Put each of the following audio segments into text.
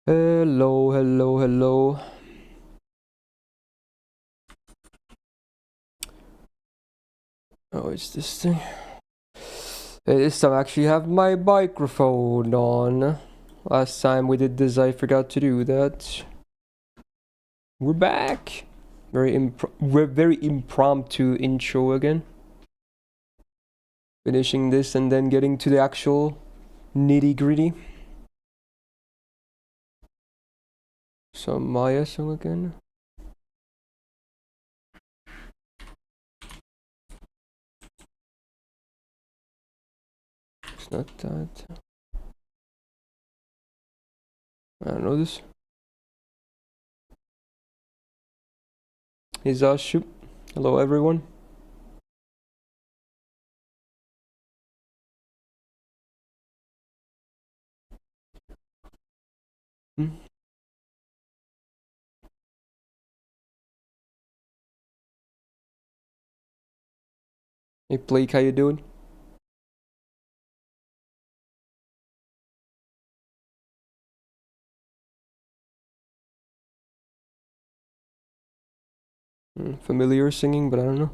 Hello, hello, hello. Oh, it's this thing. This time I actually have my microphone on. Last time we did this, I forgot to do that. We're back. We're very impromptu intro again. Finishing this and then getting to the actual nitty-gritty. So Maya song again. It's not that. I don't know this. He's Ashu. Hello everyone. Hey Blake, how you doing? Familiar singing, but I don't know.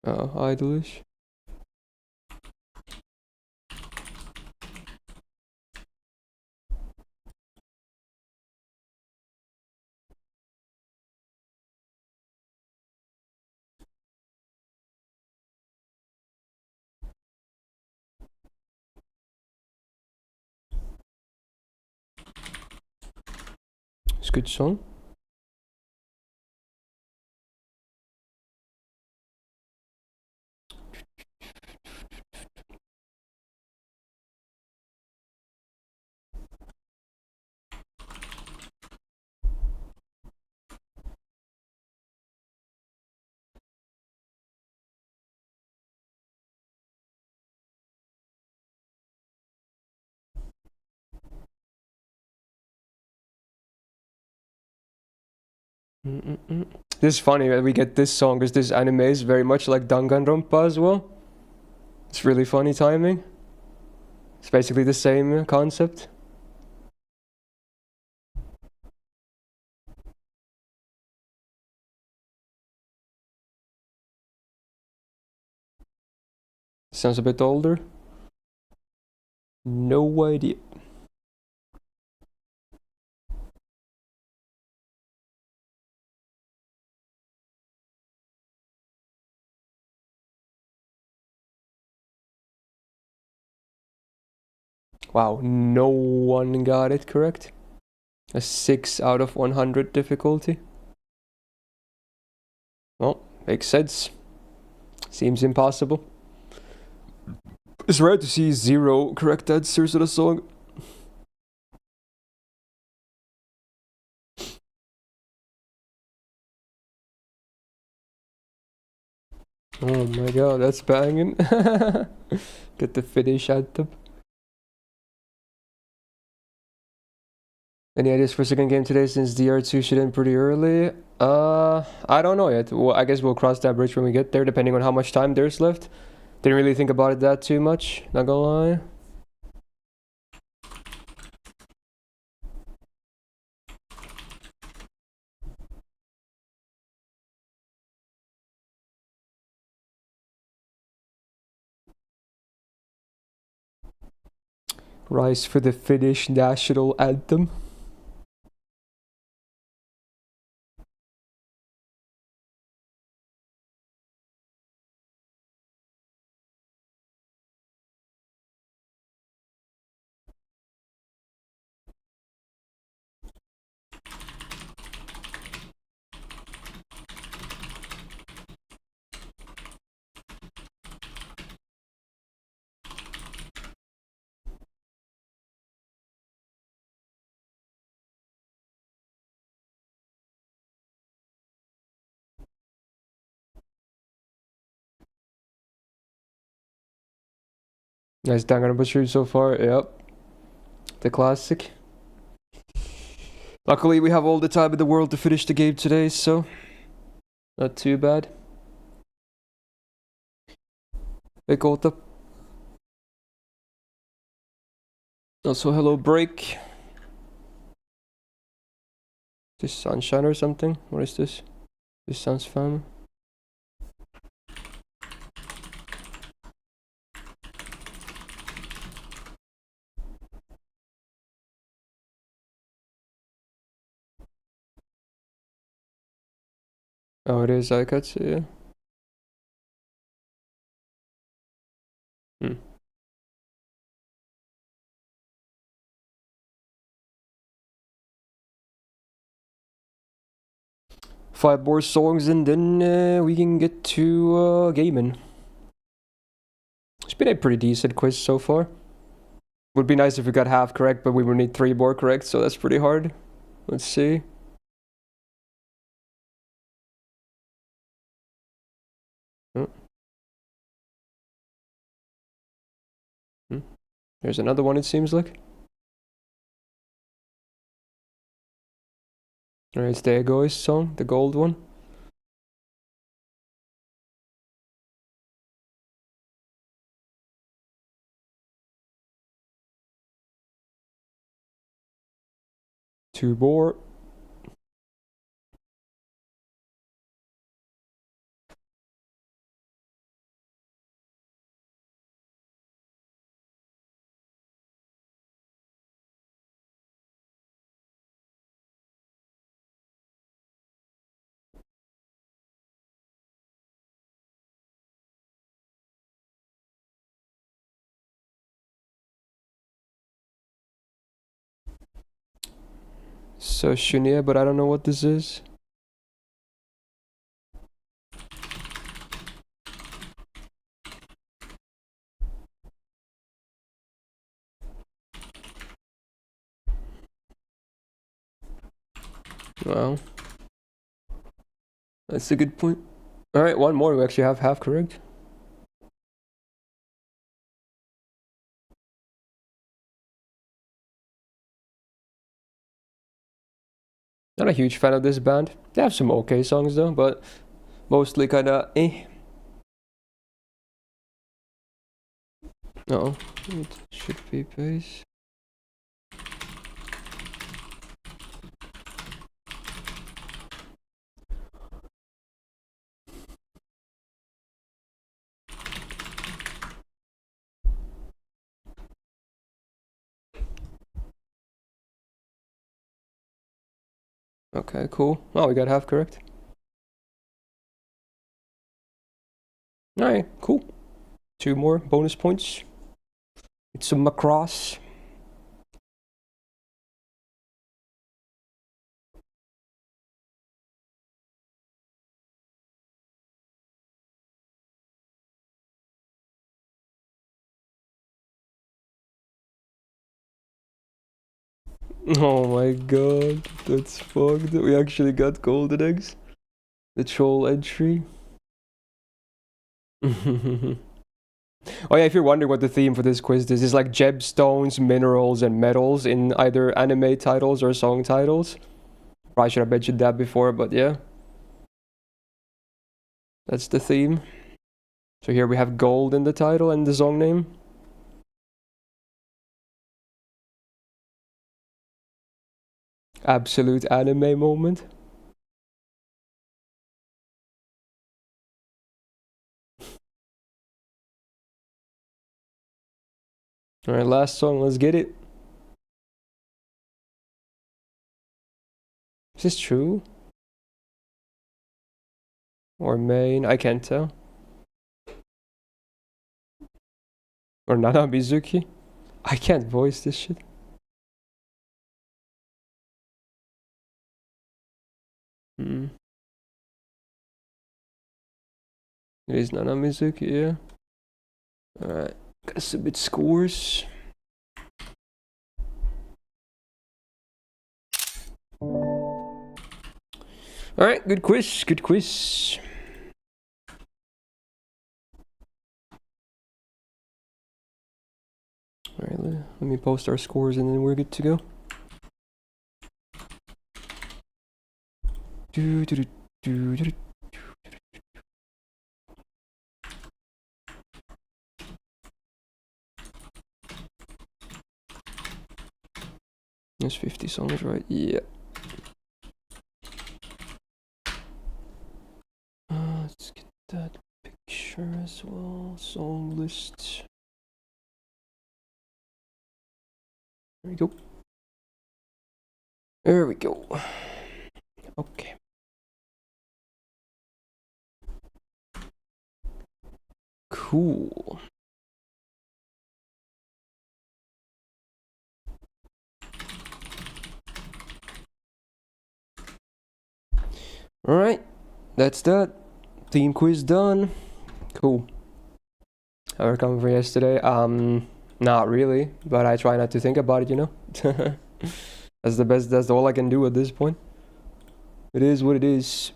Idolish. It's a good song. This is funny that we get this song because this anime is very much like Danganronpa as well. It's really funny timing. It's basically the same concept. Sounds a bit older. No idea. Wow, no one got it correct. A 6 out of 100 difficulty. Well, makes sense. Seems impossible. It's rare to see 0 correct answers in a song. Oh my god, that's banging. Get the finish anthem. Any ideas for second game today since DR2 should end pretty early? I don't know yet. Well, I guess we'll cross that bridge when we get there, depending on how much time there's left. Didn't really think about it that too much, not gonna lie. Rise for the Finnish national anthem. Nice Danganronpa stream so far. Yep. The classic. Luckily, we have all the time in the world to finish the game today, so not too bad. Hey, Kota. Also, hello, Break. This Sunshine or something? What is this? This sounds fun. Oh, it is Aikatsu, yeah. 5 more songs and then we can get to gaming. It's been a pretty decent quiz so far. Would be nice if we got half correct, but we would need 3 more correct, so that's pretty hard. Let's see. Oh. There's another one, it seems like. Alright, it's the Egoist song, the gold one. Two more. So Shunia, but I don't know what this is. Wow. That's a good point. Alright, one more. We actually have half correct. Not a huge fan of this band. They have some okay songs though, but mostly kinda eh. Uh-oh. It should be bass. Okay, cool. Oh, we got half correct. Alright, cool. 2 more bonus points. It's some Macross. Oh my god, that's fucked. We actually got golden eggs. The troll entry. Oh yeah, if you're wondering what the theme for this quiz is, it's like gemstones, minerals, and metals in either anime titles or song titles. Probably should have mentioned that before, but yeah. That's the theme. So here we have gold in the title and the song name. Absolute anime moment. Alright, last song, let's get it. Is this true? Or main? I can't tell. Or Nana Mizuki? I can't voice this shit. It is Nana Mizuki, yeah. Alright, gotta submit scores. Alright, good quiz, good quiz. Alright, let me post our scores and then we're good to go. There's 50 songs, right? Yeah. Let's get that picture as well. Song list. There we go. There we go. Okay. Cool. Alright, that's that. Theme quiz done. Cool. Overcome for yesterday. Not really, but I try not to think about it, you know? That's the best, that's all I can do at this point. It is what it is.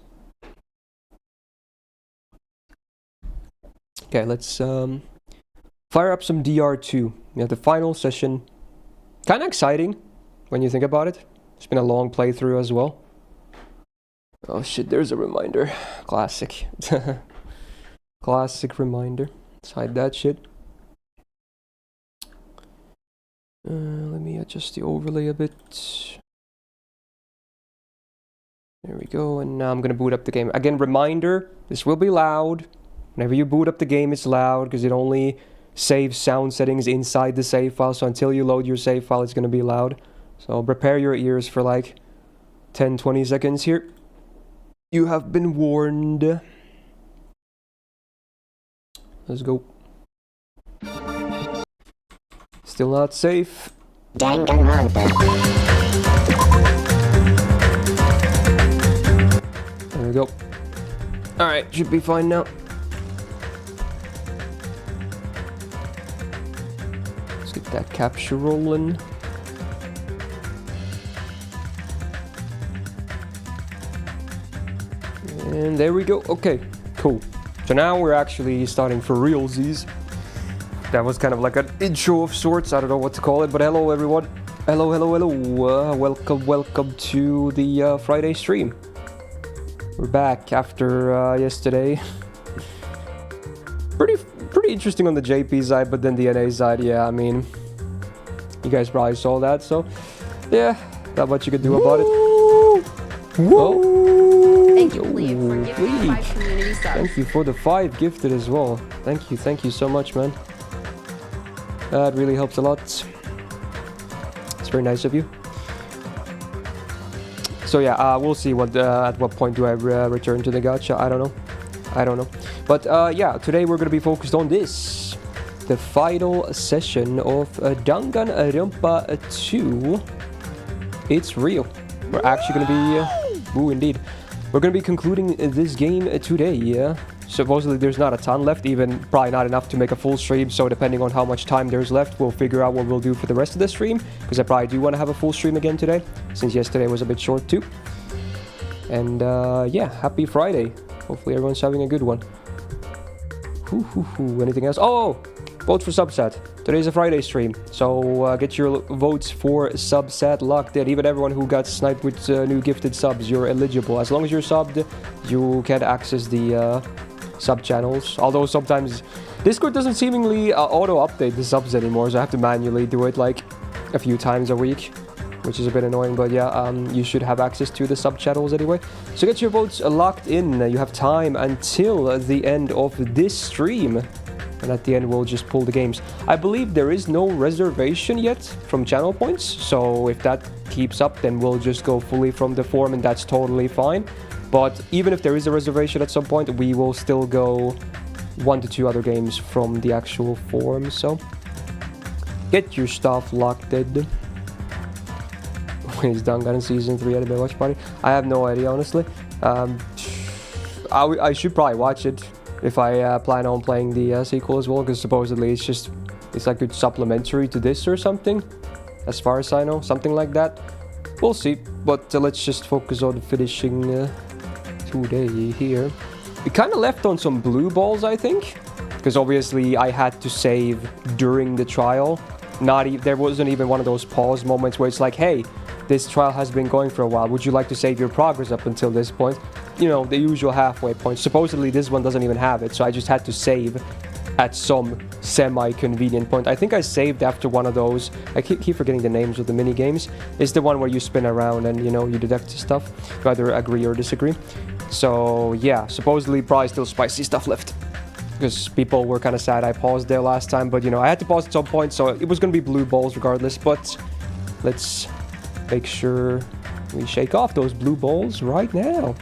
Okay, let's fire up some DR2. We have the final session. Kind of exciting when you think about it. It's been a long playthrough as well. Oh shit, there's a reminder. Classic. Classic reminder. Let's hide that shit. Let me adjust the overlay a bit. There we go, and now I'm gonna boot up the game. Again, reminder, this will be loud. Whenever you boot up the game, it's loud, because it only saves sound settings inside the save file, so until you load your save file, it's gonna be loud. So prepare your ears for like 10-20 seconds here. You have been warned. Let's go. Still not safe. Danganronpa. There we go. Alright, should be fine now. Let's get that capture rolling. And there we go. Okay, cool. So now we're actually starting for realsies. That was kind of like an intro of sorts. I don't know what to call it, but hello everyone. Hello. Welcome to the Friday stream. We're back after yesterday. Pretty interesting on the JP side, but then the NA side, yeah, I mean, you guys probably saw that, so yeah, not much you could do about it. Whoa! Thank you, Cleve, for giving me 5 community subs. Thank you for the 5 gifted as well. Thank you so much, man. That really helps a lot. It's very nice of you. So yeah, we'll see what at what point do I return to the gacha. I don't know. But yeah, today we're gonna be focused on this, the final session of Danganronpa 2. It's real. We're actually gonna be indeed. We're gonna be concluding this game today. Yeah. Supposedly there's not a ton left, even probably not enough to make a full stream, so depending on how much time there's left, we'll figure out what we'll do for the rest of the stream, because I probably do want to have a full stream again today, since yesterday was a bit short too. And yeah, happy Friday. Hopefully everyone's having a good one. Anything else? Oh, vote for Subsat. Today's a Friday stream, so get your votes for Subsat locked in. Even everyone who got sniped with new gifted subs, you're eligible. As long as you're subbed, you can access the sub channels. Although sometimes Discord doesn't seemingly auto update the subs anymore, so I have to manually do it like a few times a week, which is a bit annoying. But yeah, you should have access to the sub channels anyway. So get your votes locked in. You have time until the end of this stream, and at the end we'll just pull the games. I believe there is no reservation yet from channel points, so if that keeps up, then we'll just go fully from the form, and that's totally fine. But even if there is a reservation at some point, we will still go 1 to 2 other games from the actual form. So get your stuff locked in. When is Dangan Season 3 anime watch party? I have no idea, honestly. I should probably watch it if I plan on playing the sequel as well, because supposedly it's like good supplementary to this or something, as far as I know, something like that. We'll see, but let's just focus on finishing today here. We kind of left on some blue balls, I think, because obviously I had to save during the trial, there wasn't even one of those pause moments where it's like, hey, this trial has been going for a while. Would you like to save your progress up until this point? You know, the usual halfway point. Supposedly this one doesn't even have it, so I just had to save at some semi-convenient point. I think I saved after one of those. I keep forgetting the names of the mini games. It's the one where you spin around and, you know, you detect stuff. You either agree or disagree. So yeah, supposedly probably still spicy stuff left. Because people were kind of sad I paused there last time, but you know, I had to pause at some point, so it was going to be blue balls regardless. But let's make sure we shake off those blue balls right now.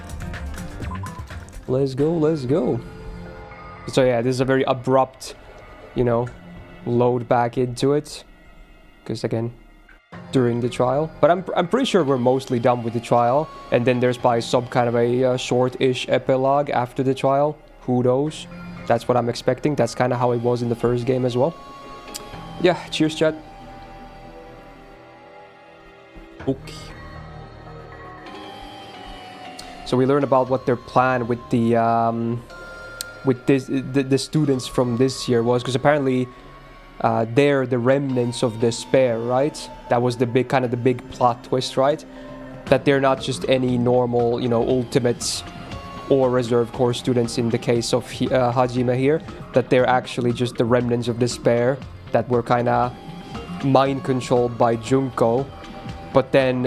Let's go, let's go. So yeah, this is a very abrupt, you know, load back into it. Because again, during the trial. But I'm pretty sure we're mostly done with the trial. And then there's probably some kind of a short-ish epilogue after the trial. Who knows? That's what I'm expecting. That's kind of how it was in the first game as well. Yeah, cheers, chat. Okay. So we learn about what their plan with the the students from this year was, because apparently they're the remnants of despair, right? That was the big plot twist, right? That they're not just any normal, you know, ultimates or reserve corps students in the case of Hajime here, that they're actually just the remnants of despair that were kind of mind controlled by Junko. But then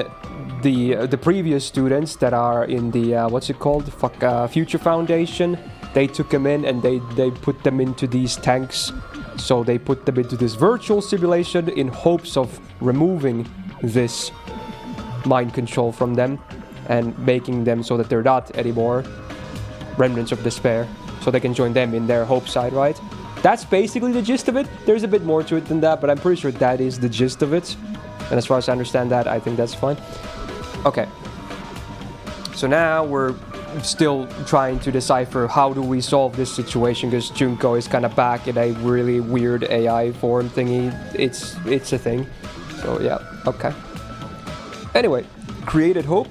the previous students that are in the what's it called, Future Foundation, they took them in and they put them into these tanks. So they put them into this virtual simulation in hopes of removing this mind control from them and making them so that they're not anymore remnants of despair, so they can join them in their hope side, right? That's basically the gist of it. There's a bit more to it than that, but I'm pretty sure that is the gist of it. And as far as I understand that, I think that's fine. Okay. So now we're still trying to decipher how do we solve this situation, because Junko is kind of back in a really weird AI form thingy. It's a thing. So yeah, okay. Anyway, created hope.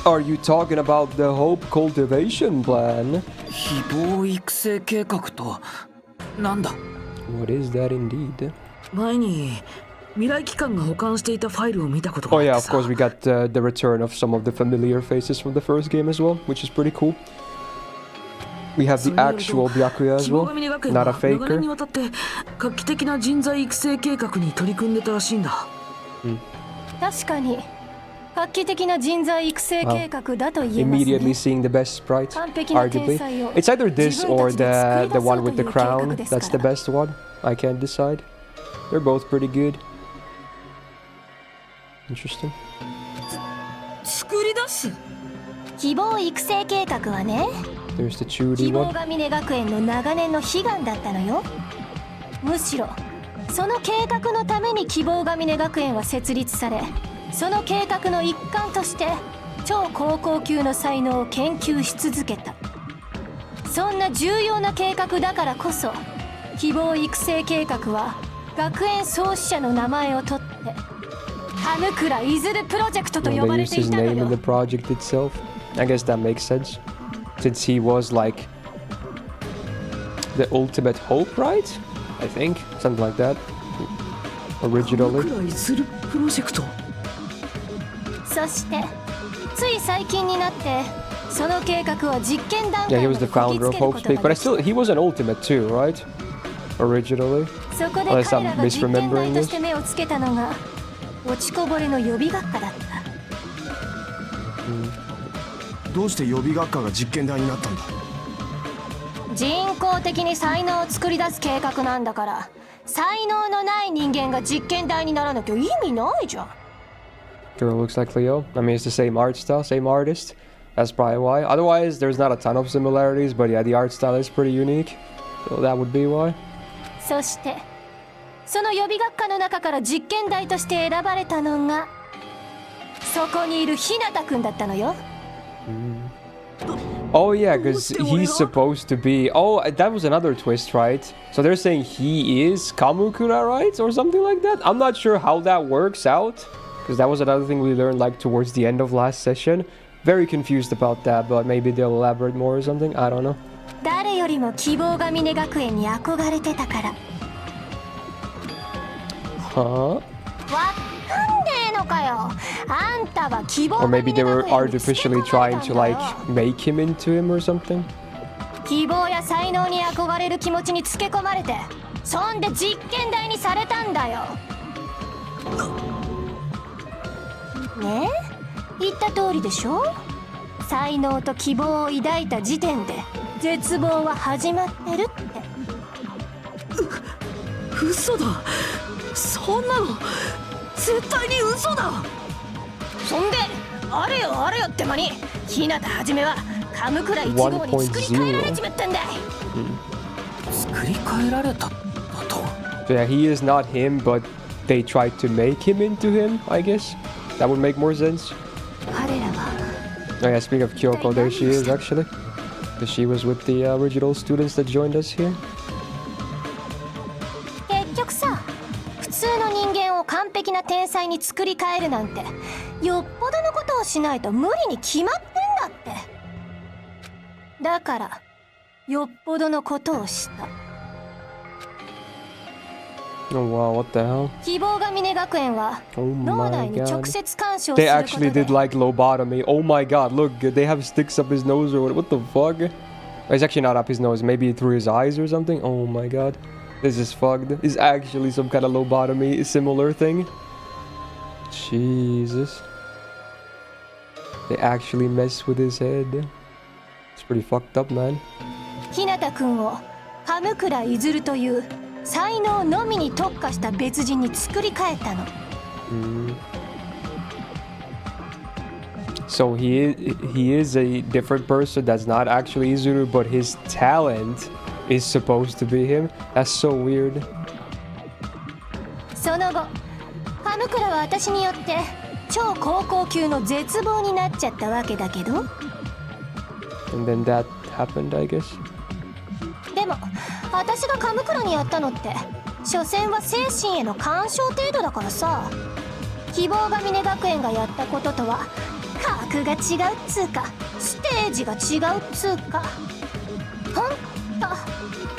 Are you talking about the hope cultivation plan? 希望育成計画となんだ What is that indeed? 前に未来機関が保管していたファイルを見たことが Oh あっ yeah, て of さ course we got the return of some of the familiar faces from the first game as well, which is pretty cool. We have the actual Byakuya as 希望 well, が峰学園 not は a 長年 faker. にわたって画期的な人材育成計画に取り組んでたらしいんだ確かに画期的な人材育成計画だと言えますね。 Immediately seeing the best sprite, arguably. It's either this or the one with the crown. That's the best one. I can't decide. They're both pretty good. Interesting. 作り出す希望育成計画はね、 There's the Chudi 希望 one. が峰学園の長年の悲願だったのよ。むしろその計画のために希望が峰学園は設立され、その計画の一環として超高校級の才能を研究し続けた。そんな重要な計画だからこそ、希望育成計画は学園創始者の名前を取って羽倉いずるプロジェクトと Well, 呼ば they れ used てい his たの name in よ。 the project itself. I guess that makes sense. Since he was like the ultimate hope, right? I think. Something like that. 羽 Originally. 倉いずるプロジェクトそしてつい最近になってその計画を実験段 Yeah, 階 he ま was で the こぎ founder つ of ける Hope こと Speak, が but できた。 he was an ultimate too, right? Originally. そこで Unless 彼 I'm らが実験 misremembering 台と this. して目をつけたのが落ちこぼれの予備学科だった。どうして予備学科が実験台になったんだ人工的に才能を作り出す計画なんだから、才能のない人間が実験台にならなきゃ意味ないじゃん。 Girl looks like Leo. I mean, it's the same art style, same artist. That's probably why. Otherwise, there's not a ton of similarities, but yeah, the art style is pretty unique. So that would be why. そしてその予備学科の中から実験台として選ばれたのがそこにいる日向くんだったのよ。Oh yeah, because he's supposed to be... Oh, that was another twist, right? So they're saying he is Kamukura, right? Or something like that? I'm not sure how that works out, because that was another thing we learned like towards the end of last session. Very confused about that, but maybe they'll elaborate more or something. I don't know. 誰よりも希望が峰学園に憧れてたから。Huh? わかんねえのかよ。あんたは希望 Or が maybe 峰 they were 学園につけ artificially 込まれ trying た to んだ like よ。 make him into him or something. 希望や才能に憧れる気持ちにつけ込まれて、そんで実験台にされたんだよ。ねえ、言った通りでしょ。才能と希望を抱いた時点で絶望は始まってるって。嘘だ。そんなの絶対に嘘だ。そんであれよあれよって間に日向はじめはカムクラ1号に作り変えられちまったんだい。作り変えられただと。 So yeah, he is not him, but they tried to make him into him, I guess. That would make more sense. 彼らは Oh yeah, speaking of Kyoko, there she is actually. Because she was with the original students that joined us here. 結局さ、普通の人間を完璧な天才に作り変えるなんてよっぽどのことをしないと無理に決まってんだって。だからよっぽどのことをした。 Oh wow, what the hell? 希望が峰学園は Oh 脳 my 内に直 god. 接干渉す They ること actually で did like lobotomy. Oh my god, look, they have sticks up his nose or what the fuck? It's actually not up his nose, maybe through his eyes or something. Oh my god. This is fucked. It's actually some kind of lobotomy similar thing. Jesus. They actually mess with his head. It's pretty fucked up, man. 日向くんを羽倉譲という才能のみに特化した別人に作り変えたの。So he is a different person that's not actually Izuru, but his talent is supposed to be him. That's so weird. その後羽倉は私によって超高校級の絶望になっちゃったわけだけど、 And then that happened, I guess. でも私が羽倉にやったのって所詮は精神への干渉程度だからさ。希望が峰学園がやったこととは格が違うっつうかステージが違うっつうか。ほんと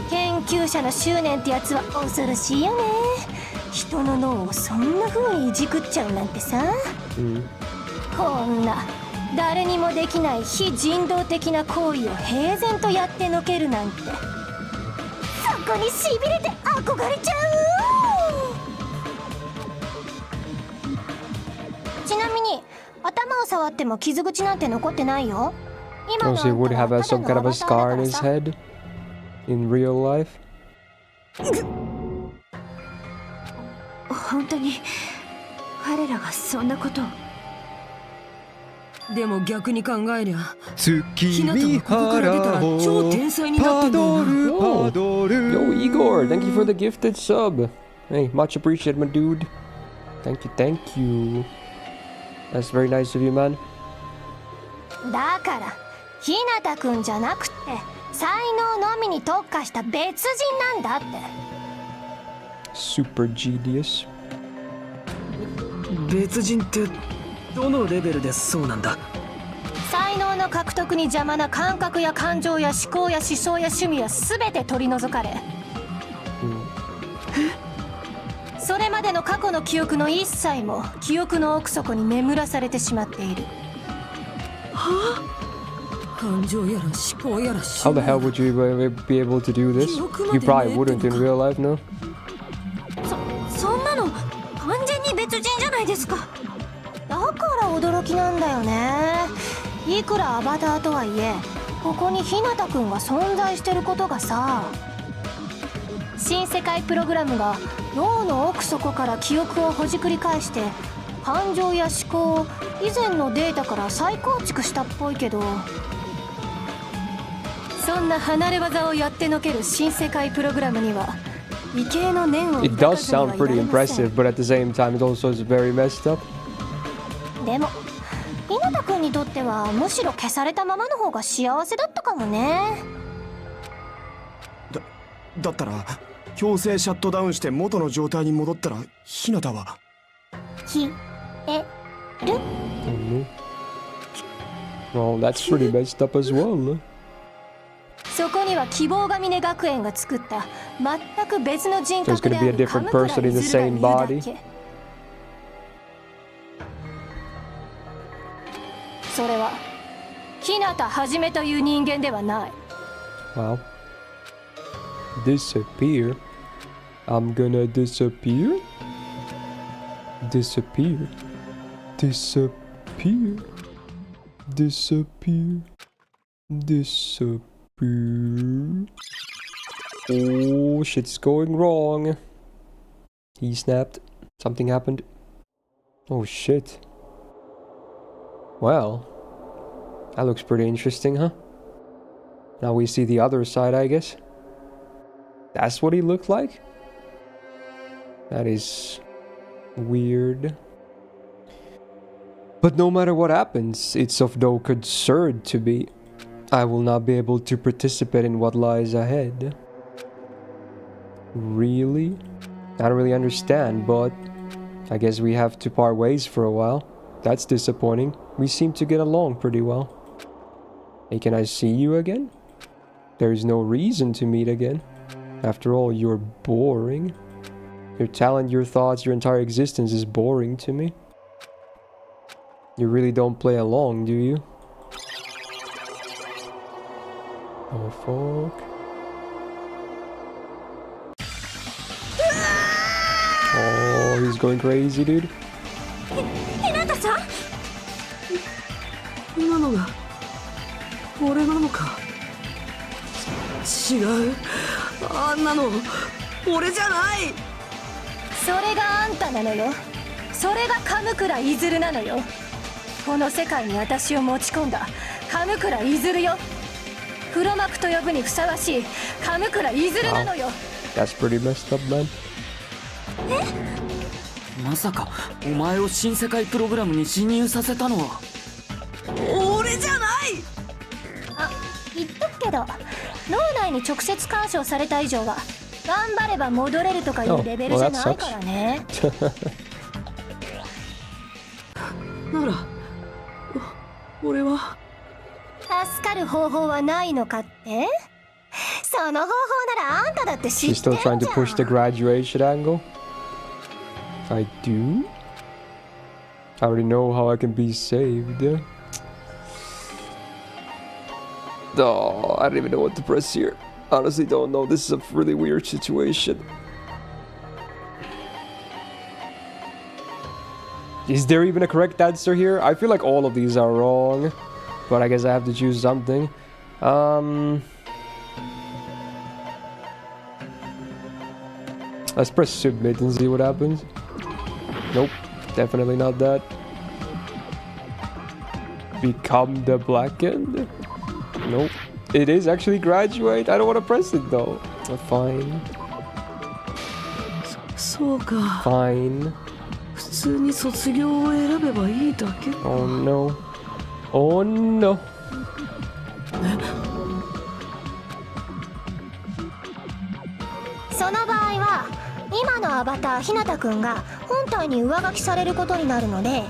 研究者の執念ってやつは恐ろしいよね。人の脳をそんな風にいじくっちゃうなんてさ。こんな誰にもできない非人道的な行為を平然とやってのけるなんて、そこにしびれて憧れちゃう。ちなみに頭を触っても傷口なんて残ってないよ。今 Oh, の so he あん would た have は had た some だ kind の of ア a バターだ scar か in ら his さ。 head in real life. 本当に彼らがそんなことを。でも逆に考えりゃ月日向もここから出たら超天才になってんだよな。 Yo, Igor, thank you for the gifted sub. Hey, much appreciated, my dude. Thank you, thank you. That's very nice of you, man. だから日向くんじゃなくて才能のみに特化した別人なんだって。 Super genius. 別人ってどのレベルでそうなんだ。才能の獲得に邪魔な感覚や感情や思考や思想や趣味は全て取り除かれ、それまでの過去の記憶の一切も記憶の奥底に眠らされてしまっている。感情やら思考やら How the hell would you be able to do this? You probably wouldn't in real life, no? そんなの完全に別人じゃないですか。だから驚きなんだよね。いくらアバターとはいえここに日向くんが存在してることがさ。新世界プログラムが脳の奥底から記憶をほじくり返して感情や思考を以前のデータから再構築したっぽいけど、そんな離れ技をやってのける新世界プログラムには畏敬の念を It 抱 does かずには sound いら pretty れません。 impressive, but at the same time, it also is very messed up. でも日向くんにとってはむしろ消されたままの方が幸せだったかもね。だったら強制シャットダウンして元の状態に戻ったら日向はひえる Well, that's pretty messed up as well. そこには希望が峰学園が作った全く別の人 So it's 格で gonna あ be a る different 神倉 person in the いずるが same いるだ body? け。それは日向はじめという人間ではない。 Wow. Disappear? I'm gonna disappear? Disappear? Disappear? Disappear? Disappear? Oh, shit's going wrong. He snapped. Something happened. Oh shit. Well, that looks pretty interesting, huh? Now we see the other side, I guess. That's what he looked like? That is weird. But no matter what happens, it's of no concern to me. I will not be able to participate in what lies ahead. Really? I don't really understand, but I guess we have to part ways for a while. That's disappointing. We seem to get along pretty well. Hey, can I see you again? There's no reason to meet again. After all, you're boring. Your talent, your thoughts, your entire existence is boring to me. You really don't play along, do you? Oh, fuck. Oh, he's going crazy, dude. 日向さん。今のが俺なのか。違う、あんなの俺じゃない。それがあんたなのよ。それが神倉いずるなのよ。この世界に私を持ち込んだ神倉いずるよ。黒幕と呼ぶにふさわしい神倉いずるなのよ。That's pretty messed up, man. まさかお前を新世界プログラムに侵入させたのは俺じゃない。あ、言っとくけど、脳内に直接干渉された以上は頑張れば戻れるとかいうレベルじゃないからね。なら俺は助かる方法はないのかって？その方法ならあんただって知 She's ってん still じゃ trying ん。 to push the graduation angle? I do? I already know how I can be saved. Oh, I don't even know what to press here. Honestly don't know. This is a really weird situation. Is there even a correct answer here? I feel like all of these are wrong. But I guess I have to choose something. Let's press submit and see what happens. Nope, definitely not that. Become the blackened? Nope. It is actually graduate. I don't want to press it though. Fine. そうか。 Fine. 普通に卒業を選べばいいだけ。 Oh no. Oh no. その場合は今のアバターひなたくんが本体に上書きされることになるので、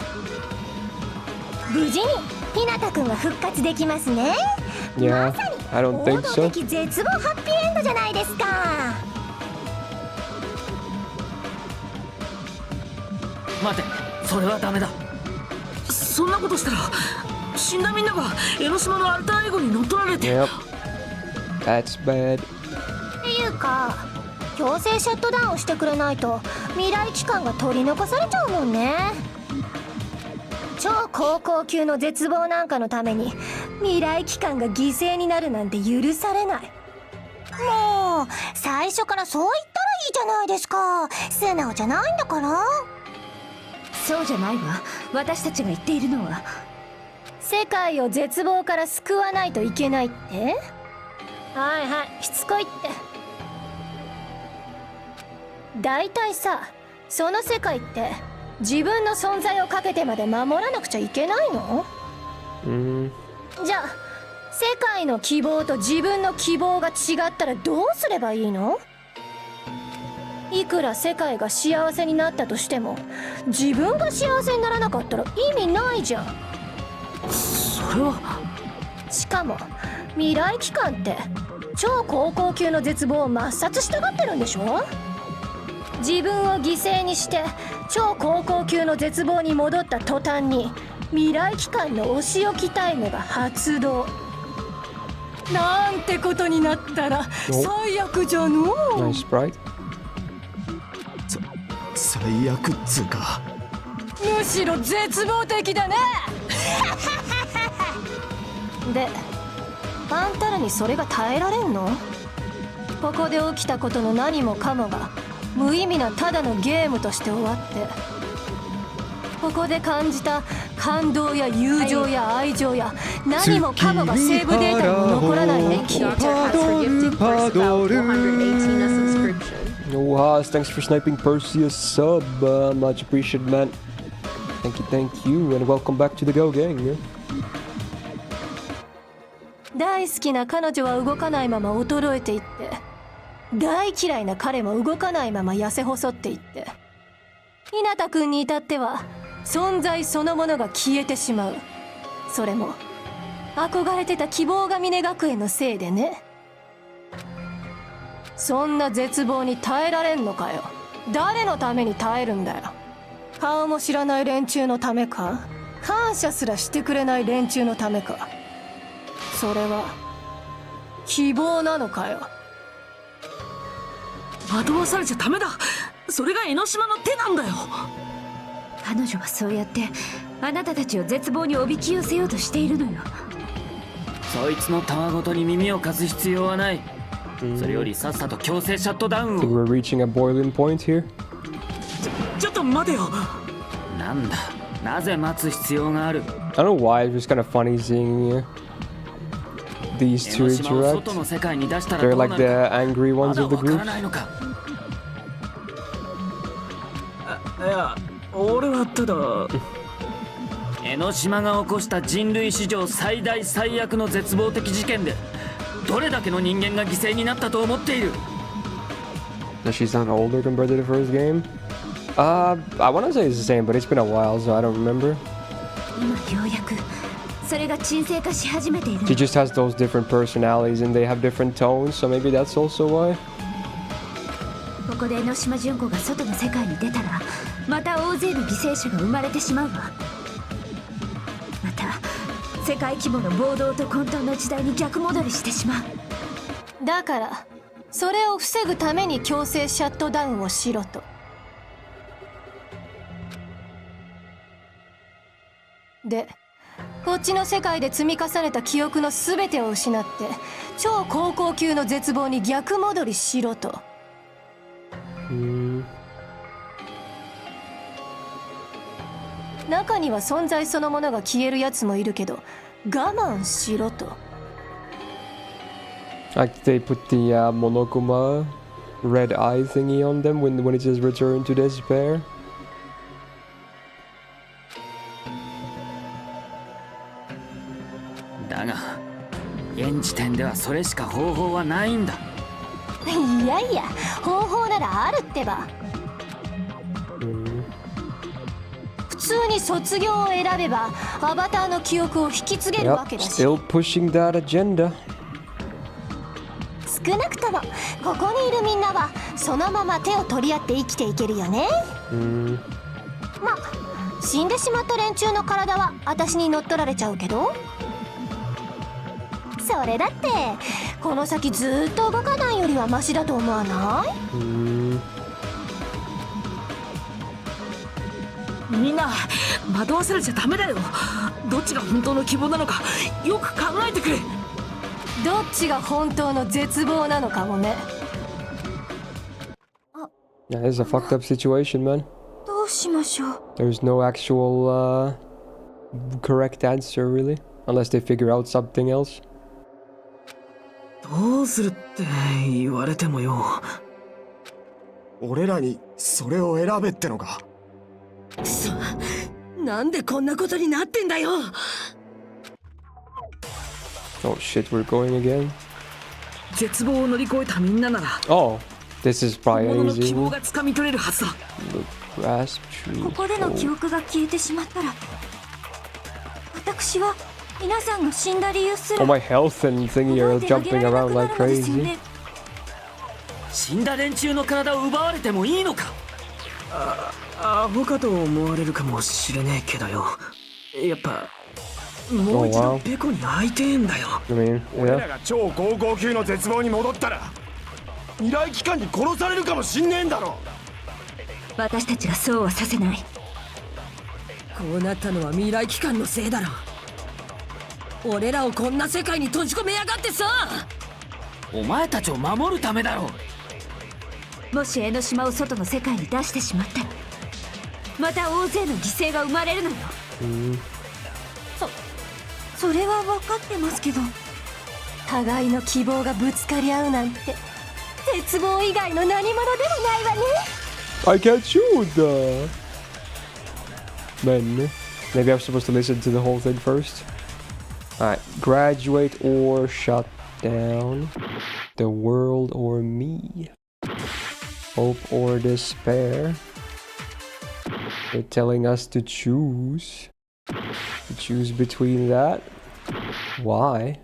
無事にひなたくんが復活できますね。 Yeah, まさに I don't 王 think 道 so. 的絶望ハッピーエンドじゃないですか。待て、それはダメだ。そんなことしたら死んだみんなが江ノ島のアルターエゴに乗っ取られて。 Yep. That's bad. っていうか強制シャットダウンしてくれないと未来機関が取り残されちゃうもんね。超高校級の絶望なんかのために未来機関が犠牲になるなんて許されない。もう最初からそう言ったらいいじゃないですか。素直じゃないんだから。そうじゃないわ。私たちが言っているのは世界を絶望から救わないといけないって。はいはい、しつこいって。だいたいさ、その世界って自分の存在をかけてまで守らなくちゃいけないの？じゃあ世界の希望と自分の希望が違ったらどうすればいいの？いくら世界が幸せになったとしても自分が幸せにならなかったら意味ないじゃん。それはしかも未来機関って超高校級の絶望を抹殺したがってるんでしょ。自分を犠牲にして超高校級の絶望に戻った途端に未来機関のお仕置きタイムが発動。なんてことになったら最悪じゃのう。 Nice sprite. 最悪っつうか。むしろ絶望的だね。で、あんたらにそれが耐えられんの？ここで起きたことの何もかもが無意味なただのゲームとして終わって、ここで感じた感動や友情や愛情や何もかもがセーブデータに残らないのを消えちゃう。No Haas, thanks for sniping Percy a sub. Much appreciated, man. Thank you, and welcome back to the Go Gang. 大好きな彼女は動かないまま衰えていって、大嫌いな彼も動かないまま痩せ細っていって、日向くんに至っては存在そのものが消えてしまう。それも憧れてた希望が峰学園のせいでね。そんな絶望に耐えられんのかよ。誰のために耐えるんだよ。顔も知らない連中のためか？感謝すらしてくれない連中のためか？それは希望なのかよ。惑わされちゃダメだ。それが江ノ島の手なんだよ。彼女はそうやってあなたたちを絶望におびき寄せようとしているのよ。そいつのたわごとに耳を貸す必要はない。それよりさっさと強制シャットダウン I think を。 we're reaching a boiling point here. ちょっと待てよ。なんだ、なぜ待つ必要がある。 I don't know why, it's just kind of funny seeing these 江 two ノ島を interact. 外の世界に出したら They're どうな like る the か。 angry ま ones だ of the わから group. ないのか。いや、俺はただ。江ノ島が起こした人類史上最大最悪の絶望的事件でどれだけの人間が犠牲になったと思っている。 Does she sound older compared to the first game? I want to say it's the same, but it's been a while, so I don't remember. 今ようやくそれが沈静化し始めているの。 She just has those different personalities and they have different tones, so maybe that's also why. ここで江ノ島純子が外の世界に出たらまた大勢の犠牲者が生まれてしまうわ。また世界規模の暴動と混沌の時代に逆戻りしてしまう。だからそれを防ぐために強制シャットダウンをしろと。で、こっちの世界で積み重ねた記憶の全てを失って超高校級の絶望に逆戻りしろと。中には存在そのものが消えるやつもいるけど我慢しろと。Like they put the monokuma red eye thingy on them when it says return to despair. だが現時点ではそれしか方法はないんだ。いやいや、方法ならあるってば。普通に卒業を選べばアバターの記憶を引き継げるわ Yep, けだし、 still pushing that agenda. 少なくともここにいるみんなはそのまま手を取り合って生きていけるよね。ま、死んでしまった連中の体は私に乗っ取られちゃうけど、それだってこの先ずっと動かないよりはマシだと思わない？みんな惑わされちゃダメだよ。どっちが本当の希望なのかよく考えてくれ。どっちが本当の絶望なのかもね。Yeah, this is a fucked up situation, man. どうしましょう。 There's no actual correct answer, really, unless they figure out something else. どうするって言われてもよ。俺らにそれを選べってのか。なんでこんなことになってんだよ。Oh shit, we're going again. 絶望を乗り越えたみんななら Oh, this is 本 probably 物の easy. 希望がつかみ取れるはずだ。 Grasp tree. ここでの記憶が消えてしまったら私は皆さんが死んだ理由すら Oh, my health and thingy 覚 are えてあげ jumping られな around くな like るのですよ crazy. ね。死んだ連中の体を奪われてもいいのか。アホかと思われるかもしれねえけどよ。やっぱもう一 Oh, 度 wow. ペコに会いてえんだよ。 I mean, 俺ら yeah. が超高校級の絶望に戻ったら未来機関に殺されるかもしんねえんだろ。私たちがそうはさせない。こうなったのは未来機関のせいだろ。俺らをこんな世界に閉じ込めやがってさ。お前たちを守るためだろ。もし江ノ島を外の世界に出してしまったら、また大勢の犠牲が生まれるのよ。それは分かってますけど。互いの希望がぶつかり合うなんて絶望以外の何者でもないわね。 I can't shoot. Man, maybe I'm supposed to listen to the whole thing first. Alright, graduate or shut down. The world or me. Hope or despair. They're telling us to choose. To choose between that. Why?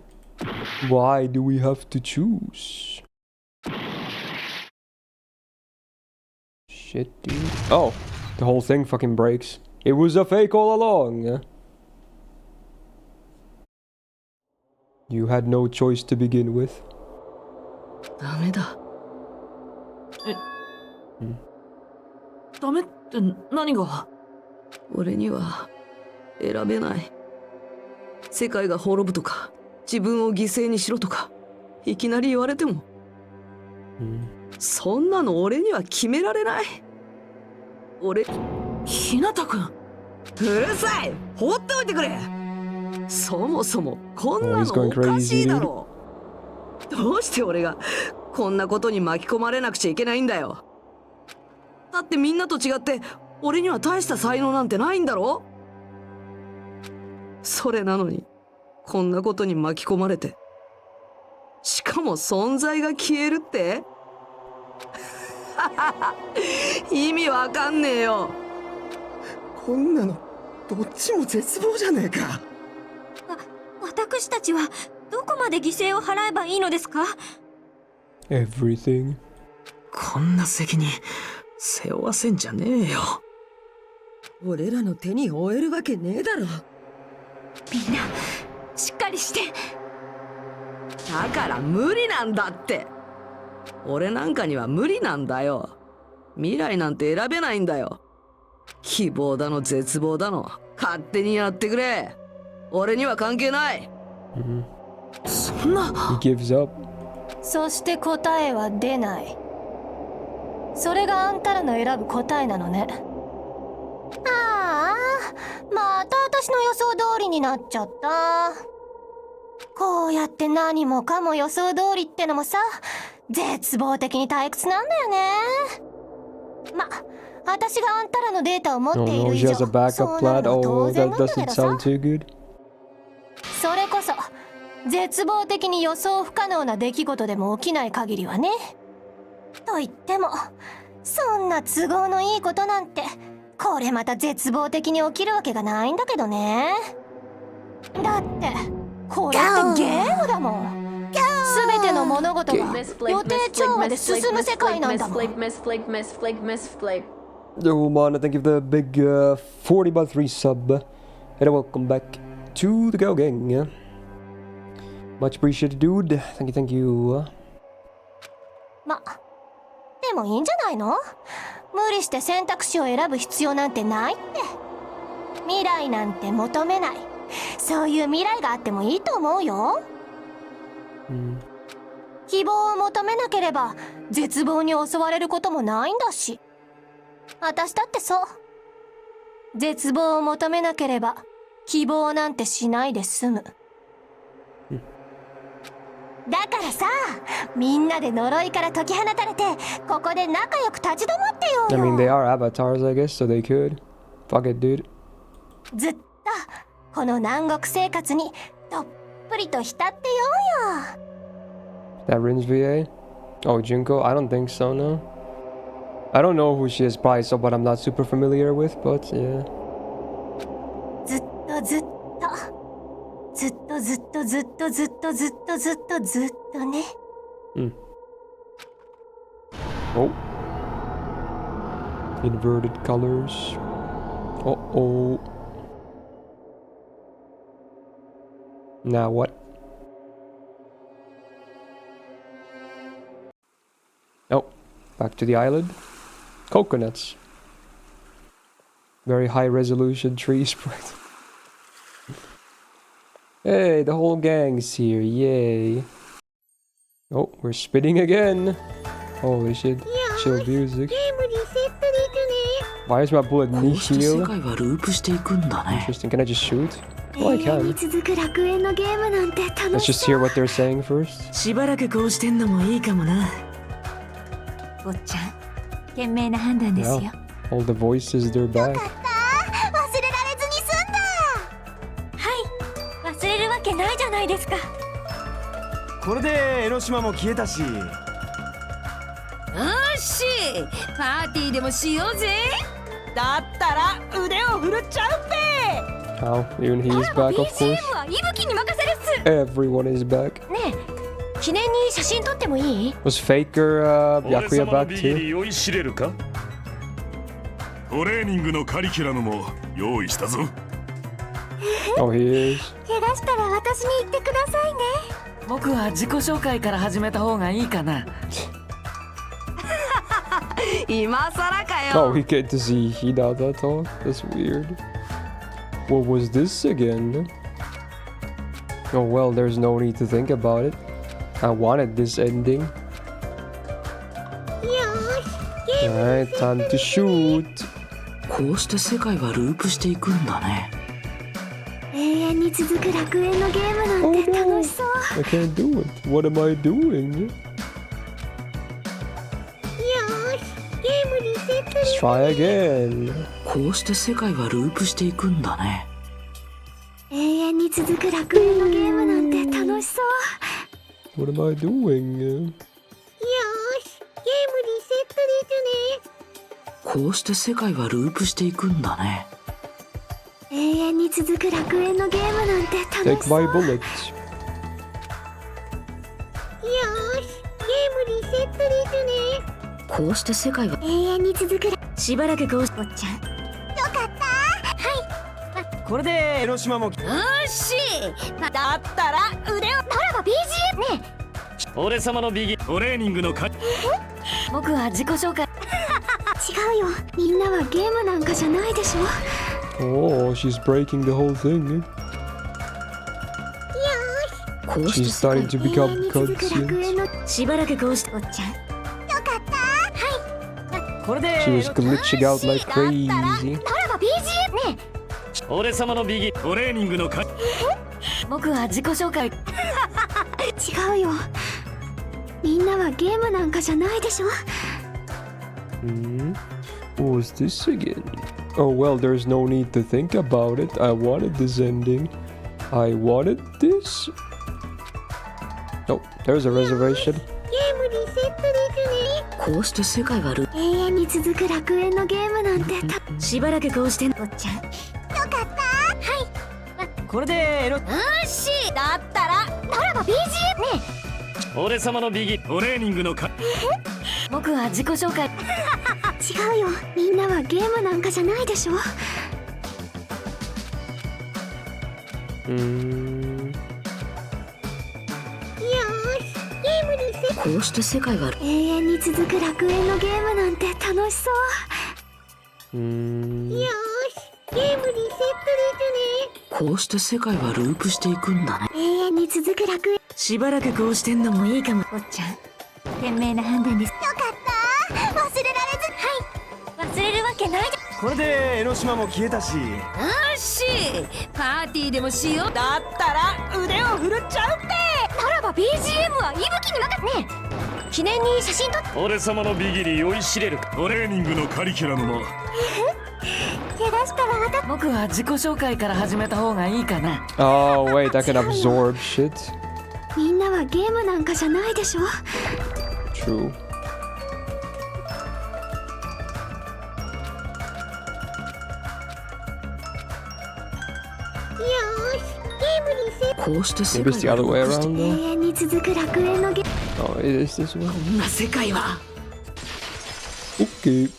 Why do we have to choose? Shit, dude. Oh, the whole thing fucking breaks. It was a fake all along. You had no choice to begin with. ダメだ。ダメって何が。俺には選べない。世界が滅ぶとか自分を犠牲にしろとかいきなり言われても、そんなの俺には決められない。俺、ひなたくん。うるさい、放っておいてくれ。そもそもこんなのおかしいだろ。どうして俺がこんなことに巻き込まれなくちゃいけないんだよ。だってみんなと違って俺には大した才能なんてないんだろ。それなのにこんなことに巻き込まれて、しかも存在が消えるって意味わかんねえよ。こんなのどっちも絶望じゃねえか。私たちはどこまで犠牲を払えばいいのですか？ Everything. こんな責任背負わせんじゃねえよ。俺らの手に負えるわけねえだろ。みんなしっかりして。だから無理なんだって。俺なんかには無理なんだよ。未来なんて選べないんだよ。希望だの絶望だの勝手にやってくれ。俺には関係ない。そんな。 He gives up. そして答えは出ない。それがあんたらの選ぶ答えなのね。ああ、また私の予想通りになっちゃった。こうやって何もかも予想通りってのもさ、絶望的に退屈なんだよね。ま、私があんたらのデータを持っ Oh てい no, る以 she 上、 has a backup そうな plan. るのは Oh, 当然 that なんだけ doesn't どさ。 sound too good. それこそ絶望的に予想不可能な出来事でも起きない限りはね。と言ってもそんな都合のいいことなんてこれまた絶望的に起きるわけがないんだけどね。だってこれってゲームだもん。全ての物事が予定調和で進む世界なんだもん。Yo, man, thank you for the big 40 by 3 sub. And welcome back to the Go Gang. Yeah? Much appreciated, dude. Thank you. ま、でもいいんじゃないの？無理して選択肢を選ぶ必要なんてないって。未来なんて求めない。そういう未来があってもいいと思うよ。希望を求めなければ絶望に襲われることもないんだし。私だってそう。絶望を求めなければ希望なんてしないで済む。だからさ、みんなで呪いから解き放たれてここで仲良く立ち止まってよ。 I mean, they are avatars, I guess, so they could. Fuck it, dude. ずっとこの南国生活にどっぷりと浸ってようよ。 That Rin's VA? Oh, Junko? I don't think so, no. I don't know who she is, probably someone I'm not super familiar with, but yeah. ずっとずっずっとずっとずっとずっとずっとずっとね。Oh. Inverted colors. Uh-oh. Now what? Oh, back to the island. Coconuts. Very high resolution tree sprite. Hey, the whole gang's here, yay. Oh, we're spinning again. Holy shit, chill music. Why is my bullet knee heal? Interesting, can I just shoot? Oh, I can. Let's just hear what they're saying first. しばらくこうしてんのもいいかもな。坊ちゃん、賢明な判断ですよ。 Yeah, all the voices, they're back. 忘れられずに済んだ。はい、忘れるわけないじゃないですか。これで江ノ島も消えたし。よし、パーティーでもしようぜ。だったら腕を振るっちゃうっぺ。 Oh, even he's back, of course. は息吹に任せるっす。 Everyone is back. ねえ、記念に写真撮ってもいい？ Was Faker, Yakuya back too? 酔いしれるか？トレーニングのカリキュラムも用意したぞ。Oh, he is. 怪我したら私に言ってくださいね。僕は自己紹介から始めた方がいいかな。今さらか Oh, よ。 we get to see Hinata talk? That's weird. What was this again? Oh well, there's no need to think about it. I wanted this ending. Alright, time to shoot. こうして世界はループしていくんだね。永遠に続く楽園のゲームなんて楽しそう。 I can't do it. What am I doing? Let's try again. こうして世界はループしていくんだね。永遠に続く楽園のゲームなんて楽しそう。 What am I doing? こうして世界はループしていくんだね。永遠に続く楽園のゲームなんて楽 Take しそう。 my bullet. こうして世界は永遠に続く。しばらくこうし。坊ちゃん、これで江ノ島も。よし、だったら腕を。ならば BGM ね。俺様のビギトレーニングのカリ。僕は自己紹介。違うよ。みんなはゲームなんかじゃないでしょ。 Oh, she's breaking the whole thing. こうし She's て世界 starting to 永遠 become に続く楽 conscious. 園の。しばらくこうして。坊ちゃん、これで She was glitching out like crazy. ならば BGM ね。俺様のビギトレーニングのカリ。僕は自己紹介。違うよ。みんなはゲームなんかじゃないでしょ。 What was this again? Oh well, there's no need to think about it. I wanted this ending. I wanted this. Oh, there's a reservation. こうして世界はルー永遠に続く楽園のゲームなんてプ。しばらくこうして。坊ちゃん、これでエロ。よし、だったらならば BGM ね。俺様のビギトレーニングのカリ。僕は自己紹介。違うよ。みんなはゲームなんかじゃないでしょ。こうして世界は永遠に続く楽園のゲームなんて楽しそう。こうして世界はループしていくんだね。永遠に続く楽園。しばらくこうしてんのもいいかも。坊ちゃん、賢明な判断です。よかった。忘れられず。はい、忘れるわけないじゃ。これで江ノ島も消えたし。よし、パーティーでもしよう。だったら腕を振るっちゃうっぺ。ならば BGM は息吹に任せね。記念に写真撮って。俺様のビギに酔いしれるか？トレーニングのカリキュラムも。怪我したらまた。僕は自己紹介から始めた方がいいかな。 Oh wait, I can absorb shit. みんなはゲームなんかじゃないでしょ。 True. こうして世 Maybe it's the 界 other が way 動して around 永 though. 遠に続く楽園のゲ Oh, it is this one. こんな世界は Okay.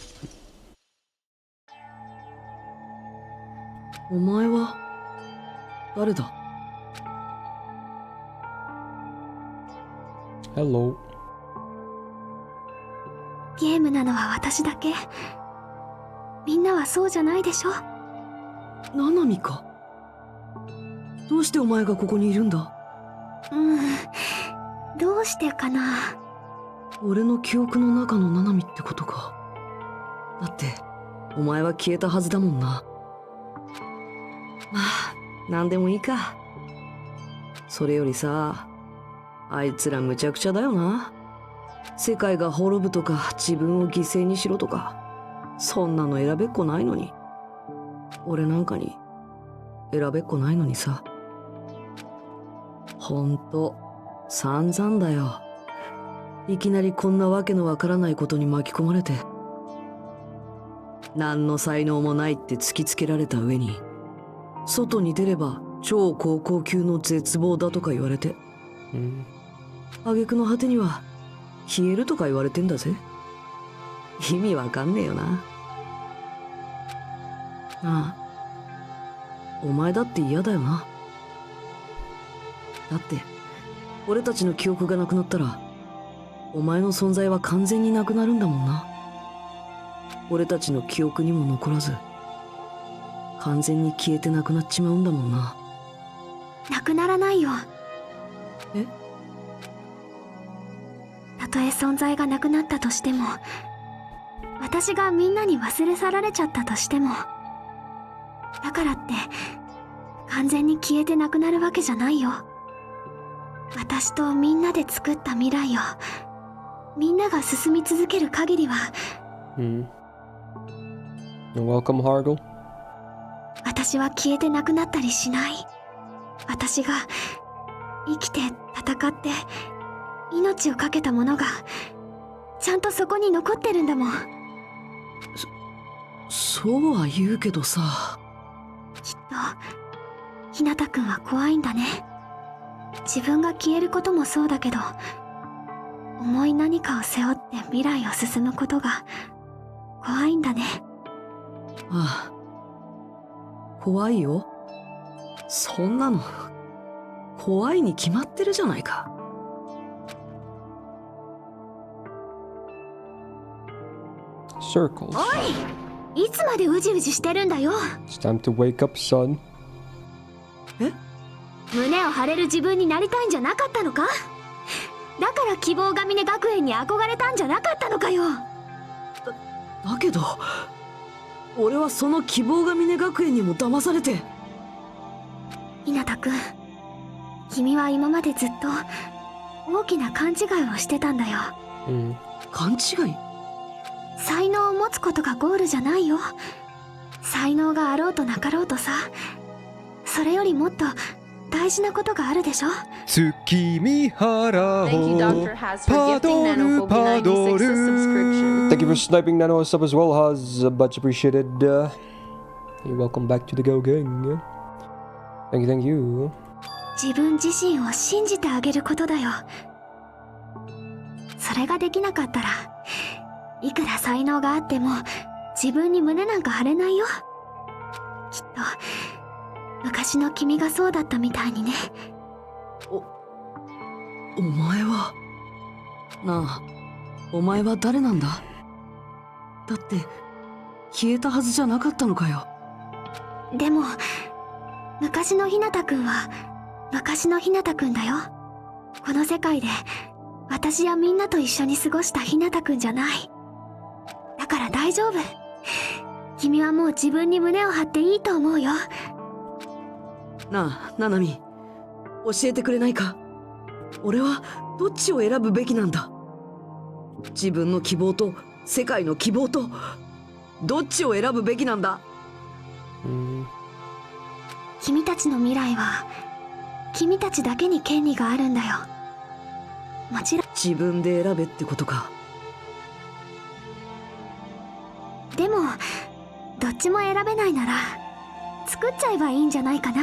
お前は誰だ？ Hello. ゲームなのは私だけ。みんなはそうじゃないでしょ。ナナミか。どうしてお前がここにいるんだ？どうしてかな。俺の記憶の中のナナミってことか。だってお前は消えたはずだもんな。まあなんでもいいか。それよりさ、あいつらむちゃくちゃだよな。世界が滅ぶとか自分を犠牲にしろとか、そんなの選べっこないのに。俺なんかに選べっこないのにさ。ほんと散々だよ。いきなりこんなわけのわからないことに巻き込まれて、何の才能もないって突きつけられた上に、外に出れば超高校級の絶望だとか言われて、挙句の果てには消えるとか言われてんだぜ。意味わかんねえよな。ああ、お前だって嫌だよな。だって俺たちの記憶がなくなったら、お前の存在は完全になくなるんだもんな。俺たちの記憶にも残らず、完全に消えてなくなっちまうんだもんな。なくならないよ。え？たとえ存在がなくなったとしても、私がみんなに忘れ去られちゃったとしても、だからって完全に消えてなくなるわけじゃないよ。私とみんなで作った未来をみんなが進み続ける限りは。Welcome, Hargle. 私は消えてなくなったりしない。私が生きて戦って命を懸けたものがちゃんとそこに残ってるんだもん。そうは言うけどさ。きっとひなたくんは怖いんだね。自分が消えることもそうだけど、重い何かを背負って未来を進むことが怖いんだね。ああ、怖いよ。そんなの怖いに決まってるじゃないか。Circles. おい、いつまでうじうじしてるんだよ。 It's time to wake up, son. 胸を張れる自分になりたいんじゃなかったのか。だから希望が峰学園に憧れたんじゃなかったのかよ。だけど俺はその希望が峰学園にも騙されて。ひなたくん、君は今までずっと大きな勘違いをしてたんだよ。勘違い？才能を持つことがゴールじゃないよ。才能があろうとなかろうとさ、それよりもっと大事なことがあるでしょ。月見原を Thank you, Doctor Has, for gifting Nano for 96 subscription. Thank you for sniping Nano a sub as well, Haz. Much appreciated. Hey, welcome back to the Go Gang. Thank you, thank you. 自分自身を信じてあげることだよ。それができなかったら、いくら才能があっても自分に胸なんか張れないよ。きっと昔の君がそうだったみたいにね。お前は。なあ、お前は誰なんだ？だって消えたはずじゃなかったのかよ。でも昔のひなたくんは昔のひなたくんだよ。この世界で私やみんなと一緒に過ごしたひなたくんじゃない。だから大丈夫。君はもう自分に胸を張っていいと思うよ。なあ、ナナミ、教えてくれないか。俺はどっちを選ぶべきなんだ。自分の希望と世界の希望と、どっちを選ぶべきなんだ。君たちの未来は君たちだけに権利があるんだよ。もちろん。自分で選べってことか。でもどっちも選べないなら作っちゃえばいいんじゃないかな。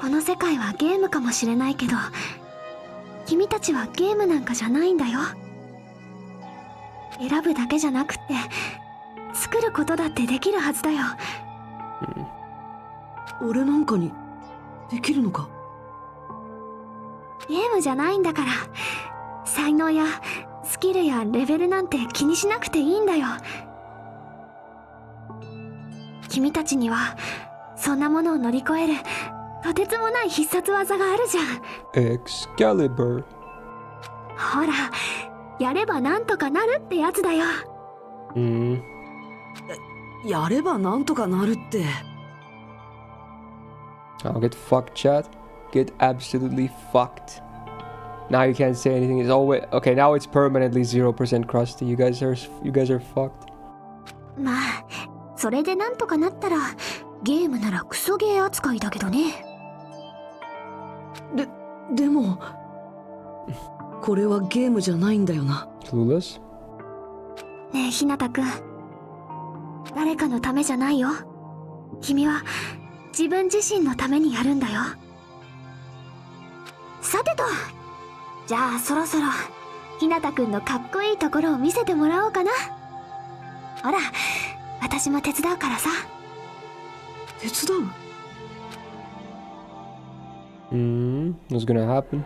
この世界はゲームかもしれないけど、君たちはゲームなんかじゃないんだよ。選ぶだけじゃなくって作ることだってできるはずだよ。俺なんかにできるのか？ゲームじゃないんだから、才能やスキルやレベルなんて気にしなくていいんだよ。君たちにはそんなものを乗り越えるとてつもない必殺技があるじゃん。Excalibur。ほら、やればなんとかなるってやつだよ。やればなんとかなるって。I'll get fucked, chat. Get absolutely fucked. Now you can't say anything. It's always okay. Now it's permanently 0% crusty. You guys are fucked. まあ、それでなんとかなったらゲームならクソゲー扱いだけどね。でもこれはゲームじゃないんだよな。Clueless? ねえ、ひなたくん、誰かのためじゃないよ。君は自分自身のためにやるんだよ。さてと、じゃあそろそろひなたくんのかっこいいところを見せてもらおうかな。ほら、私も手伝うからさ。手伝う？ What's gonna happen?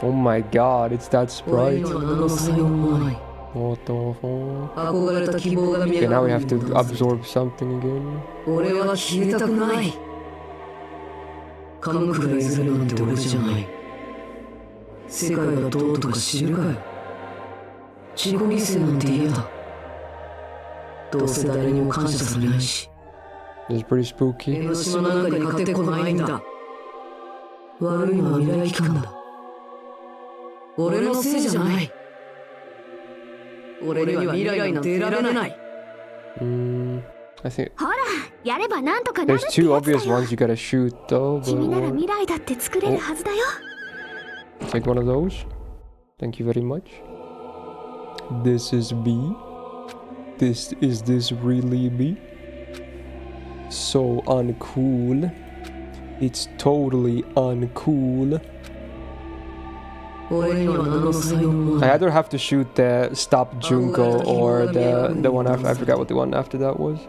Oh my god, it's that sprite. What the fuck? Okay, now we have to absorb something again. 俺は消えたくない。噛むくらいずれなんて俺じゃない。世界がどうとか知るかよ。自己犠牲なんて嫌だ。どうせ誰にも感謝されないし。It's pretty spooky. 江ノ島なんかに勝てこないんだ。悪いのは未来機関だ。俺のせいじゃない。俺には未来なんて選べない。I think ほら、やればなんとかなる there's ってや two つだ obvious よ。 ones you gotta shoot though. 君なら But 未来だって作れるはずだよ。take one of those. Thank you very much. This is B. Is this really B? So uncool. It's totally uncool. I either have to shoot the Stop Junko or the one after. I forgot what the one after that was.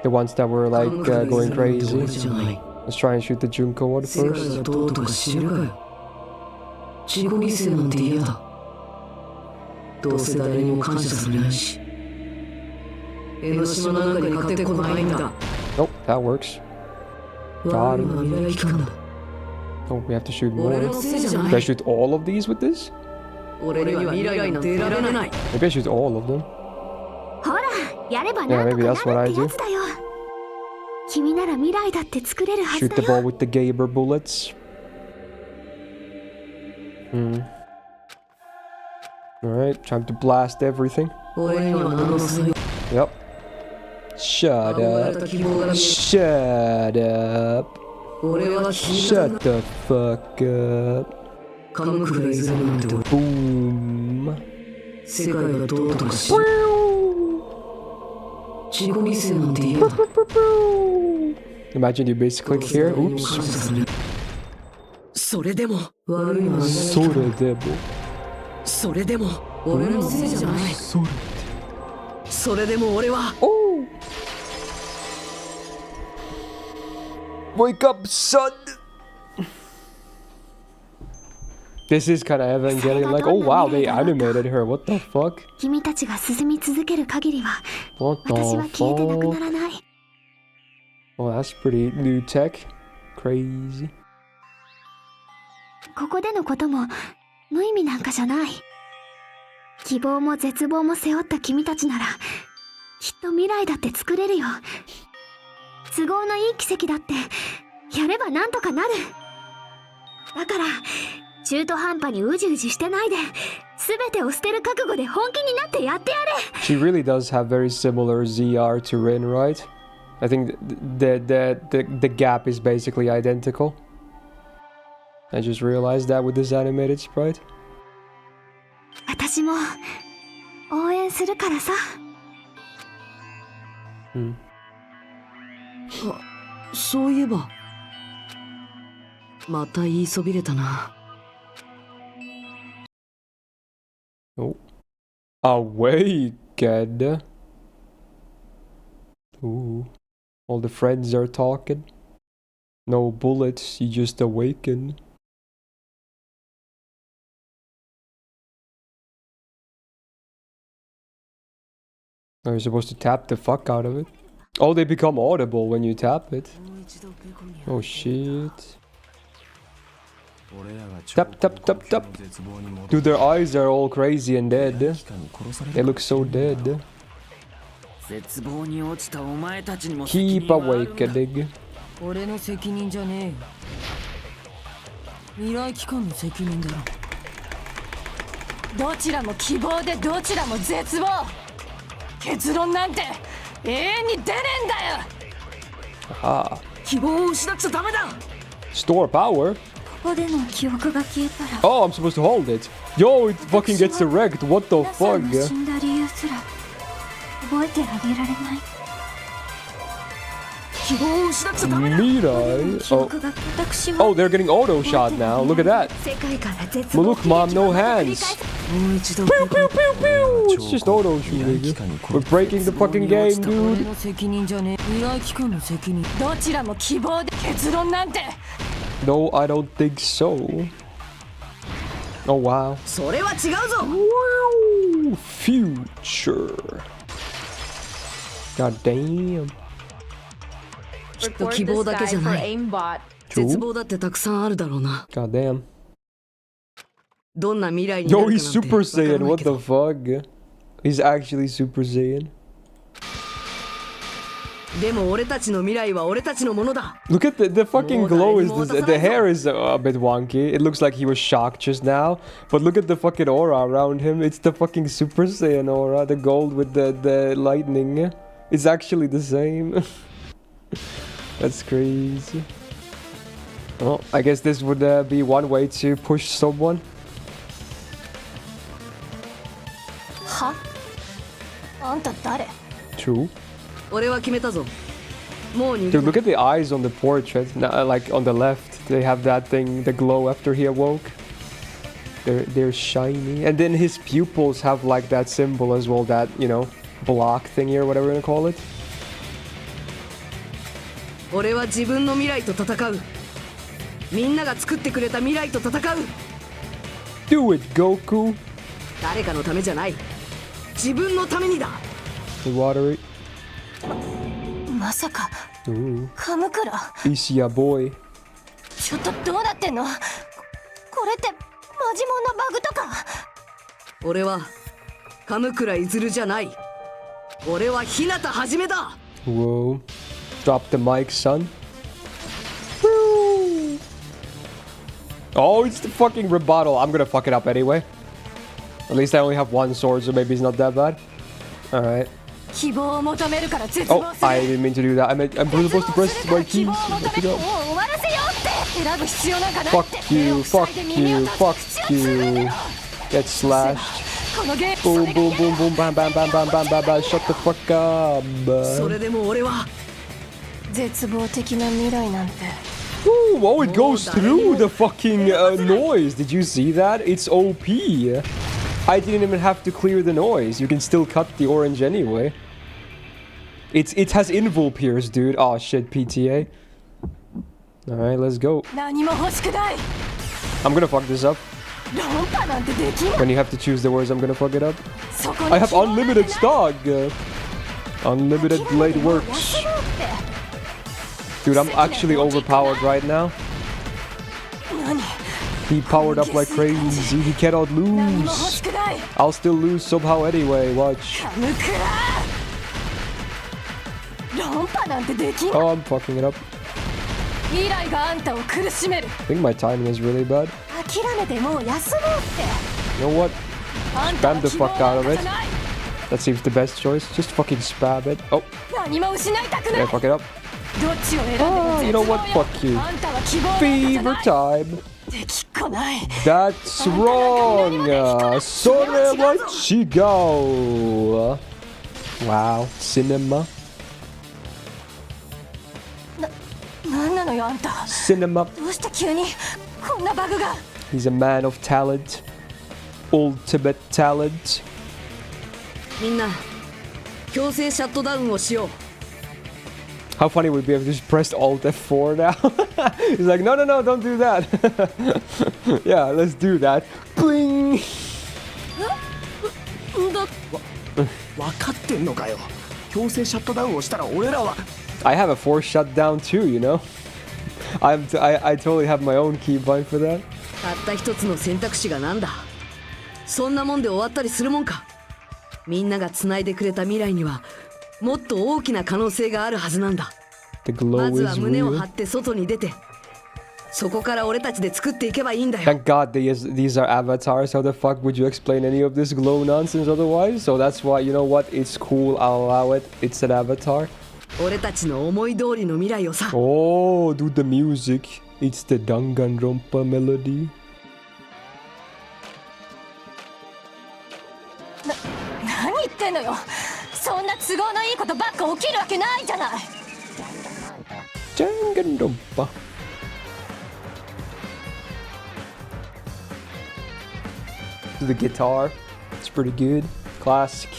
The ones that were like going crazy. Let's try and shoot the Junko one first. Nope, that works. Got him. Oh, we have to shoot more. Can I shoot all of these with this? Maybe I shoot all of them. ほら、やればなんとかなるってやつだよ。君なら未来だって作れるはず Shoot だ the よ。 ball with the Gaber bullets. Alright, time to blast everything. Yep. Shut up. Shut up. Shut the fuck up. Boom. Imagine you base click here. Oops. それでも Soda それでも俺のせいじゃない。それでも俺は Oh! Wake up, son! This is kind of Evangelion, like, oh wow, they animated her, what the fuck? 君たちが進み続ける限りは What 私は the 消えてなくな fuck? らない。 Oh, that's pretty new tech. Crazy. ここでのことも無意味なんかじゃない。希望も絶望も背負った君たちならきっと未来だって作れるよ。都合のいい奇跡だってやればなんとかなる。だから中途半端にうじうじしてないで全てを捨てる覚悟で本気になってやってやれ。 She really does have very similar ZR to Rin, right? I think the gap is basically identical. I just realized that with this animated sprite. 私も応援するからさ。そういえばまた言いそびれたな。 Oh. Awakened. Ooh. All the friends are talking. No bullets, you just awaken. Oh, you're supposed to tap the fuck out of it. Oh, they become audible when you tap it. Oh shit. Tap, tap, tap, tap. Dude, their eyes are all crazy and dead. They look so dead. Keep awakening. 俺の責任じゃねえよ。未来機関の責任だろ。どちらも希望でどちらも絶望。結論なんて永遠に出ねえんだよ。Ah. 希望を失っちゃダメだ。 Store power? ここでの記憶が消えたら Oh, I'm supposed to hold it. Yo, it fucking gets wrecked. What the 皆さん fuck? の死んだ理由すら覚えてあげられない。 Mirai? 記 Oh. 憶が私は Oh, they're getting auto shot now. Look at that. 世界から絶 Well, 望 look, mom, no hands. もう一度 Pew, pew, pew, pew. It's just auto shooting. We're breaking the fucking game, 俺 dude. の責任じゃねえ。未来機関の責任。どちらも希望で結論なんて。 No, I don't think so. Oh, wow. それは違うぞ。 Woo! Future. God damn. きっと希望だけじゃない。絶望だってたくさんあるだろうな。 God damn. どんな未来にな Yo, る he's かなんて Super わからな Saiyan. い What け the ど。 fuck? He's actually Super Saiyan. でも俺たちの未来は俺たちのものだ。 Look at the fucking glow is the もう hair is a bit wonky. It looks like he was shocked just now. But look at the fucking aura around him. It's the fucking Super Saiyan aura. The gold with the lightning. It's actually the same. That's crazy. Well, I guess this would be one way to push someone. は？あんた誰？ True. 俺は決めたぞ。もう逃げ Dude, look at the eyes on the portrait. Like on the left, they have that thing, the glow after he awoke. They're shiny, and then his pupils have like that symbol as well. That, you know, block thingy or whatever you wanna call it. 俺は自分の未来と戦う。みんなが作ってくれた未来と戦う。 Do it, Goku. 誰かのためじゃない。自分のためにだ。 The watery. まさか Ooh. カムクラ。 Isia boy. ちょっとどうなってんの？これってマジモンのバグとか？俺は鎌倉いずるじゃない。俺は日向はじめだ。 Whoa. Drop the mic, son. Woo. Oh, it's the fucking rebuttal. I'm gonna fuck it up anyway. At least I only have one sword, so maybe it's not that bad. Alright. 希望を求めるから絶望 Oh, する。 I didn't mean to do that. I'm supposed to press my 希 keys. 望を求 I めもう forgot. 終わらせようって選ぶ必要なんかないって。 Fuck you, 目を塞い fuck で耳を you, 閉 fuck じ口をつぶめ you. ろ。 Get slashed. このゲーム Boom, boom, boom, boom, bam, bam, bam, bam, bam, bam, bam. Shut the fuck up. それでも俺は絶望的な未来なんて。 Ooh, oh, it goes through the fucking noise. Did you see that? It's OP. I didn't even have to clear the noise. You can still cut the orange anyway. It has invul pierce, dude. Oh shit, PTA. Alright, let's go. 何も欲しくない。 I'm gonna fuck this up. 論破なんてできない。 When you have to choose the words, I'm gonna fuck it up. そこに I have 希望なんて unlimited ない。 stock. Unlimited blade works. 休もうって Dude, I'm actually overpowered right now. 何？ He powered up like crazy. He cannot 何も欲 lose. しくない。 I'll still lose somehow anyway. Watch. カムクラ。論破なんてできない。 Oh, I'm fucking it up. 未来があんたを苦しめる。 I think my timing is really bad. 諦めてもう休もうって。 You know what? あんたは Spam the 希望 fuck out of なん it. かじゃない。 That seems the best choice. Just fucking spam it. Oh, 何も失いたくな yeah, い。 fuck it up. どっちを選んでも You know 絶望 what? よ。 Fuck you. あんたは希望なんかじゃ Fever ない。 time. できっこない。 That's wrong. Sore wa chigo. Wow. Cinema. のよあんた。 Cinema. どうして急にこんなバグが。 He's a man of talent. Ultimate talent. みんな強制シャットダウンをしよう。 How funny would it be if we just pressed Alt F4 now? He's like, no, don't do that. Yeah, let's do that. Bling! 分かってんのかよ。強制シャットダウンをしたら俺らは。 I have a force shutdown too, you know? I totally have my own keybind for that. たった一つの選択肢がなんだ。そんなもんで終わったりするもんか。みんなが繋いでくれた未来にはもっと大きな可能性があるはずなんだ。 The ま glow ずは is 胸を real. 張って外に出て、そこから俺たちで作っていけばいいんだよ。 Thank God these are avatars. How the fuck would you explain any of this glow nonsense otherwise? So that's why, you know what? It's cool. I'll allow it. It's an avatar. 俺たちの思い通りの未来をさ。 Oh, dude, the music. It's the Danganronpa melody. 何言ってんのよ。そんな都合のいいことばっか起きるわけないじゃない。 Danganronpa. The guitar. It's pretty good. Classic.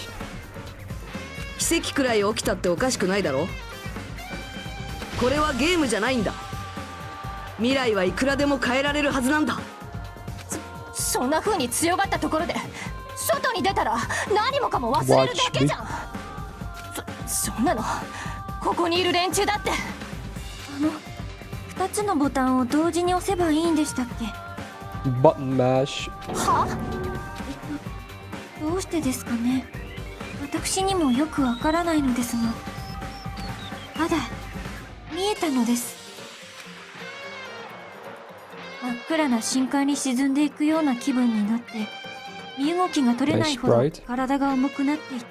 奇跡くらい起きたっておかしくないだろ。これはゲームじゃないんだ。未来はいくらでも変えられるはずなんだ。そんな風に強がったところで外に出たら何もかも忘れるだけじゃん。そんなのここにいる連中だって。2つのボタンを同時に押せばいいんでしたっけ？ Button mash. は？どうしてですかね。私にもよくわからないのですが、ただ見えたのです。真っ暗な深海に沈んでいくような気分になって、身動きが取れないほど Nice sprite. 体が重くなっていって、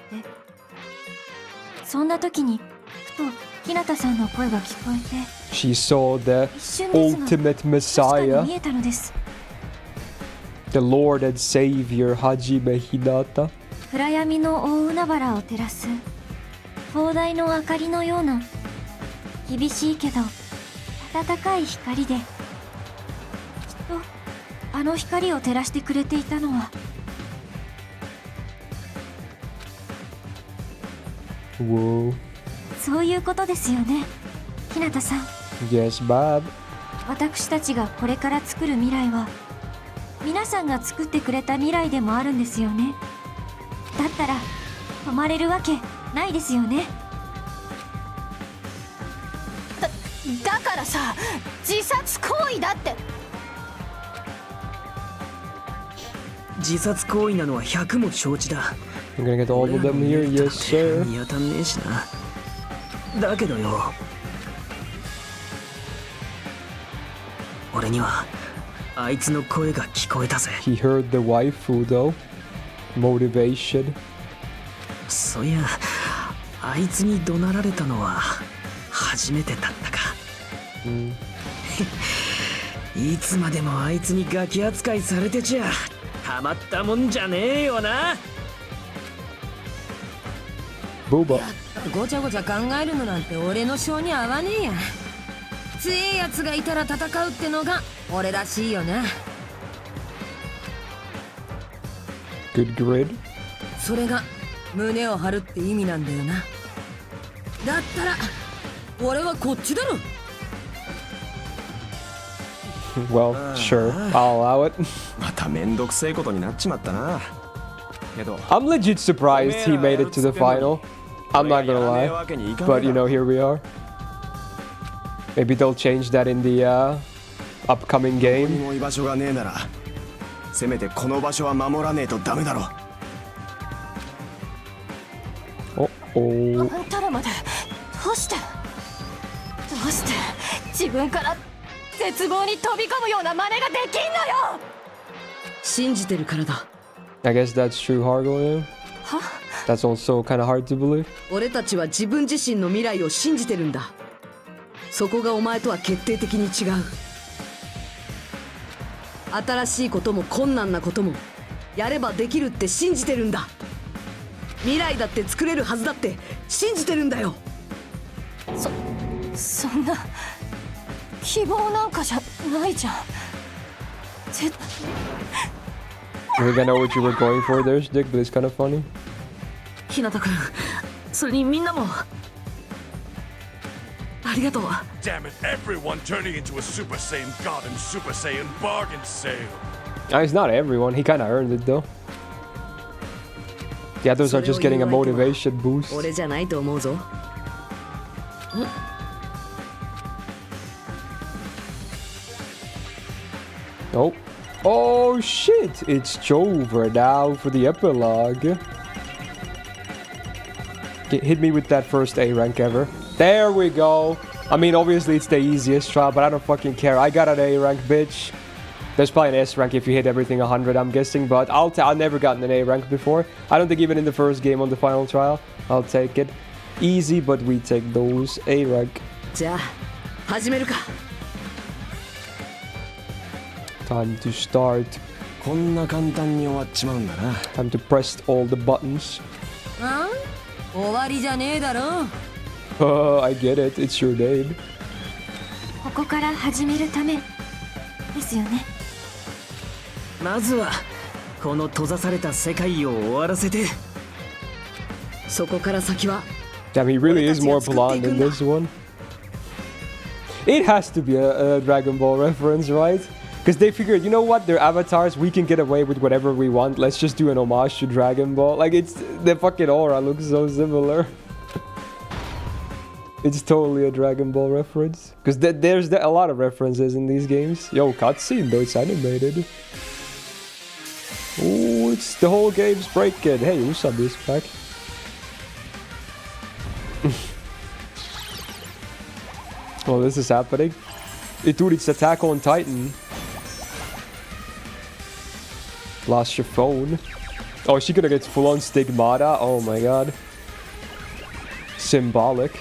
そんな時にふと日向さんの声が聞こえて、 She saw the 一瞬ですが ultimate 確かに messiah, 見えたのです。 the Lord and Savior Hajime Hinata. 暗闇の大海原を照らす灯台の明かりのような厳しいけど温かい光で、きっとあの光を照らしてくれていたのは、 Whoa. そういうことですよね、日向さん。 Yes, Bob. 私たちがこれから作る未来は皆さんが作ってくれた未来でもあるんですよね。だったら止まれるわけないですよね。だからさ、自殺行為だって。自殺行為なのは100も承知だ。 I'm gonna get all of them here. Yes, sir. 見当たんねえしな。だけどよ、俺にはあいつの声が聞こえたぜ。 He heard the waifu though. Motivation. そういや、あいつに怒鳴られたのは初めてだったか。いつまでもあいつにガキ扱いされてちゃたまったもんじゃねえよな。 Booba. ごちゃごちゃ考えるのなんて俺の性に合わねえや。強えやつがいたら戦うってのが俺らしいよな。 Good grid. それが胸を張るって意味なんだよな。だったら俺はこっちだろ。 Well, sure. I'll allow it. まためんどくせえことになっちまったな。けど I'm legit surprised he made it to the final. I'm not gonna lie. But you know, here we are. Maybe they'll change that in the upcoming ここに game. も居場所がねえならせめてこの場所は守らねえとダメだろ。 Oh. あんたらまでどうして自分から絶望に飛び込むような真似ができんのよ。信じてるからだ。 I guess that's true, Hargo. That's also kind of hard to believe. 俺たちは自分自身の未来を信じてるんだ。そこがお前とは決定的に違う。新しいことも困難なこともやればできるって信じてるんだ。未来だって作れるはずだって信じてるんだよ。そんな希望なんかじゃないじゃん。I think I know what you were going for there, Dick, but it's kind of funny. 日向君、それにみんなもありがとう。 Damn it, everyone turning into a Super Saiyan God and Super Saiyan bargain sale. It's not everyone. He kind of earned it though. The others are just getting a motivation boost. 俺じゃないと思うぞ。Oh. Oh shit! It's over now for the epilogue. Hit me with that first A rank ever. There we go. I mean, obviously it's the easiest trial, but I don't fucking care. I got an A rank, bitch. There's probably an S rank if you hit everything 100, I'm guessing, but I've never gotten an A rank before. I don't think even in the first game on the final trial. I'll take it. Easy, but we take those. A rank. じゃあ始めるか。 Time to start. こんな簡単に終わっちまうんだな。 Time to press all the buttons. 終わりじゃねえだろ。I get it. It's your name. ここから始めるためですよね。まずはこの閉ざされた世界を終わらせて、そこから先は。 Damn, he really is more blonde in this one. It has to be a Dragon Ball reference, right? Because they figured, you know what, they're avatars, we can get away with whatever we want. Let's just do an homage to Dragon Ball. Like, it's the fucking aura looks so similar. It's totally a Dragon Ball reference. Because there's a lot of references in these games. Yo, cutscene though, it's animated. Oh, it's the whole game's breaking. Hey, Usopp is back. Oh, this is happening. Dude, it's Attack on Titan. Lost your phone. Oh, is she gonna get full-on stigmata? Oh my god. Symbolic.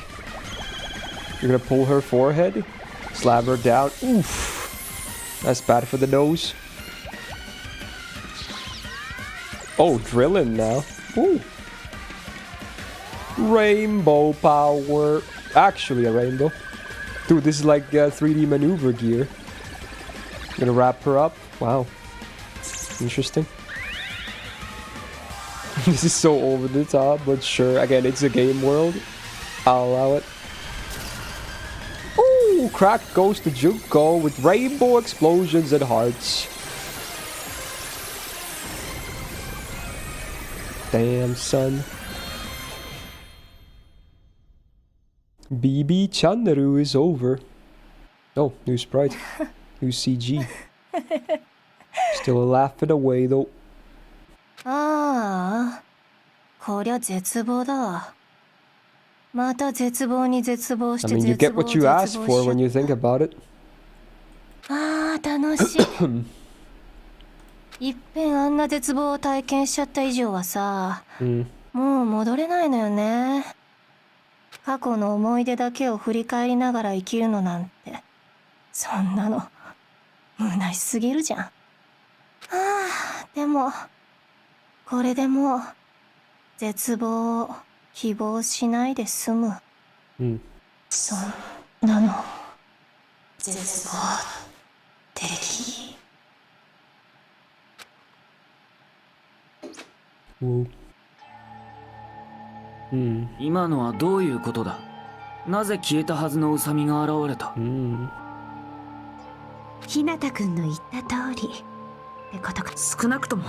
You're gonna pull her forehead? Slap her down? Oof. That's bad for the nose. Oh, drilling now. Ooh. Rainbow power. Actually a rainbow. Dude, this is like 3D maneuver gear. Gonna wrap her up. Wow. Interesting. This is so over the top, but sure. Again, it's a game world. I'll allow it. Ooh, crack goes to Junko with rainbow explosions and hearts. Damn, son. BB Chandaru is over. Oh, new sprite. New CG. Still laughing away though. ああ、こりゃ絶望だわ。また絶望に絶望し I て mean, you 絶 get 望 what you 絶 ask 望 for し when you think about it. ああ、楽しい。いっぺんあんな絶望を体験しちゃった以上はさ、もう戻れないのよね。過去の思い出だけを振り返りながら生きるのなんて、そんなの虚しすぎるじゃん。でもこれでもう絶望を希望しないで済む。そんなの絶望的。今のはどういうことだ。なぜ消えたはずのウサミが現れた。日向くんの言った通りってことか。少なくとも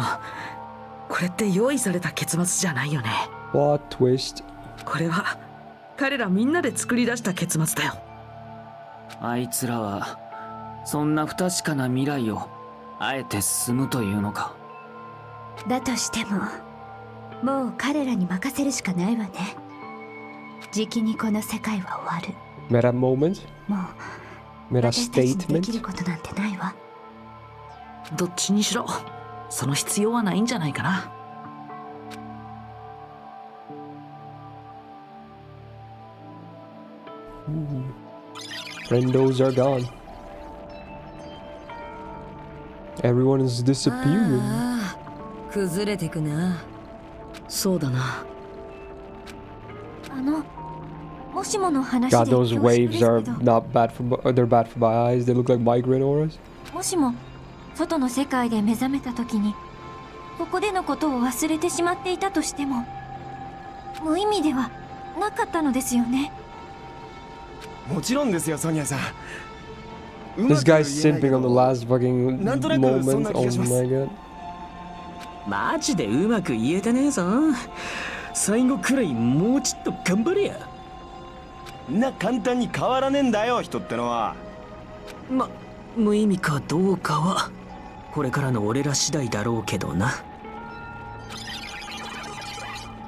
これって用意された結末じゃないよね。 What twist? これは彼らみんなで作り出した結末だよ。あいつらはそんな不確かな未来をあえて進むというのか。だとしてももう彼らに任せるしかないわね。じきにこの世界は終わる。 Meta moment? もう Meta 私たちにでき statement? ることなんてないわ。どっちにしろその必要はないんじゃないかな。Friendos are gone. Everyone is disappearing. ああ、崩れてくな。そうだな。ももしもの話 God, で those 恐縮で waves す are けど、 not bad for they're bad for my eyes. They look like migraine auras. もしも外の世界で目覚めた時にここでのことを忘れてしまっていたとしても無意味ではなかったのですよね。もちろんですよ、ソニアさん。 This guy's simping on the last fucking moment. Oh my god. マジでうまく言えてねえぞ。最後くらいもうちょっと頑張れや。な簡単に変わらねえんだよ、人ってのは。無意味かどうかはこれからの俺ら次第だろうけどな。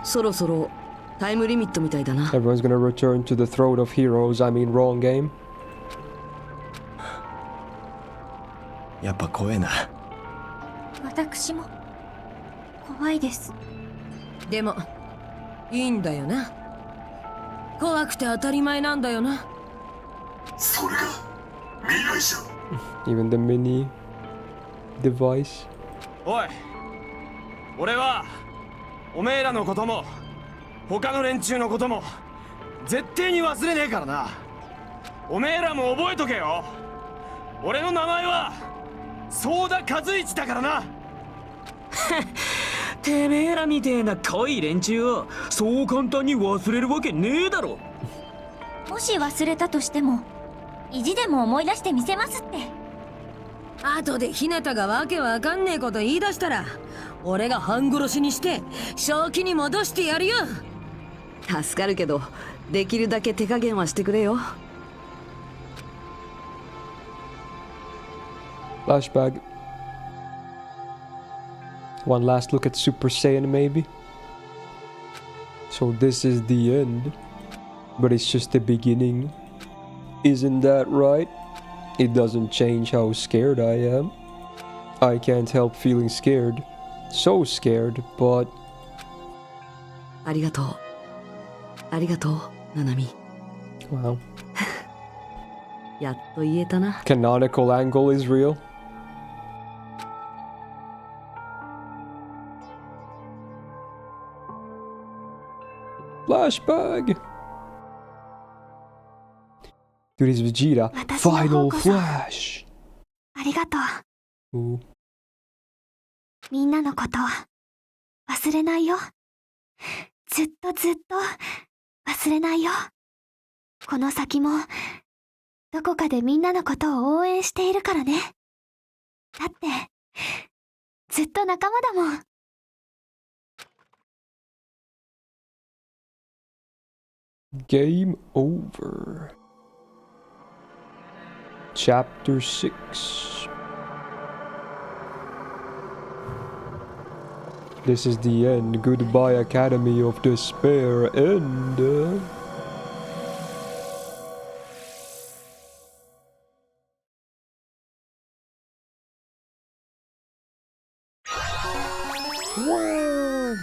そろそろタイムリミットみたいだな。 Everyone's gonna return to the throne of heroes. I mean, wrong game. やっぱ怖えな。私も怖いです。でもいいんだよな。怖くて当たり前なんだよな。それが未来じゃ。 Even the mini device. おい、俺はおめえらのことも他の連中のことも絶対に忘れねえからな。おめえらも覚えとけよ。俺の名前はソーダ和一だからな。てめえらみてえな濃い連中をそう簡単に忘れるわけねえだろ。もし忘れたとしても意地でも思い出してみせますって。後でひなたがわけわかんねえこと言い出したら俺が半殺しにして正気に戻してやるよ。助かるけどできるだけ手加減はしてくれよ。 Flashback. One last look at Super Saiyan, maybe. So this is the end, but it's just the beginning. Isn't that right? It doesn't change how scared I am. I can't help feeling scared. So scared, but... ありがとう。ありがとう、ナナミ。 Wow. やっと言えたな。 Canonical angle is real. Flashback! Dude, it's Vegeta. Final Flash! ありがとう。 Ooh. みんなのこと忘れないよ。ずっとずっと忘れないよ。この先もどこかでみんなのことを応援しているからね。だってずっと仲間だもん。Game over. Chapter 6. This is the end. Goodbye, Academy of Despair. End. Wow.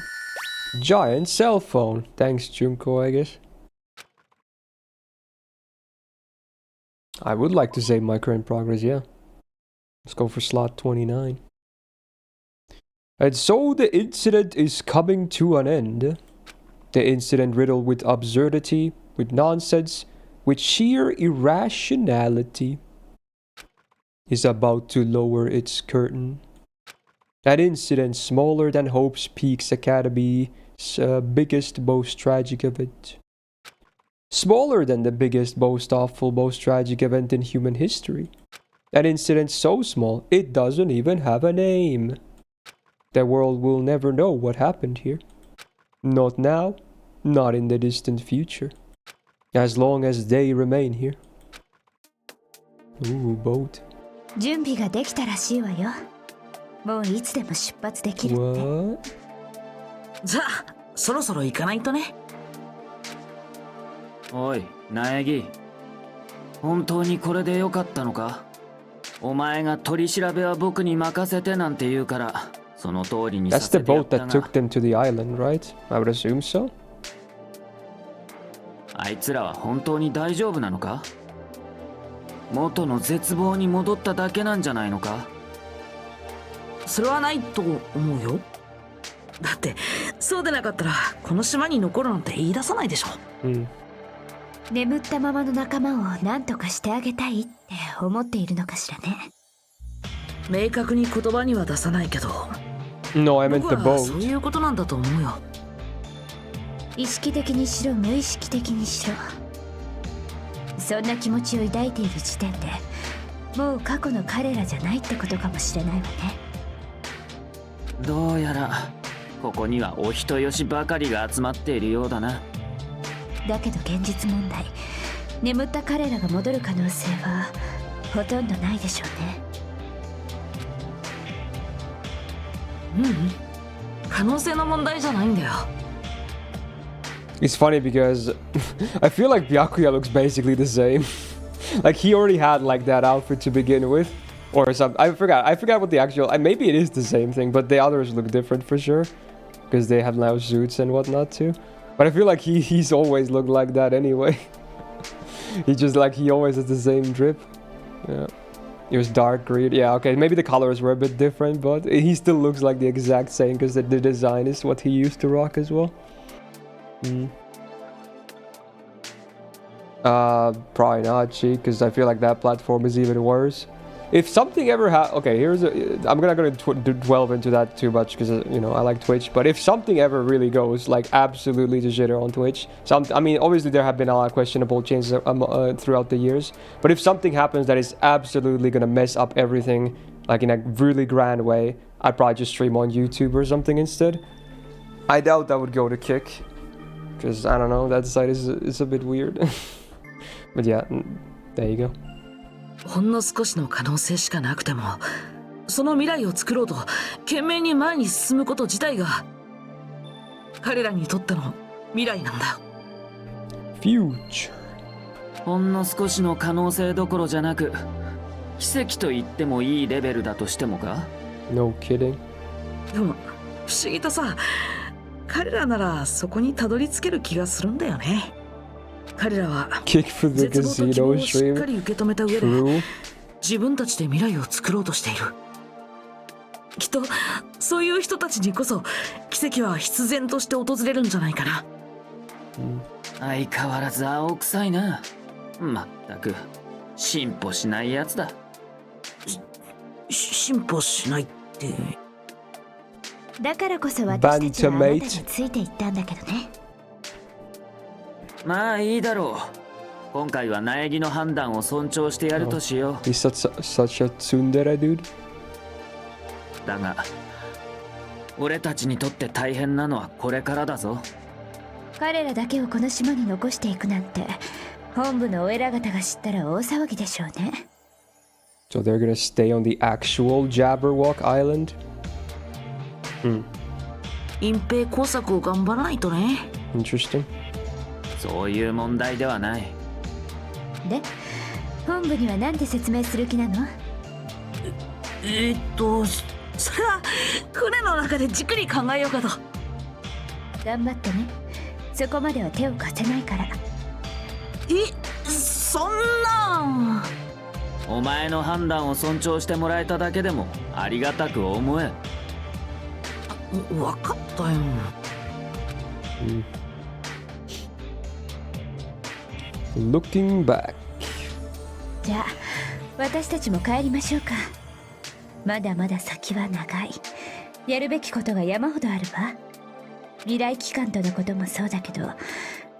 Giant cell phone. Thanks, Junko, I guess. I would like to save my current progress, yeah. Let's go for slot 29. And so the incident is coming to an end. The incident riddled with absurdity, with nonsense, with sheer irrationality, is about to lower its curtain. An incident smaller than Hope's Peaks Academy's biggest, most tragic event. Smaller than the biggest, most awful, most tragic event in human history. An incident so small, it doesn't even have a name. The world will never know what happened here. Not now, not in the distant future. As long as they remain here. Ooh, boat. 準備ができたらしいわよ。もういつでも出発できるって。 What? じゃあそろそろ行かないとね。おい苗木、本当にこれでよかったのか？お前が取り調べは僕に任せてなんて言うからその通りにさ That's せ the てやっ boat た that が、 took them to the island, right? I would assume so. あいつらは本当に大丈夫なのか？元の絶望に戻っただけなんじゃないのか？それはないと思うよ。だってそうでなかったらこの島に残るなんて言い出さないでしょ。眠ったままの仲間を何とかしてあげたいって思っているのかしらね。明確に言葉には出さないけど、 No, I meant 僕 the はそう boat. いうことなんだと思うよ。意識的にしろ無意識的にしろ、そんな気持ちを抱いている時点でもう過去の彼らじゃないってことかもしれないわね。どうやらここにはお人よしばかりが集まっているようだな。だけど現実問題、眠った彼らが戻る可能性はほとんどないでしょうね。可能性の問題じゃないんだよ。 It's funny because I feel like Byakuya looks basically the same. Like he already had like that outfit to begin with, or something. I forgot what the actual. Maybe it is the same thing, but the others look different for sure, because they have now suits and whatnot too. But I feel like he's always looked like that anyway. He always has the same drip. Yeah. It was dark green. Yeah, okay, maybe the colors were a bit different, but he still looks like the exact same because the design is what he used to rock as well. Probably not, Cheek, because I feel like that platform is even worse. If something ever okay, I'm not gonna delve into that too much because you know I like Twitch. But if something ever really goes like absolutely to shitter on Twitch, I mean, obviously there have been a lot of questionable changes throughout the years. But if something happens that is absolutely gonna mess up everything, like in a really grand way, I'd probably just stream on YouTube or something instead. I doubt that would go to Kick, because I don't know, that site is a bit weird. But yeah, there you go. ほんの少しの可能性しかなくても、その未来を作ろうと懸命に前に進むこと自体が彼らにとっての未来なんだよ。 Future. ほんの少しの可能性どころじゃなく、奇跡と言ってもいいレベルだとしてもか？ No kidding. でも不思議とさ、彼らならそこにたどり着ける気がするんだよね。彼らは Kick for the 絶望と希望 casino をしっか stream. り受け止めた上で True. 自分たちで未来を作ろうとしている。きっとそういう人たちにこそ奇跡は必然として訪れるんじゃないかな。相変わらず青臭いな。まったく進歩しないやつだ。進歩しないって。だからこそ私たちはあなたについていったんだけどね。まあいいだろう。今回は苗木の判断を尊重してやるとしよう。He's such a tsundere dude. だが俺たちにとって大変なのはこれからだぞ。彼らだけをこの島に残していくなんて、本部のお偉方が知ったら大騒ぎでしょうね。So they're gonna stay on the actual Jabberwock Island? 隠蔽工作を頑張らないとね。Interesting. そういう問題ではない。で、本部には何て説明する気なの？それは船の中でじっくり考えようかと。頑張ってね。そこまでは手を貸せないから。そんな。お前の判断を尊重してもらえただけでもありがたく思え。わかったよ。Looking back. じゃあ私たちも帰りましょうか。まだまだ先は長い。やるべきことが山ほどあるわ。未来機関とのこともそうだけど、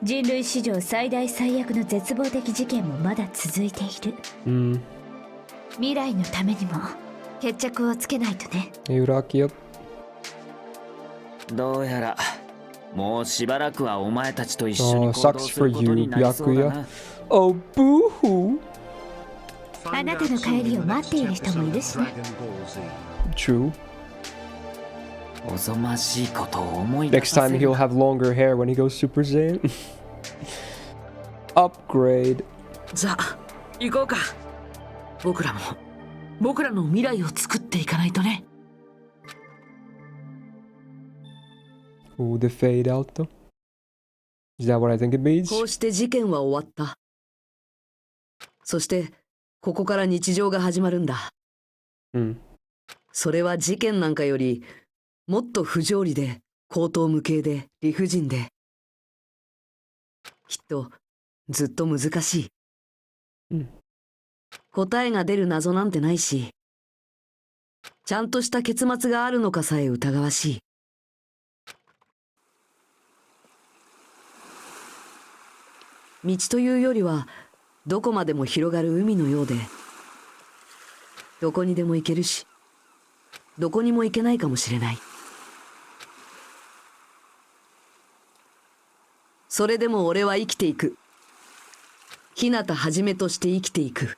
人類史上最大最悪の絶望的事件もまだ続いている。未来のためにも決着をつけないとね。どうやらもうしばらくはお前たちと一緒に行動することになりそうだな。Oh, boo-hoo. あなたの帰りを待っている人もいるしね。True. おぞましいことを思い出 Next さ time せる。 he'll have longer hair when he goes Super Saiyan. Upgrade. じゃあ行こうか。僕らの未来を作っていかないとね。Ooh, the fade out though. Is that what I think it means? こうして事件は終わった。そしてここから日常が始まるんだ。それは事件なんかよりもっと不条理で荒唐無稽で理不尽で、きっとずっと難しい。うん。答えが出る謎なんてないし、ちゃんとした結末があるのかさえ疑わしい。道というよりは、どこまでも広がる海のようで、どこにでも行けるし、どこにも行けないかもしれない。それでも俺は生きていく。日向はじめとして生きていく。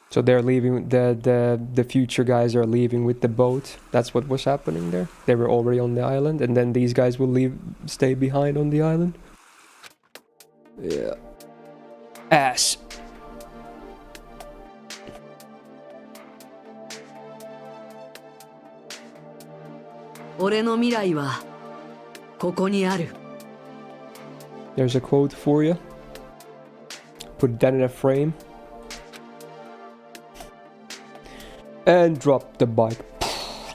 So they're leaving, the future guys are leaving with the boat. That's what was happening there. They were already on the island, and then these guys will stay behind on the island. Yeah. Ass. There's a quote for you. Put that in a frame. And drop the bike.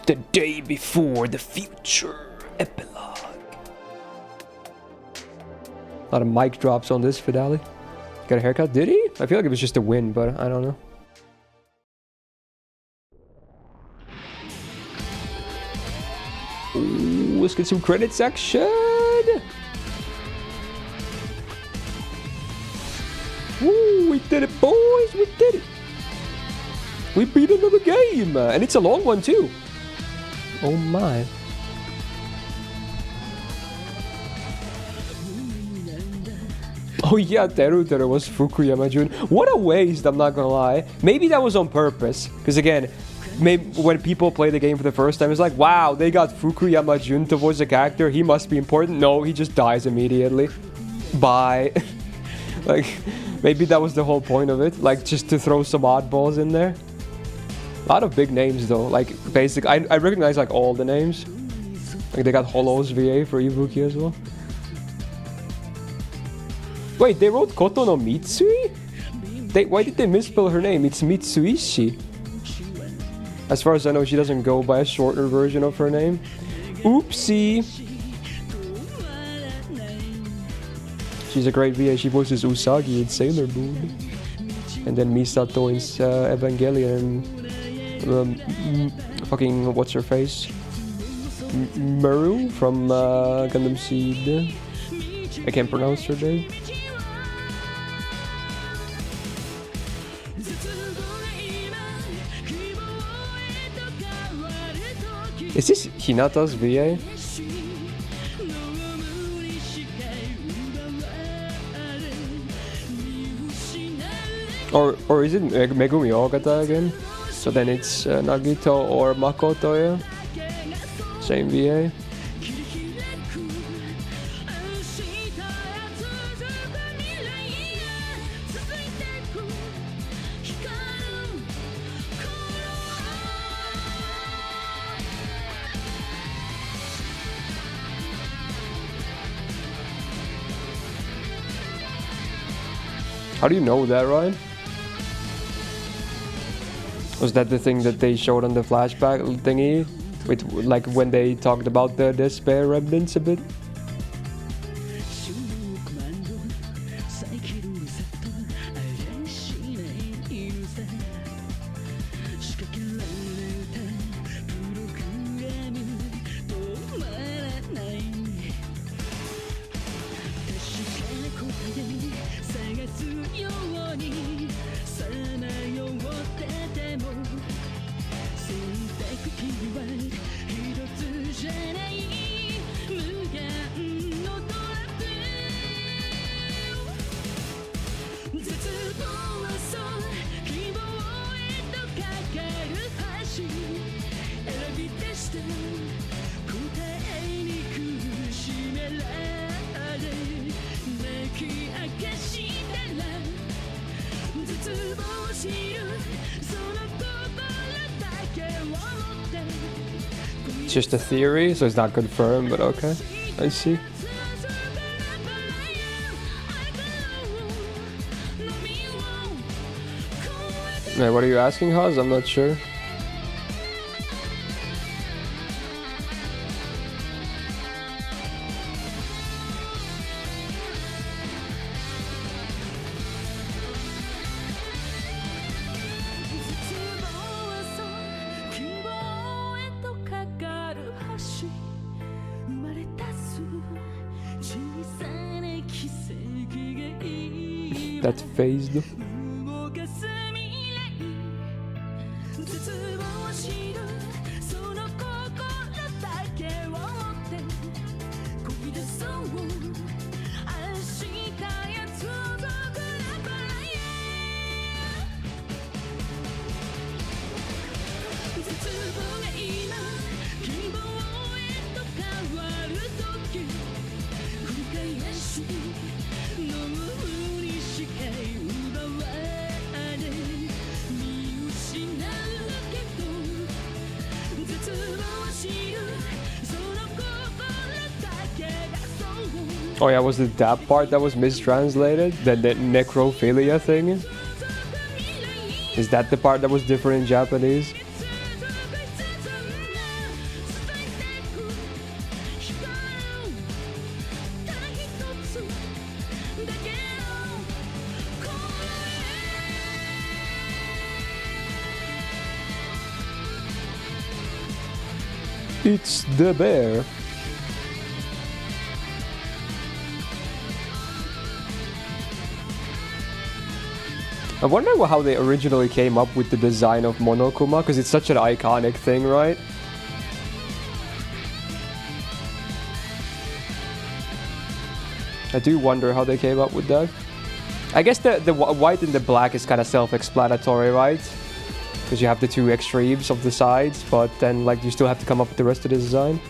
The day before the future epilogue. A lot of mic drops on this, Fidali. Got a haircut? Did he? I feel like it was just a win, but I don't know. Ooh, let's get some credits action. Woo, we did it, boys. We did it. We beat another game, and it's a long one too. Oh my. Oh yeah, Teru was Fukuyama Jun. What a waste, I'm not gonna lie. Maybe that was on purpose, because again, maybe when people play the game for the first time, it's like, wow, they got Fukuyama Jun to voice a character, he must be important. No, he just dies immediately. Bye. Like, maybe that was the whole point of it, like just to throw some oddballs in there. A lot of big names though, like basic. I recognize like all the names. Like they got Hollow's VA for Ibuki as well. Wait, they wrote Koto no Mitsui? Why did they misspell her name? It's Mitsuishi. As far as I know, she doesn't go by a shorter version of her name. Oopsie. She's a great VA. She voices Usagi in Sailor Moon. And then Misato in Evangelion. Fucking what's her face? Muru from Gundam Seed. I can't pronounce her name. Is this Hinata's VA? Or is it Megumi Ogata again? So then it's Nagito or Makoto, yeah? Same VA. How do you know that, Ryan? Was that the thing that they showed on the flashback thingy? With like when they talked about the despair remnants a bit? It's just a theory, so it's not confirmed, but okay. I see. Wait, what are you asking, Haz? I'm not sure. That phased. Oh yeah, was it that part that was mistranslated? The necrophilia thing? Is that the part that was different in Japanese? It's the bear. I wonder how they originally came up with the design of Monokuma, because it's such an iconic thing, right? I do wonder how they came up with that. I guess the white and the black is kind of self-explanatory, right? Because you have the two extremes of the sides, but then like you still have to come up with the rest of the design.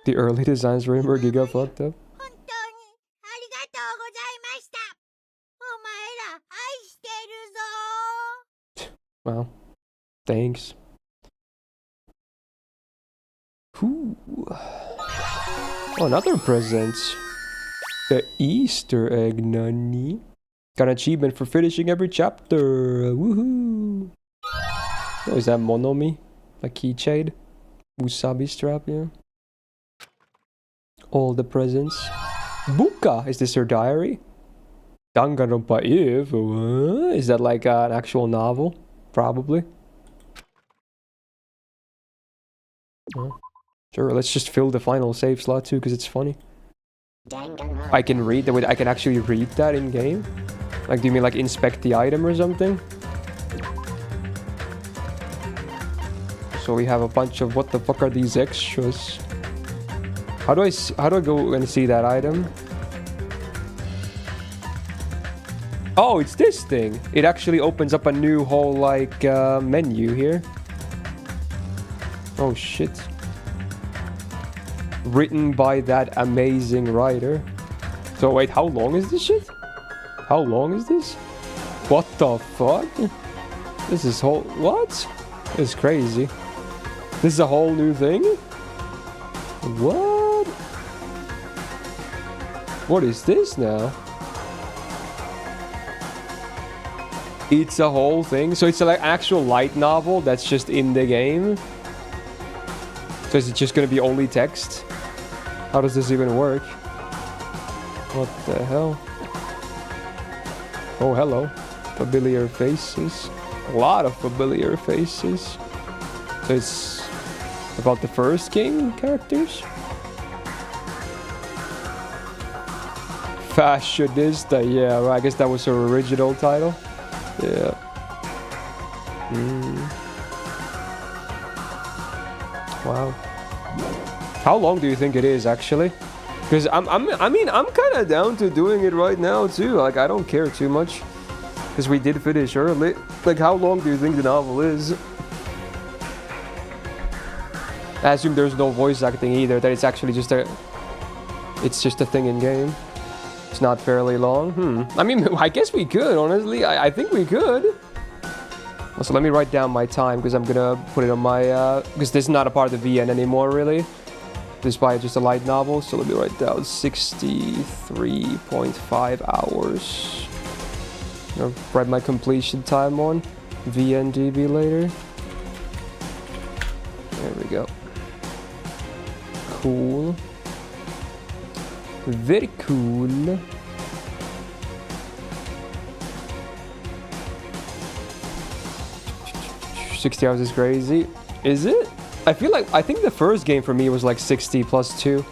The early designs were giga fucked up. Wow. Thanks. Ooh. Oh, another present. The Easter egg, nani? Got an achievement for finishing every chapter. Woohoo! Oh, is that Monomi? A keychain? Usabi strap, yeah. All the presents. Buka! Is this her diary? Danganronpa if? Is that like an actual novel? Probably. Oh. Sure, let's just fill the final save slot too, because it's funny. I can read that. I can actually read that in game. Like, do you mean like inspect the item or something? So we have a bunch of what the fuck are these extras? How do I go and see that item? Oh, it's this thing. It actually opens up a new whole like menu here. Oh shit. Written by that amazing writer. So wait, how long is this shit? How long is this? What the fuck? This is whole... What? This is crazy. This is a whole new thing? What? What is this now? It's a whole thing? So it's like actual light novel that's just in the game? So is it just gonna be only text? How does this even work? What the hell? Oh, hello. Familiar faces. A lot of familiar faces. So it's about the first king characters? Fashionista, yeah, right. I guess that was her original title. Yeah. Wow. How long do you think it is actually? Because I mean I'm kind of down to doing it right now too. Like I don't care too much because we did finish early. Like how long do you think the novel is? I assume there's no voice acting either. That it's actually just a thing in game. It's not fairly long. I mean, I guess we could, honestly. I think we could. Also, let me write down my time, because I'm gonna put it on my... because this is not a part of the VN anymore, really. This is probably just a light novel, so let me write down 63.5 hours. I'll write my completion time on VNDB later. There we go. Cool. Very cool. $60 hours is crazy. Is it? I think the first game for me was like 60 plus 2.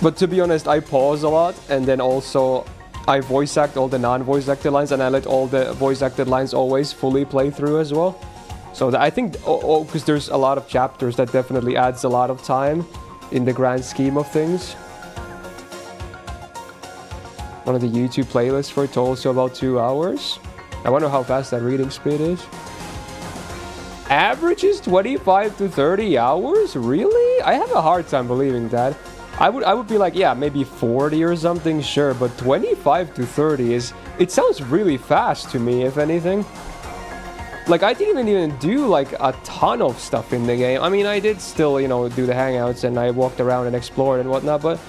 But to be honest, I pause a lot, and then also I voice act all the non-voice acted lines, and I let all the voice acted lines always fully play through as well. So I think, because there's a lot of chapters, that definitely adds a lot of time in the grand scheme of things. One of the YouTube playlists for it also about 2 hours. I wonder how fast that reading speed is. Average is 25 to 30 hours? Really? I have a hard time believing that. I would be like, yeah, maybe 40 or something, sure, but 25 to 30 is... It sounds really fast to me, if anything. Like, I didn't even do, like, a ton of stuff in the game. I mean, I did still, you know, do the hangouts, and I walked around and explored and whatnot, but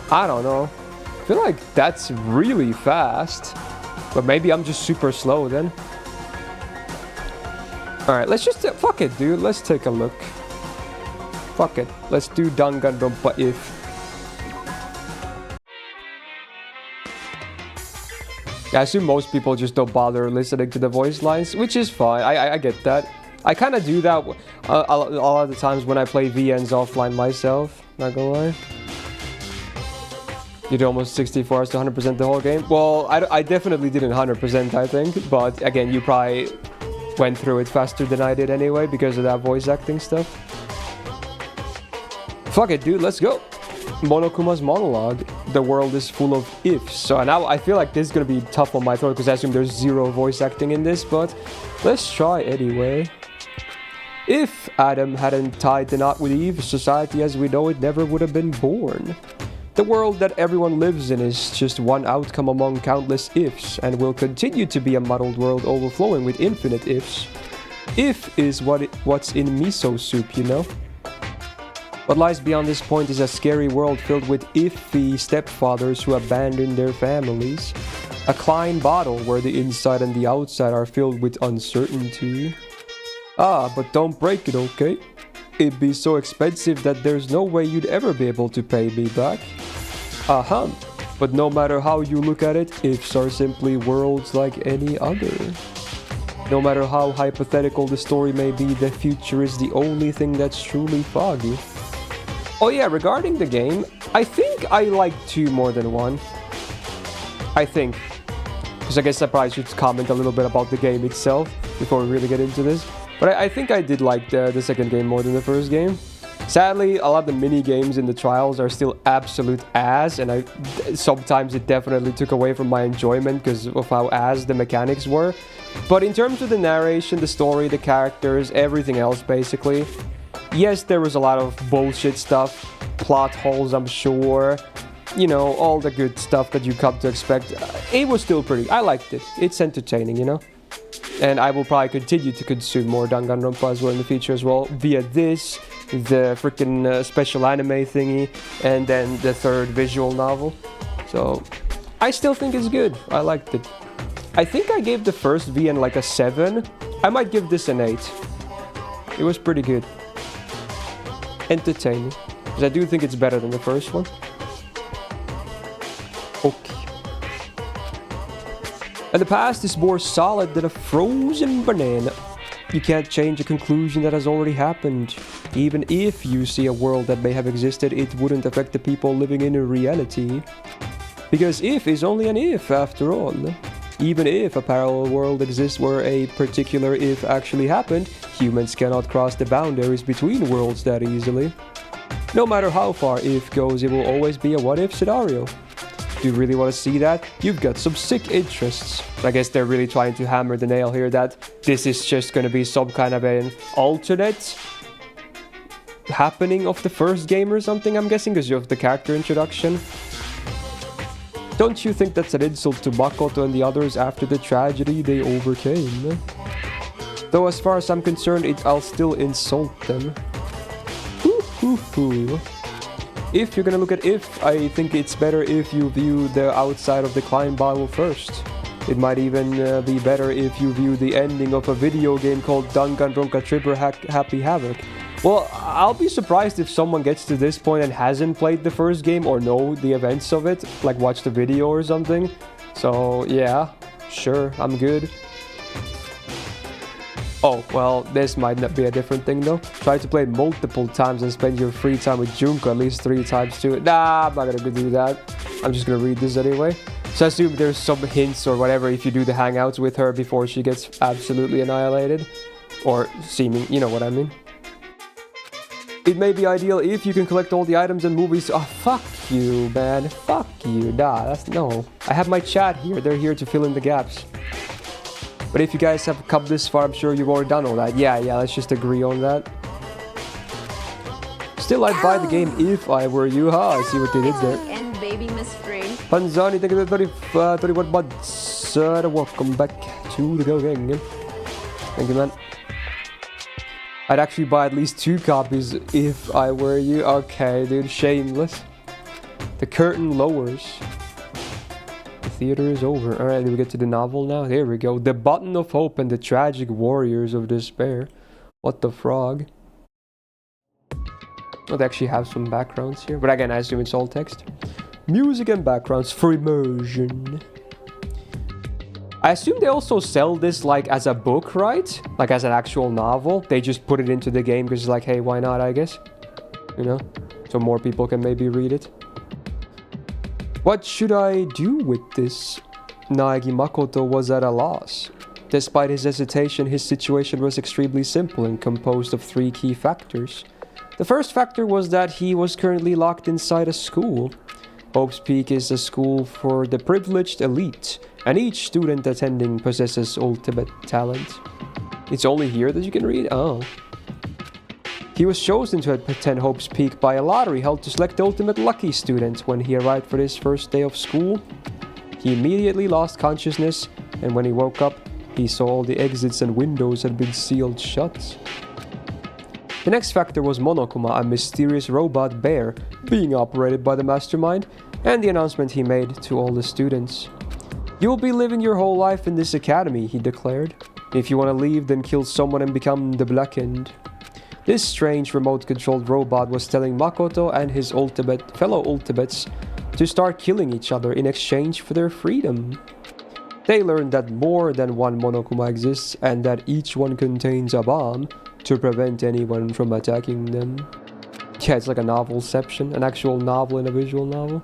I don't know. I feel like that's really fast. But maybe I'm just super slow then. Alright, let's just... fuck it, dude. Let's take a look. Fuck it. Let's do Danganronpa if... I assume most people just don't bother listening to the voice lines, which is fine. I get that. I kind of do that a lot of the times when I play VNs offline myself. Not gonna lie. You did almost 64 hours to 100% the whole game. Well, I definitely didn't 100%, I think. But again, you probably went through it faster than I did anyway because of that voice acting stuff. Fuck it, dude. Let's go. Monokuma's monologue. The world is full of ifs. So now I feel like this is gonna be tough on my throat because I assume there's zero voice acting in this, but let's try anyway. If Adam hadn't tied the knot with Eve, society as we know it never would have been born. The world that everyone lives in is just one outcome among countless ifs, and will continue to be a muddled world overflowing with infinite ifs. If is what's in miso soup, you know? What lies beyond this point is a scary world filled with iffy stepfathers who abandon their families. A Klein bottle where the inside and the outside are filled with uncertainty. Ah, but don't break it, okay? It'd be so expensive that there's no way you'd ever be able to pay me back. Uh-huh. But no matter how you look at it, ifs are simply worlds like any other. No matter how hypothetical the story may be, the future is the only thing that's truly foggy. Oh yeah, regarding the game, I think I like 2 more than 1. I think. Because I guess I probably should comment a little bit about the game itself before we really get into this. But I think I did like the second game more than the first game. Sadly, a lot of the mini games in the trials are still absolute ass, and sometimes it definitely took away from my enjoyment because of how ass the mechanics were. But in terms of the narration, the story, the characters, everything else basically, yes, there was a lot of bullshit stuff, plot holes, I'm sure, you know, all the good stuff that you come to expect. It was still pretty, I liked it. It's entertaining, you know? And I will probably continue to consume more Danganronpa as well in the future as well, via this, the freaking special anime thingy, and then the 3rd visual novel. So, I still think it's good. I liked it. I think I gave the first VN like a 7. I might give this an 8. It was pretty good. Entertaining. Because I do think it's better than the first one. Okay. And the past is more solid than a frozen banana. You can't change a conclusion that has already happened. Even if you see a world that may have existed, it wouldn't affect the people living in a reality. Because if is only an if after all. Even if a parallel world exists where a particular if actually happened, humans cannot cross the boundaries between worlds that easily. No matter how far if goes, it will always be a what if scenario. Do you really want to see that? You've got some sick interests. I guess they're really trying to hammer the nail here that this is just going to be some kind of an alternate happening of the first game or something, I'm guessing, because of the character introduction. Don't you think that's an insult to Makoto and the others after the tragedy they overcame? Though as far as I'm concerned, I'll still insult them. If you're gonna look at if, I think it's better if you view the outside of the Klein bottle first. It might even be better if you view the ending of a video game called Danganronpa Tripper Happy Havoc. Well, I'll be surprised if someone gets to this point and hasn't played the first game or know the events of it, like watch the video or something. So yeah, sure, I'm good. Oh, well, this might not be a different thing though. Try to play it multiple times and spend your free time with Junko at least 3 times too. Nah, I'm not gonna do that. I'm just gonna read this anyway. So I assume there's some hints or whatever if you do the hangouts with her before she gets absolutely annihilated. Or seeming, you know what I mean. It may be ideal if you can collect all the items and movies. Oh, fuck you, man. Fuck you. Nah, that's no. I have my chat here. They're here to fill in the gaps. But if you guys have come this far, I'm sure you've already done all that. Yeah, let's just agree on that. Still, I'd buy the game if I were you. I see what they did there. And baby Miss Free. Panzani, thank you for 31 months. Welcome back to the Go Gang. Thank you, man. I'd actually buy at least 2 copies if I were you. Okay, dude, shameless. The curtain lowers. The theater is over. Alright, do we get to the novel now? There we go. The Button of Hope and the Tragic Warriors of Despair. What the frog? Oh, they actually have some backgrounds here. But again, I assume it's all text. Music and backgrounds for immersion. I assume they also sell this like as a book, right? Like as an actual novel. They just put it into the game because it's like, hey, why not, I guess? You know? So more people can maybe read it. What should I do with this? Naegi Makoto was at a loss. Despite his hesitation, his situation was extremely simple and composed of 3 key factors. The first factor was that he was currently locked inside a school. Hope's Peak is a school for the privileged elite, and each student attending possesses ultimate talent. It's only here that you can read? Oh. He was chosen to attend Hope's Peak by a lottery held to select the ultimate lucky student. When he arrived for his first day of school, he immediately lost consciousness, and when he woke up, he saw all the exits and windows had been sealed shut. The next factor was Monokuma, a mysterious robot bear being operated by the mastermind, and the announcement he made to all the students. "You will be living your whole life in this academy," he declared. "If you want to leave, then kill someone and become the Blackened." This strange remote-controlled robot was telling Makoto and his fellow Ultimates to start killing each other in exchange for their freedom. They learned that more than one Monokuma exists and that each one contains a bomb to prevent anyone from attacking them. Yeah, it's like a novelception, an actual novel in a visual novel.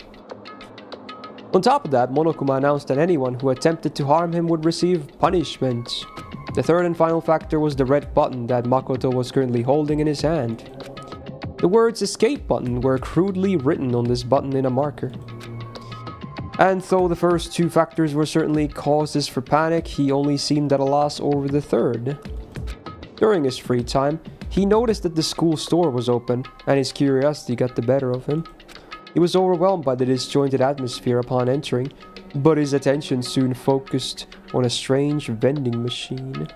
On top of that, Monokuma announced that anyone who attempted to harm him would receive punishment. The third and final factor was the red button that Makoto was currently holding in his hand. The words escape button were crudely written on this button in a marker. And though the first 2 factors were certainly causes for panic, he only seemed at a loss over the third. During his free time, he noticed that the school store was open, and his curiosity got the better of him. He was overwhelmed by the disjointed atmosphere upon entering, but his attention soon focused on a strange vending machine.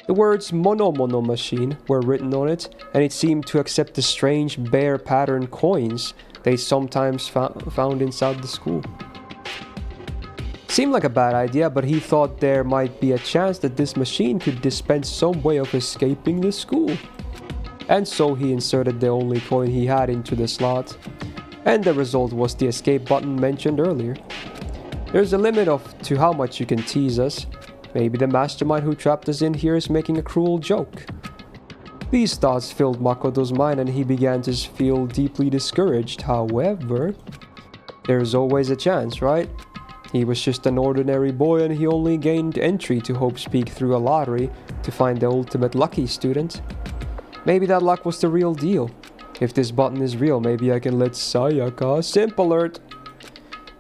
The words "Mono Mono Machine" were written on it, and it seemed to accept the strange bear pattern coins they sometimes found inside the school. Seemed like a bad idea, but he thought there might be a chance that this machine could dispense some way of escaping the school. And so he inserted the only coin he had into the slot, and the result was the escape button mentioned earlier. There's a limit to how much you can tease us. Maybe the mastermind who trapped us in here is making a cruel joke. These thoughts filled Makoto's mind and he began to feel deeply discouraged. However, there's always a chance, right? He was just an ordinary boy and he only gained entry to Hope's Peak through a lottery to find the ultimate lucky student. Maybe that luck was the real deal. If this button is real, maybe I can let Sayaka simp alert.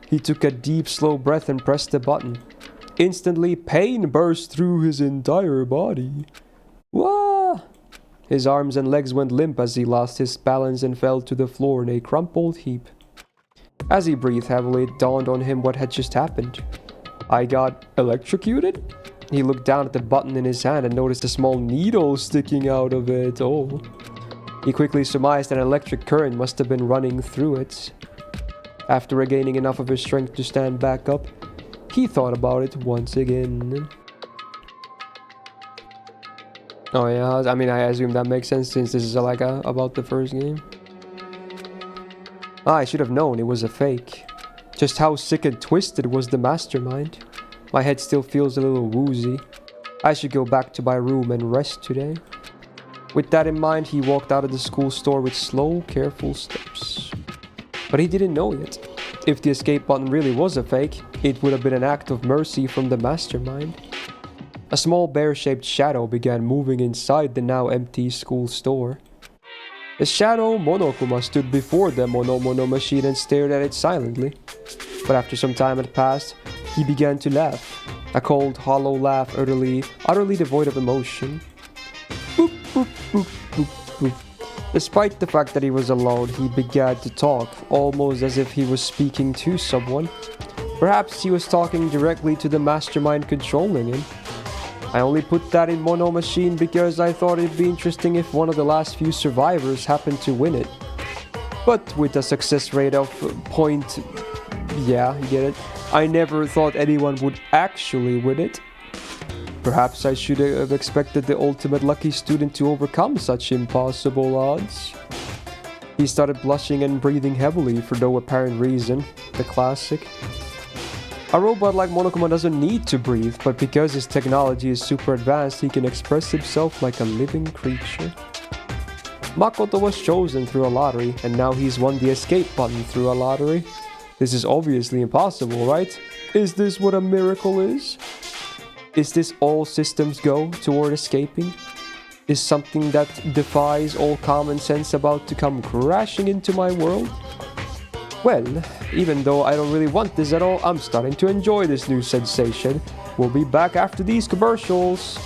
He took a deep, slow breath and pressed the button. Instantly, pain burst through his entire body. Wah! His arms and legs went limp as he lost his balance and fell to the floor in a crumpled heap. As he breathed heavily, it dawned on him what had just happened. I got electrocuted? He looked down at the button in his hand and noticed a small needle sticking out of it. Oh. He quickly surmised an electric current must have been running through it. After regaining enough of his strength to stand back up, he thought about it once again. Oh yeah, I mean, I assume that makes sense since this is about the first game. I should have known it was a fake. Just how sick and twisted was the mastermind. My head still feels a little woozy. I should go back to my room and rest today. With that in mind, he walked out of the school store with slow, careful steps. But he didn't know yet. If the escape button really was a fake, it would have been an act of mercy from the mastermind. A small bear-shaped shadow began moving inside the now empty school store. The shadow Monokuma stood before the Mono machine and stared at it silently. But after some time had passed, he began to laugh. A cold, hollow laugh, utterly devoid of emotion. Boop, boop, boop, boop, boop. Despite the fact that he was alone, he began to talk, almost as if he was speaking to someone. Perhaps he was talking directly to the mastermind controlling him. I only put that in Mono Machine because I thought it'd be interesting if one of the last few survivors happened to win it. But with a success rate of yeah, you get it? I never thought anyone would actually win it. Perhaps I should have expected the ultimate lucky student to overcome such impossible odds. He started blushing and breathing heavily for no apparent reason. The classic. A robot like Monokuma doesn't need to breathe, but because his technology is super advanced, he can express himself like a living creature. Makoto was chosen through a lottery, and now he's won the escape button through a lottery. This is obviously impossible, right? Is this what a miracle is? Is this all systems go toward escaping? Is something that defies all common sense about to come crashing into my world? Well, even though I don't really want this at all, I'm starting to enjoy this new sensation. We'll be back after these commercials.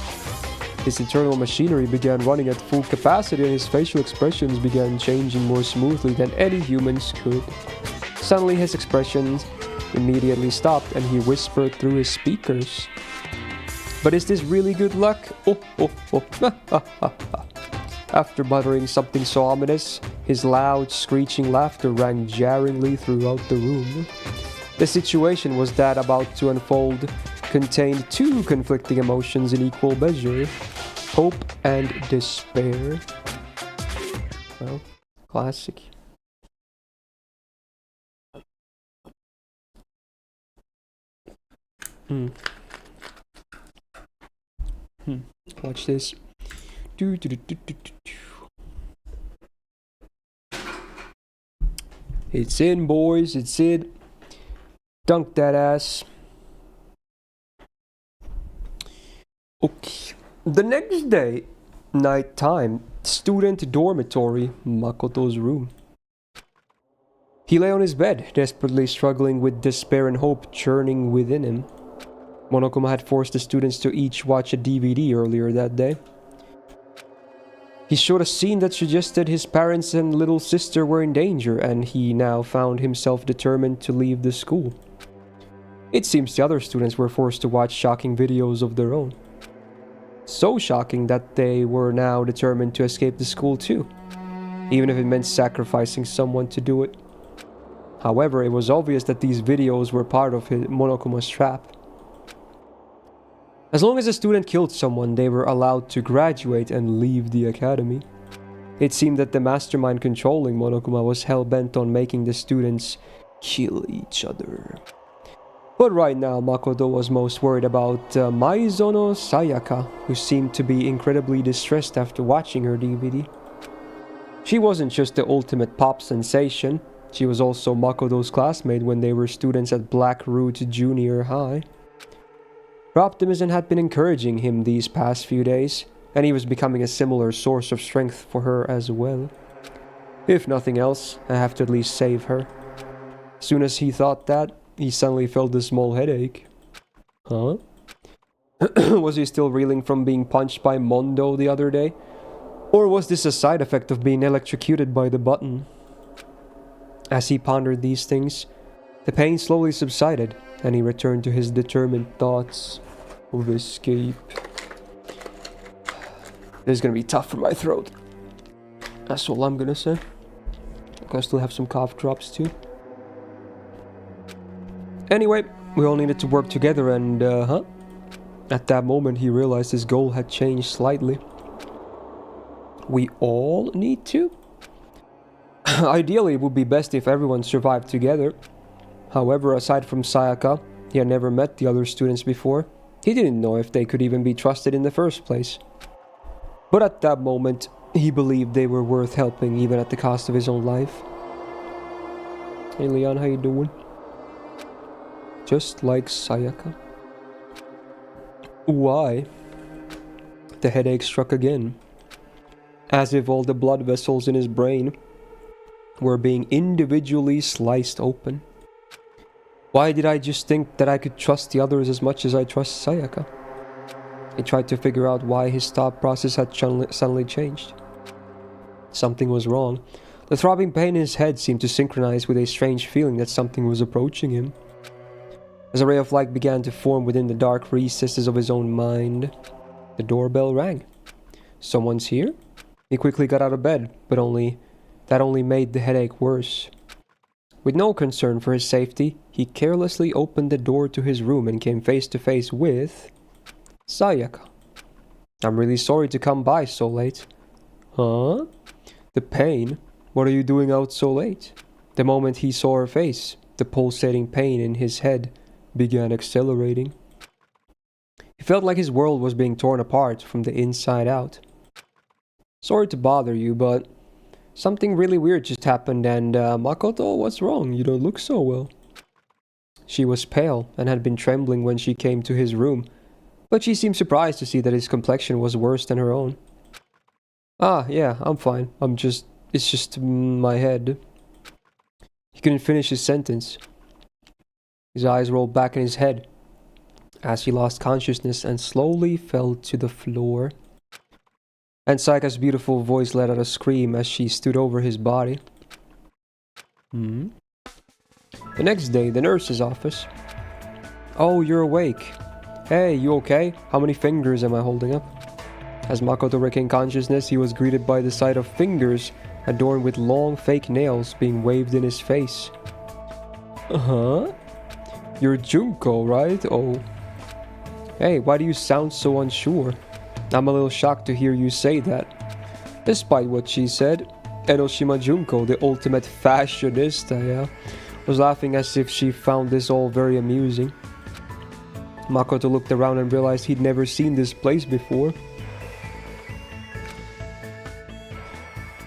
His internal machinery began running at full capacity and his facial expressions began changing more smoothly than any humans could. Suddenly his expressions immediately stopped and he whispered through his speakers. But is this really good luck? Oh, oh, oh. After muttering something so ominous, his loud, screeching laughter rang jarringly throughout the room. The situation was that about to unfold contained two conflicting emotions in equal measure: hope and despair. Well, classic. Watch this. It's in, boys. It's in. Dunk that ass. Okay. The next day, night time, student dormitory, Makoto's room. He lay on his bed, desperately struggling with despair and hope churning within him. Monokuma had forced the students to each watch a DVD earlier that day. He showed a scene that suggested his parents and little sister were in danger, and he now found himself determined to leave the school. It seems the other students were forced to watch shocking videos of their own. So shocking that they were now determined to escape the school too, even if it meant sacrificing someone to do it. However, it was obvious that these videos were part of Monokuma's trap. As long as a student killed someone, they were allowed to graduate and leave the academy. It seemed that the mastermind controlling Monokuma was hell-bent on making the students kill each other. But right now, Makoto was most worried about Maizono Sayaka, who seemed to be incredibly distressed after watching her DVD. She wasn't just the ultimate pop sensation, she was also Makoto's classmate when they were students at Black Root Junior High. Her optimism had been encouraging him these past few days, and he was becoming a similar source of strength for her as well. If nothing else, I have to at least save her. As soon as he thought that, he suddenly felt a small headache. Huh? Was he still reeling from being punched by Mondo the other day? Or was this a side effect of being electrocuted by the button? As he pondered these things, the pain slowly subsided, and he returned to his determined thoughts of escape. This is gonna be tough for my throat. That's all I'm gonna say. I still have some cough drops too. Anyway, we all needed to work together and, At that moment, he realized his goal had changed slightly. We all need to? Ideally, it would be best if everyone survived together. However, aside from Sayaka, he had never met the other students before, He didn't know if they could even be trusted in the first place. But at that moment, he believed they were worth helping even at the cost of his own life. Hey Leon, how you doing? Just like Sayaka. Why? The headache struck again, as if all the blood vessels in his brain were being individually sliced open. Why did I just think that I could trust the others as much as I trust Sayaka? He tried to figure out why his thought process had suddenly changed. Something was wrong. The throbbing pain in his head seemed to synchronize with a strange feeling that something was approaching him. As a ray of light began to form within the dark recesses of his own mind, the doorbell rang. Someone's here? He quickly got out of bed, but that only made the headache worse. With no concern for his safety, he carelessly opened the door to his room and came face to face with Sayaka. I'm really sorry to come by so late. Huh? The pain? What are you doing out so late? The moment he saw her face, the pulsating pain in his head began accelerating. He felt like his world was being torn apart from the inside out. Sorry to bother you, but something really weird just happened and Makoto, what's wrong? You don't look so well. She was pale and had been trembling when she came to his room, but she seemed surprised to see that his complexion was worse than her own. Ah, yeah, I'm fine. It's just my head. He couldn't finish his sentence. His eyes rolled back in his head as he lost consciousness and slowly fell to the floor. And Sayaka's beautiful voice let out a scream as she stood over his body. The next day, the nurse's office. Oh, you're awake. Hey, you okay? How many fingers am I holding up? As Makoto regained consciousness, he was greeted by the sight of fingers adorned with long fake nails being waved in his face. Uh-huh. You're Junko, right? Oh. Hey, why do you sound so unsure? I'm a little shocked to hear you say that. Despite what she said, Eroshima Junko, the ultimate fashionista, was laughing as if she found this all very amusing. Makoto looked around and realized he'd never seen this place before.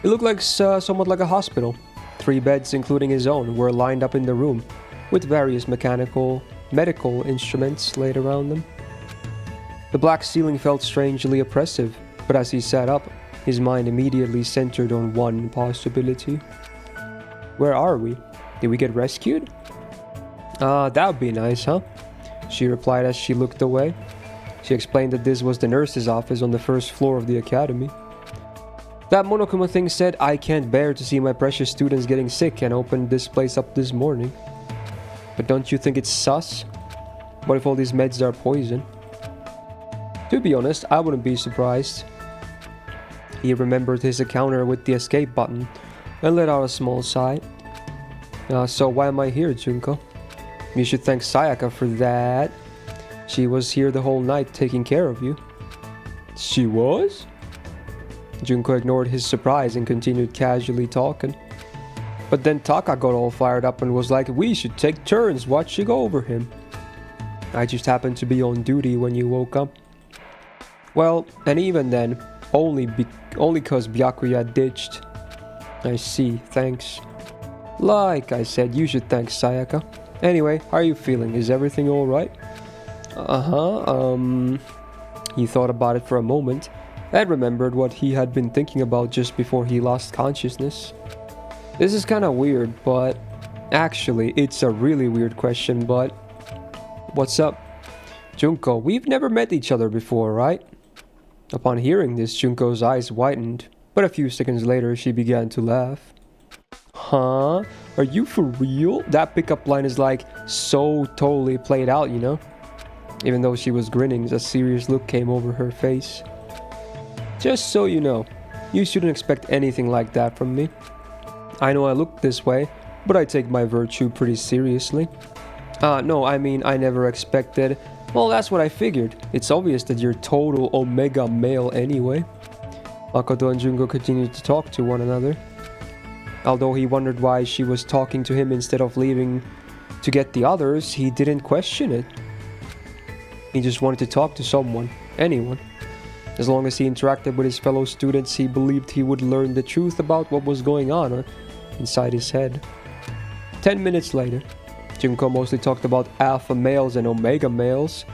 It looked like somewhat like a hospital. 3 beds, including his own, were lined up in the room, with various medical instruments laid around them. The black ceiling felt strangely oppressive, but as he sat up, his mind immediately centered on one possibility. Where are we? Did we get rescued? That would be nice, huh? She replied as she looked away. She explained that this was the nurse's office on the first floor of the academy. That Monokuma thing said, I can't bear to see my precious students getting sick, and opened this place up this morning. But don't you think it's sus? What if all these meds are poison? To be honest, I wouldn't be surprised. He remembered his encounter with the escape button and let out a small sigh. So why am I here, Junko? You should thank Sayaka for that. She was here the whole night taking care of you. She was? Junko ignored his surprise and continued casually talking. But then Taka got all fired up and was like, we should take turns watching over him. I just happened to be on duty when you woke up. Well, and even then, only cause Byakuya ditched. I see, thanks. Like I said, you should thank Sayaka. Anyway, how are you feeling? Is everything alright? He thought about it for a moment and remembered what he had been thinking about just before he lost consciousness. This is kinda weird, but actually, it's a really weird question, but what's up? Junko, we've never met each other before, right? Upon hearing this, Junko's eyes widened, but a few seconds later she began to laugh. Huh? Are you for real? That pickup line is like so totally played out, you know? Even though she was grinning, a serious look came over her face. Just so you know, you shouldn't expect anything like that from me. I know I look this way, but I take my virtue pretty seriously. No, I mean I never expected. Well, that's what I figured. It's obvious that you're total omega male anyway. Makoto and Junko continued to talk to one another. Although he wondered why she was talking to him instead of leaving to get the others, he didn't question it. He just wanted to talk to someone, anyone. As long as he interacted with his fellow students, he believed he would learn the truth about what was going on inside his head. 10 minutes later, Junko mostly talked about alpha males and omega males,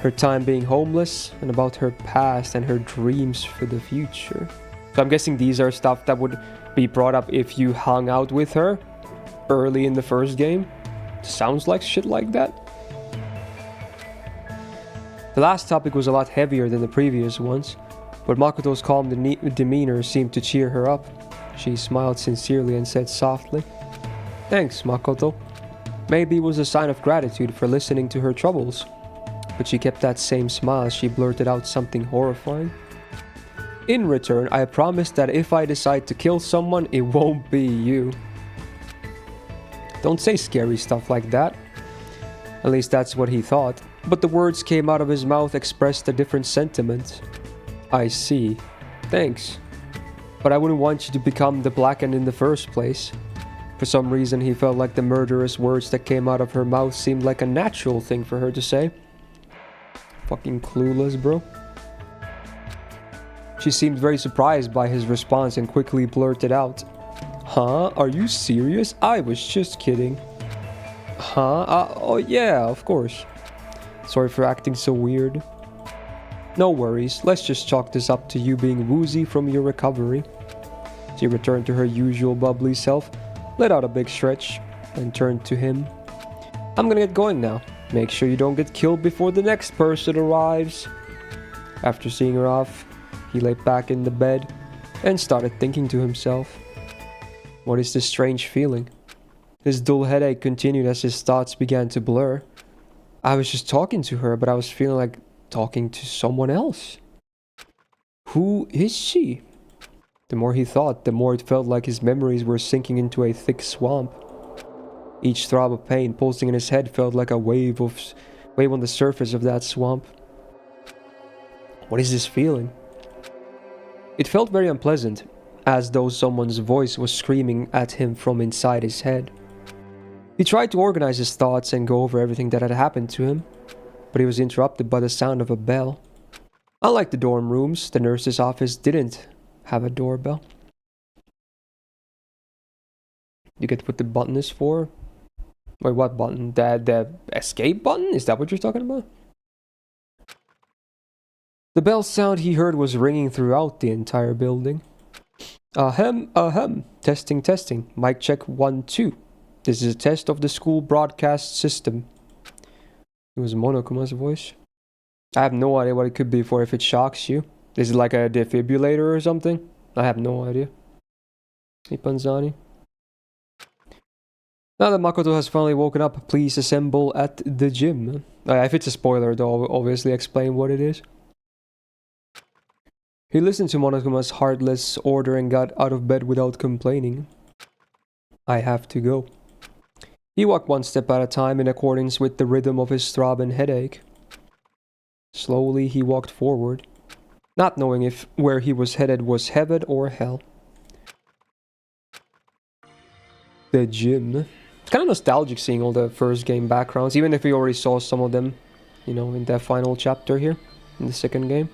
her time being homeless, and about her past and her dreams for the future. So I'm guessing these are stuff that would be brought up if you hung out with her early in the first game. Sounds like shit like that. The last topic was a lot heavier than the previous ones, but Makoto's calm demeanor seemed to cheer her up. She smiled sincerely and said softly, "Thanks, Makoto." Maybe it was a sign of gratitude for listening to her troubles, but she kept that same smile as she blurted out something horrifying. "In return, I promise that if I decide to kill someone, it won't be you." Don't say scary stuff like that. At least that's what he thought. But the words came out of his mouth expressed a different sentiment. "I see. Thanks. But I wouldn't want you to become the Blackened in the first place." For some reason, he felt like the murderous words that came out of her mouth seemed like a natural thing for her to say. Fucking clueless, bro. She seemed very surprised by his response and quickly blurted out, "Huh? Are you serious? I was just kidding." "Huh? Oh yeah, of course. Sorry for acting so weird." "No worries, let's just chalk this up to you being woozy from your recovery." She returned to her usual bubbly self, let out a big stretch, and turned to him. "I'm gonna get going now. Make sure you don't get killed before the next person arrives." After seeing her off, he lay back in the bed and started thinking to himself, what is this strange feeling? His dull headache continued as his thoughts began to blur. I was just talking to her, but I was feeling like talking to someone else. Who is she? The more he thought, the more it felt like his memories were sinking into a thick swamp. Each throb of pain pulsing in his head felt like a wave on the surface of that swamp. What is this feeling? It felt very unpleasant, as though someone's voice was screaming at him from inside his head. He tried to organize his thoughts and go over everything that had happened to him, but he was interrupted by the sound of a bell. Unlike the dorm rooms, the nurse's office didn't have a doorbell. You get what the button is for? Wait, what button? The escape button? Is that what you're talking about? The bell sound he heard was ringing throughout the entire building. Ahem, ahem. Testing, testing. Mic check 1, 2. This is a test of the school broadcast system. It was Monokuma's voice. I have no idea what it could be for if it shocks you. Is it like a defibrillator or something? I have no idea. Hey, Panzani. Now that Makoto has finally woken up, please assemble at the gym. If it's a spoiler, though, I'll obviously explain what it is. He listened to Monokuma's heartless order and got out of bed without complaining. I have to go. He walked one step at a time in accordance with the rhythm of his throbbing headache. Slowly he walked forward, not knowing if where he was headed was heaven or hell. The gym. It's kind of nostalgic seeing all the first game backgrounds, even if we already saw some of them, in that final chapter here, in the second game.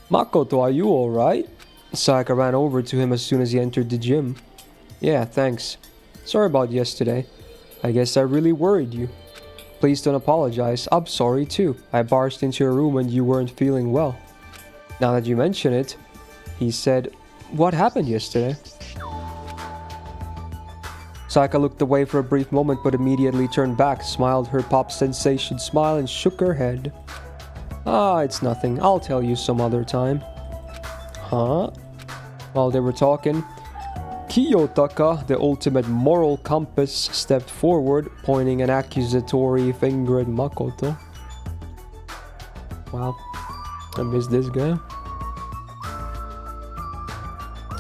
Makoto, are you alright? Sayaka ran over to him as soon as he entered the gym. Yeah, thanks. Sorry about yesterday. I guess I really worried you. Please don't apologize. I'm sorry too. I barged into your room when you weren't feeling well. Now that you mention it, he said, what happened yesterday? Sayaka looked away for a brief moment but immediately turned back, smiled her pop sensation smile and shook her head. Ah, it's nothing. I'll tell you some other time. Huh? While they were talking, Kiyotaka, the ultimate moral compass, stepped forward, pointing an accusatory finger at Makoto. Wow, I miss this guy.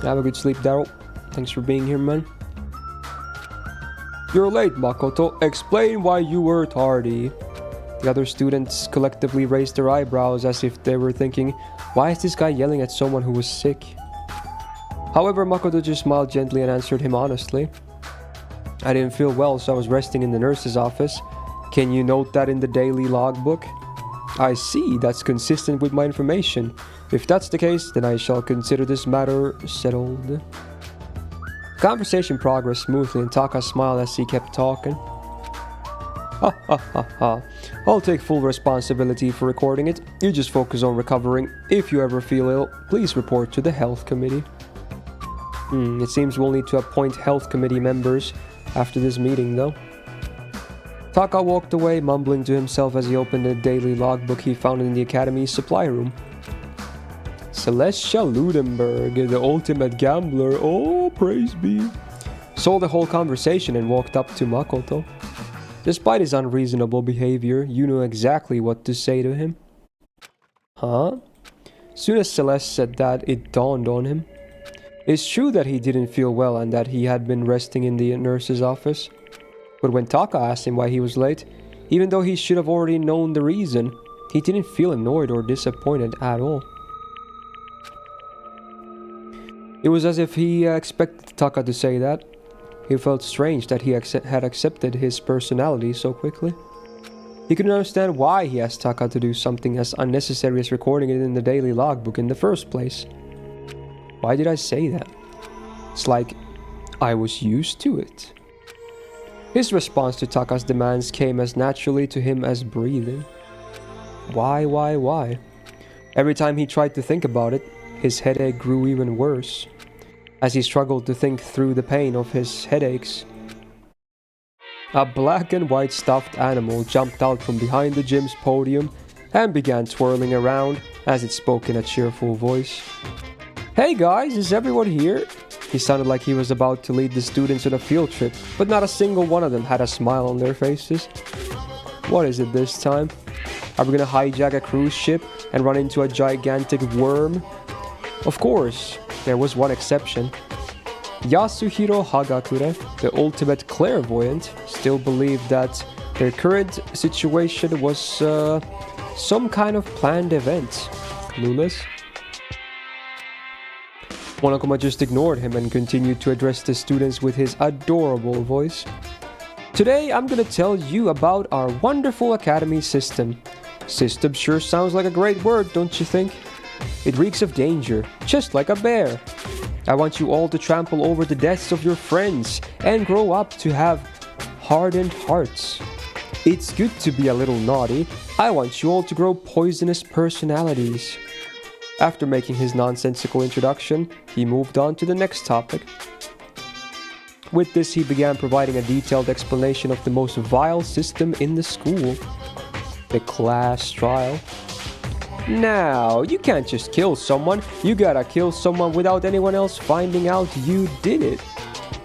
Have a good sleep, Daryl. Thanks for being here, man. You're late, Makoto. Explain why you were tardy. The other students collectively raised their eyebrows as if they were thinking, why is this guy yelling at someone who was sick? However, Makoto just smiled gently and answered him honestly. I didn't feel well, so I was resting in the nurse's office. Can you note that in the daily logbook? I see, that's consistent with my information. If that's the case, then I shall consider this matter settled. Conversation progressed smoothly and Taka smiled as he kept talking. Ha ha ha ha. I'll take full responsibility for recording it. You just focus on recovering. If you ever feel ill, please report to the health committee. It seems we'll need to appoint health committee members after this meeting though. Taka walked away, mumbling to himself as he opened a daily logbook he found in the academy's supply room. Celestia Ludenberg, the ultimate gambler, oh praise be, saw the whole conversation and walked up to Makoto. Despite his unreasonable behavior, you knew exactly what to say to him. Huh? Soon as Celeste said that, it dawned on him. It's true that he didn't feel well and that he had been resting in the nurse's office. But when Taka asked him why he was late, even though he should have already known the reason, he didn't feel annoyed or disappointed at all. It was as if he expected Taka to say that. He felt strange that he had accepted his personality so quickly. He couldn't understand why he asked Taka to do something as unnecessary as recording it in the daily logbook in the first place. Why did I say that? It's like I was used to it. His response to Taka's demands came as naturally to him as breathing. Why? Every time he tried to think about it, his headache grew even worse. As he struggled to think through the pain of his headaches, a black and white stuffed animal jumped out from behind the gym's podium and began twirling around as it spoke in a cheerful voice. Hey guys, is everyone here? He sounded like he was about to lead the students on a field trip, but not a single one of them had a smile on their faces. What is it this time? Are we gonna hijack a cruise ship and run into a gigantic worm? Of course, there was one exception. Yasuhiro Hagakure, the ultimate clairvoyant, still believed that their current situation was some kind of planned event. Clueless? Monokuma just ignored him and continued to address the students with his adorable voice. Today I'm gonna tell you about our wonderful academy system. System sure sounds like a great word, don't you think? It reeks of danger, just like a bear. I want you all to trample over the deaths of your friends and grow up to have hardened hearts. It's good to be a little naughty. I want you all to grow poisonous personalities. After making his nonsensical introduction, he moved on to the next topic. With this, he began providing a detailed explanation of the most vile system in the school, the class trial. Now, you can't just kill someone, you gotta kill someone without anyone else finding out you did it.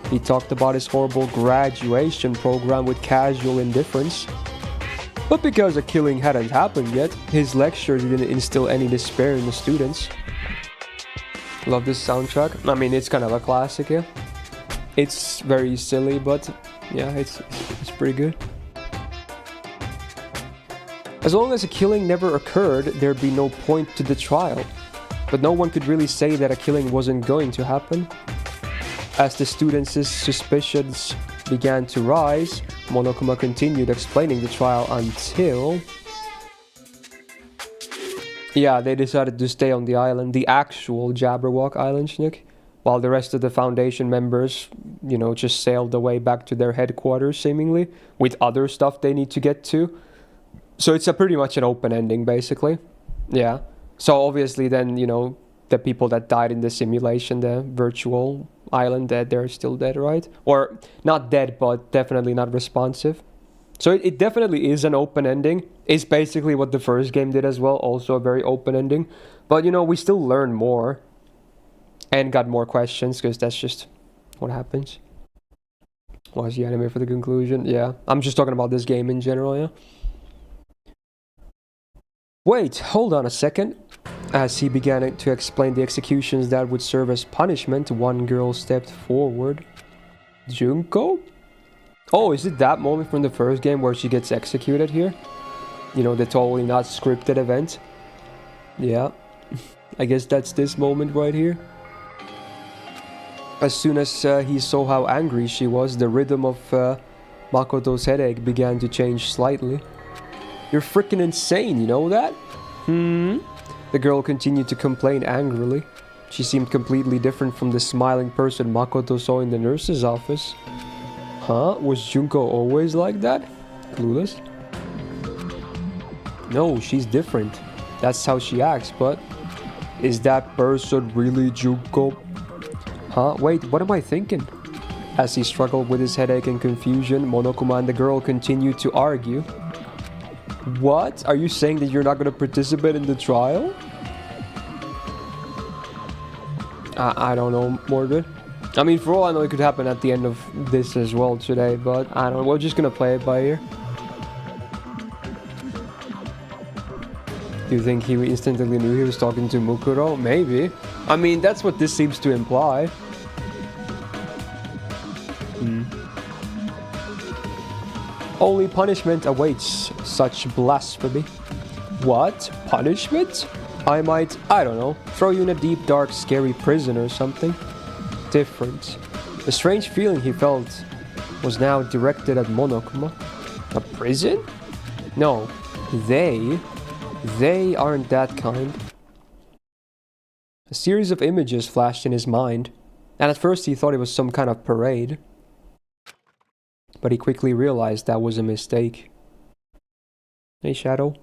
He talked about his horrible graduation program with casual indifference. But because a killing hadn't happened yet, his lecture didn't instill any despair in the students. Love this soundtrack. I mean, it's kind of a classic, yeah. It's very silly, but yeah, it's pretty good. As long as a killing never occurred, there'd be no point to the trial. But no one could really say that a killing wasn't going to happen. As the students' suspicions began to rise, Monokuma continued explaining the trial until... Yeah, they decided to stay on the island, the actual Jabberwock Island, Nick, while the rest of the Foundation members, just sailed away back to their headquarters, seemingly, with other stuff they need to get to. So it's pretty much an open ending, basically. Yeah. So obviously then, the people that died in the simulation, the virtual island, they're still dead, right? Or not dead, but definitely not responsive. So it definitely is an open ending. It's basically what the first game did as well, also a very open ending. But, we still learn more and got more questions, because that's just what happens. Watch the anime for the conclusion. Yeah, I'm just talking about this game in general, yeah. Wait, hold on a second. As he began to explain the executions that would serve as punishment, one girl stepped forward. Junko? Oh, is it that moment from the first game where she gets executed here? The totally not scripted event? Yeah. I guess that's this moment right here. As soon as he saw how angry she was, the rhythm of Makoto's headache began to change slightly. You're freaking insane, you know that? The girl continued to complain angrily. She seemed completely different from the smiling person Makoto saw in the nurse's office. Huh? Was Junko always like that? Clueless. No, she's different. That's how she acts, but... Is that person really Junko? Huh? Wait, what am I thinking? As he struggled with his headache and confusion, Monokuma and the girl continued to argue. What? Are you saying that you're not going to participate in the trial? I don't know, Mordred. I mean, for all I know, it could happen at the end of this as well today, but I don't know. We're just going to play it by ear. Do you think he instantly knew he was talking to Mukuro? Maybe. I mean, that's what this seems to imply. Only punishment awaits such blasphemy. What? Punishment? I might, I don't know, throw you in a deep, dark, scary prison or something. Different. The strange feeling he felt was now directed at Monokuma. A prison? No, they aren't that kind. A series of images flashed in his mind, and at first he thought it was some kind of parade. But he quickly realized that was a mistake. Hey, Shadow.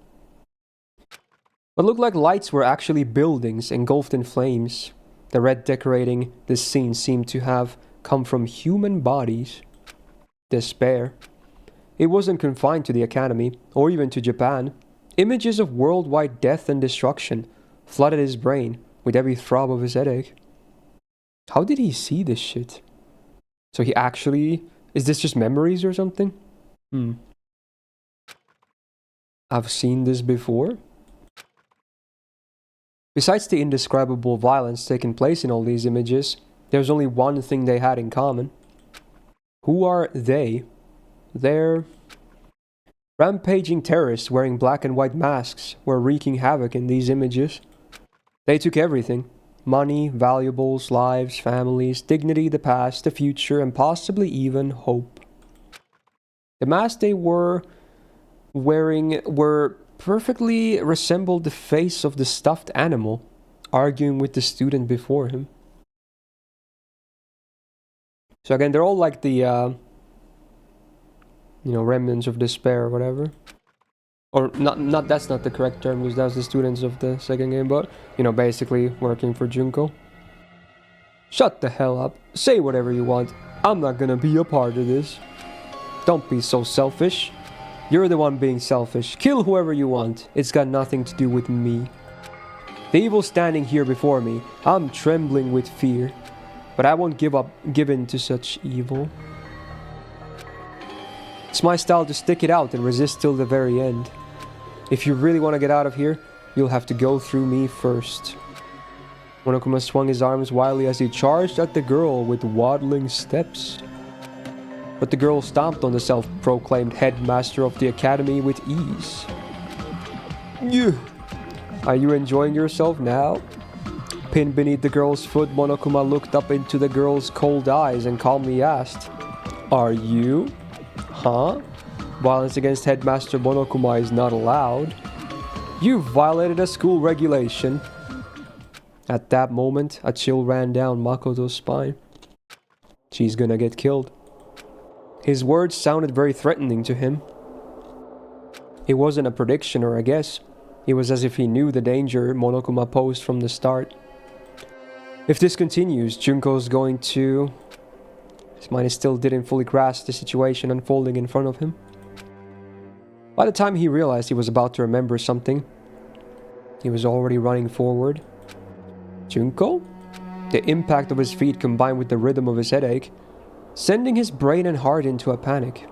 What looked like lights were actually buildings engulfed in flames. The red decorating this scene seemed to have come from human bodies. Despair. It wasn't confined to the academy, or even to Japan. Images of worldwide death and destruction flooded his brain with every throb of his headache. How did he see this shit? So he actually... Is this just memories or something? I've seen this before. Besides the indescribable violence taking place in all these images, there's only one thing they had in common. Who are they? They're... rampaging terrorists wearing black and white masks were wreaking havoc in these images. They took everything. Money, valuables, lives, families, dignity, the past, the future, and possibly even hope. The masks they were wearing were perfectly resembled the face of the stuffed animal, arguing with the student before him. So again, they're all like the, remnants of despair or whatever. Or not that's not the correct term, because that's the students of the second game, but, basically working for Junko. Shut the hell up. Say whatever you want. I'm not gonna be a part of this. Don't be so selfish. You're the one being selfish. Kill whoever you want. It's got nothing to do with me. The evil standing here before me, I'm trembling with fear. But I won't give in to such evil. It's my style to stick it out and resist till the very end. If you really want to get out of here, you'll have to go through me first. Monokuma swung his arms wildly as he charged at the girl with waddling steps. But the girl stomped on the self-proclaimed headmaster of the academy with ease. Are you enjoying yourself now? Pinned beneath the girl's foot, Monokuma looked up into the girl's cold eyes and calmly asked, Are you? Huh? Violence against Headmaster Monokuma is not allowed. You violated a school regulation. At that moment, a chill ran down Makoto's spine. She's gonna get killed. His words sounded very threatening to him. It wasn't a prediction or a guess. It was as if he knew the danger Monokuma posed from the start. If this continues, Junko's going to... His mind still didn't fully grasp the situation unfolding in front of him. By the time he realized he was about to remember something, he was already running forward. Junko? The impact of his feet combined with the rhythm of his headache, sending his brain and heart into a panic.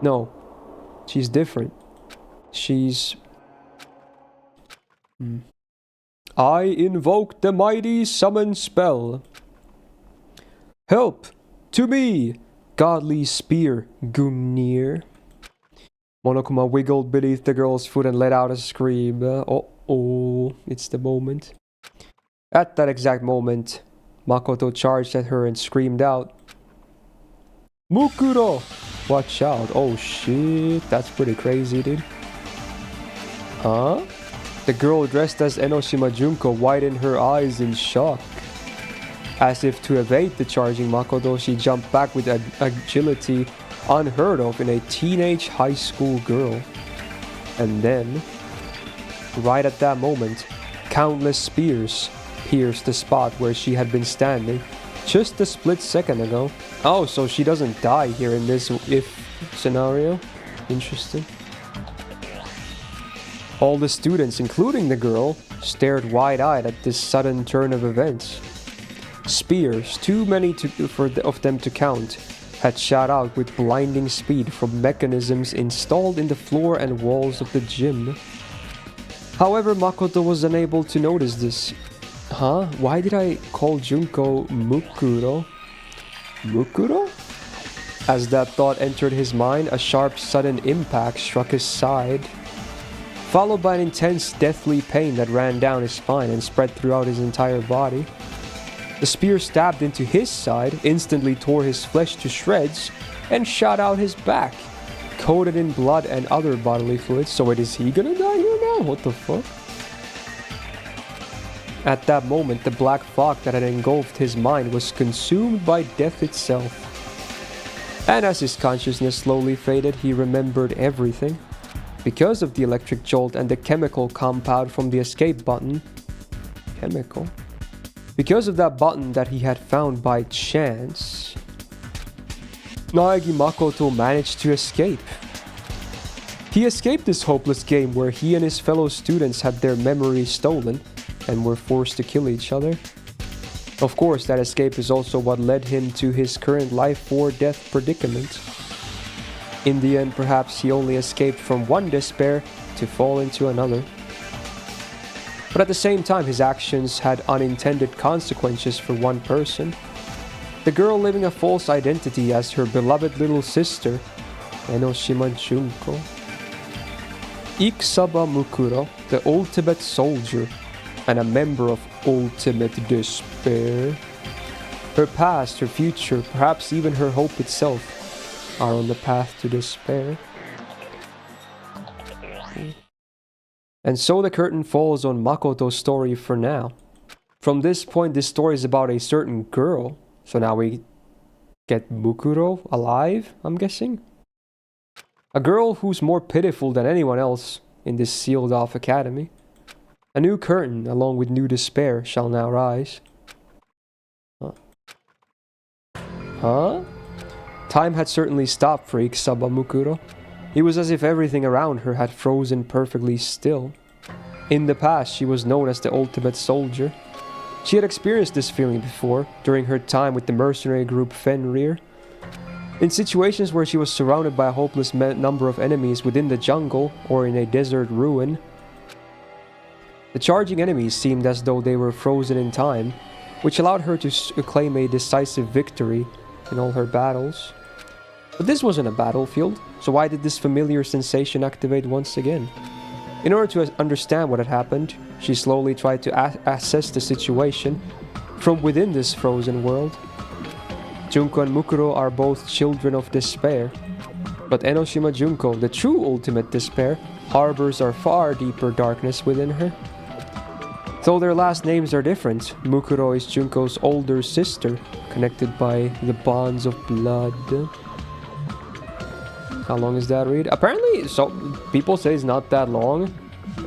No, she's different. She's... I invoke the mighty summon spell. Help! To me! Godly spear, Gungnir. Monokuma wiggled beneath the girl's foot and let out a scream. Oh, it's the moment. At that exact moment, Makoto charged at her and screamed out, Mukuro! Watch out. Oh shit, that's pretty crazy, dude. Huh? The girl dressed as Enoshima Junko widened her eyes in shock. As if to evade the charging Makoto, she jumped back with agility unheard of in a teenage high school girl. And then, right at that moment, countless spears pierced the spot where she had been standing just a split second ago. Oh, so she doesn't die here in this if scenario. Interesting. All the students, including the girl, stared wide-eyed at this sudden turn of events. Spears, too many of them to count, had shot out with blinding speed from mechanisms installed in the floor and walls of the gym. However, Makoto was unable to notice this. Huh? Why did I call Junko Mukuro? Mukuro? As that thought entered his mind, a sharp, sudden impact struck his side, followed by an intense, deathly pain that ran down his spine and spread throughout his entire body. The spear stabbed into his side, instantly tore his flesh to shreds, and shot out his back, coated in blood and other bodily fluids. So wait, is he gonna die here now? What the fuck? At that moment, the black fog that had engulfed his mind was consumed by death itself. And as his consciousness slowly faded, he remembered everything. Because of the electric jolt and the chemical compound from the escape button. Chemical? Because of that button that he had found by chance, Naegi Makoto managed to escape. He escaped this hopeless game where he and his fellow students had their memories stolen and were forced to kill each other. Of course, that escape is also what led him to his current life or death predicament. In the end, perhaps he only escaped from one despair to fall into another. But at the same time, his actions had unintended consequences for one person. The girl living a false identity as her beloved little sister, Enoshima Junko. Ikusaba Mukuro, the ultimate soldier, and a member of Ultimate Despair. Her past, her future, perhaps even her hope itself, are on the path to despair. And so the curtain falls on Makoto's story for now. From this point, this story is about a certain girl. So now we get Mukuro alive, I'm guessing? A girl who's more pitiful than anyone else in this sealed-off academy. A new curtain, along with new despair, shall now rise. Huh? Time had certainly stopped for Ikusaba Mukuro. It was as if everything around her had frozen perfectly still. In the past, she was known as the ultimate soldier. She had experienced this feeling before, during her time with the mercenary group Fenrir. In situations where she was surrounded by a hopeless number of enemies within the jungle or in a desert ruin. The charging enemies seemed as though they were frozen in time, which allowed her to claim a decisive victory in all her battles. But this wasn't a battlefield, so why did this familiar sensation activate once again? In order to understand what had happened, she slowly tried to assess the situation from within this frozen world. Junko and Mukuro are both children of despair, but Enoshima Junko, the true ultimate despair, harbors a far deeper darkness within her. Though their last names are different, Mukuro is Junko's older sister, connected by the bonds of blood. How long is that read? Apparently, so people say it's not that long,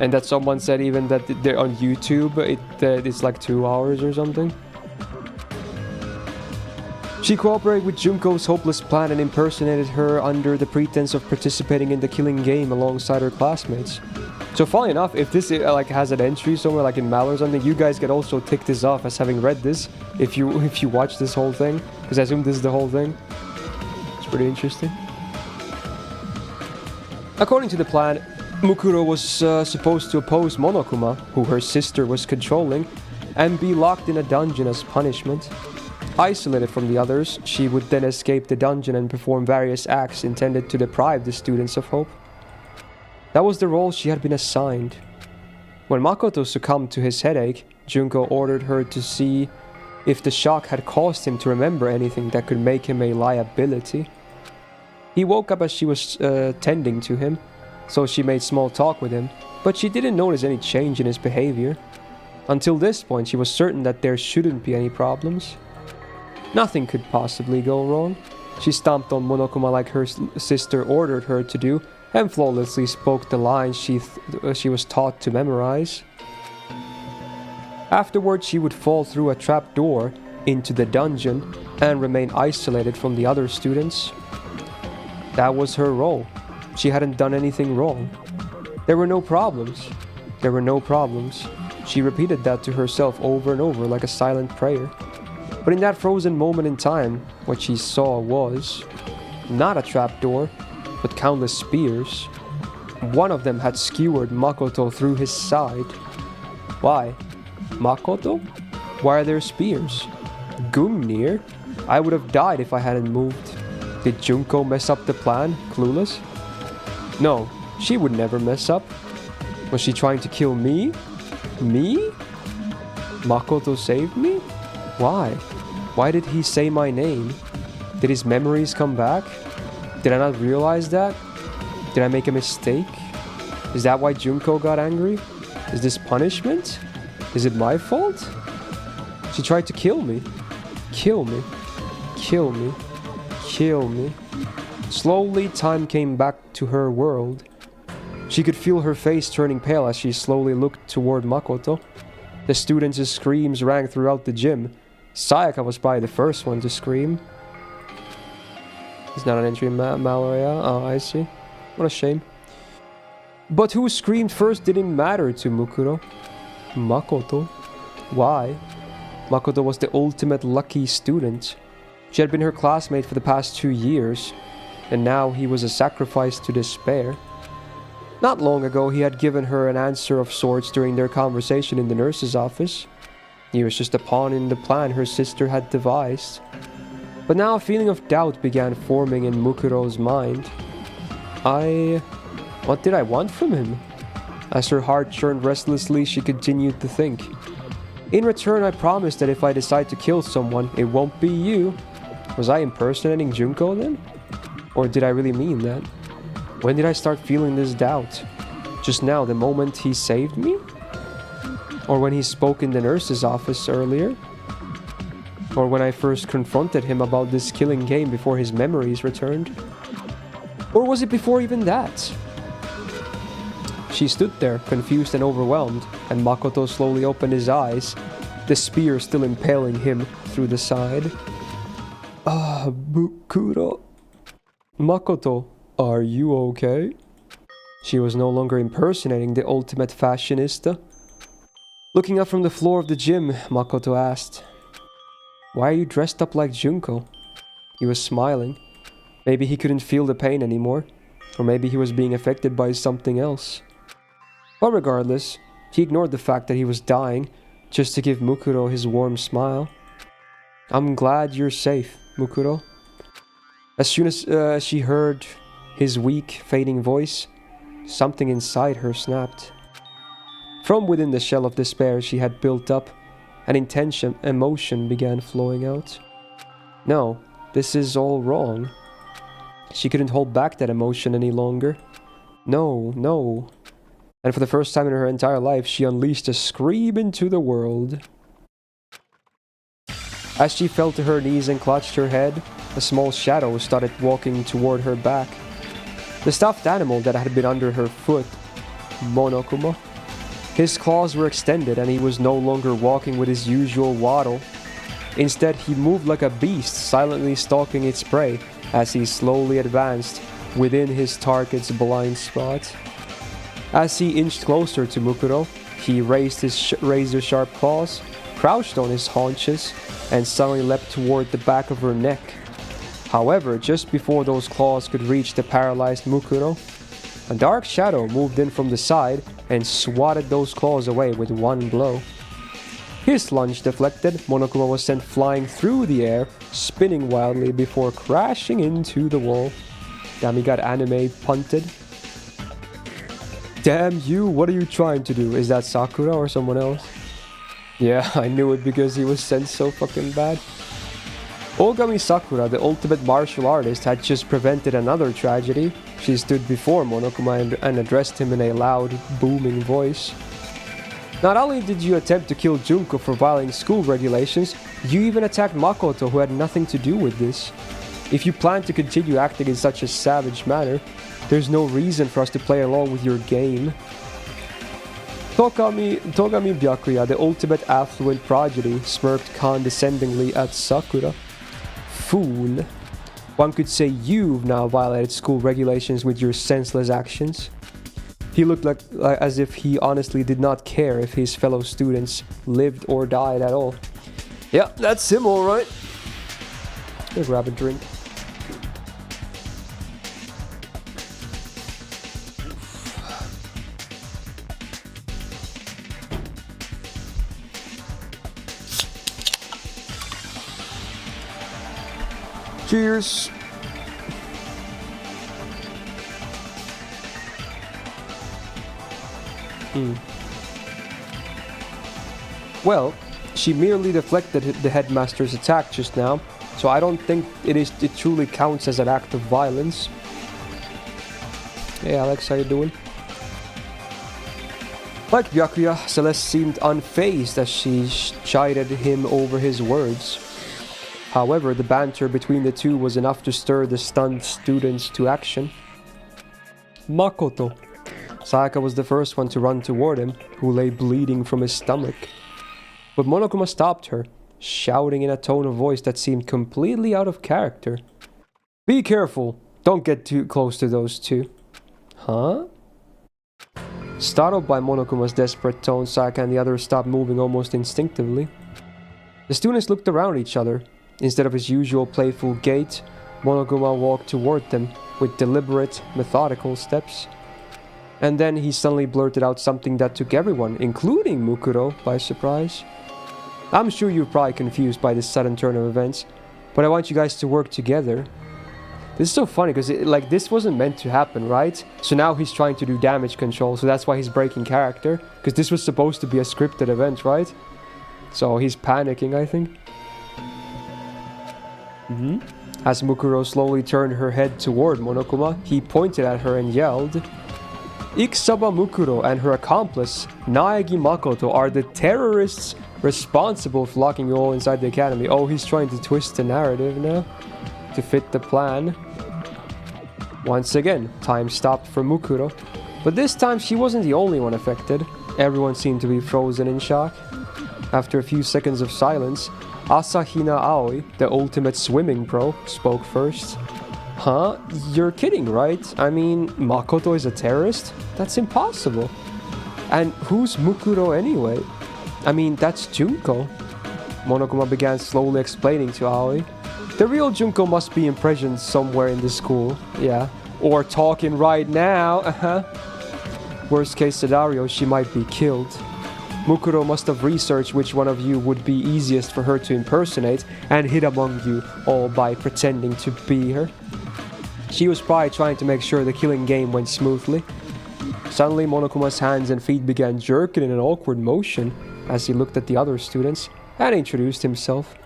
and that someone said even that they're on YouTube, it's like 2 hours or something. She cooperated with Junko's hopeless plan and impersonated her under the pretense of participating in the killing game alongside her classmates. So funny enough, if this like has an entry somewhere like in Mal or something, you guys can also tick this off as having read this if you watch this whole thing, because I assume this is the whole thing. It's pretty interesting. According to the plan, Mukuro was supposed to oppose Monokuma, who her sister was controlling, and be locked in a dungeon as punishment. Isolated from the others, she would then escape the dungeon and perform various acts intended to deprive the students of hope. That was the role she had been assigned. When Makoto succumbed to his headache, Junko ordered her to see if the shock had caused him to remember anything that could make him a liability. He woke up as she was tending to him, so she made small talk with him, but she didn't notice any change in his behavior. Until this point, she was certain that there shouldn't be any problems. Nothing could possibly go wrong. She stomped on Monokuma like her sister ordered her to do, and flawlessly spoke the lines she was taught to memorize. Afterwards, she would fall through a trap door into the dungeon and remain isolated from the other students. That was her role. She hadn't done anything wrong. There were no problems. There were no problems. She repeated that to herself over and over like a silent prayer. But in that frozen moment in time, what she saw was not a trapdoor, but countless spears. One of them had skewered Makoto through his side. Why? Makoto? Why are there spears? Gungnir? I would have died if I hadn't moved. Did Junko mess up the plan, clueless? No, she would never mess up. Was she trying to kill me? Me? Makoto saved me? Why? Why did he say my name? Did his memories come back? Did I not realize that? Did I make a mistake? Is that why Junko got angry? Is this punishment? Is it my fault? She tried to kill me. Kill me. Kill me. Kill me. Slowly, time came back to her world. She could feel her face turning pale as she slowly looked toward Makoto. The students' screams rang throughout the gym. Sayaka was probably the first one to scream. It's not an entry in Malaria. Oh, I see. What a shame. But who screamed first didn't matter to Mukuro. Makoto. Why? Makoto was the ultimate lucky student. She had been her classmate for the past 2 years, and now he was a sacrifice to despair. Not long ago, he had given her an answer of sorts during their conversation in the nurse's office. He was just a pawn in the plan her sister had devised. But now a feeling of doubt began forming in Mukuro's mind. What did I want from him? As her heart churned restlessly, she continued to think. In return, I promised that if I decide to kill someone, it won't be you. Was I impersonating Junko then? Or did I really mean that? When did I start feeling this doubt? Just now, the moment he saved me? Or when he spoke in the nurse's office earlier? Or when I first confronted him about this killing game before his memories returned? Or was it before even that? She stood there, confused and overwhelmed, and Makoto slowly opened his eyes, the spear still impaling him through the side. Bukuro. Makoto, are you okay? She was no longer impersonating the ultimate fashionista. Looking up from the floor of the gym, Makoto asked, "Why are you dressed up like Junko?" He was smiling. Maybe he couldn't feel the pain anymore, or maybe he was being affected by something else. But regardless, he ignored the fact that he was dying just to give Mukuro his warm smile. "I'm glad you're safe, Mukuro." As soon as she heard his weak, fading voice, something inside her snapped. From within the shell of despair she had built up, an intense emotion began flowing out. No, this is all wrong. She couldn't hold back that emotion any longer. No. And for the first time in her entire life, she unleashed a scream into the world. As she fell to her knees and clutched her head, a small shadow started walking toward her back. The stuffed animal that had been under her foot, Monokuma. His claws were extended and he was no longer walking with his usual waddle. Instead, he moved like a beast, silently stalking its prey as he slowly advanced within his target's blind spot. As he inched closer to Mukuro, he raised his razor-sharp claws, crouched on his haunches, and suddenly leapt toward the back of her neck. However, just before those claws could reach the paralyzed Mukuro, a dark shadow moved in from the side and swatted those claws away with one blow. His lunge deflected, Monokuma was sent flying through the air, spinning wildly before crashing into the wall. Damn, he got anime punted. Damn you, what are you trying to do? Is that Sakura or someone else? Yeah, I knew it because he was sent so fucking bad. Ogami Sakura, the ultimate martial artist, had just prevented another tragedy. She stood before Monokuma and addressed him in a loud, booming voice. Not only did you attempt to kill Junko for violating school regulations, you even attacked Makoto, who had nothing to do with this. If you plan to continue acting in such a savage manner, there's no reason for us to play along with your game. Togami Byakuya, the ultimate affluent prodigy, smirked condescendingly at Sakura. Fool. One could say you've now violated school regulations with your senseless actions. He looked like as if he honestly did not care if his fellow students lived or died at all. Yeah, that's him alright. Gonna grab a drink. Cheers. Well, she merely deflected the headmaster's attack just now, so I don't think it truly counts as an act of violence. Hey Alex, how you doing? Like Byakuya, Celeste seemed unfazed as she chided him over his words. However, the banter between the two was enough to stir the stunned students to action. Makoto. Sayaka was the first one to run toward him, who lay bleeding from his stomach. But Monokuma stopped her, shouting in a tone of voice that seemed completely out of character. Be careful! Don't get too close to those two. Huh? Startled by Monokuma's desperate tone, Sayaka and the others stopped moving almost instinctively. The students looked around each other. Instead of his usual playful gait, Monokuma walked toward them with deliberate, methodical steps. And then he suddenly blurted out something that took everyone, including Mukuro, by surprise. I'm sure you're probably confused by this sudden turn of events, but I want you guys to work together. This is so funny because this wasn't meant to happen, right? So now he's trying to do damage control, so that's why he's breaking character. Because this was supposed to be a scripted event, right? So he's panicking, I think. As Mukuro slowly turned her head toward Monokuma, he pointed at her and yelled, Ikisaba Mukuro and her accomplice, Naegi Makoto, are the terrorists responsible for locking you all inside the academy. Oh, he's trying to twist the narrative now to fit the plan. Once again, time stopped for Mukuro. But this time she wasn't the only one affected. Everyone seemed to be frozen in shock. After a few seconds of silence, Asahina Aoi, the ultimate swimming pro, spoke first. Huh? You're kidding, right? I mean, Makoto is a terrorist? That's impossible. And who's Mukuro anyway? I mean, that's Junko. Monokuma began slowly explaining to Aoi. The real Junko must be imprisoned somewhere in the school. Yeah. Or talking right now. Worst case scenario, she might be killed. Mukuro must have researched which one of you would be easiest for her to impersonate and hid among you all by pretending to be her. She was probably trying to make sure the killing game went smoothly. Suddenly, Monokuma's hands and feet began jerking in an awkward motion as he looked at the other students and introduced himself.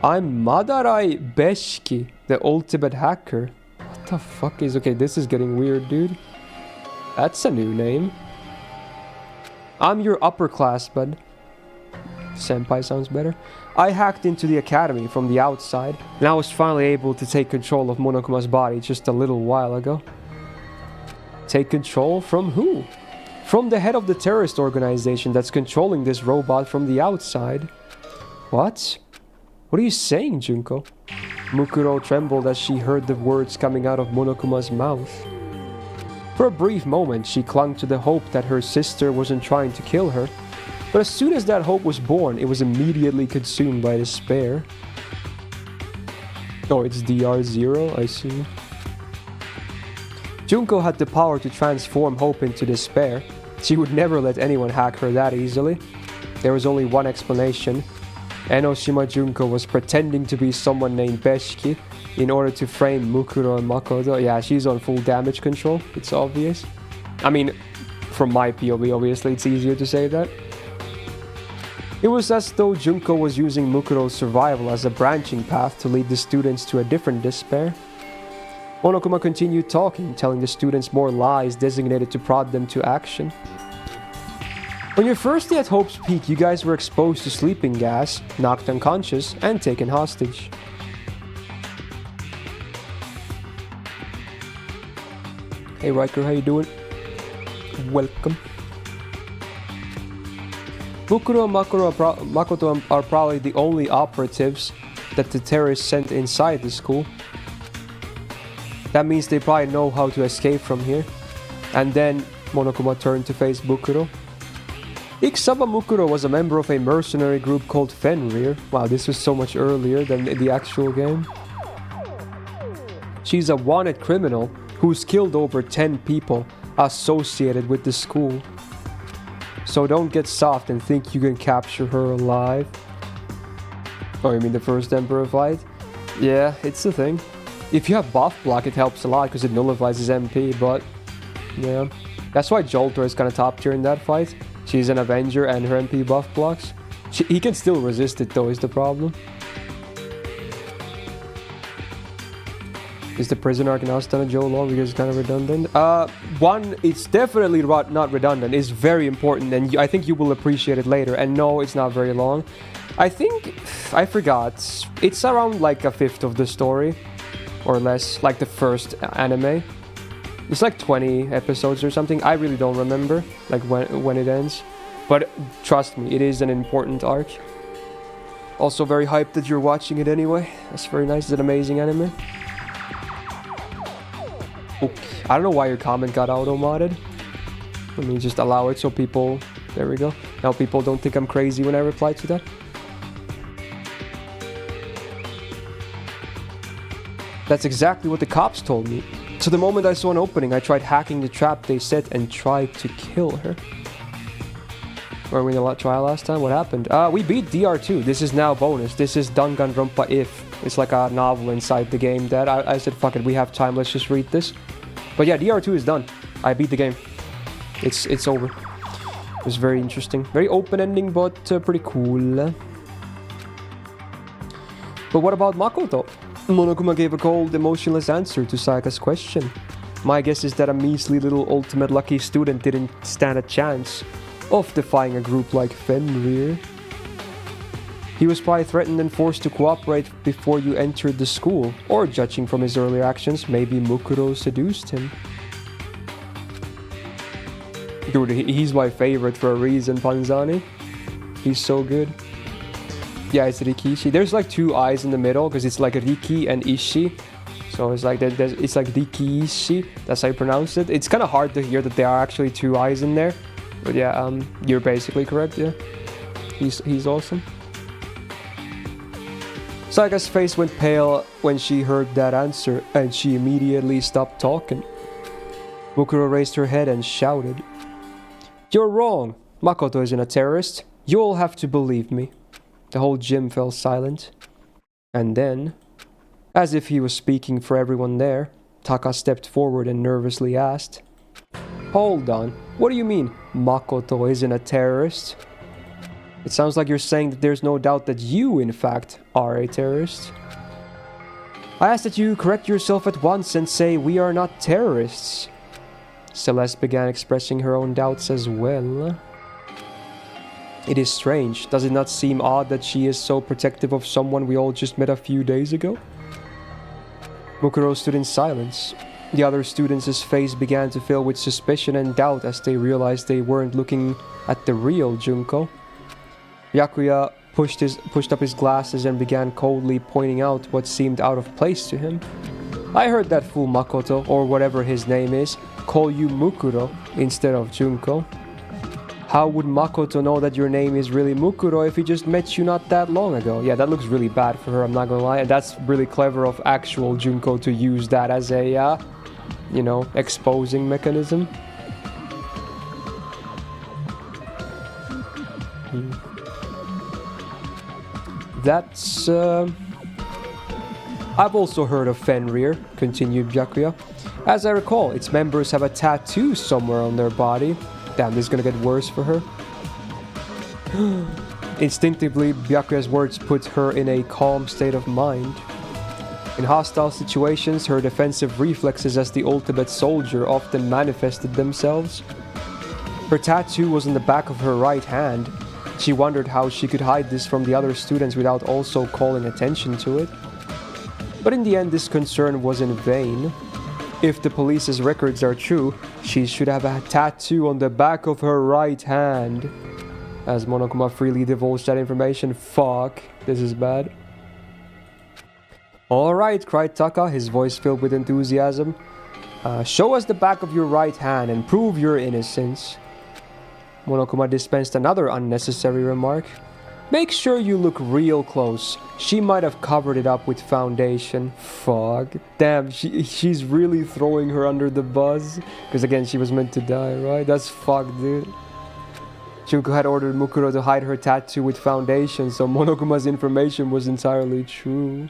I'm Madarai Beshiki, the ultimate hacker. What the fuck is... Okay, this is getting weird, dude. That's a new name. I'm your upperclassman. Senpai sounds better. I hacked into the academy from the outside, and I was finally able to take control of Monokuma's body just a little while ago. Take control from who? From the head of the terrorist organization that's controlling this robot from the outside. What? What are you saying, Junko? Mukuro trembled as she heard the words coming out of Monokuma's mouth. For a brief moment, she clung to the hope that her sister wasn't trying to kill her, but as soon as that hope was born, it was immediately consumed by despair. Oh, it's DR0, I see. Junko had the power to transform hope into despair. She would never let anyone hack her that easily. There was only one explanation. Enoshima Junko was pretending to be someone named Beshiki in order to frame Mukuro and Makoto. Yeah, she's on full damage control, it's obvious. I mean, from my POV, obviously, it's easier to say that. It was as though Junko was using Mukuro's survival as a branching path to lead the students to a different despair. Monokuma continued talking, telling the students more lies designated to prod them to action. On your first day at Hope's Peak, you guys were exposed to sleeping gas, knocked unconscious, and taken hostage. Hey Riker, how you doing? Welcome. Mukuro and Makoto are probably the only operatives that the terrorists sent inside the school. That means they probably know how to escape from here. And then Monokuma turned to face Bukuro. Ikisaba Mukuro was a member of a mercenary group called Fenrir. Wow, this was so much earlier than the actual game. She's a wanted criminal who's killed over 10 people associated with the school. So don't get soft and think you can capture her alive. Oh, you mean the first Emperor fight? Yeah, it's the thing. If you have buff block, it helps a lot because it nullifies his MP, but yeah. That's why Jolter is kind of top tier in that fight. She's an Avenger and her MP buff blocks. He can still resist it though, is the problem. Is the prison arc now done at Joe Law because it's kind of redundant? One, it's definitely not redundant. It's very important, and I think you will appreciate it later. And no, it's not very long. I think, I forgot, it's around like a fifth of the story, or less, like the first anime. It's like 20 episodes or something. I really don't remember, like when it ends. But trust me, it is an important arc. Also very hyped that you're watching it anyway. That's very nice. It's an amazing anime. Okay. I don't know why your comment got auto-modded. Let me just allow it so people... There we go. Now people don't think I'm crazy when I reply to that. That's exactly what the cops told me. So the moment I saw an opening, I tried hacking the trap they set and tried to kill her. Were we in a trial last time? What happened? We beat DR2. This is now bonus. This is Danganronpa If. It's like a novel inside the game that I said, fuck it, we have time, let's just read this. But yeah, DR2 is done. I beat the game. It's over. It was very interesting. Very open ending, but pretty cool. But what about Makoto? Monokuma gave a cold, emotionless answer to Sayaka's question. My guess is that a measly little ultimate lucky student didn't stand a chance of defying a group like Fenrir. He was probably threatened and forced to cooperate before you entered the school, or judging from his earlier actions, maybe Mukuro seduced him. Dude, he's my favorite for a reason, Panzani. He's so good. Yeah, it's Rikishi. There's like two eyes in the middle because it's like Riki and Ishi. So it's like it's like Rikishi. That's how you pronounce it. It's kind of hard to hear that there are actually two eyes in there. But yeah, you're basically correct. Yeah, he's awesome. Sayaka's face went pale when she heard that answer, and she immediately stopped talking. Mukuro raised her head and shouted, "You're wrong. Makoto isn't a terrorist. You'll have to believe me." The whole gym fell silent. And then, as if he was speaking for everyone there, Taka stepped forward and nervously asked, "Hold on, what do you mean, Makoto isn't a terrorist? It sounds like you're saying that there's no doubt that you, in fact, are a terrorist. I ask that you correct yourself at once and say we are not terrorists." Celeste began expressing her own doubts as well. It is strange, does it not seem odd that she is so protective of someone we all just met a few days ago? Mukuro stood in silence. The other students' face began to fill with suspicion and doubt as they realized they weren't looking at the real Junko. Yakuya pushed up his glasses and began coldly pointing out what seemed out of place to him. "I heard that fool Makoto, or whatever his name is, call you Mukuro instead of Junko. How would Makoto know that your name is really Mukuro if he just met you not that long ago?" Yeah, that looks really bad for her, I'm not gonna lie. And that's really clever of actual Junko to use that as a, exposing mechanism. That's, I've also heard of Fenrir, continued Byakuya. As I recall, its members have a tattoo somewhere on their body. Damn, this is gonna get worse for her. Instinctively, Byakuya's words put her in a calm state of mind. In hostile situations, her defensive reflexes as the ultimate soldier often manifested themselves. Her tattoo was on the back of her right hand. She wondered how she could hide this from the other students without also calling attention to it. But in the end, this concern was in vain. If the police's records are true, she should have a tattoo on the back of her right hand. As Monokuma freely divulged that information. Fuck, this is bad. Alright, cried Taka, his voice filled with enthusiasm. Show us the back of your right hand and prove your innocence. Monokuma dispensed another unnecessary remark. Make sure you look real close. She might have covered it up with foundation. Fuck. Damn, she's really throwing her under the bus. Because again, she was meant to die, right? That's fucked, dude. Junko had ordered Mukuro to hide her tattoo with foundation, so Monokuma's information was entirely true.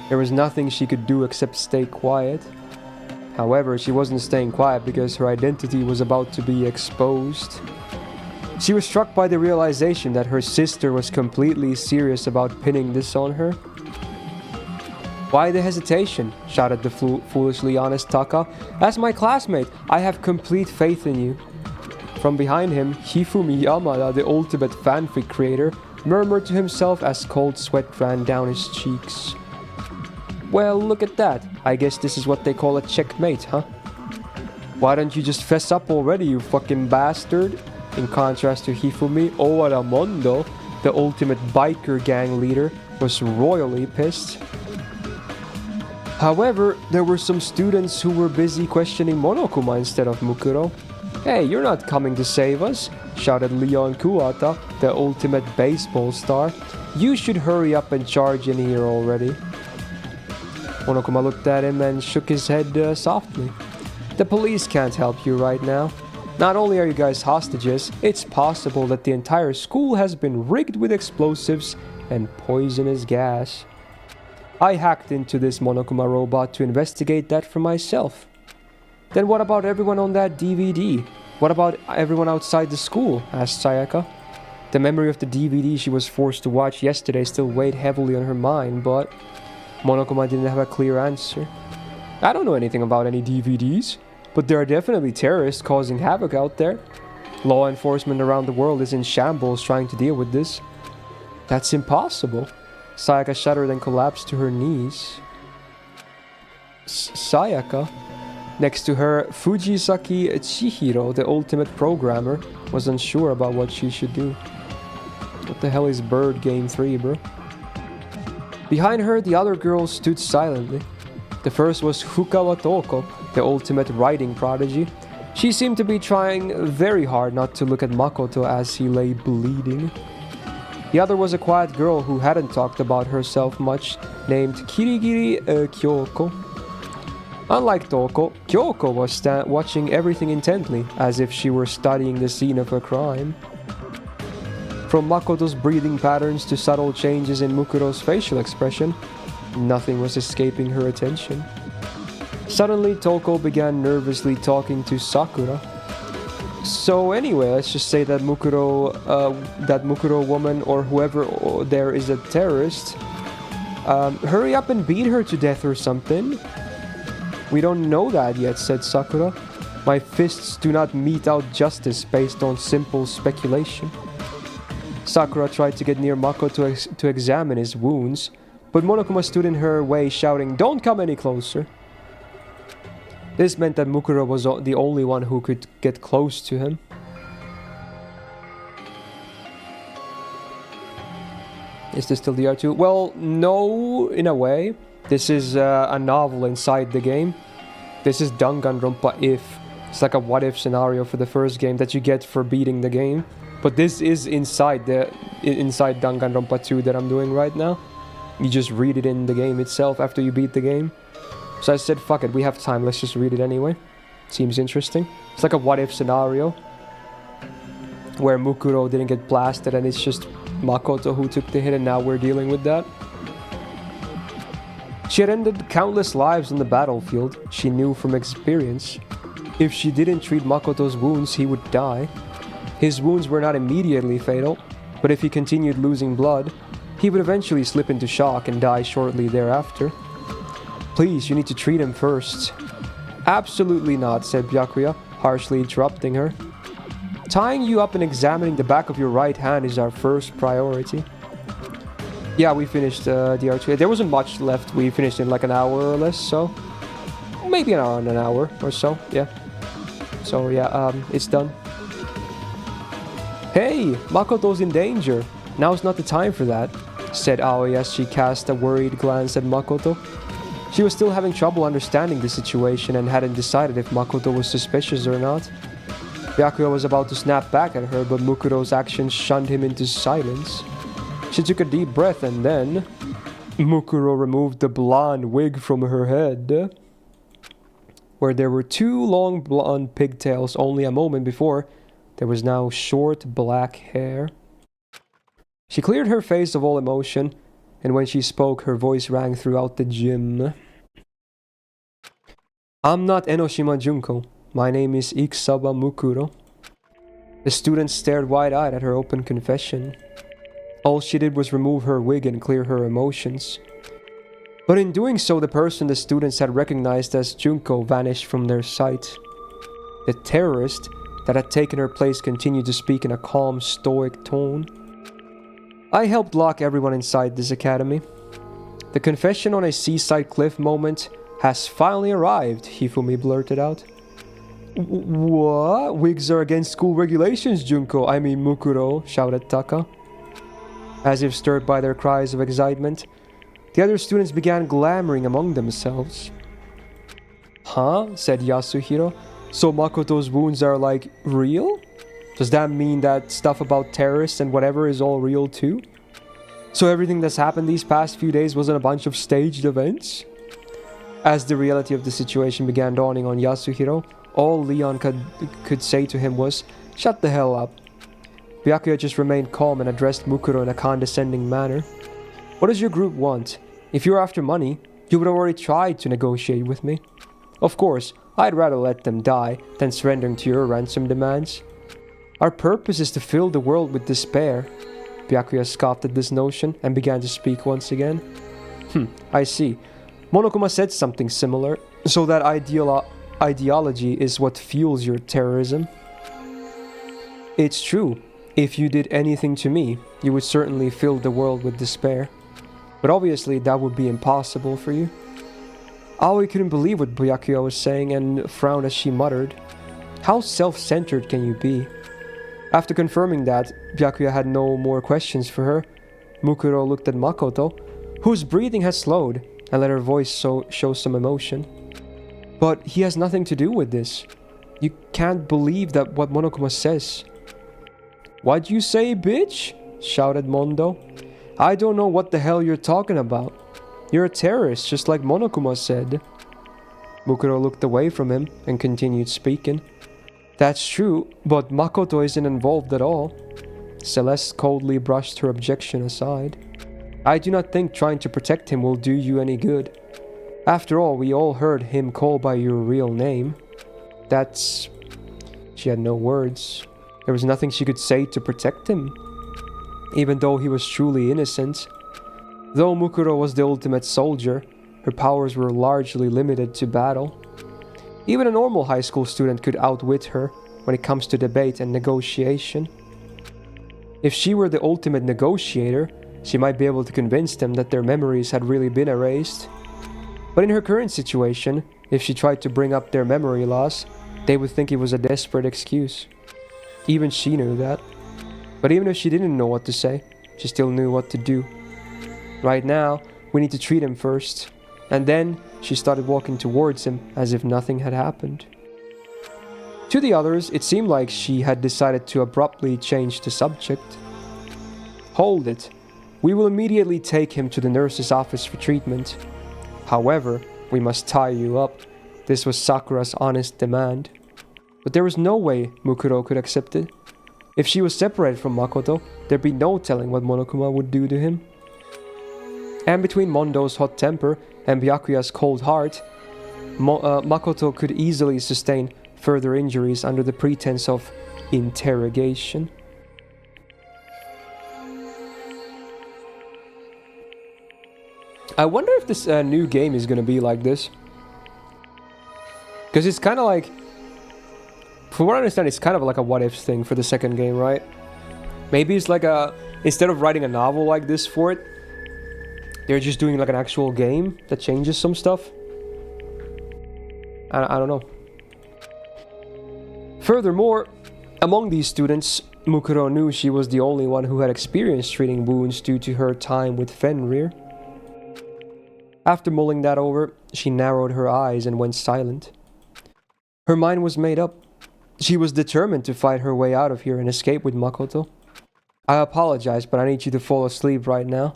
There was nothing she could do except stay quiet. However, she wasn't staying quiet because her identity was about to be exposed. She was struck by the realization that her sister was completely serious about pinning this on her. Why the hesitation? Shouted the foolishly honest Taka. As my classmate, I have complete faith in you. From behind him, Hifumi Yamada, the ultimate fanfic creator, murmured to himself as cold sweat ran down his cheeks. Well, look at that. I guess this is what they call a checkmate, huh? Why don't you just fess up already, you fucking bastard? In contrast to Hifumi, Owaramondo, the ultimate biker gang leader, was royally pissed. However, there were some students who were busy questioning Monokuma instead of Mukuro. Hey, you're not coming to save us, shouted Leon Kuwata, the ultimate baseball star. You should hurry up and charge in here already. Monokuma looked at him and shook his head softly. The police can't help you right now. Not only are you guys hostages, it's possible that the entire school has been rigged with explosives and poisonous gas. I hacked into this Monokuma robot to investigate that for myself. Then what about everyone on that DVD? What about everyone outside the school? Asked Sayaka. The memory of the DVD she was forced to watch yesterday still weighed heavily on her mind, but Monokuma didn't have a clear answer. I don't know anything about any DVDs, but there are definitely terrorists causing havoc out there. Law enforcement around the world is in shambles trying to deal with this. That's impossible. Sayaka shuddered and collapsed to her knees. Sayaka? Next to her, Fujisaki Chihiro, the ultimate programmer, was unsure about what she should do. What the hell is Bird Game 3, bro? Behind her, the other girls stood silently. The first was Fukawa Toko, the ultimate writing prodigy. She seemed to be trying very hard not to look at Makoto as he lay bleeding. The other was a quiet girl who hadn't talked about herself much, named Kirigiri Kyoko. Unlike Toko, Kyoko was watching everything intently, as if she were studying the scene of a crime. From Makoto's breathing patterns to subtle changes in Mukuro's facial expression, nothing was escaping her attention. Suddenly, Toko began nervously talking to Sakura. So anyway, let's just say that Mukuro woman or whoever there is a terrorist. Hurry up and beat her to death or something. We don't know that yet, said Sakura. My fists do not mete out justice based on simple speculation. Sakura tried to get near Makoto to examine his wounds, but Monokuma stood in her way shouting, "Don't come any closer." This meant that Mukuro was the only one who could get close to him. Is this still the R2? Well, no, in a way. This is a novel inside the game. This is Danganronpa If. It's like a what-if scenario for the first game that you get for beating the game. But this is inside Danganronpa 2 that I'm doing right now. You just read it in the game itself after you beat the game. So I said, fuck it, we have time, let's just read it anyway. Seems interesting. It's like a what-if scenario where Mukuro didn't get blasted and it's just Makoto who took the hit, and now we're dealing with that. She had ended countless lives on the battlefield, she knew from experience. If she didn't treat Makoto's wounds, he would die. His wounds were not immediately fatal, But if he continued losing blood, he would eventually slip into shock and die shortly thereafter. Please, you need to treat him first. Absolutely not, said Byakuya, harshly interrupting her. Tying you up and examining the back of your right hand is our first priority. Yeah, we finished the archery. There wasn't much left. We finished in like an hour or less, so... Maybe around an hour or so, yeah. So yeah, it's done. Hey, Makoto's in danger. Now's not the time for that, said Aoi as she cast a worried glance at Makoto. She was still having trouble understanding the situation and hadn't decided if Makoto was suspicious or not. Byakuya was about to snap back at her, but Mukuro's actions shunned him into silence. She took a deep breath and then... Mukuro removed the blonde wig from her head, where there were 2 long blonde pigtails only a moment before. There was now short black hair. She cleared her face of all emotion, and when she spoke, her voice rang throughout the gym. I'm not Enoshima Junko. My name is Ikusaba Mukuro. The student stared wide-eyed at her open confession. All she did was remove her wig and clear her emotions. But in doing so, the person the students had recognized as Junko vanished from their sight. The terrorist that had taken her place continued to speak in a calm, stoic tone. I helped lock everyone inside this academy. The confession on a seaside cliff moment has finally arrived, Hifumi blurted out. What? Wigs are against school regulations, Junko. I mean Mukuro, shouted Taka. As if stirred by their cries of excitement, the other students began glamoring among themselves. Huh? Said Yasuhiro. So Makoto's wounds are like real? Does that mean that stuff about terrorists and whatever is all real too? So everything that's happened these past few days wasn't a bunch of staged events? As the reality of the situation began dawning on Yasuhiro, all Leon could say to him was, "Shut the hell up." Byakuya just remained calm and addressed Mukuro in a condescending manner. What does your group want? If you're after money, you would have already tried to negotiate with me. Of course, I'd rather let them die than surrendering to your ransom demands. Our purpose is to fill the world with despair. Byakuya scoffed at this notion and began to speak once again. I see. Monokuma said something similar. So that ideology is what fuels your terrorism? It's true. If you did anything to me, you would certainly fill the world with despair. But obviously that would be impossible for you. Aoi couldn't believe what Byakuya was saying and frowned as she muttered, "How self-centered can you be?" After confirming that, Byakuya had no more questions for her. Mukuro looked at Makoto, whose breathing had slowed, and let her voice show some emotion. But he has nothing to do with this. You can't believe that what Monokuma says. What'd you say, bitch? Shouted Mondo. I don't know what the hell you're talking about. You're a terrorist, just like Monokuma said. Mukuro looked away from him and continued speaking. That's true, but Makoto isn't involved at all. Celeste coldly brushed her objection aside. I do not think trying to protect him will do you any good. After all, we all heard him called by your real name. That's... She had no words. There was nothing she could say to protect him, even though he was truly innocent. Though Mukuro was the ultimate soldier, her powers were largely limited to battle. Even a normal high school student could outwit her when it comes to debate and negotiation. If she were the ultimate negotiator, she might be able to convince them that their memories had really been erased. But in her current situation, if she tried to bring up their memory loss, they would think it was a desperate excuse. Even she knew that. But even if she didn't know what to say, she still knew what to do. Right now, we need to treat him first. And then, she started walking towards him as if nothing had happened. To the others, it seemed like she had decided to abruptly change the subject. Hold it. We will immediately take him to the nurse's office for treatment. However, we must tie you up. This was Sakura's honest demand. But there was no way Mukuro could accept it. If she was separated from Makoto, there'd be no telling what Monokuma would do to him. And between Mondo's hot temper and Byakuya's cold heart, Makoto could easily sustain further injuries under the pretense of interrogation. I wonder if this new game is gonna be like this. Because it's kind of like... From what I understand, it's kind of like a what-if thing for the second game, right? Maybe it's like a... Instead of writing a novel like this for it, they're just doing like an actual game that changes some stuff. I don't know. Furthermore, among these students, Mukuro knew she was the only one who had experienced treating wounds due to her time with Fenrir. After mulling that over, she narrowed her eyes and went silent. Her mind was made up. She was determined to fight her way out of here and escape with Makoto. I apologize, but I need you to fall asleep right now.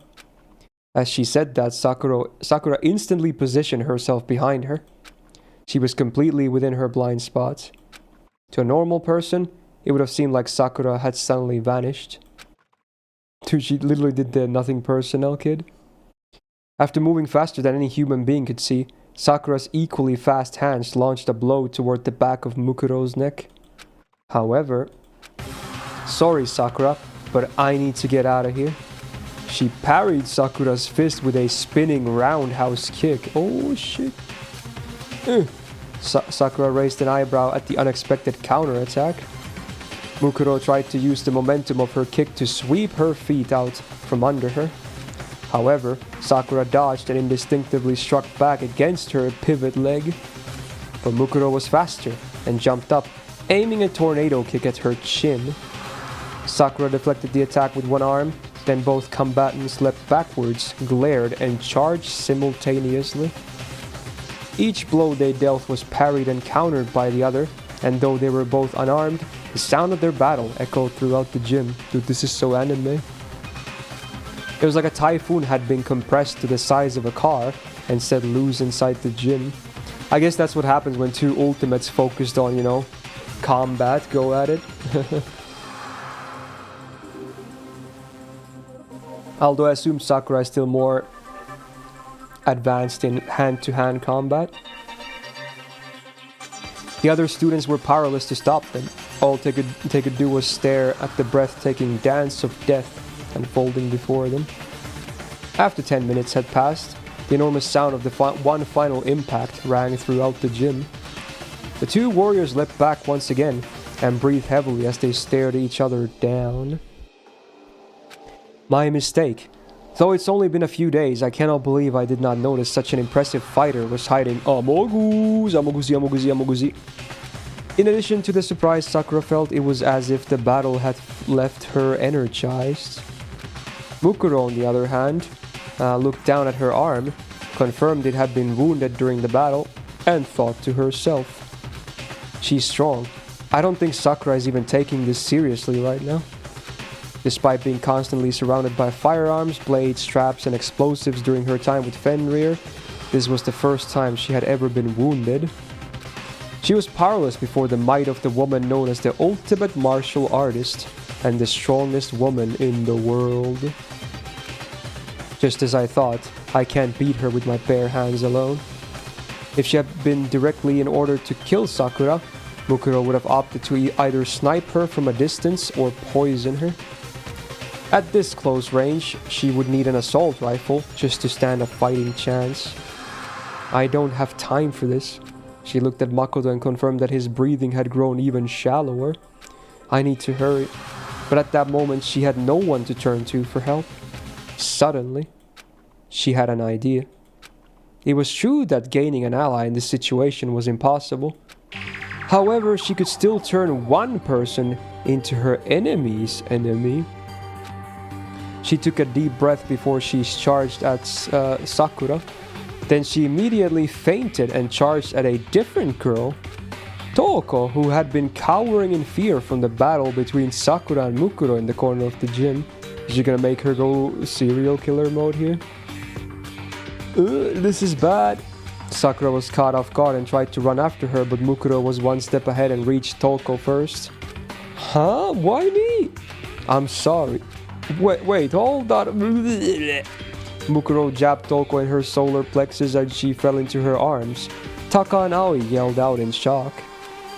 As she said that, Sakura instantly positioned herself behind her. She was completely within her blind spots. To a normal person, it would have seemed like Sakura had suddenly vanished. Dude, she literally did the nothing personnel kid. After moving faster than any human being could see, Sakura's equally fast hands launched a blow toward the back of Mukuro's neck. However, sorry Sakura, but I need to get out of here. She parried Sakura's fist with a spinning roundhouse kick. Oh shit. Sakura raised an eyebrow at the unexpected counterattack. Mukuro tried to use the momentum of her kick to sweep her feet out from under her. However, Sakura dodged and instinctively struck back against her pivot leg. But Mukuro was faster and jumped up, aiming a tornado kick at her chin. Sakura deflected the attack with one arm, then both combatants leapt backwards, glared, and charged simultaneously. Each blow they dealt was parried and countered by the other, and though they were both unarmed, the sound of their battle echoed throughout the gym. Dude, this is so anime. It was like a typhoon had been compressed to the size of a car and set loose inside the gym. I guess that's what happens when two ultimates focused on, you know, combat go at it. Although I assume Sakura is still more advanced in hand-to-hand combat. The other students were powerless to stop them. All they could do was stare at the breathtaking dance of death unfolding before them. After 10 minutes had passed, the enormous sound of the one final impact rang throughout the gym. The two warriors leapt back once again and breathed heavily as they stared each other down. My mistake. Though it's only been a few days, I cannot believe I did not notice such an impressive fighter was hiding Amoguzi. In addition to the surprise Sakura felt, it was as if the battle had left her energized. Mukuro, on the other hand, looked down at her arm, confirmed it had been wounded during the battle, and thought to herself, she's strong. I don't think Sakura is even taking this seriously right now. Despite being constantly surrounded by firearms, blades, traps, and explosives during her time with Fenrir, this was the first time she had ever been wounded. She was powerless before the might of the woman known as the ultimate martial artist and the strongest woman in the world. Just as I thought, I can't beat her with my bare hands alone. If she had been directly in order to kill Sakura, Mukuro would have opted to either snipe her from a distance or poison her. At this close range, she would need an assault rifle just to stand a fighting chance. I don't have time for this. She looked at Makoto and confirmed that his breathing had grown even shallower. I need to hurry. But at that moment, she had no one to turn to for help. Suddenly, she had an idea. It was true that gaining an ally in this situation was impossible. However, she could still turn one person into her enemy's enemy. She took a deep breath before she charged at Sakura. Then she immediately fainted and charged at a different girl, Toko, who had been cowering in fear from the battle between Sakura and Mukuro in the corner of the gym. Is she gonna make her go serial killer mode here? This is bad. Sakura was caught off guard and tried to run after her, but Mukuro was one step ahead and reached Toko first. Huh? Why me? I'm sorry. Wait, hold on. Mukuro jabbed Toko in her solar plexus as she fell into her arms. Taka and Aoi yelled out in shock.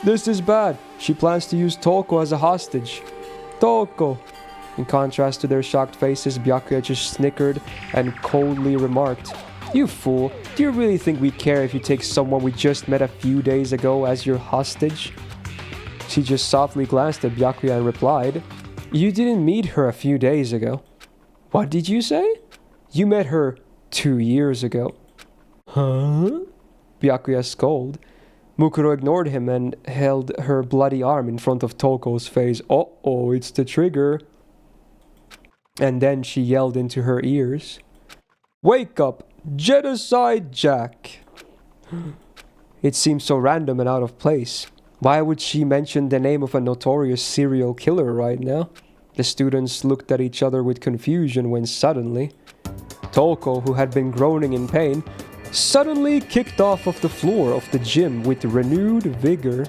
This is bad. She plans to use Toko as a hostage. Toko. In contrast to their shocked faces, Byakuya just snickered and coldly remarked, "You fool, do you really think we care if you take someone we just met a few days ago as your hostage?" She just softly glanced at Byakuya and replied, "You didn't meet her a few days ago." "What did you say?" "You met her 2 years ago." "Huh?" Byakuya scolded. Mukuro ignored him and held her bloody arm in front of Toko's face. "Uh-oh, it's the trigger." And then she yelled into her ears, "Wake up, Genocide Jack!" It seemed so random and out of place. Why would she mention the name of a notorious serial killer right now? The students looked at each other with confusion when suddenly, Toko, who had been groaning in pain, suddenly kicked off of the floor of the gym with renewed vigor.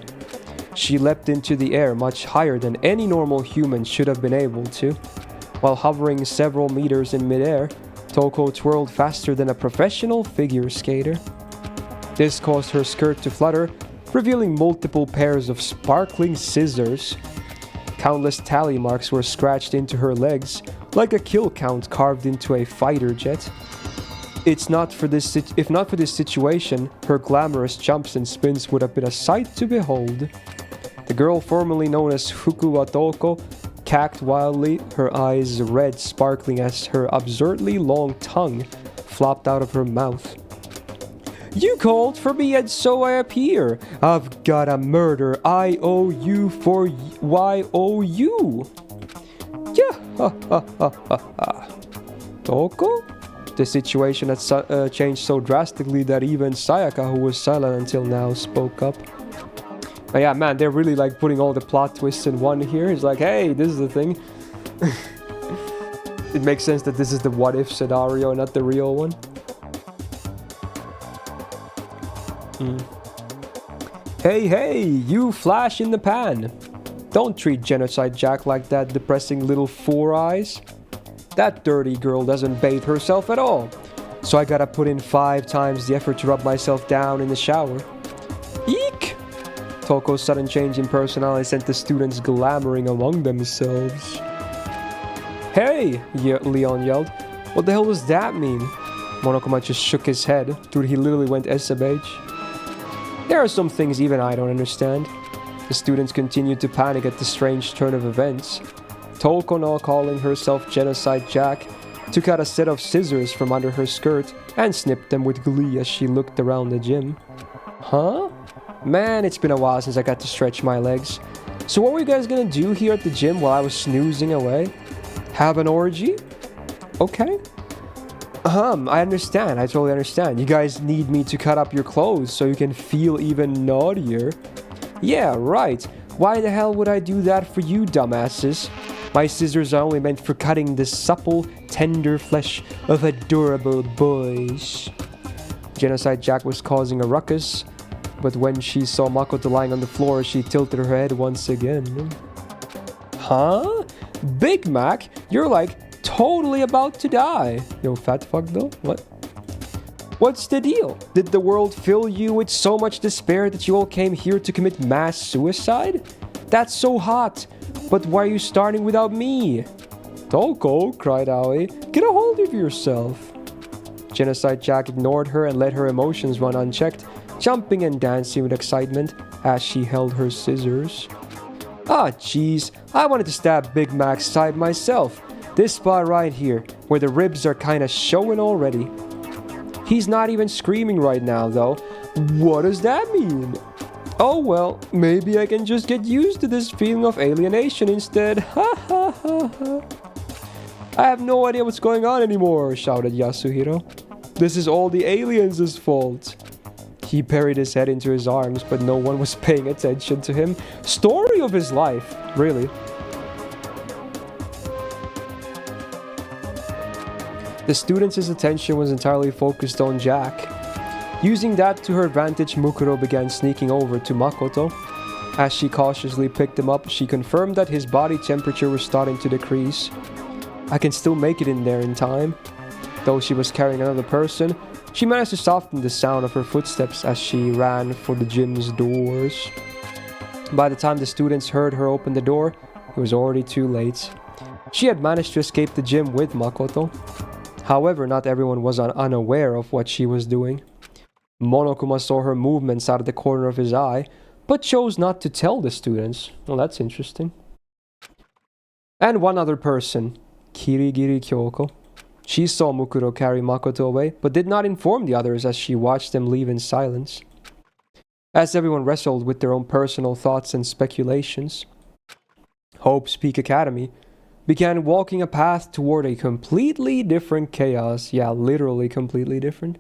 She leapt into the air much higher than any normal human should have been able to. While hovering several meters in midair, Toko twirled faster than a professional figure skater. This caused her skirt to flutter, revealing multiple pairs of sparkling scissors. Countless tally marks were scratched into her legs, like a kill count carved into a fighter jet. If not for this situation, her glamorous jumps and spins would have been a sight to behold. The girl formerly known as Fukuwa Toko cacked wildly, her eyes red sparkling as her absurdly long tongue flopped out of her mouth. "You called for me and so I appear. I've got a murder IOU for YOU. Yeah, ha ha ha ha ha." Toko? The situation had changed so drastically that even Sayaka, who was silent until now, spoke up. But yeah, man, they're really like putting all the plot twists in one here. It's like, hey, this is the thing. It makes sense that this is the what if scenario, not the real one. Hey, you flash in the pan. Don't treat Genocide Jack like that depressing little four eyes. That dirty girl doesn't bathe herself at all. So I gotta put in 5 times the effort to rub myself down in the shower. Eek! Toko's sudden change in personality sent the students glamoring among themselves. "Hey!" Leon yelled. "What the hell does that mean?" Monokuma just shook his head. Dude, he literally went SMH. "There are some things even I don't understand." The students continued to panic at the strange turn of events. Toko, now calling herself Genocide Jack, took out a set of scissors from under her skirt and snipped them with glee as she looked around the gym. Huh? Man, it's been a while since I got to stretch my legs. So what were you guys gonna do here at the gym while I was snoozing away? Have an orgy? Okay. I understand. I totally understand. You guys need me to cut up your clothes so you can feel even naughtier. Yeah, right. Why the hell would I do that for you, dumbasses? My scissors are only meant for cutting the supple, tender flesh of adorable boys. Genocide Jack was causing a ruckus, but when she saw Makoto lying on the floor, she tilted her head once again. Huh? Big Mac, you're like totally about to die. Yo, fat fuck though? What? What's the deal? Did the world fill you with so much despair that you all came here to commit mass suicide? That's so hot. But why are you starting without me? Toko, cried Aoi, get a hold of yourself. Genocide Jack ignored her and let her emotions run unchecked, jumping and dancing with excitement as she held her scissors. Ah, jeez, I wanted to stab Big Mac's side myself. This spot right here, where the ribs are kinda showing already. He's not even screaming right now, though. What does that mean? Oh well, maybe I can just get used to this feeling of alienation instead. Ha ha ha ha. I have no idea what's going on anymore, shouted Yasuhiro. This is all the aliens' fault. He buried his head into his arms, but no one was paying attention to him. Story of his life, really. The students' attention was entirely focused on Jack. Using that to her advantage, Mukuro began sneaking over to Makoto. As she cautiously picked him up, she confirmed that his body temperature was starting to decrease. I can still make it in there in time. Though she was carrying another person, she managed to soften the sound of her footsteps as she ran for the gym's doors. By the time the students heard her open the door, it was already too late. She had managed to escape the gym with Makoto. However, not everyone was unaware of what she was doing. Monokuma saw her movements out of the corner of his eye, but chose not to tell the students. Well, that's interesting. And one other person, Kirigiri Kyoko. She saw Mukuro carry Makoto away, but did not inform the others as she watched them leave in silence. As everyone wrestled with their own personal thoughts and speculations, Hope's Peak Academy began walking a path toward a completely different chaos. Yeah, literally completely different.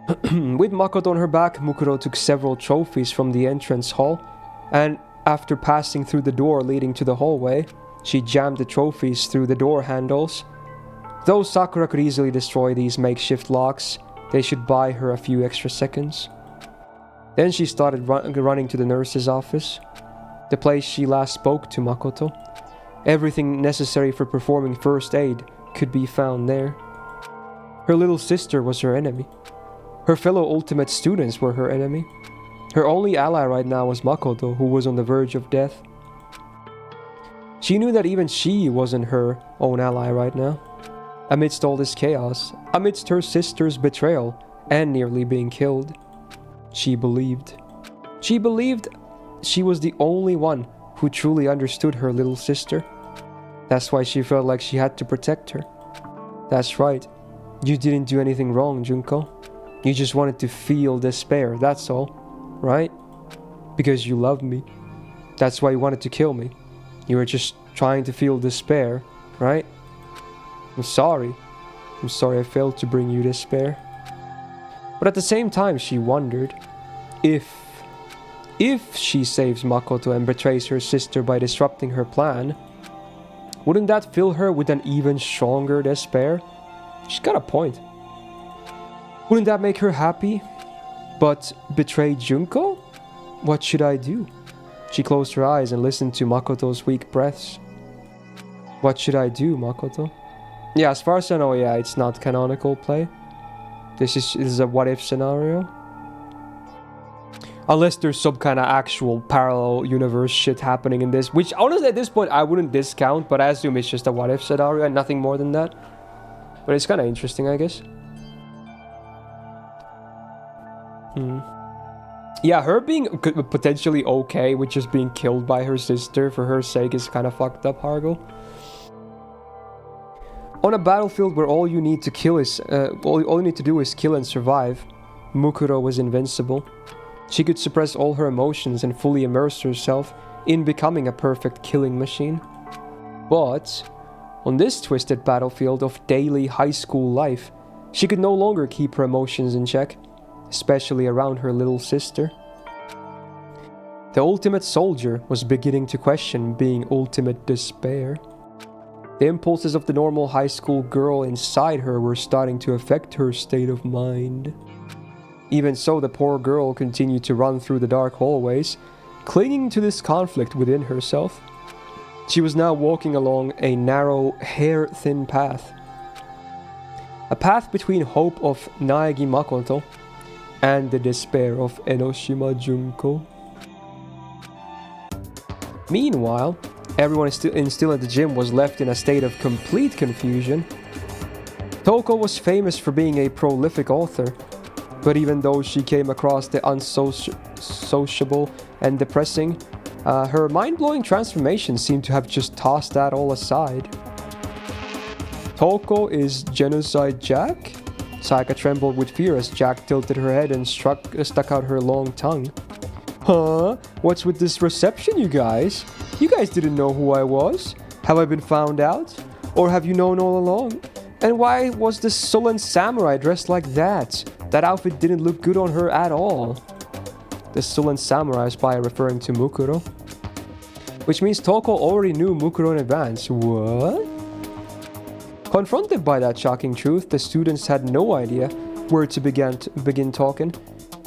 With Makoto on her back, Mukuro took several trophies from the entrance hall, and after passing through the door leading to the hallway, she jammed the trophies through the door handles. Though Sakura could easily destroy these makeshift locks, they should buy her a few extra seconds. Then she started running to the nurse's office, the place she last spoke to Makoto. Everything necessary for performing first aid could be found there. Her little sister was her enemy. Her fellow ultimate students were her enemy. Her only ally right now was Makoto, who was on the verge of death. She knew that even she wasn't her own ally right now. Amidst all this chaos, amidst her sister's betrayal and nearly being killed, she believed. She believed she was the only one who truly understood her little sister. That's why she felt like she had to protect her. That's right. You didn't do anything wrong, Junko. You just wanted to feel despair, that's all. Right? Because you loved me. That's why you wanted to kill me. You were just trying to feel despair, right? I'm sorry. I'm sorry I failed to bring you despair. But at the same time, she wondered if she saves Makoto and betrays her sister by disrupting her plan, wouldn't that fill her with an even stronger despair? She's got a point. Wouldn't that make her happy? But betray Junko? What should I do? She closed her eyes and listened to Makoto's weak breaths. What should I do, Makoto? Yeah, as far as I know, yeah, it's not canonical play. This is a what-if scenario. Unless there's some kind of actual parallel universe shit happening in this, which honestly at this point I wouldn't discount, but I assume it's just a what-if scenario and nothing more than that. But it's kind of interesting, I guess. Yeah, her being potentially okay with just being killed by her sister for her sake is kind of fucked up, Hargo. On a battlefield where all you need to do is kill and survive, Mukuro was invincible. She could suppress all her emotions and fully immerse herself in becoming a perfect killing machine. But on this twisted battlefield of daily high school life, she could no longer keep her emotions in check, especially around her little sister. The ultimate soldier was beginning to question being ultimate despair. The impulses of the normal high school girl inside her were starting to affect her state of mind. Even so, the poor girl continued to run through the dark hallways, clinging to this conflict within herself. She was now walking along a narrow, hair-thin path. A path between hope of Naegi Makoto and the despair of Enoshima Junko. Meanwhile, everyone still at the gym was left in a state of complete confusion. Toko was famous for being a prolific author, but even though she came across the unsociable and depressing, her mind-blowing transformation seemed to have just tossed that all aside. Toko is Genocide Jack? Sayaka trembled with fear as Jack tilted her head and stuck out her long tongue. Huh? What's with this reception, you guys? You guys didn't know who I was? Have I been found out? Or have you known all along? And why was the sullen samurai dressed like that? That outfit didn't look good on her at all. The sullen samurai spy referring to Mukuro. Which means Toko already knew Mukuro in advance. What? Confronted by that shocking truth, the students had no idea where to begin talking.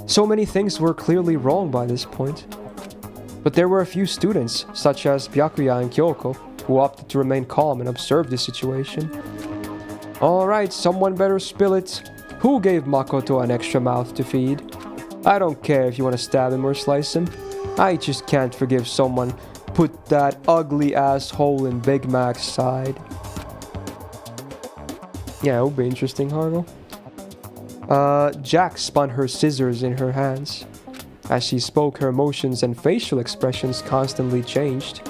So many things were clearly wrong by this point. But there were a few students, such as Byakuya and Kyoko, who opted to remain calm and observe the situation. Alright, someone better spill it. Who gave Makoto an extra mouth to feed? I don't care if you want to stab him or slice him. I just can't forgive someone put that ugly asshole in Big Mac's side. Yeah, it would be interesting, Hargo. Jack spun her scissors in her hands. As she spoke, her emotions and facial expressions constantly changed.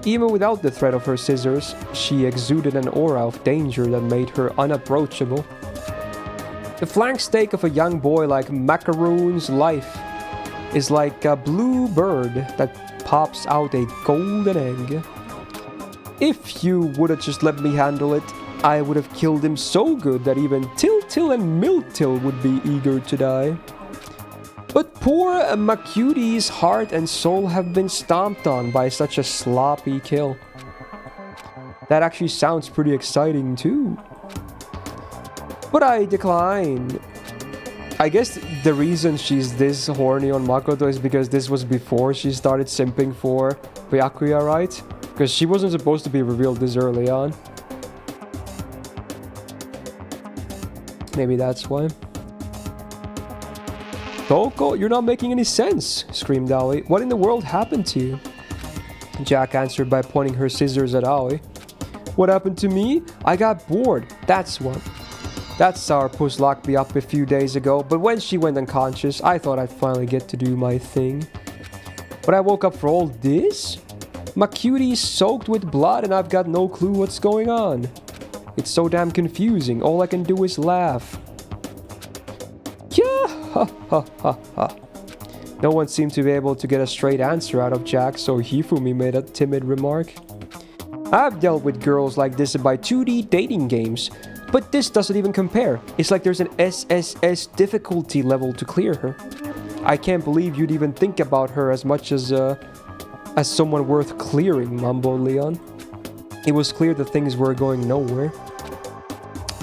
Even without the threat of her scissors, she exuded an aura of danger that made her unapproachable. The flank steak of a young boy like Macaroon's life is like a blue bird that pops out a golden egg. If you would have just let me handle it, I would have killed him so good that even Tiltil and Miltil would be eager to die. But poor Macutie's heart and soul have been stomped on by such a sloppy kill. That actually sounds pretty exciting too. But I decline. I guess the reason she's this horny on Makoto is because this was before she started simping for Byakuya, right? Because she wasn't supposed to be revealed this early on. Maybe that's why. Toko, you're not making any sense, screamed Aoi. What in the world happened to you? Jack answered by pointing her scissors at Aoi. What happened to me? I got bored, that's what. That sourpuss locked me up a few days ago, but when she went unconscious, I thought I'd finally get to do my thing. But I woke up for all this? My cutie's soaked with blood and I've got no clue what's going on. It's so damn confusing, all I can do is laugh. Yeah, ha ha ha ha. No one seemed to be able to get a straight answer out of Jack, so Hifumi made a timid remark. I've dealt with girls like this by 2D dating games, but this doesn't even compare. It's like there's an SSS difficulty level to clear her. I can't believe you'd even think about her as much as someone worth clearing, mumbled Leon. It was clear that things were going nowhere.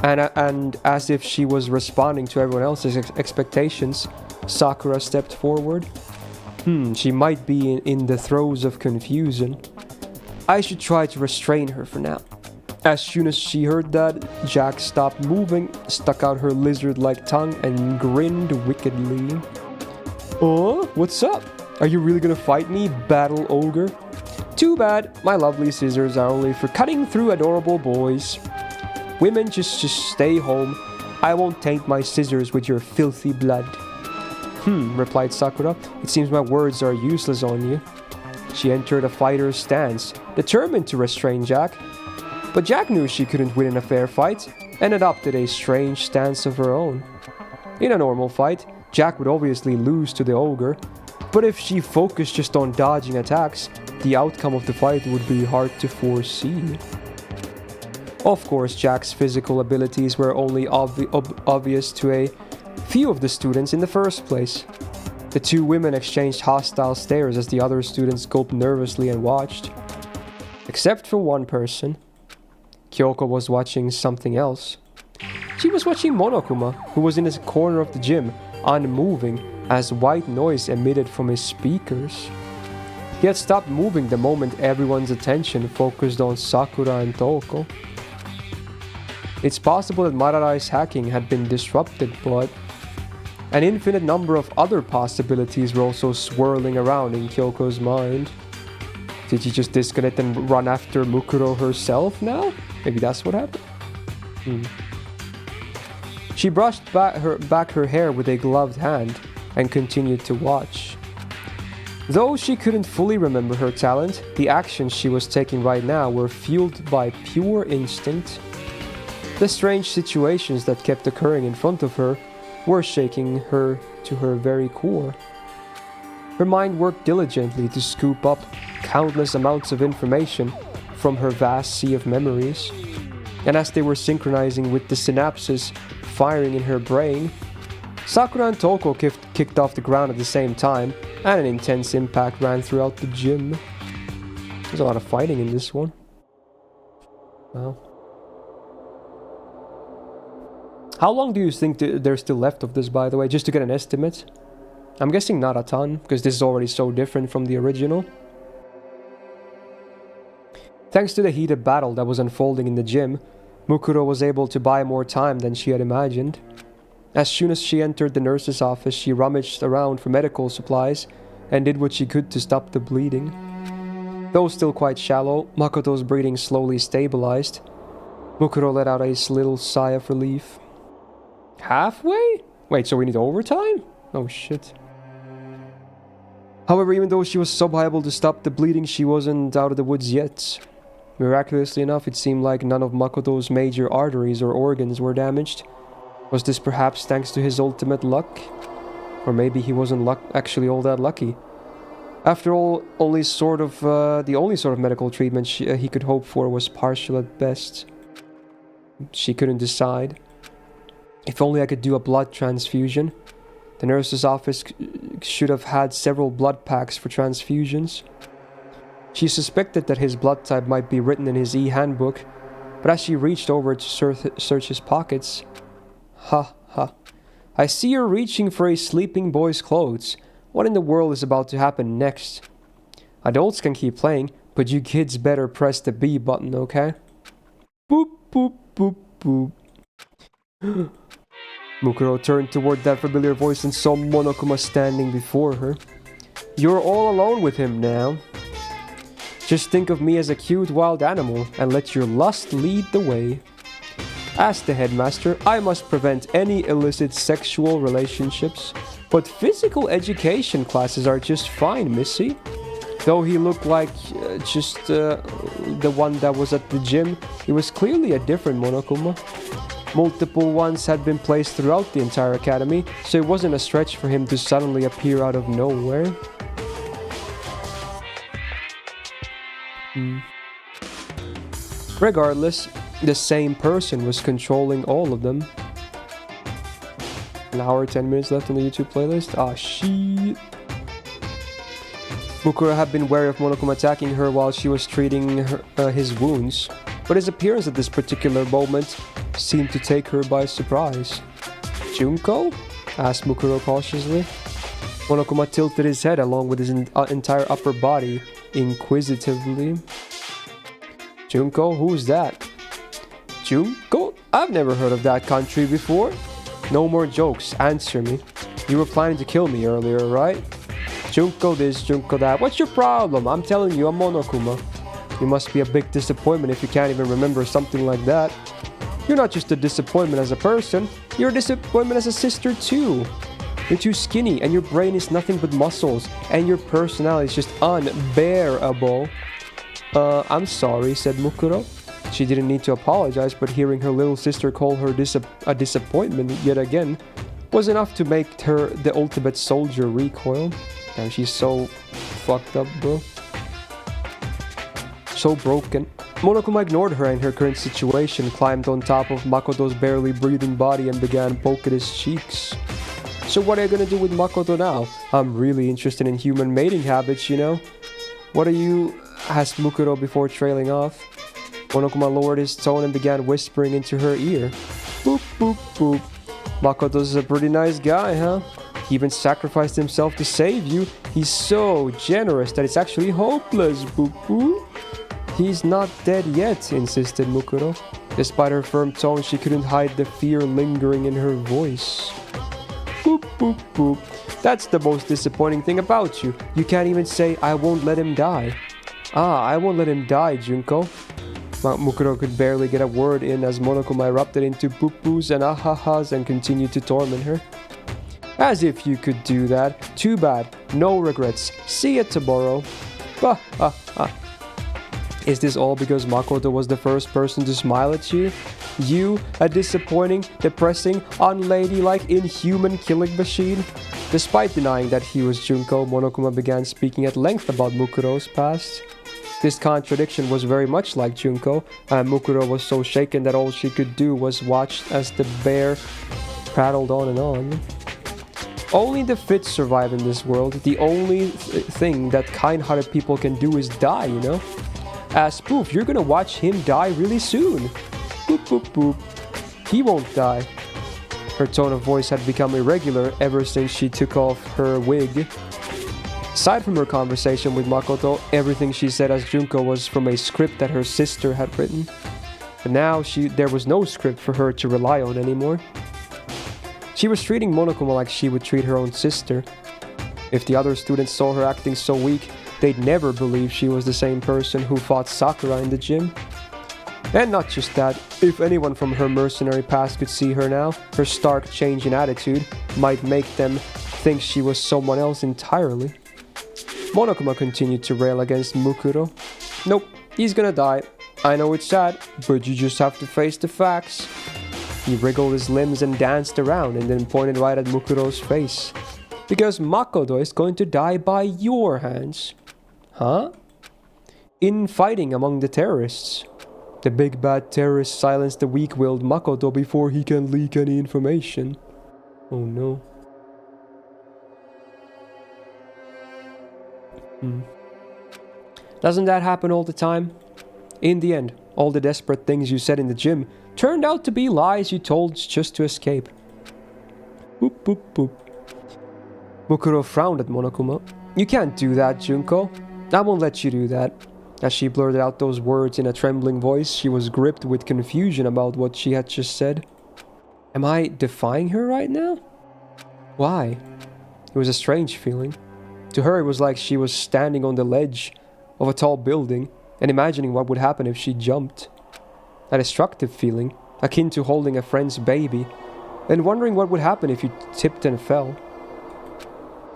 And as if she was responding to everyone else's expectations, Sakura stepped forward. She might be in the throes of confusion. I should try to restrain her for now. As soon as she heard that, Jack stopped moving, stuck out her lizard-like tongue, and grinned wickedly. Oh, what's up? Are you really gonna fight me, battle ogre? Too bad, my lovely scissors are only for cutting through adorable boys. Women, just stay home. I won't taint my scissors with your filthy blood. Replied Sakura. It seems my words are useless on you. She entered a fighter's stance, determined to restrain Jack. But Jack knew she couldn't win in a fair fight, and adopted a strange stance of her own. In a normal fight, Jack would obviously lose to the ogre, but if she focused just on dodging attacks, the outcome of the fight would be hard to foresee. Of course, Jack's physical abilities were only obvious to a few of the students in the first place. The two women exchanged hostile stares as the other students gulped nervously and watched. Except for one person. Kyoko was watching something else. She was watching Monokuma, who was in his corner of the gym, unmoving, as white noise emitted from his speakers. He had stopped moving the moment everyone's attention focused on Sakura and Toko. It's possible that Mararai's hacking had been disrupted, but an infinite number of other possibilities were also swirling around in Kyoko's mind. Did she just disconnect and run after Mukuro herself now? Maybe that's what happened? She brushed back her hair with a gloved hand and continued to watch. Though she couldn't fully remember her talent, the actions she was taking right now were fueled by pure instinct. The strange situations that kept occurring in front of her were shaking her to her very core. Her mind worked diligently to scoop up countless amounts of information from her vast sea of memories, and as they were synchronizing with the synapses firing in her brain, Sakura and Toko kicked off the ground at the same time, and an intense impact ran throughout the gym. There's a lot of fighting in this one. Wow. How long do you think there's still left of this, by the way, just to get an estimate? I'm guessing not a ton, because this is already so different from the original. Thanks to the heated battle that was unfolding in the gym, Mukuro was able to buy more time than she had imagined. As soon as she entered the nurse's office, she rummaged around for medical supplies and did what she could to stop the bleeding. Though still quite shallow, Makoto's breathing slowly stabilized. Mukuro let out a little sigh of relief. Halfway? Wait, so we need overtime? Oh shit. However, even though she was somehow able to stop the bleeding, she wasn't out of the woods yet. Miraculously enough, it seemed like none of Makoto's major arteries or organs were damaged. Was this perhaps thanks to his ultimate luck? Or maybe he wasn't actually all that lucky. After all, the only sort of medical treatment he could hope for was partial at best. She couldn't decide. If only I could do a blood transfusion. The nurse's office should have had several blood packs for transfusions. She suspected that his blood type might be written in his e-handbook, but as she reached over to search his pockets... Ha ha. I see you're reaching for a sleeping boy's clothes. What in the world is about to happen next? Adults can keep playing, but you kids better press the B button, okay? Boop, boop, boop, boop. Mukuro turned toward that familiar voice and saw Monokuma standing before her. You're all alone with him now. Just think of me as a cute wild animal and let your lust lead the way. As the headmaster, I must prevent any illicit sexual relationships, but physical education classes are just fine, Missy. Though he looked like just the one that was at the gym, he was clearly a different Monokuma. Multiple ones had been placed throughout the entire academy, so it wasn't a stretch for him to suddenly appear out of nowhere. Regardless, the same person was controlling all of them. An hour, 10 minutes left on the YouTube playlist. Ah, shit. Mukuro had been wary of Monokuma attacking her while she was treating his wounds, but his appearance at this particular moment seemed to take her by surprise. Junko? Asked Mukuro cautiously. Monokuma tilted his head along with his entire upper body, inquisitively. Junko? Who's that? Junko? I've never heard of that country before. No more jokes, answer me. You were planning to kill me earlier, right? Junko this, Junko that. What's your problem? I'm telling you, I'm Monokuma. You must be a big disappointment if you can't even remember something like that. You're not just a disappointment as a person, you're a disappointment as a sister too. You're too skinny and your brain is nothing but muscles and your personality is just unbearable. I'm sorry, said Mukuro. She didn't need to apologize, but hearing her little sister call her a disappointment yet again was enough to make her the ultimate soldier recoil. Damn, she's so fucked up, bro. So broken. Monokuma ignored her and her current situation, climbed on top of Makoto's barely breathing body and began poking his cheeks. So what are you gonna do with Makoto now? I'm really interested in human mating habits, you know? What are you... asked Mukuro before trailing off. Monokuma lowered his tone and began whispering into her ear. Boop, boop, boop. Makoto's a pretty nice guy, huh? He even sacrificed himself to save you. He's so generous that it's actually hopeless, boop, boop. He's not dead yet, insisted Mukuro. Despite her firm tone, she couldn't hide the fear lingering in her voice. Boop, boop, boop. That's the most disappointing thing about you. You can't even say, I won't let him die. Ah, I won't let him die, Junko. Mukuro could barely get a word in as Monokuma erupted into boop-boos and ahahas and continued to torment her. As if you could do that. Too bad. No regrets. See you tomorrow. Bah, ha, ha. Is this all because Makoto was the first person to smile at you? You, a disappointing, depressing, unladylike, inhuman killing machine? Despite denying that he was Junko, Monokuma began speaking at length about Mukuro's past. This contradiction was very much like Junko, and Mukuro was so shaken that all she could do was watch as the bear prattled on and on. Only the fit survive in this world. The only thing that kind-hearted people can do is die, you know? As Poof, you're gonna watch him die really soon. Boop, boop, boop. He won't die. Her tone of voice had become irregular ever since she took off her wig. Aside from her conversation with Makoto, everything she said as Junko was from a script that her sister had written. But now there was no script for her to rely on anymore. She was treating Monokuma like she would treat her own sister. If the other students saw her acting so weak, they'd never believe she was the same person who fought Sakura in the gym. And not just that, if anyone from her mercenary past could see her now, her stark change in attitude might make them think she was someone else entirely. Monokuma continued to rail against Mukuro. Nope, he's gonna die. I know it's sad, but you just have to face the facts. He wriggled his limbs and danced around and then pointed right at Mukuro's face. Because Makoto is going to die by your hands. Huh? In fighting among the terrorists. The big bad terrorist silenced the weak-willed Makoto before he can leak any information. Oh no. Doesn't that happen all the time? In the end, all the desperate things you said in the gym turned out to be lies you told just to escape. Boop boop boop. Mukuro frowned at Monokuma. You can't do that, Junko. I won't let you do that. As she blurted out those words in a trembling voice, she was gripped with confusion about what she had just said. Am I defying her right now? Why? It was a strange feeling. To her, it was like she was standing on the ledge of a tall building and imagining what would happen if she jumped. A destructive feeling, akin to holding a friend's baby, and wondering what would happen if you tipped and fell.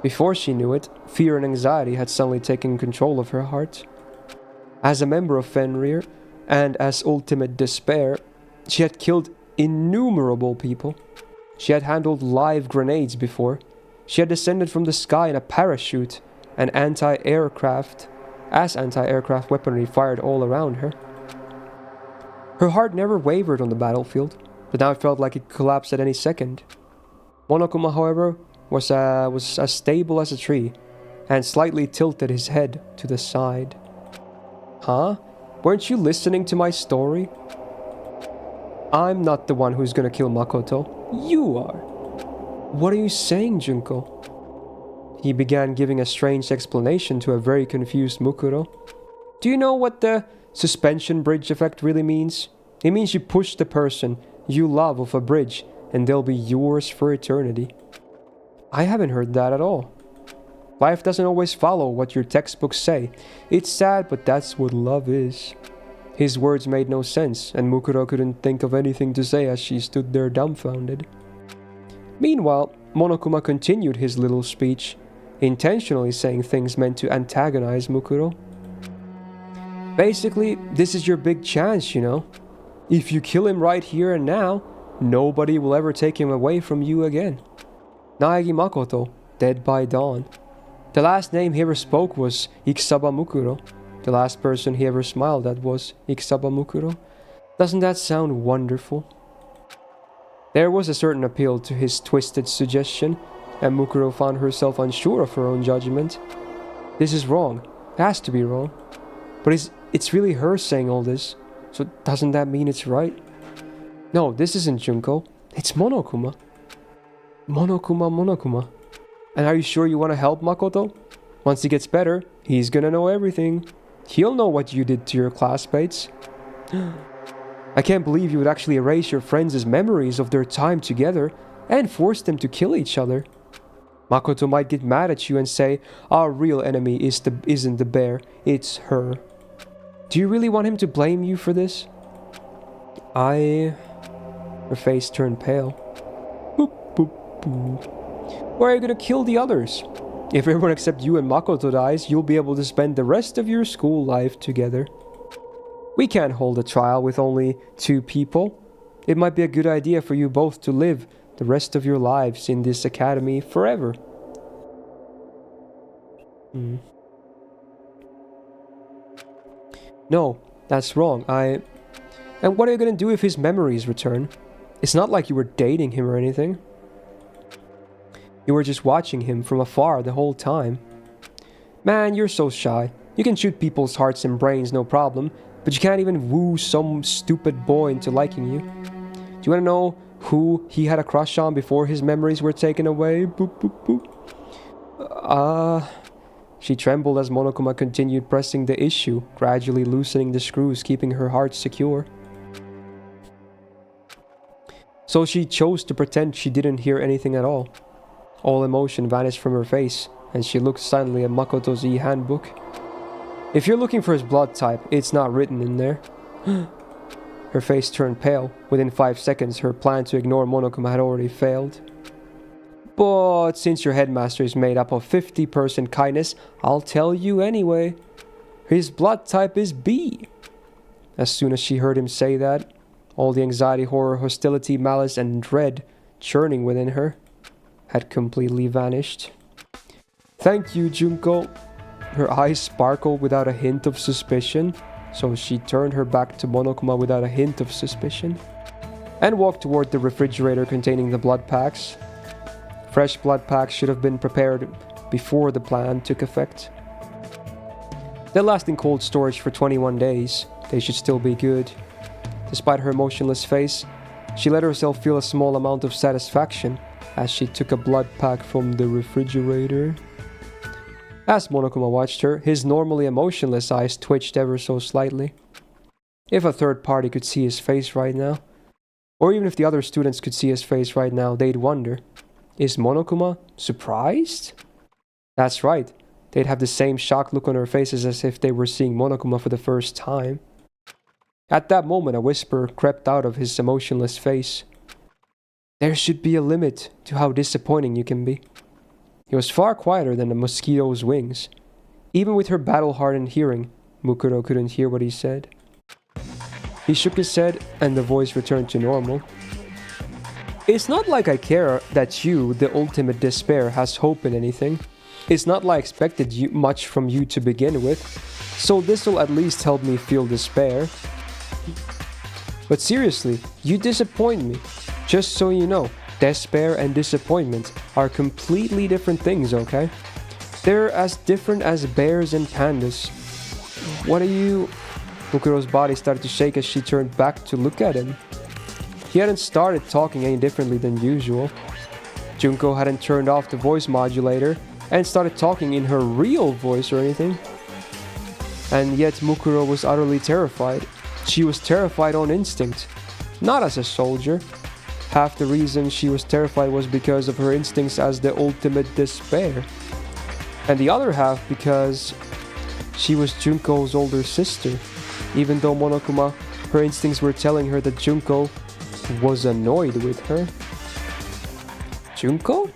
Before she knew it, fear and anxiety had suddenly taken control of her heart. As a member of Fenrir, and as ultimate despair, she had killed innumerable people. She had handled live grenades before. She had descended from the sky in a parachute, and anti-aircraft weaponry fired all around her. Her heart never wavered on the battlefield, but now it felt like it could collapse at any second. Monokuma, however, was as stable as a tree, and slightly tilted his head to the side. Huh? Weren't you listening to my story? I'm not the one who's gonna kill Makoto. You are. What are you saying, Junko? He began giving a strange explanation to a very confused Mukuro. Do you know what the suspension bridge effect really means? It means you push the person you love off a bridge and they'll be yours for eternity. I haven't heard that at all. Life doesn't always follow what your textbooks say. It's sad, but that's what love is. His words made no sense, and Mukuro couldn't think of anything to say as she stood there dumbfounded. Meanwhile, Monokuma continued his little speech, intentionally saying things meant to antagonize Mukuro. Basically, this is your big chance, you know. If you kill him right here and now, nobody will ever take him away from you again. Naegi Makoto, dead by dawn. The last name he ever spoke was Ikisaba Mukuro. The last person he ever smiled at was Ikisaba Mukuro. Doesn't that sound wonderful? There was a certain appeal to his twisted suggestion, and Mukuro found herself unsure of her own judgment. This is wrong. It has to be wrong. But it's really her saying all this, so doesn't that mean it's right? No, this isn't Junko. It's Monokuma. Monokuma. And are you sure you want to help Makoto? Once he gets better, he's gonna know everything. He'll know what you did to your classmates. I can't believe you would actually erase your friends' memories of their time together and force them to kill each other. Makoto might get mad at you and say, our real enemy isn't the bear, it's her. Do you really want him to blame you for this? Her face turned pale. Boop, boop, boop. Where are you gonna kill the others? If everyone except you and Makoto dies, you'll be able to spend the rest of your school life together. We can't hold a trial with only 2 people. It might be a good idea for you both to live the rest of your lives in this academy forever. No, that's wrong. And what are you gonna do if his memories return? It's not like you were dating him or anything. You were just watching him from afar the whole time. Man, you're so shy. You can shoot people's hearts and brains, no problem, but you can't even woo some stupid boy into liking you. Do you want to know who he had a crush on before his memories were taken away? Boop, boop, boop. She trembled as Monokuma continued pressing the issue, gradually loosening the screws, keeping her heart secure. So she chose to pretend she didn't hear anything at all. All emotion vanished from her face, and she looked silently at Makoto's e-handbook. If you're looking for his blood type, it's not written in there. Her face turned pale. Within 5 seconds, her plan to ignore Monokuma had already failed. But since your headmaster is made up of 50% kindness, I'll tell you anyway. His blood type is B. As soon as she heard him say that, all the anxiety, horror, hostility, malice, and dread churning within her had completely vanished. Thank you, Junko. Her eyes sparkled without a hint of suspicion, so she turned her back to Monokuma without a hint of suspicion, and walked toward the refrigerator containing the blood packs. Fresh blood packs should have been prepared before the plan took effect. They'll last in cold storage for 21 days. They should still be good. Despite her emotionless face, she let herself feel a small amount of satisfaction as she took a blood pack from the refrigerator. As Monokuma watched her, his normally emotionless eyes twitched ever so slightly. If a third party could see his face right now, or even if the other students could see his face right now, they'd wonder, is Monokuma surprised? That's right, they'd have the same shocked look on their faces as if they were seeing Monokuma for the first time. At that moment, a whisper crept out of his emotionless face. There should be a limit to how disappointing you can be. He was far quieter than a mosquito's wings. Even with her battle-hardened hearing, Mukuro couldn't hear what he said. He shook his head, and the voice returned to normal. It's not like I care that you, the ultimate despair, has hope in anything. It's not like I expected much from you to begin with, so this will at least help me feel despair. But seriously, you disappoint me. Just so you know, despair and disappointment are completely different things, okay? They're as different as bears and pandas. What are you... Mukuro's body started to shake as she turned back to look at him. He hadn't started talking any differently than usual. Junko hadn't turned off the voice modulator and started talking in her real voice or anything. And yet Mukuro was utterly terrified. She was terrified on instinct, not as a soldier. Half the reason she was terrified was because of her instincts as the ultimate despair. And the other half because she was Junko's older sister. Even though Monokuma, her instincts were telling her that Junko was annoyed with her. Junko?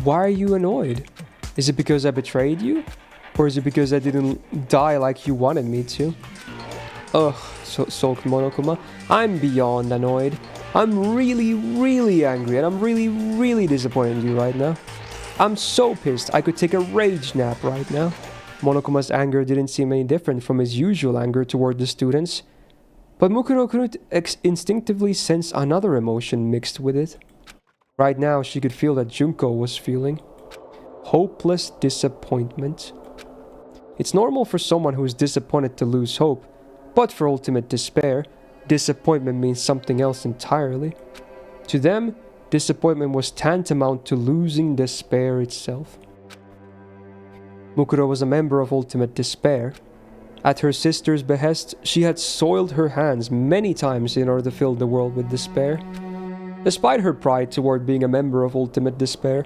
Why are you annoyed? Is it because I betrayed you? Or is it because I didn't die like you wanted me to? Ugh, sulked Monokuma. I'm beyond annoyed. I'm really angry, and I'm really disappointed in you right now. I'm so pissed I could take a rage nap right now. Monokuma's anger didn't seem any different from his usual anger toward the students, but Mukuro couldn't instinctively sense another emotion mixed with it. Right now she could feel that Junko was feeling. Hopeless disappointment. It's normal for someone who is disappointed to lose hope, but for ultimate despair, disappointment means something else entirely. To them, disappointment was tantamount to losing despair itself. Mukuro was a member of Ultimate Despair. At her sister's behest, she had soiled her hands many times in order to fill the world with despair. Despite her pride toward being a member of Ultimate Despair,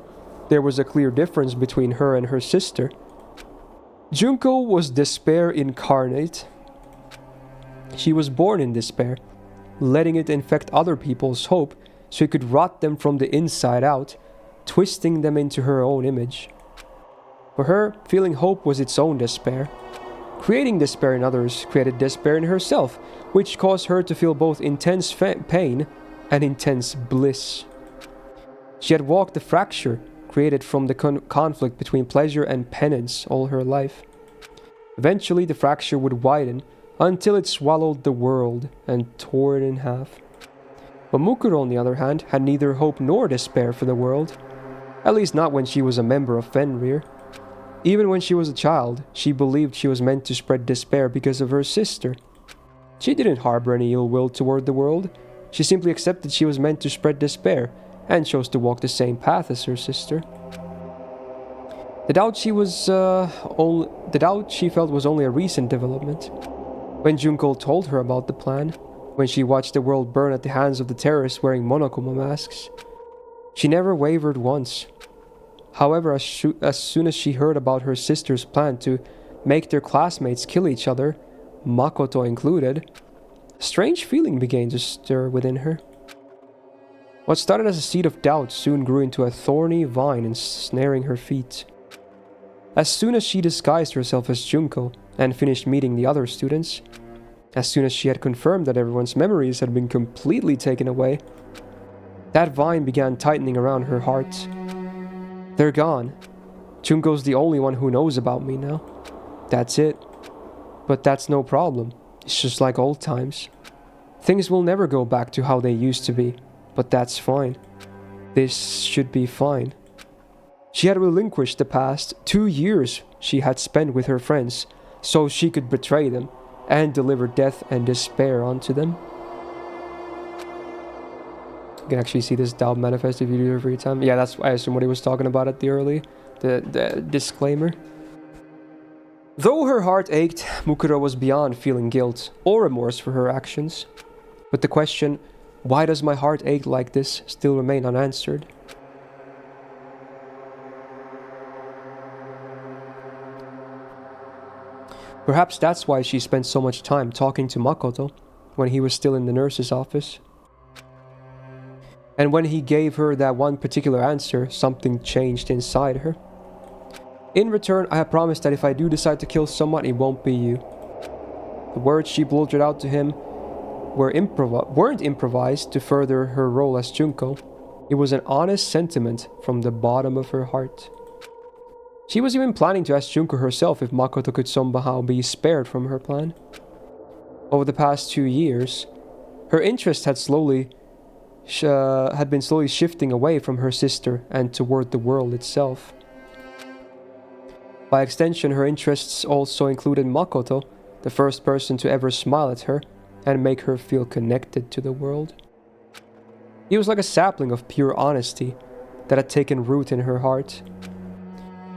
there was a clear difference between her and her sister. Junko was despair incarnate. She was born in despair, letting it infect other people's hope so it could rot them from the inside out, twisting them into her own image. For her, feeling hope was its own despair. Creating despair in others created despair in herself, which caused her to feel both intense pain and intense bliss. She had walked the fracture created from the conflict between pleasure and penance all her life. Eventually, the fracture would widen until it swallowed the world and tore it in half. But Mukuro, on the other hand, had neither hope nor despair for the world. At least not when she was a member of Fenrir. Even when she was a child, she believed she was meant to spread despair because of her sister. She didn't harbor any ill will toward the world. She simply accepted she was meant to spread despair and chose to walk the same path as her sister. The doubt she felt was only a recent development. When Junko told her about the plan, when she watched the world burn at the hands of the terrorists wearing Monokuma masks, she never wavered once. However, as soon as she heard about her sister's plan to make their classmates kill each other, Makoto included, a strange feeling began to stir within her. What started as a seed of doubt soon grew into a thorny vine ensnaring her feet. As soon as she disguised herself as Junko and finished meeting the other students, as soon as she had confirmed that everyone's memories had been completely taken away, that vine began tightening around her heart. They're gone. Junko's the only one who knows about me now. That's it. But that's no problem. It's just like old times. Things will never go back to how they used to be, but that's fine. This should be fine. She had relinquished the past 2 years she had spent with her friends, so she could betray them and deliver death and despair onto them. You can actually see this doubt manifest if you do it every time. Yeah, that's I assume what he was talking about at the disclaimer. Though her heart ached, Mukuro was beyond feeling guilt or remorse for her actions. But the question, why does my heart ache like this, still remained unanswered. Perhaps that's why she spent so much time talking to Makoto when he was still in the nurse's office. And when he gave her that one particular answer, something changed inside her. In return, I have promised that if I do decide to kill someone, it won't be you. The words she blurted out to him weren't improvised to further her role as Junko. It was an honest sentiment from the bottom of her heart. She was even planning to ask Junko herself if Makoto could somehow be spared from her plan. Over the past 2 years, her interest had been slowly shifting away from her sister and toward the world itself. By extension, her interests also included Makoto, the first person to ever smile at her and make her feel connected to the world. He was like a sapling of pure honesty that had taken root in her heart.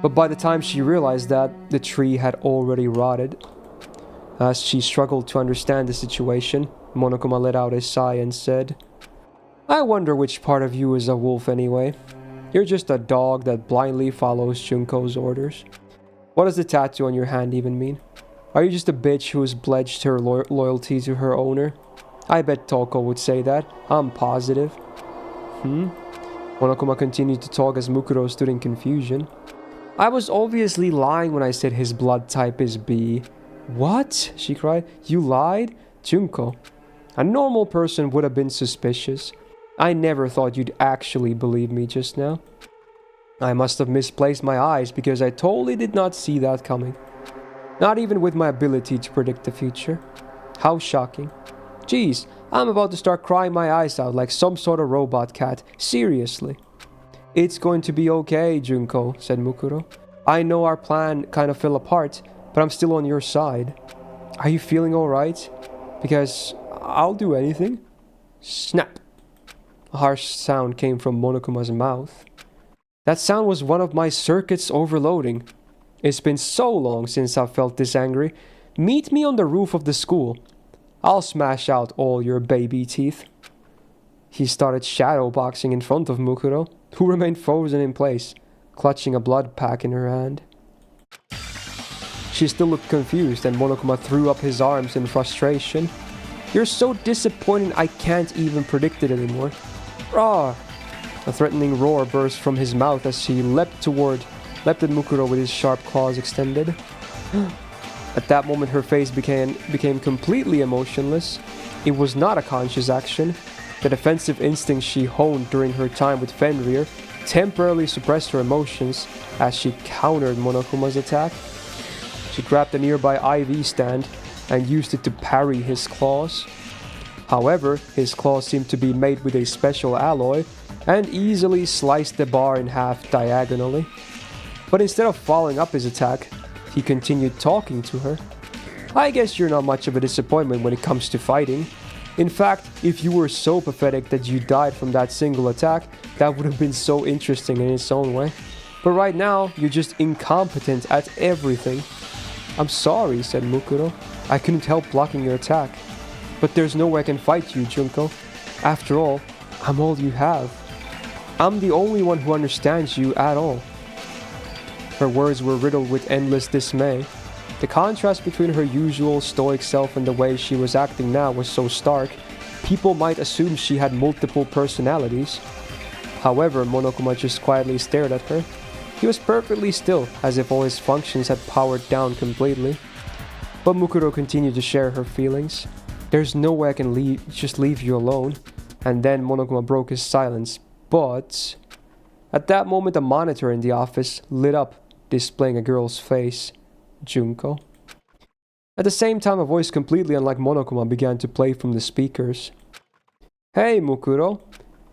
But by the time she realized that, the tree had already rotted. As she struggled to understand the situation, Monokuma let out a sigh and said, "I wonder which part of you is a wolf anyway. You're just a dog that blindly follows Junko's orders. What does the tattoo on your hand even mean? Are you just a bitch who has pledged her loyalty to her owner? I bet Toko would say that. I'm positive." Monokuma continued to talk as Mukuro stood in confusion. "I was obviously lying when I said his blood type is B." "What?" she cried. "You lied?" "Junko, a normal person would have been suspicious. I never thought you'd actually believe me just now. I must have misplaced my eyes because I totally did not see that coming. Not even with my ability to predict the future. How shocking. Geez, I'm about to start crying my eyes out like some sort of robot cat. Seriously." "It's going to be okay, Junko," said Mukuro. "I know our plan kind of fell apart, but I'm still on your side. Are you feeling alright? Because I'll do anything." Snap! A harsh sound came from Monokuma's mouth. That sound was one of my circuits overloading. "It's been so long since I've felt this angry. Meet me on the roof of the school. I'll smash out all your baby teeth." He started shadowboxing in front of Mukuro, who remained frozen in place, clutching a blood pack in her hand. She still looked confused, and Monokuma threw up his arms in frustration. "You're so disappointing I can't even predict it anymore." "Roar!" A threatening roar burst from his mouth as he leapt at Mukuro with his sharp claws extended. At that moment her face became completely emotionless. It was not a conscious action. The defensive instinct she honed during her time with Fenrir temporarily suppressed her emotions as she countered Monokuma's attack. She grabbed a nearby IV stand and used it to parry his claws. However, his claws seemed to be made with a special alloy and easily sliced the bar in half diagonally. But instead of following up his attack, he continued talking to her. "I guess you're not much of a disappointment when it comes to fighting. In fact, if you were so pathetic that you died from that single attack, that would have been so interesting in its own way. But right now, you're just incompetent at everything." "I'm sorry," said Mukuro. "I couldn't help blocking your attack. But there's no way I can fight you, Junko. After all, I'm all you have. I'm the only one who understands you at all. Her words were riddled with endless dismay. The contrast between her usual stoic self and the way she was acting now was so stark, people might assume she had multiple personalities. However, Monokuma just quietly stared at her. He was perfectly still, as if all his functions had powered down completely. But Mukuro continued to share her feelings. There's no way I can just leave you alone. And then Monokuma broke his silence. But at that moment, a monitor in the office lit up, displaying a girl's face, Junko. At the same time, a voice completely unlike Monokuma began to play from the speakers. Hey, Mukuro.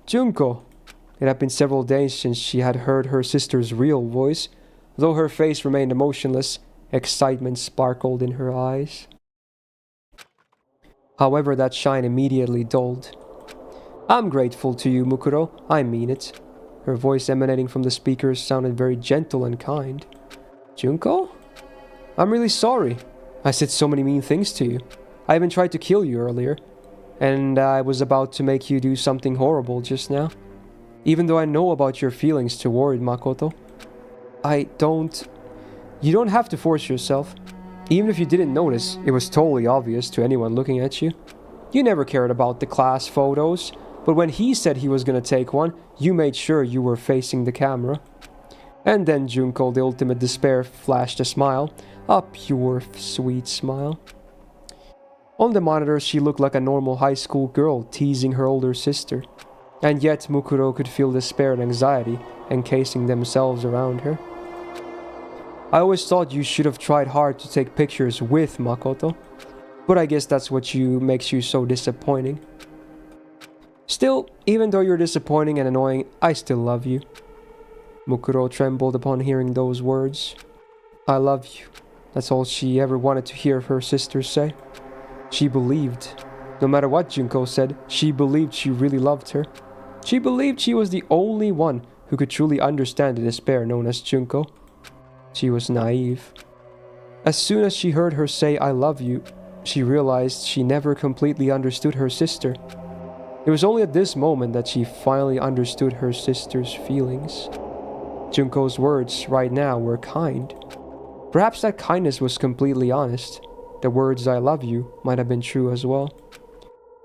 Junko. It had been several days since she had heard her sister's real voice. Though her face remained emotionless, excitement sparkled in her eyes. However, that shine immediately dulled. I'm grateful to you, Mukuro. I mean it. Her voice emanating from the speakers sounded very gentle and kind. Junko? I'm really sorry. I said so many mean things to you. I even tried to kill you earlier. And I was about to make you do something horrible just now. Even though I know about your feelings toward Makoto. You don't have to force yourself. Even if you didn't notice, it was totally obvious to anyone looking at you. You never cared about the class photos, but when he said he was gonna take one, you made sure you were facing the camera. And then Junko, the ultimate despair, flashed a smile. A pure, sweet smile. On the monitor, she looked like a normal high school girl teasing her older sister. And yet Mukuro could feel despair and anxiety encasing themselves around her. I always thought you should have tried hard to take pictures with Makoto, but I guess that's what makes you so disappointing. Still, even though you're disappointing and annoying, I still love you. Mukuro trembled upon hearing those words. I love you. That's all she ever wanted to hear her sister say. She believed. No matter what Junko said, she believed she really loved her. She believed she was the only one who could truly understand the despair known as Junko. She was naive. As soon as she heard her say, I love you, she realized she never completely understood her sister. It was only at this moment that she finally understood her sister's feelings. Junko's words right now were kind. Perhaps that kindness was completely honest. The words I love you might have been true as well.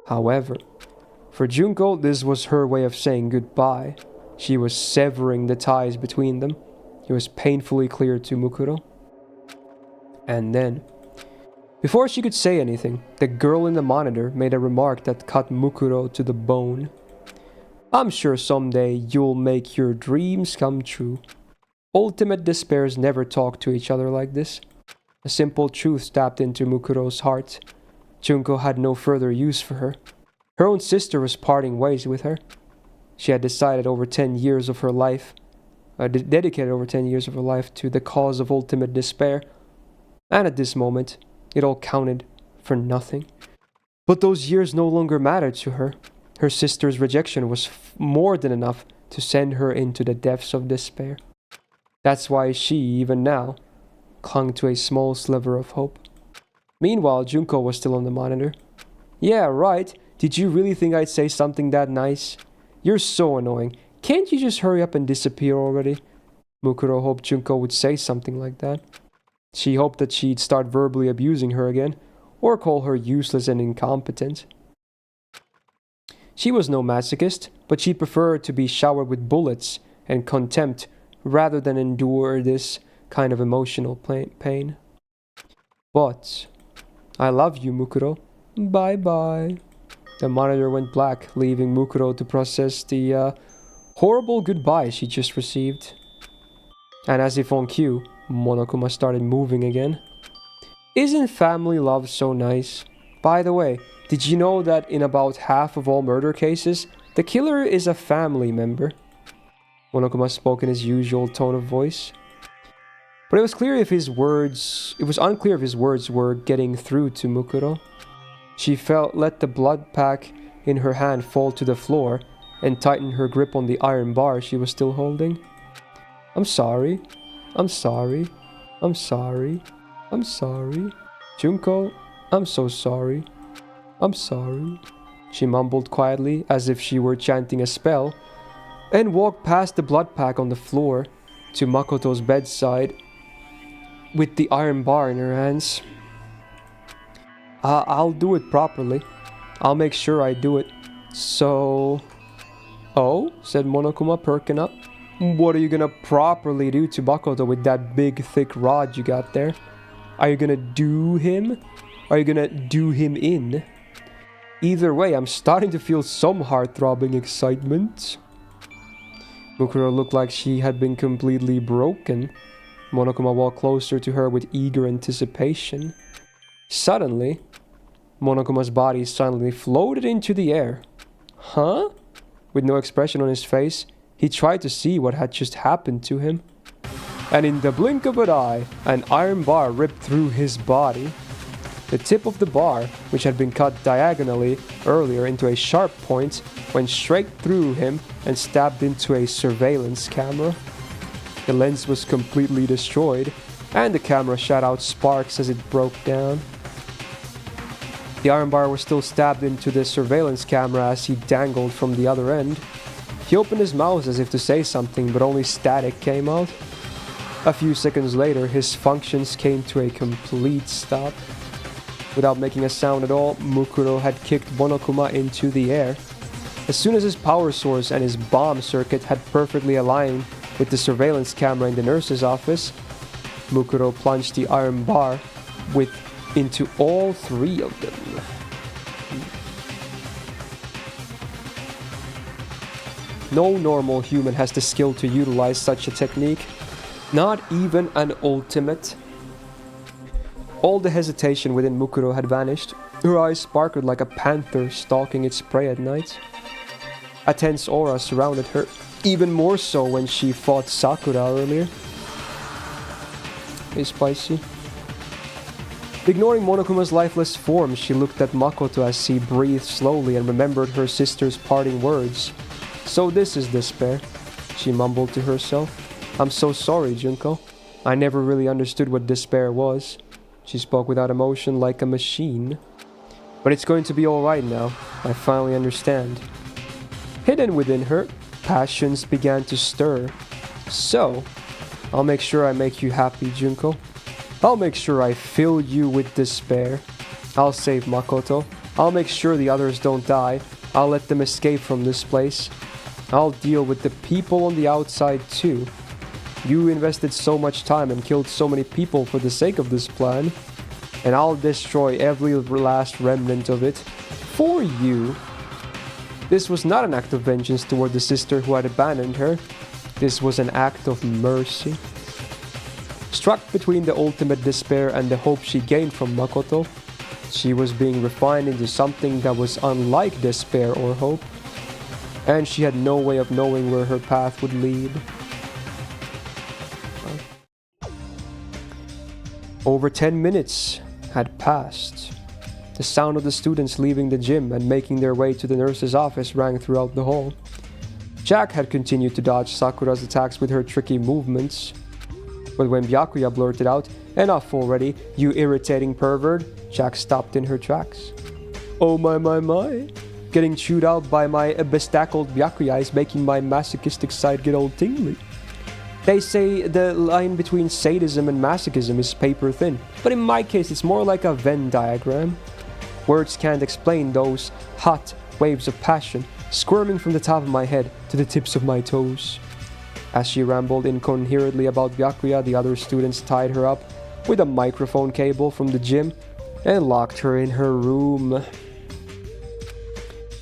However, for Junko, this was her way of saying goodbye. She was severing the ties between them. It was painfully clear to Mukuro. And then, before she could say anything, the girl in the monitor made a remark that cut Mukuro to the bone. I'm sure someday you'll make your dreams come true. Ultimate despairs never talk to each other like this. A simple truth tapped into Mukuro's heart. Junko had no further use for her. Her own sister was parting ways with her. She had decided over 10 years of her life, dedicated over 10 years of her life to the cause of ultimate despair. And at this moment, it all counted for nothing. But those years no longer mattered to her. Her sister's rejection was more than enough to send her into the depths of despair. That's why she, even now, clung to a small sliver of hope. Meanwhile, Junko was still on the monitor. Yeah, right. Did you really think I'd say something that nice? You're so annoying. Can't you just hurry up and disappear already? Mukuro hoped Junko would say something like that. She hoped that she'd start verbally abusing her again, or call her useless and incompetent. She was no masochist, but she'd prefer to be showered with bullets and contempt rather than endure this kind of emotional pain. But, I love you, Mukuro. Bye-bye. The monitor went black, leaving Mukuro to process the horrible goodbye she just received. And as if on cue, Monokuma started moving again. Isn't family love so nice? By the way, did you know that in about half of all murder cases, the killer is a family member? Monokuma spoke in his usual tone of voice. But it was unclear if his words were getting through to Mukuro. She let the blood pack in her hand fall to the floor and tightened her grip on the iron bar she was still holding. I'm sorry. I'm sorry. I'm sorry. I'm sorry. Junko, I'm so sorry. I'm sorry. She mumbled quietly as if she were chanting a spell and walked past the blood pack on the floor to Makoto's bedside with the iron bar in her hands. I'll do it properly. I'll make sure I do it. So... Oh, said Monokuma, perking up. What are you gonna properly do to Makoto with that big thick rod you got there? Are you gonna do him? Are you gonna do him in? Either way, I'm starting to feel some heart-throbbing excitement. Mukuro looked like she had been completely broken. Monokuma walked closer to her with eager anticipation. Suddenly, Monokuma's body suddenly floated into the air. Huh? With no expression on his face, he tried to see what had just happened to him. And in the blink of an eye, an iron bar ripped through his body. The tip of the bar, which had been cut diagonally earlier into a sharp point, went straight through him and stabbed into a surveillance camera. The lens was completely destroyed, and the camera shot out sparks as it broke down. The iron bar was still stabbed into the surveillance camera as he dangled from the other end. He opened his mouth as if to say something, but only static came out. A few seconds later, his functions came to a complete stop. Without making a sound at all, Mukuro had kicked Monokuma into the air. As soon as his power source and his bomb circuit had perfectly aligned with the surveillance camera in the nurse's office, Mukuro plunged the iron bar into all three of them. No normal human has the skill to utilize such a technique, not even an ultimate. All the hesitation within Mukuro had vanished. Her eyes sparkled like a panther stalking its prey at night. A tense aura surrounded her, even more so when she fought Sakura earlier. It's spicy. Ignoring Monokuma's lifeless form, she looked at Makoto as he breathed slowly and remembered her sister's parting words. So this is despair, she mumbled to herself. I'm so sorry, Junko. I never really understood what despair was. She spoke without emotion like a machine. But it's going to be alright now. I finally understand. Hidden within her, passions began to stir. So, I'll make sure I make you happy, Junko. I'll make sure I fill you with despair. I'll save Makoto. I'll make sure the others don't die. I'll let them escape from this place. I'll deal with the people on the outside too. You invested so much time and killed so many people for the sake of this plan. And I'll destroy every last remnant of it. For you. This was not an act of vengeance toward the sister who had abandoned her. This was an act of mercy. Struck between the ultimate despair and the hope she gained from Makoto, she was being refined into something that was unlike despair or hope. And she had no way of knowing where her path would lead. Over 10 minutes had passed. The sound of the students leaving the gym and making their way to the nurse's office rang throughout the hall. Jack had continued to dodge Sakura's attacks with her tricky movements. But when Byakuya blurted out, "Enough already, you irritating pervert," Jack stopped in her tracks. Oh my. Getting chewed out by my bestackled Byakuya is making my masochistic side get all tingly. They say the line between sadism and masochism is paper thin, but in my case it's more like a Venn diagram. Words can't explain those hot waves of passion squirming from the top of my head to the tips of my toes. As she rambled incoherently about Byakuya, the other students tied her up with a microphone cable from the gym and locked her in her room.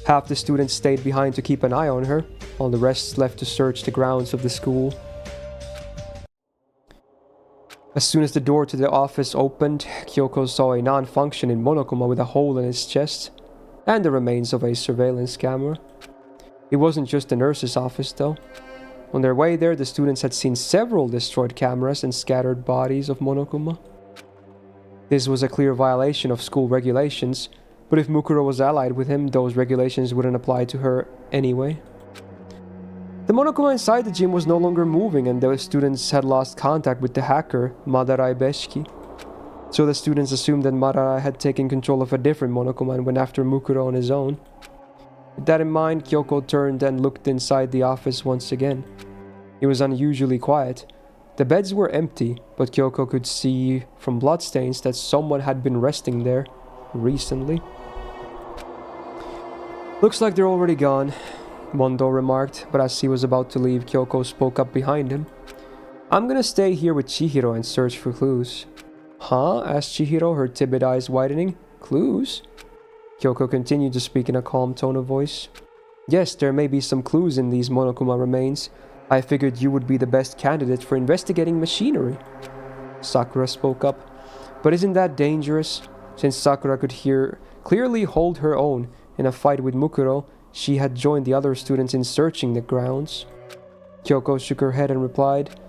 Half the students stayed behind to keep an eye on her, while the rest left to search the grounds of the school. As soon as the door to the office opened, Kyoko saw a non-functioning Monokuma with a hole in his chest, and the remains of a surveillance camera. It wasn't just the nurse's office though. On their way there, the students had seen several destroyed cameras and scattered bodies of Monokuma. This was a clear violation of school regulations, but if Mukuro was allied with him, those regulations wouldn't apply to her anyway. The Monokuma inside the gym was no longer moving, and the students had lost contact with the hacker, Madarai Beshiki. So the students assumed that Madarai had taken control of a different Monokuma and went after Mukuro on his own. With that in mind, Kyoko turned and looked inside the office once again. It was unusually quiet, The beds were empty, but Kyoko could see from bloodstains that someone had been resting there recently. Looks like they're already gone, Mondo remarked, but as he was about to leave, Kyoko spoke up behind him. I'm gonna stay here with Chihiro and search for clues. Huh? Asked Chihiro, her timid eyes widening. Clues? Kyoko continued to speak in a calm tone of voice. Yes, there may be some clues in these Monokuma remains. I figured you would be the best candidate for investigating machinery. Sakura spoke up. But isn't that dangerous? Since Sakura could clearly hold her own in a fight with Mukuro, she had joined the other students in searching the grounds. Kyoko shook her head and replied,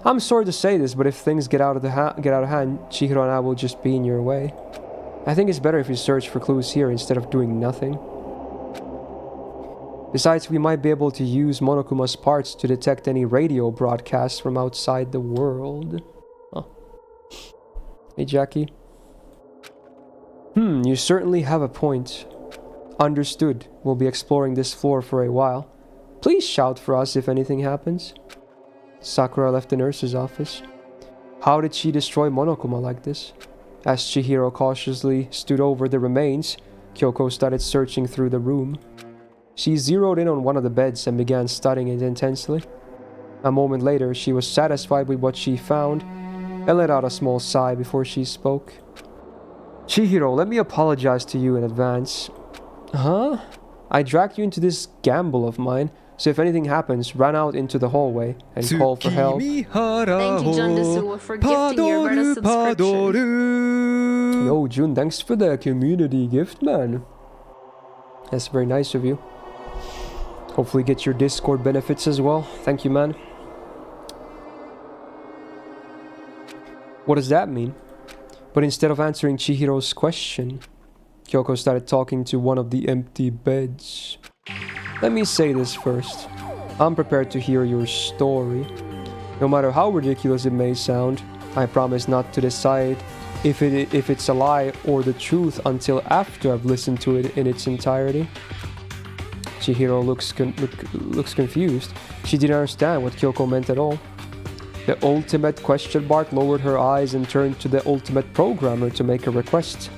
I'm sorry to say this, but if things get out of hand, Chihiro and I will just be in your way. I think it's better if you search for clues here instead of doing nothing. Besides, we might be able to use Monokuma's parts to detect any radio broadcasts from outside the world. Huh. Hey, Jackie. You certainly have a point. Understood. We'll be exploring this floor for a while. Please shout for us if anything happens. Sakura left the nurse's office. How did she destroy Monokuma like this? As Chihiro cautiously stood over the remains, Kyoko started searching through the room. She zeroed in on one of the beds and began studying it intensely. A moment later, she was satisfied with what she found and let out a small sigh before she spoke. Chihiro, let me apologize to you in advance. Huh? I dragged you into this gamble of mine, so if anything happens, run out into the hallway and call for help. Thank you, Jun Desuwa, for gifting your Reddit subscription. Yo, Jun, thanks for the community gift, man. That's very nice of you. Hopefully get your Discord benefits as well. Thank you, man. What does that mean? But instead of answering Chihiro's question, Kyoko started talking to one of the empty beds. Let me say this first. I'm prepared to hear your story. No matter how ridiculous it may sound, I promise not to decide if it's a lie or the truth until after I've listened to it in its entirety. Chihiro looks confused. She didn't understand what Kyoko meant at all. The ultimate question mark lowered her eyes and turned to the ultimate programmer to make a request.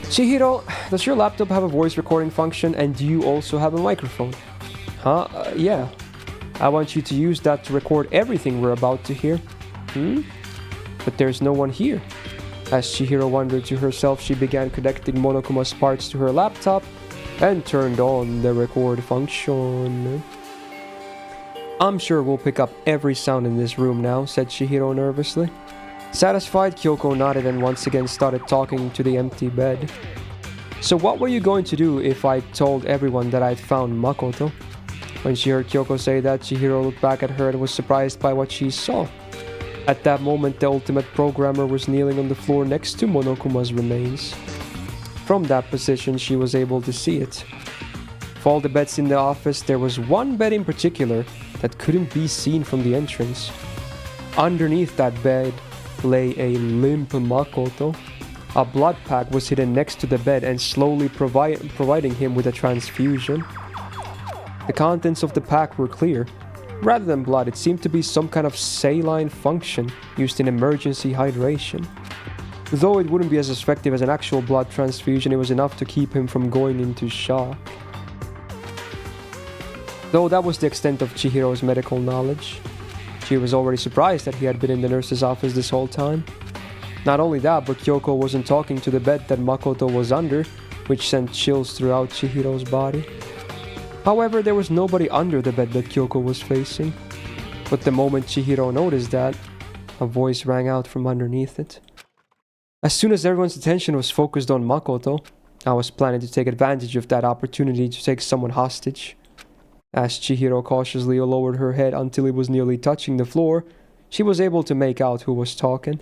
Chihiro, does your laptop have a voice recording function and do you also have a microphone? Huh? Yeah. I want you to use that to record everything we're about to hear. But there's no one here. As Chihiro wondered to herself, she began connecting Monokuma's parts to her laptop and turned on the record function. I'm sure we'll pick up every sound in this room now, said Chihiro nervously. Satisfied, Kyoko nodded and once again started talking to the empty bed. So what were you going to do if I told everyone that I'd found Makoto? When she heard Kyoko say that, Chihiro looked back at her and was surprised by what she saw. At that moment, the ultimate programmer was kneeling on the floor next to Monokuma's remains. From that position, she was able to see it. Of all the beds in the office, there was one bed in particular that couldn't be seen from the entrance. Underneath that bed lay a limp Makoto. A blood pack was hidden next to the bed and slowly providing him with a transfusion. The contents of the pack were clear. Rather than blood, it seemed to be some kind of saline function used in emergency hydration. Though it wouldn't be as effective as an actual blood transfusion, it was enough to keep him from going into shock. Though that was the extent of Chihiro's medical knowledge. She was already surprised that he had been in the nurse's office this whole time. Not only that, but Kyoko wasn't talking to the bed that Makoto was under, which sent chills throughout Chihiro's body. However, there was nobody under the bed that Kyoko was facing. But the moment Chihiro noticed that, a voice rang out from underneath it. As soon as everyone's attention was focused on Makoto, I was planning to take advantage of that opportunity to take someone hostage. As Chihiro cautiously lowered her head until it was nearly touching the floor, she was able to make out who was talking.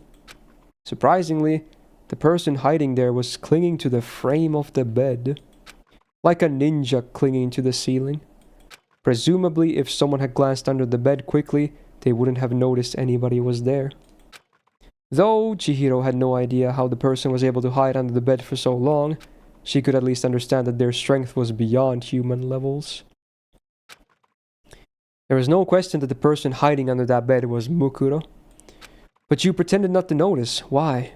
Surprisingly, the person hiding there was clinging to the frame of the bed, like a ninja clinging to the ceiling. Presumably, if someone had glanced under the bed quickly, they wouldn't have noticed anybody was there. Though Chihiro had no idea how the person was able to hide under the bed for so long, she could at least understand that their strength was beyond human levels. There was no question that the person hiding under that bed was Mukuro. But you pretended not to notice. Why?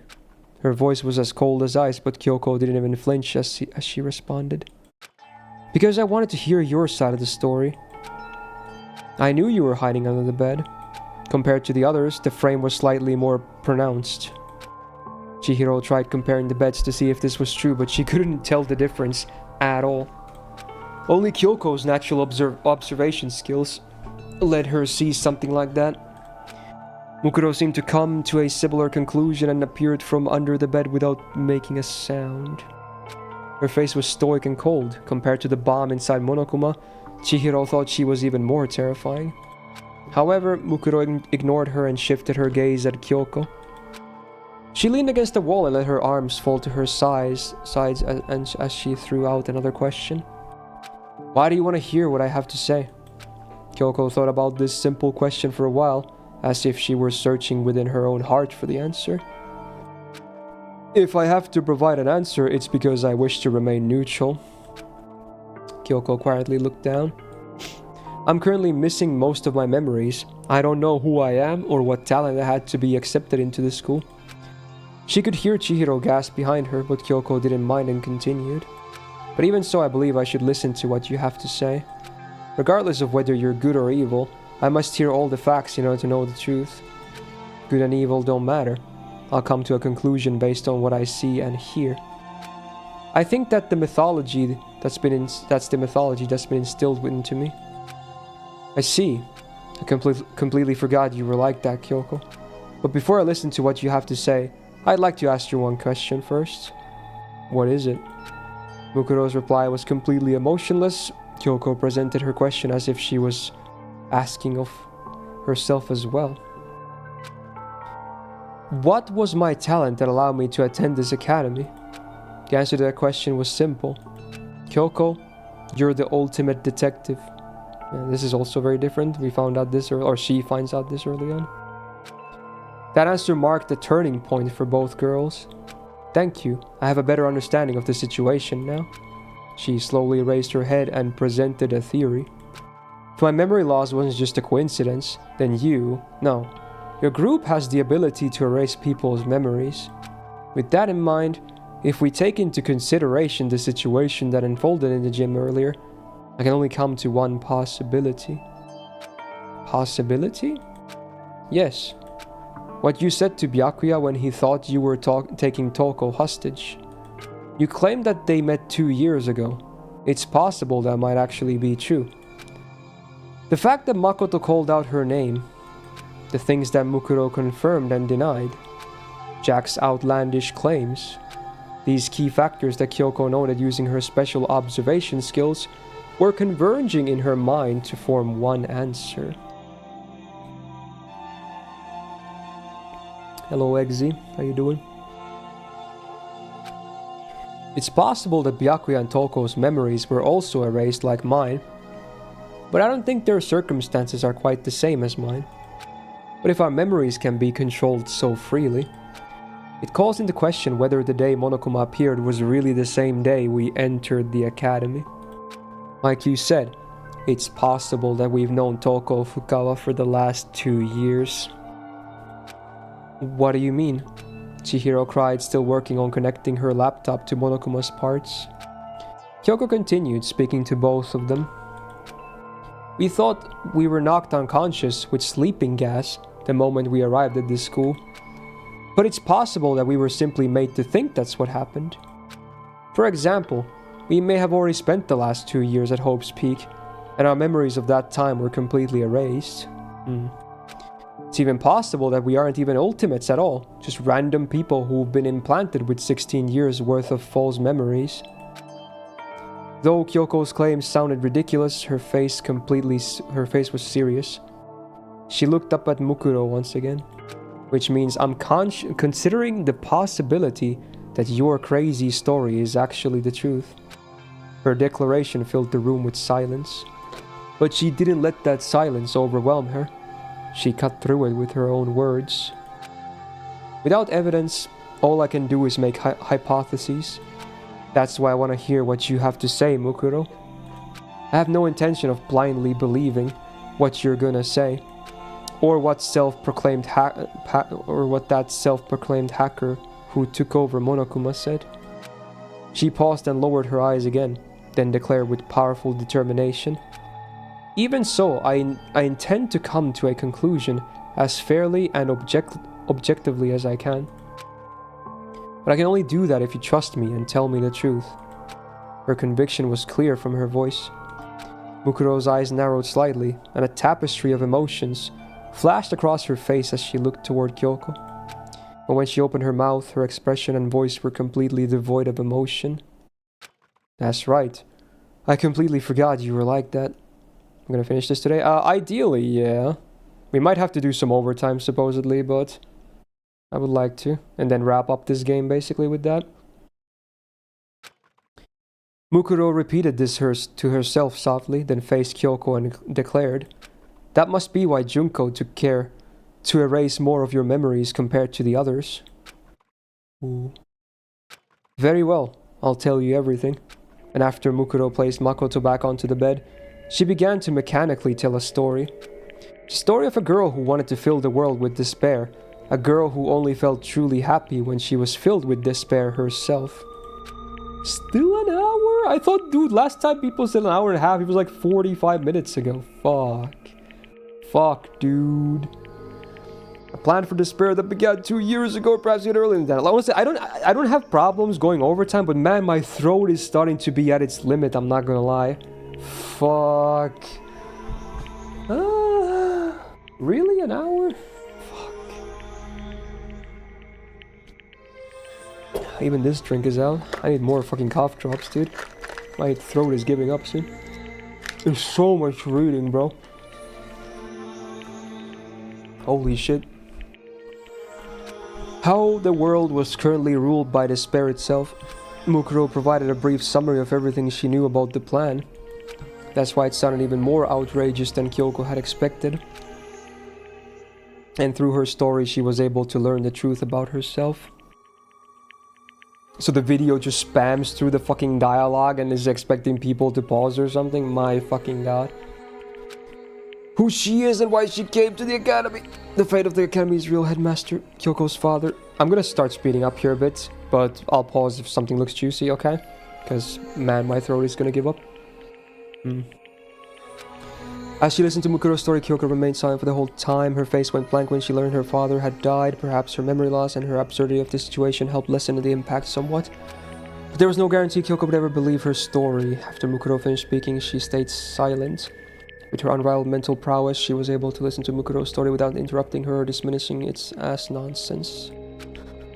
Her voice was as cold as ice, but Kyoko didn't even flinch as she responded. Because I wanted to hear your side of the story. I knew you were hiding under the bed. Compared to the others, the frame was slightly more pronounced. Chihiro tried comparing the beds to see if this was true, but she couldn't tell the difference at all. Only Kyoko's natural observation skills let her see something like that. Mukuro seemed to come to a similar conclusion and appeared from under the bed without making a sound. Her face was stoic and cold. Compared to the bomb inside Monokuma, Chihiro thought she was even more terrifying. However, Mukuro ignored her and shifted her gaze at Kyoko. She leaned against the wall and let her arms fall to her sides as she threw out another question. Why do you want to hear what I have to say? Kyoko thought about this simple question for a while, as if she were searching within her own heart for the answer. If I have to provide an answer, it's because I wish to remain neutral. Kyoko quietly looked down. I'm currently missing most of my memories. I don't know who I am or what talent I had to be accepted into the school. She could hear Chihiro gasp behind her, but Kyoko didn't mind and continued. But even so, I believe I should listen to what you have to say. Regardless of whether you're good or evil, I must hear all the facts in order to know the truth. Good and evil don't matter. I'll come to a conclusion based on what I see and hear. I think that the mythology that's been instilled into me. I see. I completely forgot you were like that, Kyoko. But before I listen to what you have to say, I'd like to ask you one question first. What is it? Mukuro's reply was completely emotionless. Kyoko presented her question as if she was asking of herself as well. What was my talent that allowed me to attend this academy? The answer to that question was simple. Kyoko, you're the ultimate detective. And this is also very different. We found out this, or she finds out this early on. That answer marked the turning point for both girls. Thank you. I have a better understanding of the situation now. She slowly raised her head and presented a theory. If my memory loss wasn't just a coincidence, then your group has the ability to erase people's memories. With that in mind, if we take into consideration the situation that unfolded in the gym earlier, I can only come to one possibility. Possibility? Yes. What you said to Byakuya when he thought you were taking Toko hostage. You claimed that they met 2 years ago. It's possible that might actually be true. The fact that Makoto called out her name, the things that Mukuro confirmed and denied, Jack's outlandish claims, these key factors that Kyoko noted using her special observation skills were converging in her mind to form one answer. Hello, Eggsy. How you doing? It's possible that Byakuya and Toko's memories were also erased like mine, but I don't think their circumstances are quite the same as mine. But if our memories can be controlled so freely, it calls into question whether the day Monokuma appeared was really the same day we entered the academy. Like you said, it's possible that we've known Toko Fukawa for the last 2 years. What do you mean? Chihiro cried, still working on connecting her laptop to Monokuma's parts. Kyoko continued, speaking to both of them. We thought we were knocked unconscious with sleeping gas the moment we arrived at this school. But it's possible that we were simply made to think that's what happened. For example, we may have already spent the last 2 years at Hope's Peak, and our memories of that time were completely erased. It's even possible that we aren't even ultimates at all, just random people who've been implanted with 16 years worth of false memories. Though Kyoko's claims sounded ridiculous, her face was serious. She looked up at Mukuro once again, which means I'm considering the possibility that your crazy story is actually the truth. Her declaration filled the room with silence, but she didn't let that silence overwhelm her. She cut through it with her own words. Without evidence, all I can do is make hypotheses. That's why I want to hear what you have to say, Mukuro. I have no intention of blindly believing, what you're gonna say, or what that self-proclaimed hacker who took over Monokuma said. She paused and lowered her eyes again, then declared with powerful determination, "Even so, I intend to come to a conclusion as fairly and objectively as I can. But I can only do that if you trust me and tell me the truth." Her conviction was clear from her voice. Mukuro's eyes narrowed slightly, and a tapestry of emotions flashed across her face as she looked toward Kyoko. But when she opened her mouth, her expression and voice were completely devoid of emotion. "That's right. I completely forgot you were like that. I'm gonna finish this today. Ideally, yeah. We might have to do some overtime, supposedly, but I would like to. And then wrap up this game, basically, with that." Mukuro repeated this to herself softly, then faced Kyoko and declared, "That must be why Junko took care to erase more of your memories compared to the others." Ooh. "Very well, I'll tell you everything." And after Mukuro placed Makoto back onto the bed, she began to mechanically tell a story. The story of a girl who wanted to fill the world with despair, a girl who only felt truly happy when she was filled with despair herself. Still an hour? I thought, dude, last time people said an hour and a half, it was like 45 minutes ago. Fuck, dude. A plan for despair that began 2 years ago, perhaps even earlier than that. Honestly, I don't have problems going overtime, but man, my throat is starting to be at its limit, I'm not gonna lie. Fuck. Really? An hour? Fuck. Even this drink is out. I need more fucking cough drops, dude. My throat is giving up soon. There's so much reading, bro. Holy shit. How the world was currently ruled by despair itself. Mukuro provided a brief summary of everything she knew about the plan. That's why it sounded even more outrageous than Kyoko had expected. And through her story, she was able to learn the truth about herself. So the video just spams through the fucking dialogue and is expecting people to pause or something? My fucking god. Who she is and why she came to the academy. The fate of the academy's real headmaster, Kyoko's father. I'm gonna start speeding up here a bit, but I'll pause if something looks juicy, okay? Because, man, my throat is gonna give up. As she listened to Mukuro's story, Kyoko remained silent for the whole time. Her face went blank when she learned her father had died. Perhaps her memory loss and her absurdity of the situation helped lessen the impact somewhat. But there was no guarantee Kyoko would ever believe her story. After Mukuro finished speaking, she stayed silent. With her unrivaled mental prowess, she was able to listen to Mukuro's story without interrupting her or diminishing its ass nonsense.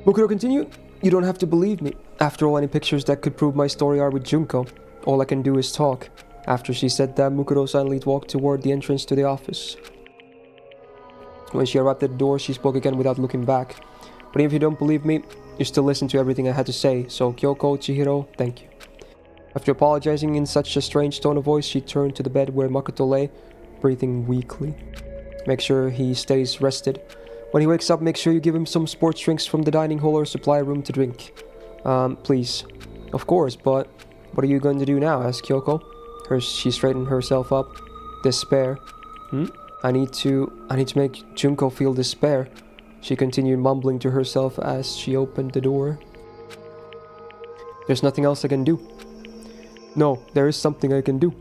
Mukuro continued, "You don't have to believe me. After all, any pictures that could prove my story are with Junko. All I can do is talk." After she said that, Mukuro silently walked toward the entrance to the office. When she arrived at the door, she spoke again without looking back. "But if you don't believe me, you still listen to everything I had to say, so Kyoko, Chihiro, thank you." After apologizing in such a strange tone of voice, she turned to the bed where Makoto lay, breathing weakly. "Make sure he stays rested. When he wakes up, make sure you give him some sports drinks from the dining hall or supply room to drink. Please." "Of course, but what are you going to do now?" asked Kyoko. She straightened herself up. "Despair. I need to make Junko feel despair," she continued, mumbling to herself as she opened the door. "There's nothing else I can do." "No, there is something I can do."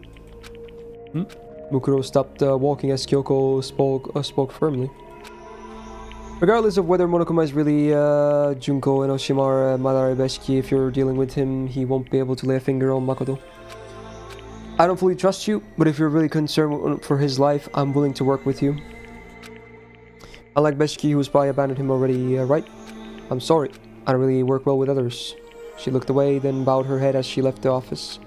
Mukuro stopped walking as Kyoko spoke firmly. "Regardless of whether Monokuma is really Junko Enoshima or Madara Ibeshiki, if you're dealing with him, he won't be able to lay a finger on Makoto. I don't fully trust you, but if you're really concerned for his life, I'm willing to work with you. Unlike Beshiki, who's probably abandoned him already, right? I'm sorry, I don't really work well with others." She looked away, then bowed her head as she left the office.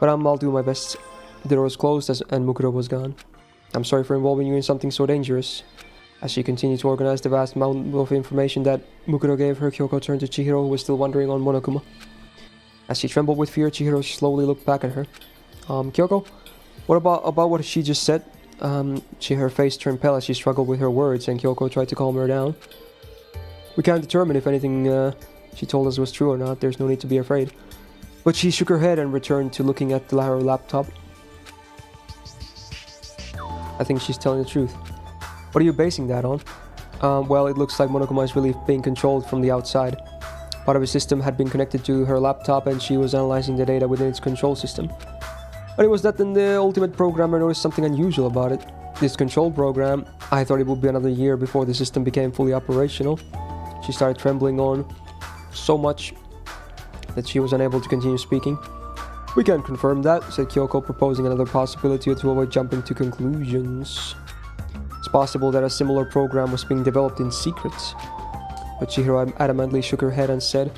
"But I'll do my best." The door was closed and Mukuro was gone. "I'm sorry for involving you in something so dangerous." As she continued to organize the vast amount of information that Mukuro gave her, Kyoko turned to Chihiro, who was still wondering on Monokuma. As she trembled with fear, Chihiro slowly looked back at her. Kyoko, what about what she just said?" Her face turned pale as she struggled with her words, and Kyoko tried to calm her down. "We can't determine if anything she told us was true or not. There's no need to be afraid." But she shook her head and returned to looking at her laptop. I think she's telling the truth. What are you basing that on? Well, it looks like Monokuma is really being controlled from the outside. Part of his system had been connected to her laptop and she was analyzing the data within its control system. But it was that then the ultimate programmer noticed something unusual about it. This control program, I thought it would be another year before the system became fully operational. She started trembling on so much that she was unable to continue speaking. We can't confirm that, said Kyoko, proposing another possibility to avoid jumping to conclusions. It's possible that a similar program was being developed in secret. But Chihiro adamantly shook her head and said,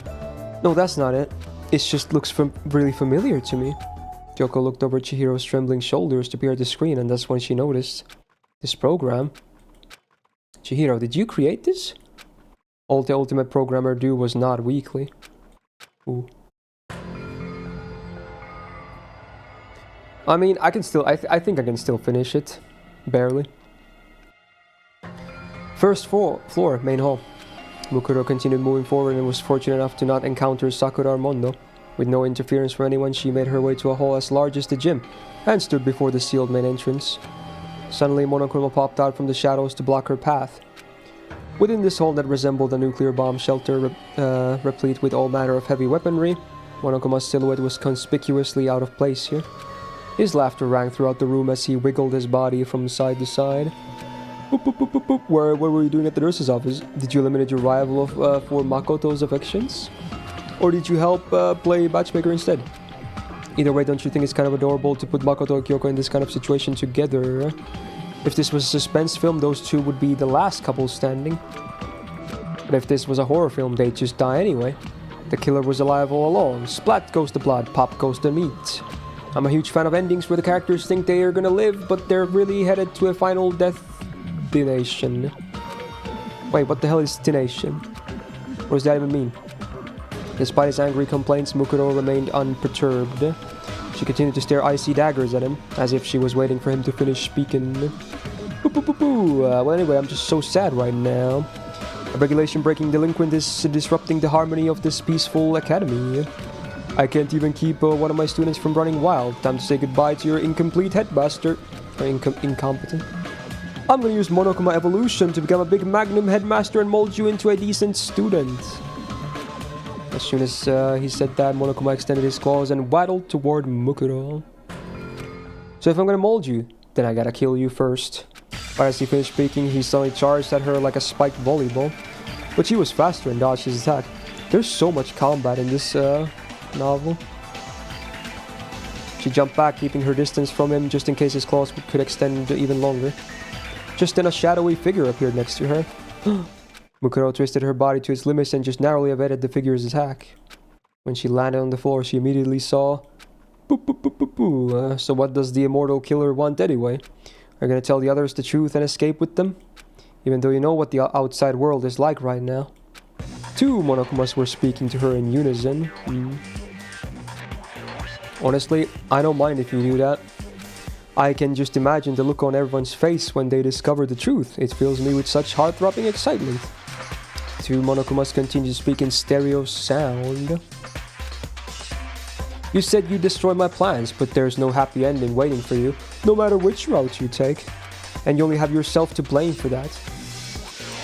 "No, that's not it. It just looks really familiar to me." Kyoko looked over Chihiro's trembling shoulders to peer at the screen, and that's when she noticed this program. "Chihiro, did you create this?" All the ultimate programmer do was nod weakly. Ooh. I mean, I can still, I think I can still finish it. Barely. First floor, main hall. Mukuro continued moving forward and was fortunate enough to not encounter Sakura or Mondo. With no interference from anyone, she made her way to a hall as large as the gym, and stood before the sealed main entrance. Suddenly, Monokuma popped out from the shadows to block her path. Within this hall that resembled a nuclear bomb shelter replete with all manner of heavy weaponry, Monokuma's silhouette was conspicuously out of place here. His laughter rang throughout the room as he wiggled his body from side to side. Boop, boop, boop, boop, boop. What were you doing at the nurse's office? Did you eliminate your rival for Makoto's affections? Or did you help play matchmaker instead? Either way, don't you think it's kind of adorable to put Makoto and Kyoko in this kind of situation together? If this was a suspense film, those two would be the last couple standing. But if this was a horror film, they'd just die anyway. The killer was alive all along. Splat goes the blood, pop goes the meat. I'm a huge fan of endings where the characters think they are gonna live, but they're really headed to a final destination. Wait, what the hell is destination? What does that even mean? Despite his angry complaints, Mukuro remained unperturbed. She continued to stare icy daggers at him, as if she was waiting for him to finish speaking. Well, anyway, I'm just so sad right now. A regulation-breaking delinquent is disrupting the harmony of this peaceful academy. I can't even keep one of my students from running wild. Time to say goodbye to your incomplete headmaster. Or incompetent. I'm gonna use Monokuma Evolution to become a big Magnum headmaster and mold you into a decent student. As soon as he said that, Monokuma extended his claws and waddled toward Mukuro. So if I'm gonna mold you, then I gotta kill you first. But as he finished speaking, he suddenly charged at her like a spiked volleyball. But she was faster and dodged his attack. There's so much combat in this novel. She jumped back, keeping her distance from him just in case his claws could extend even longer. Just then a shadowy figure appeared next to her. Mukuro twisted her body to its limits and just narrowly evaded the figure's attack. When she landed on the floor, she immediately saw... So what does the immortal killer want anyway? Are you gonna tell the others the truth and escape with them? Even though you know what the outside world is like right now. Two Monokumas were speaking to her in unison. Honestly, I don't mind if you do that. I can just imagine the look on everyone's face when they discover the truth. It fills me with such heart-throbbing excitement. Two Monokumas continue to speak in stereo sound. You said you'd destroy my plans, but there's no happy ending waiting for you, no matter which route you take. And you only have yourself to blame for that.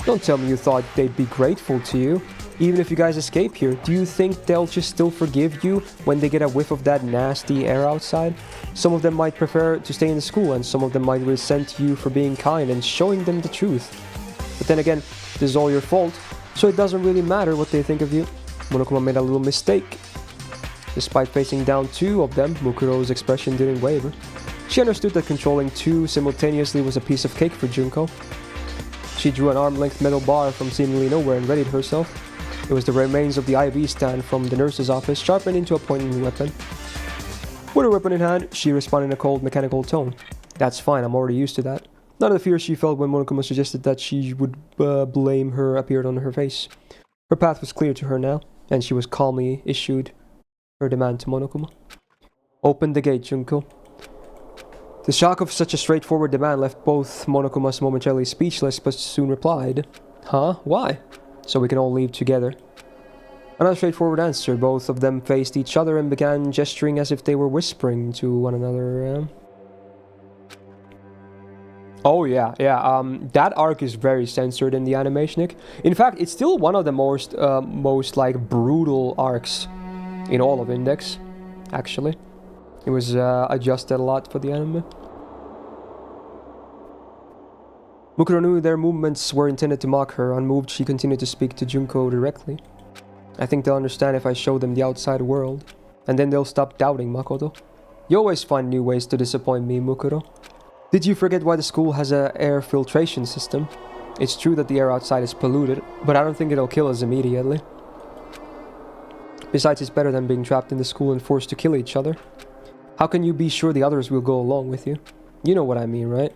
Don't tell me you thought they'd be grateful to you. Even if you guys escape here, do you think they'll just still forgive you when they get a whiff of that nasty air outside? Some of them might prefer to stay in school, and some of them might resent you for being kind and showing them the truth. But then again, this is all your fault, so it doesn't really matter what they think of you. Monokuma made a little mistake. Despite facing down two of them, Mukuro's expression didn't waver. She understood that controlling two simultaneously was a piece of cake for Junko. She drew an arm-length metal bar from seemingly nowhere and readied herself. It was the remains of the IV stand from the nurse's office, sharpened into a pointing weapon. With her weapon in hand, she responded in a cold, mechanical tone. That's fine, I'm already used to that. None of the fear she felt when Monokuma suggested that she would blame her appeared on her face. Her path was clear to her now, and she was calmly issued her demand to Monokuma. Open the gate, Junko. The shock of such a straightforward demand left both Monokumas momentarily speechless, but soon replied, Huh? Why? So we can all leave together. Another straightforward answer. Both of them faced each other and began gesturing as if they were whispering to one another. Oh yeah. That arc is very censored in the animation, Nick. In fact, it's still one of the most like brutal arcs in all of Index, actually. It was adjusted a lot for the anime. Mukuro knew their movements were intended to mock her. Unmoved, she continued to speak to Junko directly. I think they'll understand if I show them the outside world. And then they'll stop doubting Makoto. You always find new ways to disappoint me, Mukuro. Did you forget why the school has an air filtration system? It's true that the air outside is polluted, but I don't think it'll kill us immediately. Besides, it's better than being trapped in the school and forced to kill each other. How can you be sure the others will go along with you? You know what I mean, right?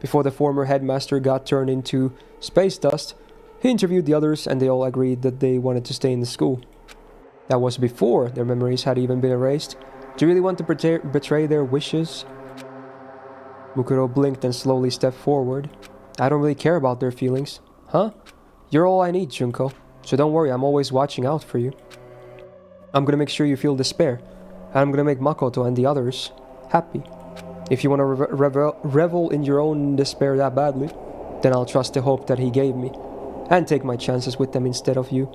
Before the former headmaster got turned into space dust, he interviewed the others and they all agreed that they wanted to stay in the school. That was before their memories had even been erased. Do you really want to betray their wishes? Mukuro blinked and slowly stepped forward. I don't really care about their feelings. Huh? You're all I need, Junko. So don't worry, I'm always watching out for you. I'm gonna make sure you feel despair. And I'm gonna make Makoto and the others happy. If you want to revel in your own despair that badly, then I'll trust the hope that he gave me, and take my chances with them instead of you.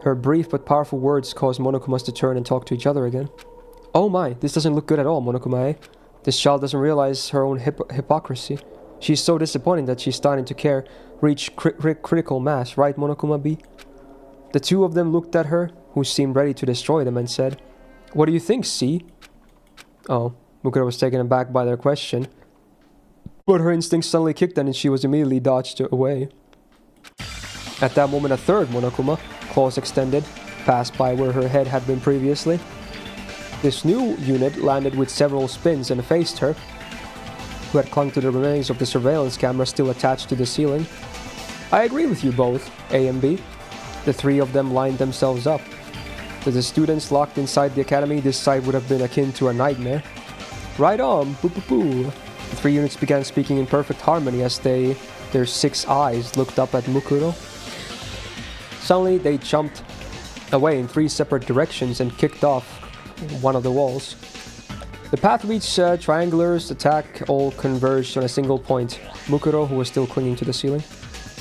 Her brief but powerful words caused Monokumas to turn and talk to each other again. Oh my, this doesn't look good at all, Monokuma. This child doesn't realize her own hypocrisy. She's so disappointing that she's starting to reach critical mass, right, Monokuma B? The two of them looked at her, who seemed ready to destroy them, and said, What do you think, C? Oh, Mukuro was taken aback by their question. But her instinct suddenly kicked in and she was immediately dodged away. At that moment, a third Monokuma, claws extended, passed by where her head had been previously. This new unit landed with several spins and faced her, who had clung to the remains of the surveillance camera still attached to the ceiling. I agree with you both, A and B. The three of them lined themselves up. To the students locked inside the academy, this sight would have been akin to a nightmare. Right on, boo boo boo. The three units began speaking in perfect harmony as their 6 eyes looked up at Mukuro. Suddenly, they jumped away in 3 separate directions and kicked off one of the walls. The path reached Triangular's attack, all converged on a single point. Mukuro, who was still clinging to the ceiling.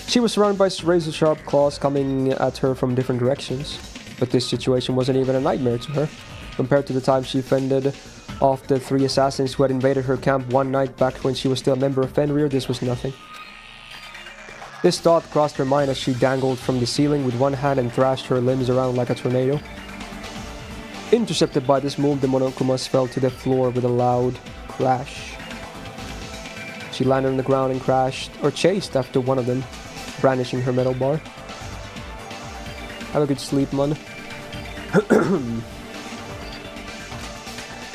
She was surrounded by razor-sharp claws coming at her from different directions. But this situation wasn't even a nightmare to her. Compared to the time she fended off the 3 assassins who had invaded her camp one night back when she was still a member of Fenrir, this was nothing. This thought crossed her mind as she dangled from the ceiling with one hand and thrashed her limbs around like a tornado. Intercepted by this move, the Monokumas fell to the floor with a loud crash. She landed on the ground and crashed, or chased after one of them, brandishing her metal bar. Have a good sleep, man.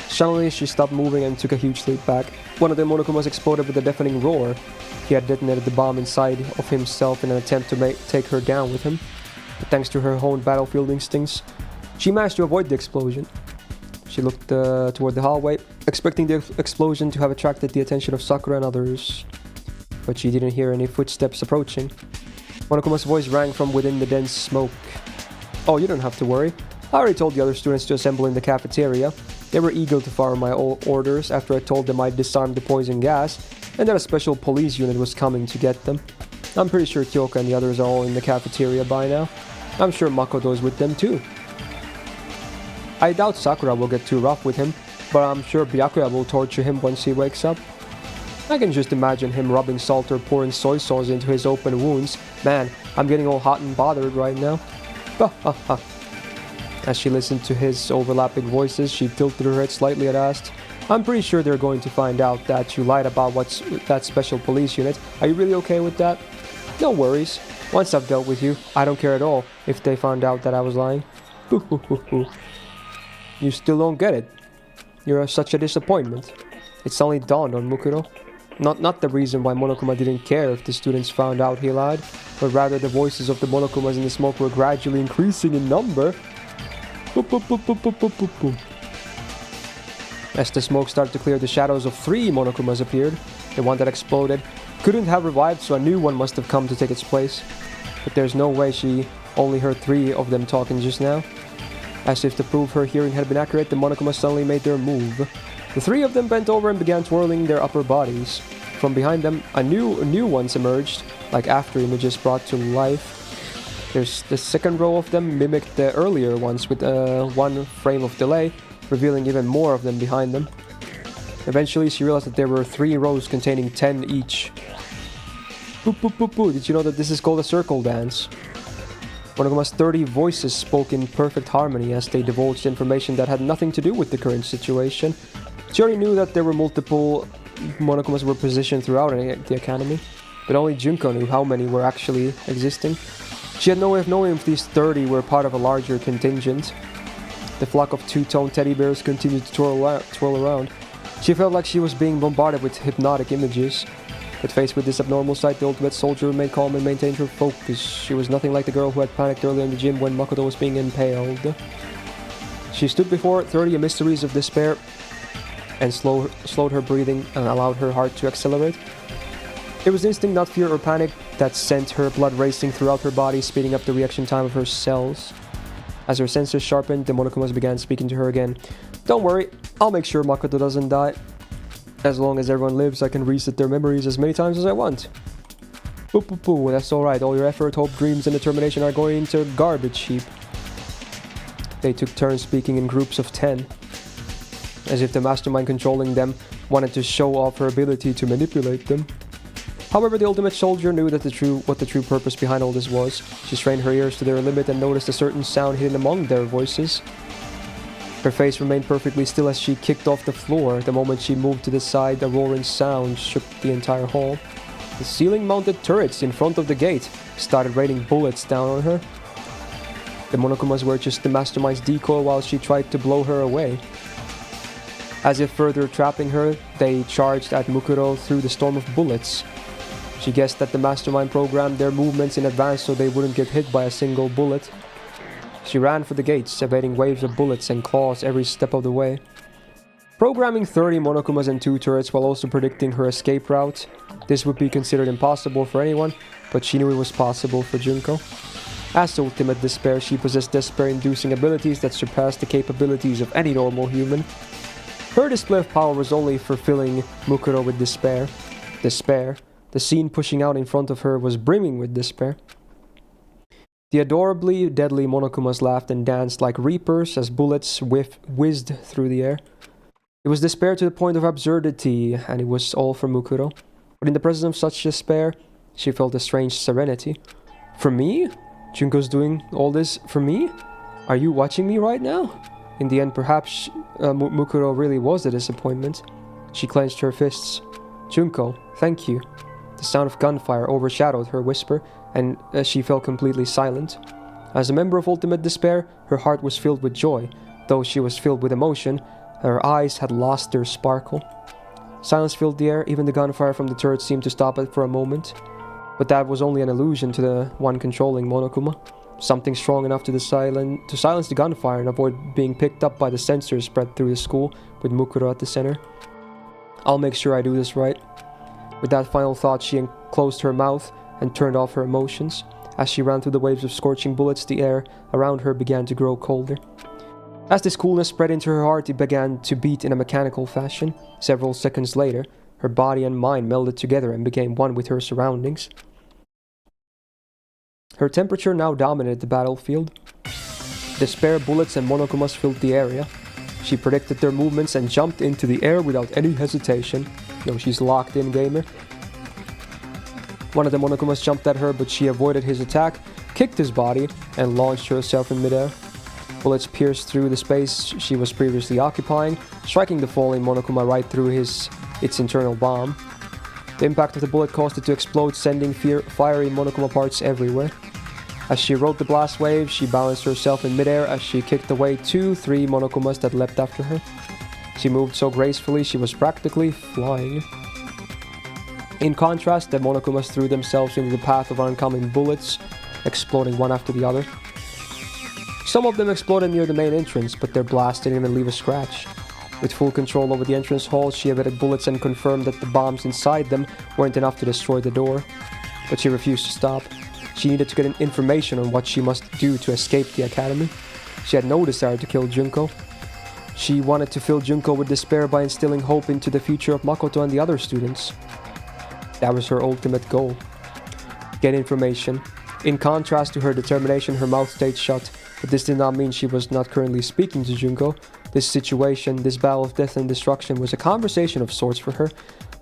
Suddenly, she stopped moving and took a huge leap back. One of the Monokumas exploded with a deafening roar. He had detonated the bomb inside of himself in an attempt to take her down with him. But thanks to her own battlefield instincts, she managed to avoid the explosion. She looked toward the hallway, expecting the explosion to have attracted the attention of Sakura and others. But she didn't hear any footsteps approaching. Monokuma's voice rang from within the dense smoke. Oh, you don't have to worry. I already told the other students to assemble in the cafeteria. They were eager to follow my orders after I told them I'd disarmed the poison gas and that a special police unit was coming to get them. I'm pretty sure Kyoka and the others are all in the cafeteria by now. I'm sure Makoto is with them too. I doubt Sakura will get too rough with him, but I'm sure Byakuya will torture him once he wakes up. I can just imagine him rubbing salt or pouring soy sauce into his open wounds. Man, I'm getting all hot and bothered right now. As she listened to his overlapping voices, she tilted her head slightly and asked, I'm pretty sure they're going to find out that you lied about what's that special police unit. Are you really okay with that? No worries. Once I've dealt with you, I don't care at all if they found out that I was lying. You still don't get it. You're such a disappointment. It suddenly dawned on Mukuro. Not the reason why Monokuma didn't care if the students found out he lied, but rather the voices of the Monokumas in the smoke were gradually increasing in number. As the smoke started to clear, the shadows of 3 Monokumas appeared. The one that exploded couldn't have revived, so a new one must have come to take its place. But there's no way she only heard 3 of them talking just now. As if to prove her hearing had been accurate, the Monokuma suddenly made their move. The three of them bent over and began twirling their upper bodies. From behind them, new ones emerged, like after images brought to life. There's the second row of them mimicked the earlier ones with one frame of delay, revealing even more of them behind them. Eventually, she realized that there were 3 rows containing 10 each. Boop, boop, boop, boop. Did you know that this is called a circle dance? Monokuma's 30 voices spoke in perfect harmony as they divulged information that had nothing to do with the current situation. She already knew that there were multiple Monokumas were positioned throughout the academy, but only Junko knew how many were actually existing. She had no way of knowing if these 30 were part of a larger contingent. The flock of two-tone teddy bears continued to twirl around. She felt like she was being bombarded with hypnotic images. But faced with this abnormal sight, the ultimate soldier remained calm and maintained her focus. She was nothing like the girl who had panicked earlier in the gym when Makoto was being impaled. She stood before 30 mysteries of despair and slowed her breathing and allowed her heart to accelerate. It was instinct, not fear or panic, that sent her blood racing throughout her body, speeding up the reaction time of her cells. As her senses sharpened, the Monokumas began speaking to her again. Don't worry, I'll make sure Makoto doesn't die. As long as everyone lives, I can reset their memories as many times as I want. Poo poo poo, that's alright. All your effort, hope, dreams, and determination are going into a garbage heap. They took turns speaking in groups of 10. As if the mastermind controlling them wanted to show off her ability to manipulate them. However, the ultimate soldier knew that what the true purpose behind all this was. She strained her ears to their limit and noticed a certain sound hidden among their voices. Her face remained perfectly still as she kicked off the floor. The moment she moved to the side, a roaring sound shook the entire hall. The ceiling-mounted turrets in front of the gate started raining bullets down on her. The Monokumas were just the mastermind's decoy while she tried to blow her away. As if further trapping her, they charged at Mukuro through the storm of bullets. She guessed that the mastermind programmed their movements in advance so they wouldn't get hit by a single bullet. She ran for the gates, evading waves of bullets and claws every step of the way. Programming 30 Monokumas and 2 turrets while also predicting her escape route. This would be considered impossible for anyone, but she knew it was possible for Junko. As ultimate despair, she possessed despair-inducing abilities that surpassed the capabilities of any normal human. Her display of power was only for filling Mukuro with despair. Despair. The scene pushing out in front of her was brimming with despair. The adorably deadly Monokumas laughed and danced like reapers as bullets whizzed through the air. It was despair to the point of absurdity, and it was all for Mukuro. But in the presence of such despair, she felt a strange serenity. For me? Junko's doing all this for me? Are you watching me right now? In the end, perhaps Mukuro really was a disappointment. She clenched her fists. Junko, thank you. The sound of gunfire overshadowed her whisper, and she fell completely silent. As a member of Ultimate Despair, her heart was filled with joy. Though she was filled with emotion, her eyes had lost their sparkle. Silence filled the air. Even the gunfire from the turret seemed to stop it for a moment. But that was only an illusion to the one controlling Monokuma. Something strong enough to silence the gunfire and avoid being picked up by the sensors spread through the school, with Mukuro at the center. I'll make sure I do this right. With that final thought, she closed her mouth and turned off her emotions. As she ran through the waves of scorching bullets, the air around her began to grow colder. As this coolness spread into her heart, it began to beat in a mechanical fashion. Several seconds later, her body and mind melded together and became one with her surroundings. Her temperature now dominated the battlefield. Despair bullets and Monokumas filled the area. She predicted their movements and jumped into the air without any hesitation. No, she's locked in, gamer. One of the Monokumas jumped at her, but she avoided his attack, kicked his body, and launched herself in midair. Bullets pierced through the space she was previously occupying, striking the falling Monokuma right through its internal bomb. The impact of the bullet caused it to explode, sending fiery Monokuma parts everywhere. As she rode the blast wave, she balanced herself in midair as she kicked away 2-3 Monokumas that leapt after her. She moved so gracefully she was practically flying. In contrast, the Monokumas threw themselves into the path of oncoming bullets, exploding one after the other. Some of them exploded near the main entrance, but their blast didn't even leave a scratch. With full control over the entrance hall, she evaded bullets and confirmed that the bombs inside them weren't enough to destroy the door. But she refused to stop. She needed to get information on what she must do to escape the academy. She had no desire to kill Junko. She wanted to fill Junko with despair by instilling hope into the future of Makoto and the other students. That was her ultimate goal. Get information. In contrast to her determination, her mouth stayed shut, but this did not mean she was not currently speaking to Junko. This situation, this battle of death and destruction, was a conversation of sorts for her.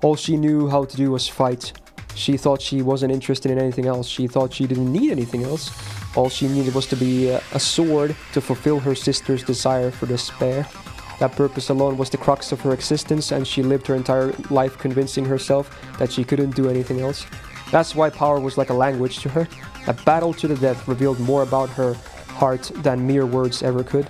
All she knew how to do was fight. She thought she wasn't interested in anything else. She thought she didn't need anything else. All she needed was to be a sword to fulfill her sister's desire for despair. That purpose alone was the crux of her existence, and she lived her entire life convincing herself that she couldn't do anything else. That's why power was like a language to her. A battle to the death revealed more about her heart than mere words ever could.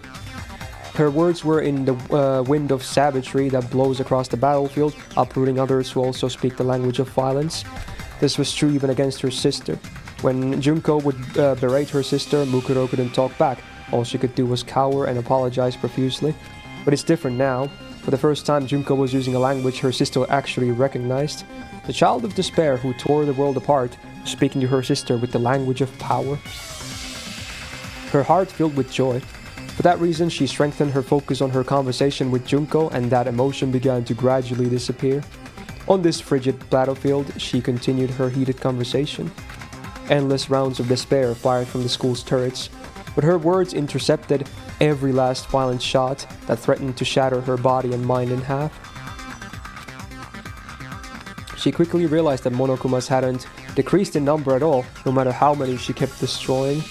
Her words were in the wind of savagery that blows across the battlefield, uprooting others who also speak the language of violence. This was true even against her sister. When Junko would berate her sister, Mukuro couldn't talk back. All she could do was cower and apologize profusely. But it's different now. For the first time, Junko was using a language her sister actually recognized. The child of despair who tore the world apart was speaking to her sister with the language of power. Her heart filled with joy. For that reason, she strengthened her focus on her conversation with Junko, and that emotion began to gradually disappear. On this frigid battlefield, she continued her heated conversation. Endless rounds of despair fired from the school's turrets, but her words intercepted every last violent shot that threatened to shatter her body and mind in half. She quickly realized that Monokumas hadn't decreased in number at all, no matter how many she kept destroying.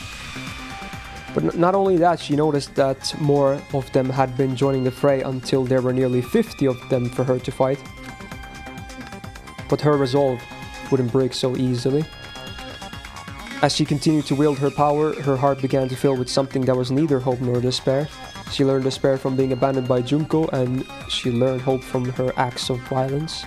But not only that, she noticed that more of them had been joining the fray until there were nearly 50 of them for her to fight. But her resolve wouldn't break so easily. As she continued to wield her power, her heart began to fill with something that was neither hope nor despair. She learned despair from being abandoned by Junko, and she learned hope from her acts of violence.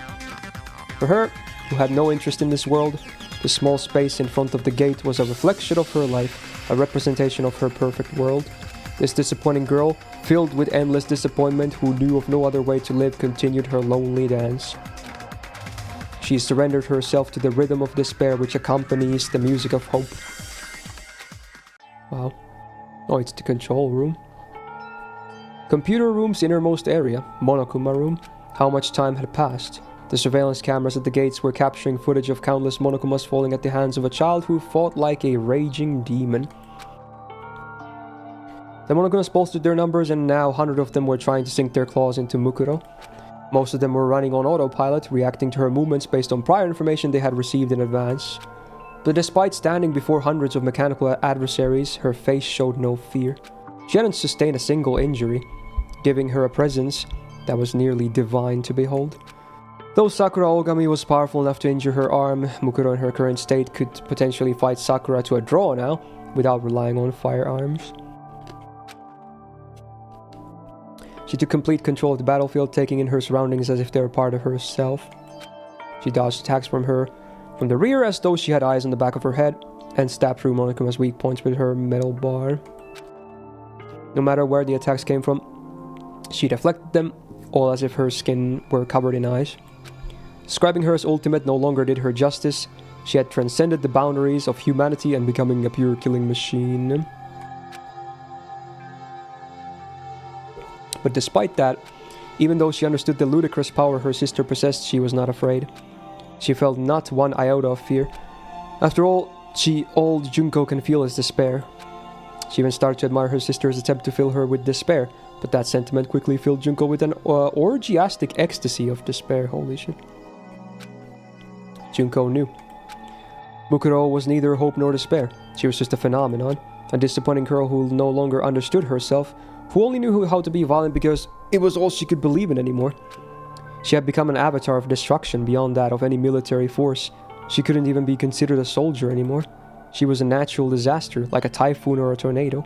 For her, who had no interest in this world, the small space in front of the gate was a reflection of her life, a representation of her perfect world. This disappointing girl, filled with endless disappointment, who knew of no other way to live, continued her lonely dance. She surrendered herself to the rhythm of despair which accompanies the music of hope. Wow. Oh, it's the control room. Computer room's innermost area, Monokuma room. How much time had passed? The surveillance cameras at the gates were capturing footage of countless Monokumas falling at the hands of a child who fought like a raging demon. The Monokumas bolstered their numbers, and now 100 of them were trying to sink their claws into Mukuro. Most of them were running on autopilot, reacting to her movements based on prior information they had received in advance. But despite standing before hundreds of mechanical adversaries, her face showed no fear. She hadn't sustained a single injury, giving her a presence that was nearly divine to behold. Though Sakura Ogami was powerful enough to injure her arm, Mukuro in her current state could potentially fight Sakura to a draw now, without relying on firearms. She took complete control of the battlefield, taking in her surroundings as if they were part of herself. She dodged attacks from the rear as though she had eyes on the back of her head, and stabbed through Monokuma's weak points with her metal bar. No matter where the attacks came from, she deflected them, all as if her skin were covered in ice. Describing her as ultimate no longer did her justice. She had transcended the boundaries of humanity and becoming a pure killing machine. But despite that, even though she understood the ludicrous power her sister possessed, she was not afraid. She felt not one iota of fear. After all Junko can feel is despair. She even started to admire her sister's attempt to fill her with despair, but that sentiment quickly filled Junko with an orgiastic ecstasy of despair. Holy shit. Junko knew. Mukuro was neither hope nor despair. She was just a phenomenon, a disappointing girl who no longer understood herself, who only knew how to be violent because it was all she could believe in anymore. She had become an avatar of destruction beyond that of any military force. She couldn't even be considered a soldier anymore. She was a natural disaster, like a typhoon or a tornado.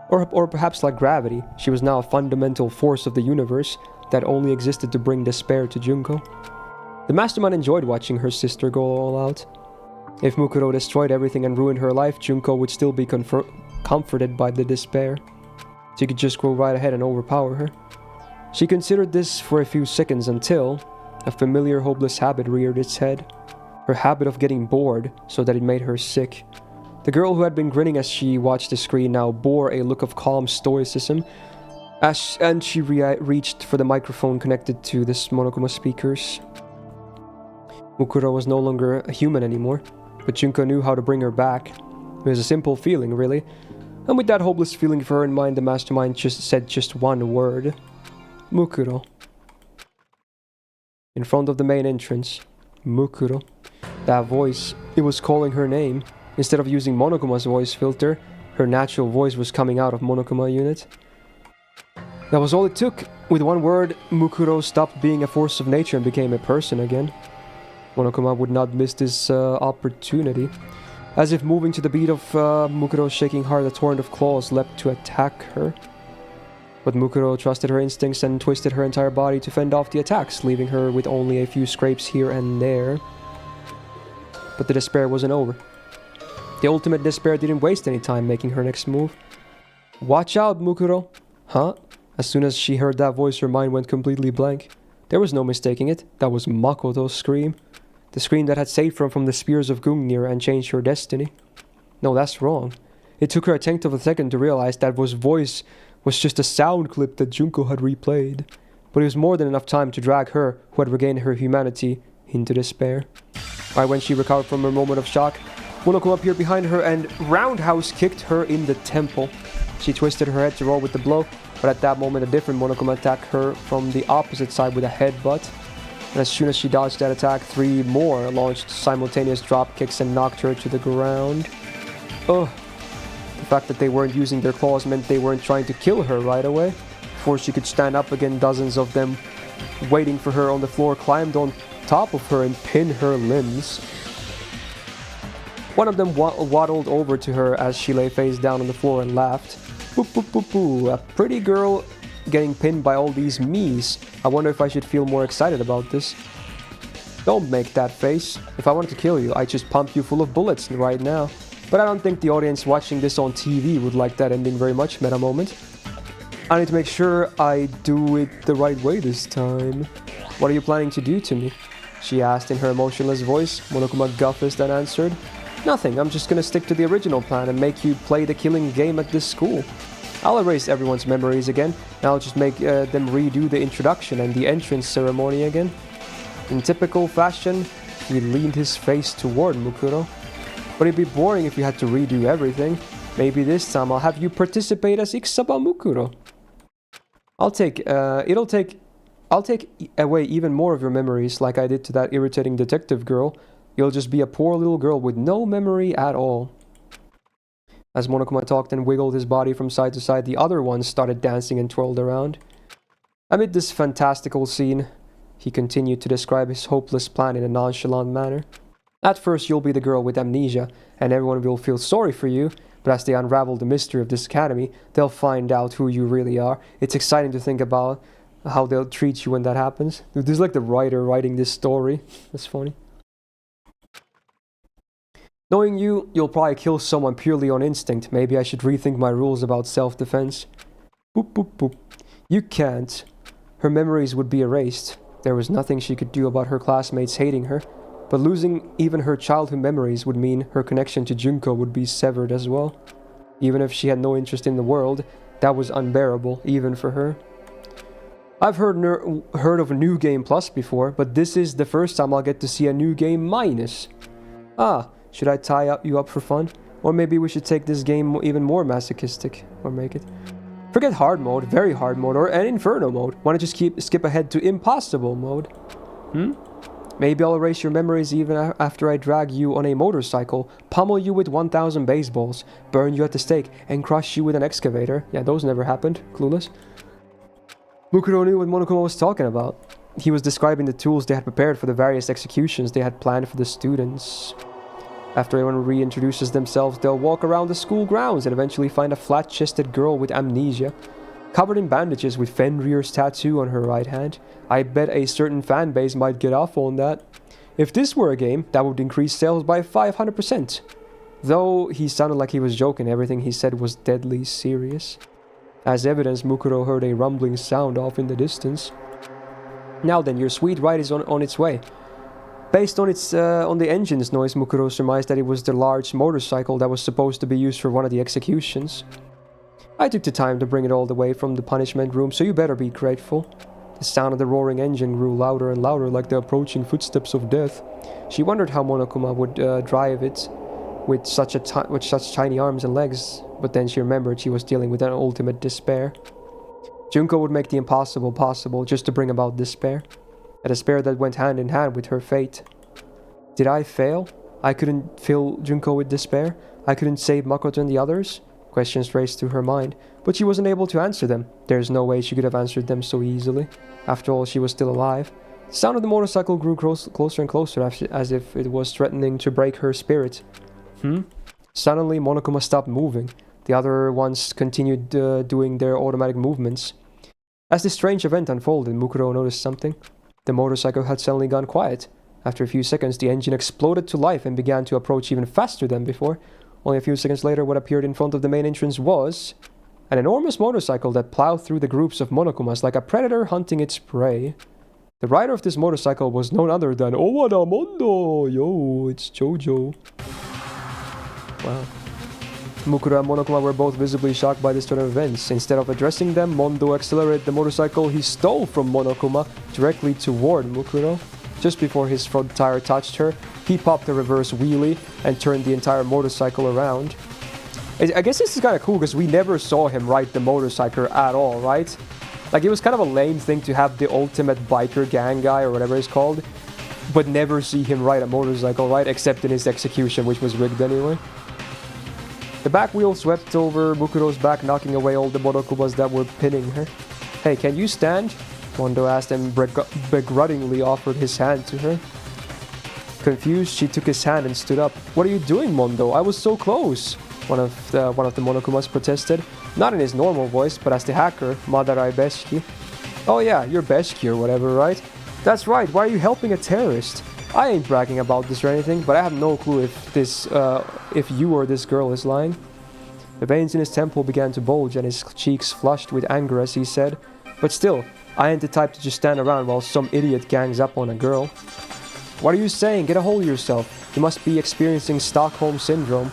Or perhaps like gravity, she was now a fundamental force of the universe that only existed to bring despair to Junko. The mastermind enjoyed watching her sister go all out. If Mukuro destroyed everything and ruined her life, Junko would still be comforted by the despair. She could just go right ahead and overpower her. She considered this for a few seconds until a familiar hopeless habit reared its head. Her habit of getting bored so that it made her sick. The girl who had been grinning as she watched the screen now bore a look of calm stoicism. And she reached for the microphone connected to this Monokuma speakers. Mukuro was no longer a human anymore, but Junko knew how to bring her back. It was a simple feeling, really. And with that hopeless feeling for her in mind, the mastermind just said one word. Mukuro. In front of the main entrance. Mukuro. That voice, it was calling her name. Instead of using Monokuma's voice filter, her natural voice was coming out of Monokuma unit. That was all it took. With one word, Mukuro stopped being a force of nature and became a person again. Monokuma would not miss this opportunity. As if moving to the beat of Mukuro's shaking heart, a torrent of claws leapt to attack her. But Mukuro trusted her instincts and twisted her entire body to fend off the attacks, leaving her with only a few scrapes here and there. But the despair wasn't over. The ultimate despair didn't waste any time making her next move. Watch out, Mukuro! Huh? As soon as she heard that voice, her mind went completely blank. There was no mistaking it. That was Makoto's scream. The scream that had saved her from the spears of Gungnir and changed her destiny. No, that's wrong. It took her a tenth of a second to realize that voice was just a sound clip that Junko had replayed. But it was more than enough time to drag her, who had regained her humanity, into despair. Right when she recovered from her moment of shock, Monokuma appeared behind her and roundhouse kicked her in the temple. She twisted her head to roll with the blow, but at that moment a different Monokuma attacked her from the opposite side with a headbutt. And as soon as she dodged that attack, 3 more launched simultaneous drop kicks and knocked her to the ground. Ugh. The fact that they weren't using their claws meant they weren't trying to kill her right away. Before she could stand up again, dozens of them waiting for her on the floor climbed on top of her and pinned her limbs. One of them waddled over to her as she lay face down on the floor and laughed. Boop, boop, boop, boop. A pretty girl getting pinned by all these me's. I wonder if I should feel more excited about this. Don't make that face. If I wanted to kill you, I'd just pump you full of bullets right now. But I don't think the audience watching this on TV would like that ending very much, meta moment. I need to make sure I do it the right way this time. What are you planning to do to me? She asked in her emotionless voice. Monokuma guffed and answered, nothing, I'm just gonna stick to the original plan and make you play the killing game at this school. I'll erase everyone's memories again, and I'll just make them redo the introduction and the entrance ceremony again. In typical fashion, he leaned his face toward Mukuro. But it'd be boring if you had to redo everything. Maybe this time I'll have you participate as Ikisaba Mukuro. I'll take away even more of your memories like I did to that irritating detective girl. You'll just be a poor little girl with no memory at all. As Monokuma talked and wiggled his body from side to side, the other ones started dancing and twirled around. Amid this fantastical scene, he continued to describe his hopeless plan in a nonchalant manner. At first you'll be the girl with amnesia, and everyone will feel sorry for you, but as they unravel the mystery of this academy, they'll find out who you really are. It's exciting to think about how they'll treat you when that happens. This is like the writer writing this story. That's funny. Knowing you, you'll probably kill someone purely on instinct. Maybe I should rethink my rules about self-defense. Boop, boop, boop. You can't. Her memories would be erased. There was nothing she could do about her classmates hating her. But losing even her childhood memories would mean her connection to Junko would be severed as well. Even if she had no interest in the world, that was unbearable, even for her. I've heard of a New Game Plus before, but this is the first time I'll get to see a New Game Minus. Ah, should I tie you up for fun? Or maybe we should take this game even more masochistic, or make it. Forget hard mode, very hard mode, or an inferno mode. Why not just skip ahead to impossible mode? Maybe I'll erase your memories even after I drag you on a motorcycle, pummel you with 1,000 baseballs, burn you at the stake, and crush you with an excavator. Yeah, those never happened. Clueless. Mukuro knew what Monokuma was talking about. He was describing the tools they had prepared for the various executions they had planned for the students. After everyone reintroduces themselves, they'll walk around the school grounds and eventually find a flat-chested girl with amnesia, covered in bandages with Fenrir's tattoo on her right hand. I bet a certain fan base might get off on that. If this were a game, that would increase sales by 500%. Though he sounded like he was joking, everything he said was deadly serious. As evidence, Mukuro heard a rumbling sound off in the distance. Now then, your sweet ride is on its way. Based on the engine's noise, Mukuro surmised that it was the large motorcycle that was supposed to be used for one of the executions. I took the time to bring it all the way from the punishment room, so you better be grateful. The sound of the roaring engine grew louder and louder, like the approaching footsteps of death. She wondered how Monokuma would drive it with such tiny arms and legs, but then she remembered she was dealing with an ultimate despair. Junko would make the impossible possible just to bring about despair. A despair that went hand in hand with her fate. Did I fail? I couldn't fill Junko with despair? I couldn't save Makoto and the others? Questions raced through her mind, but she wasn't able to answer them. There's no way she could have answered them so easily. After all, she was still alive. The sound of the motorcycle grew closer and closer, as if it was threatening to break her spirit. Suddenly, Monokuma stopped moving. The other ones continued doing their automatic movements. As this strange event unfolded, Mukuro noticed something. The motorcycle had suddenly gone quiet. After a few seconds, the engine exploded to life and began to approach even faster than before. Only a few seconds later, what appeared in front of the main entrance was an enormous motorcycle that plowed through the groups of Monokumas like a predator hunting its prey. The rider of this motorcycle was none other than Owada Mondo! Yo, it's Jojo. Wow. Mukuro and Monokuma were both visibly shocked by this turn of events. Instead of addressing them, Mondo accelerated the motorcycle he stole from Monokuma directly toward Mukuro. Just before his front tire touched her, he popped a reverse wheelie and turned the entire motorcycle around. I guess this is kind of cool because we never saw him ride the motorcycle at all, right? Like, it was kind of a lame thing to have the ultimate biker gang guy or whatever it's called, but never see him ride a motorcycle, right? Except in his execution, which was rigged anyway. The back wheel swept over Mukuro's back, knocking away all the Monokumas that were pinning her. Hey, can you stand? Mondo asked and begrudgingly offered his hand to her. Confused, she took his hand and stood up. What are you doing, Mondo? I was so close. One of the Monokumas protested, not in his normal voice, but as the hacker, Madarai Beshiki. Oh yeah, you're Beshiki or whatever, right? That's right, why are you helping a terrorist? I ain't bragging about this or anything, but I have no clue if you or this girl is lying. The veins in his temple began to bulge and his cheeks flushed with anger as he said, but still, I ain't the type to just stand around while some idiot gangs up on a girl. What are you saying? Get a hold of yourself. You must be experiencing Stockholm Syndrome.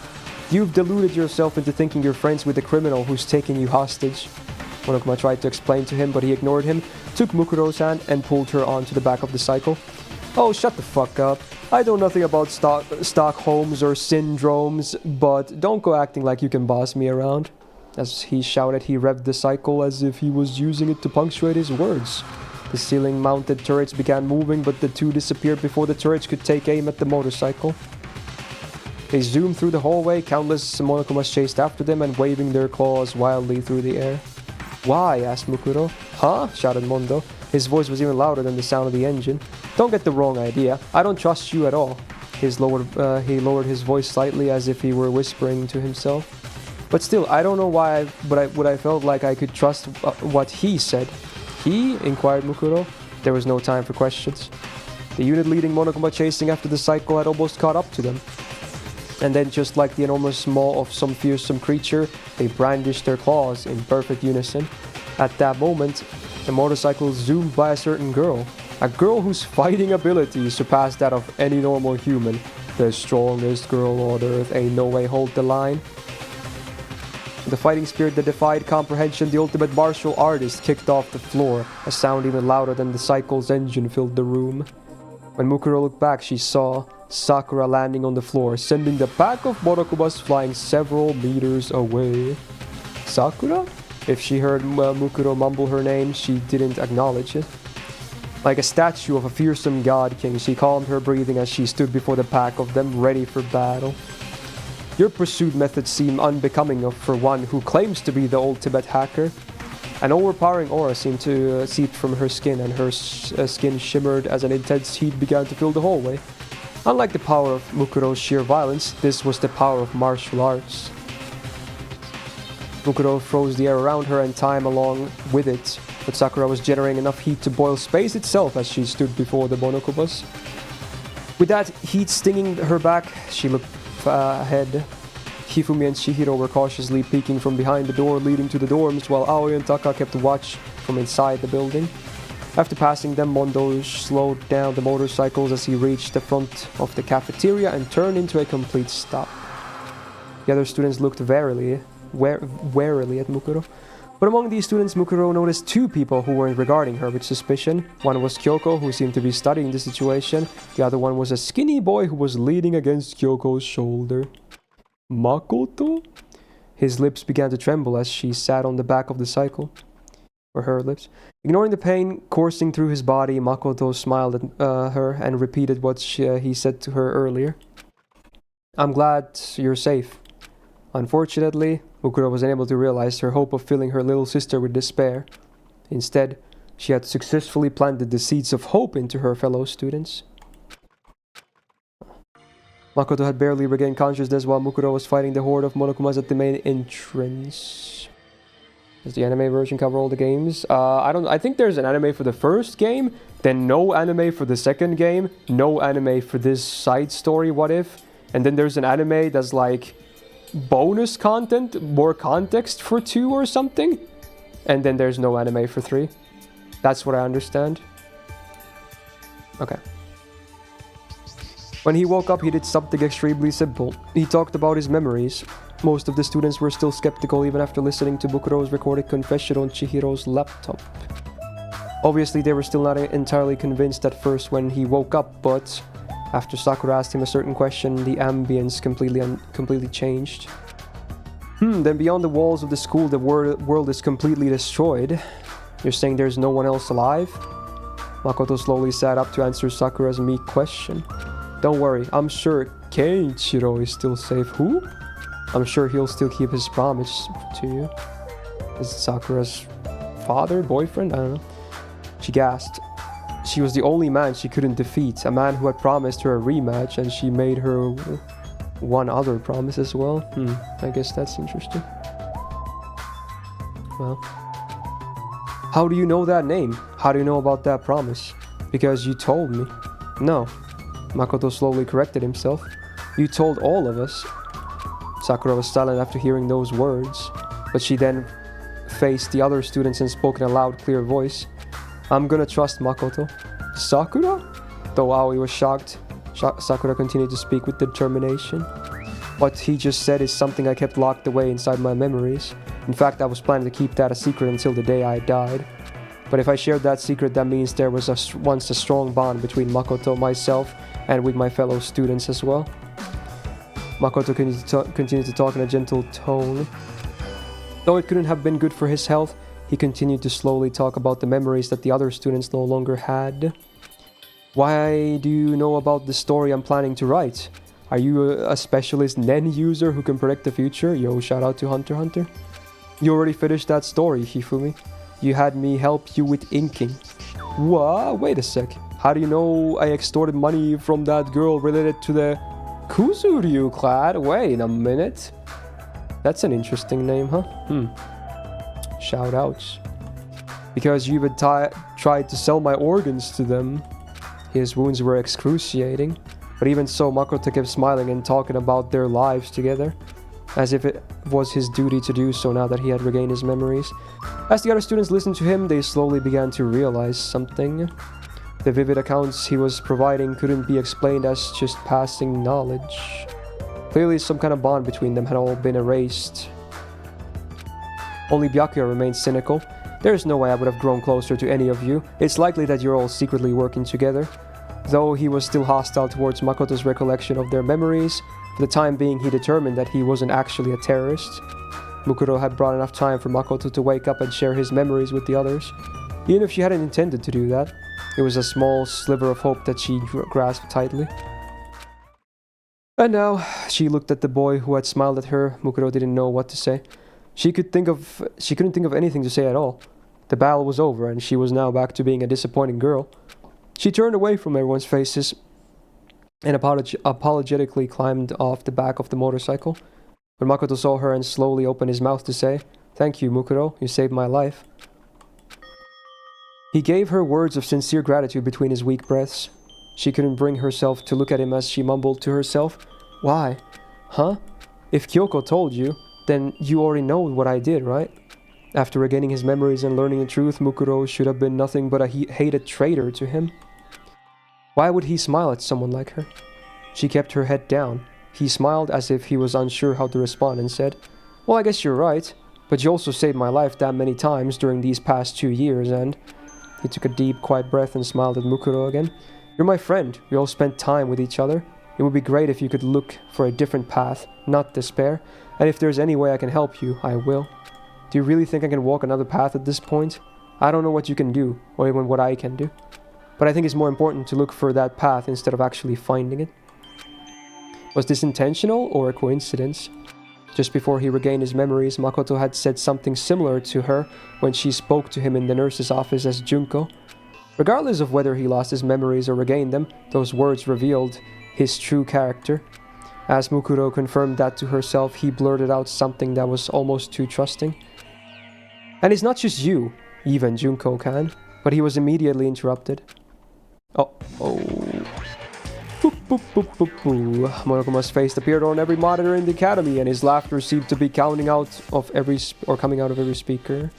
You've deluded yourself into thinking you're friends with the criminal who's taking you hostage. Monokuma tried to explain to him, but he ignored him, took Mukuro's hand, and pulled her onto the back of the cycle. Oh, shut the fuck up. I know nothing about Stockholms or syndromes, but don't go acting like you can boss me around. As he shouted, he revved the cycle as if he was using it to punctuate his words. The ceiling-mounted turrets began moving, but the two disappeared before the turrets could take aim at the motorcycle. They zoomed through the hallway, countless Monokumas chased after them and waving their claws wildly through the air. Why? Asked Mukuro. Huh? Shouted Mondo. His voice was even louder than the sound of the engine. Don't get the wrong idea. I don't trust you at all. He lowered his voice slightly as if he were whispering to himself. But still, I don't know why, but I felt like I could trust what he said. He? Inquired Mukuro. There was no time for questions. The unit leading Monokuma chasing after the cycle had almost caught up to them. And then, just like the enormous maw of some fearsome creature, they brandished their claws in perfect unison. At that moment, the motorcycle zoomed by a certain girl. A girl whose fighting ability surpassed that of any normal human. The strongest girl on earth, ain't no way hold the line. The fighting spirit that defied comprehension, the ultimate martial artist kicked off the floor. A sound even louder than the cycle's engine filled the room. When Mukuro looked back, she saw Sakura landing on the floor, sending the pack of Monokumas flying several meters away. Sakura? If she heard Mukuro mumble her name, she didn't acknowledge it. Like a statue of a fearsome god king, she calmed her breathing as she stood before the pack of them, ready for battle. Your pursuit methods seem unbecoming for one who claims to be the ultimate hacker. An overpowering aura seemed to seep from her skin, and her skin shimmered as an intense heat began to fill the hallway. Unlike the power of Mukuro's sheer violence, this was the power of martial arts. Mukuro froze the air around her and time along with it, but Sakura was generating enough heat to boil space itself as she stood before the Monokumas. With that heat stinging her back, she looked ahead. Hifumi and Chihiro were cautiously peeking from behind the door leading to the dorms, while Aoi and Taka kept watch from inside the building. After passing them, Mondo slowed down the motorcycles as he reached the front of the cafeteria and turned into a complete stop. The other students looked warily warily at Mukuro. But among these students, Mukuro noticed two people who weren't regarding her with suspicion. One was Kyoko, who seemed to be studying the situation. The other one was a skinny boy who was leaning against Kyoko's shoulder. Makoto? His lips began to tremble as she sat on the back of the cycle. Or her lips. Ignoring the pain coursing through his body, Makoto smiled at her and repeated what he said to her earlier. I'm glad you're safe. Unfortunately, Mukuro was unable to realize her hope of filling her little sister with despair. Instead, she had successfully planted the seeds of hope into her fellow students. Makoto had barely regained consciousness while Mukuro was fighting the horde of Monokumas at the main entrance. Does the anime version cover all the games? I think there's an anime for the first game, then no anime for the second game, no anime for this side story, What If? And then there's an anime that's like bonus content, more context for 2 or something. And then there's no anime for 3. That's what I understand. Okay. When he woke up, he did something extremely simple. He talked about his memories. Most of the students were still skeptical even after listening to Bukuro's recorded confession on Chihiro's laptop. Obviously, they were still not entirely convinced at first when he woke up, but after Sakura asked him a certain question, the ambience completely changed. Then beyond the walls of the school, the world is completely destroyed. You're saying there's no one else alive? Makoto slowly sat up to answer Sakura's meek question. Don't worry, I'm sure Keiichiro is still safe. Who? I'm sure he'll still keep his promise to you. Is it Sakura's father, boyfriend? I don't know. She gasped. She was the only man she couldn't defeat, a man who had promised her a rematch, and she made her one other promise as well. I guess that's interesting. Well, how do you know that name? How do you know about that promise? Because you told me. No. Makoto slowly corrected himself. You told all of us. Sakura was silent after hearing those words, but she then faced the other students and spoke in a loud, clear voice. I'm gonna trust Makoto. Sakura? Though Aoi was shocked, Sakura continued to speak with determination. What he just said is something I kept locked away inside my memories. In fact, I was planning to keep that a secret until the day I died. But if I shared that secret, that means there was once a strong bond between Makoto, myself, and with my fellow students as well. Makoto continued to talk in a gentle tone. Though it couldn't have been good for his health, he continued to slowly talk about the memories that the other students no longer had. Why do you know about the story I'm planning to write? Are you a specialist Nen user who can predict the future? Yo, shout out to Hunter x Hunter. You already finished that story, Hifumi. You had me help you with inking. What? Wait a sec. How do you know I extorted money from that girl related to the Kuzuryu clad? Wait a minute. That's an interesting name, huh? Shout outs. Because you even tried to sell my organs to them. His wounds were excruciating. But even so, Makoto kept smiling and talking about their lives together, as if it was his duty to do so now that he had regained his memories. As the other students listened to him, they slowly began to realize something. The vivid accounts he was providing couldn't be explained as just passing knowledge. Clearly, some kind of bond between them had all been erased. Only Byakuya remained cynical. There's no way I would have grown closer to any of you. It's likely that you're all secretly working together. Though he was still hostile towards Makoto's recollection of their memories, for the time being he determined that he wasn't actually a terrorist. Mukuro had brought enough time for Makoto to wake up and share his memories with the others. Even if she hadn't intended to do that, it was a small sliver of hope that she grasped tightly. And now, she looked at the boy who had smiled at her. Mukuro didn't know what to say. She couldn't think of anything to say at all. The battle was over, and she was now back to being a disappointing girl. She turned away from everyone's faces and apologetically climbed off the back of the motorcycle. But Makoto saw her and slowly opened his mouth to say, "Thank you, Mukuro, you saved my life." He gave her words of sincere gratitude between his weak breaths. She couldn't bring herself to look at him as she mumbled to herself, "Why? Huh? If Kyoko told you, then you already know what I did, right?" After regaining his memories and learning the truth, Mukuro should have been nothing but a hated traitor to him. Why would he smile at someone like her? She kept her head down. He smiled as if he was unsure how to respond and said, Well, I guess you're right, but you also saved my life that many times during these past 2 years, and... He took a deep, quiet breath and smiled at Mukuro again. You're my friend. We all spent time with each other. It would be great if you could look for a different path, not despair. And if there's any way I can help you, I will. Do you really think I can walk another path at this point? I don't know what you can do, or even what I can do. But I think it's more important to look for that path instead of actually finding it. Was this intentional or a coincidence? Just before he regained his memories, Makoto had said something similar to her when she spoke to him in the nurse's office as Junko. Regardless of whether he lost his memories or regained them, those words revealed his true character. As Mukuro confirmed that to herself, he blurted out something that was almost too trusting. And it's not just you, even Junko can. But he was immediately interrupted. Oh. Boop, boop, boop, boop, boop. Monokuma's face appeared on every monitor in the academy, and his laughter seemed to be coming out of every speaker.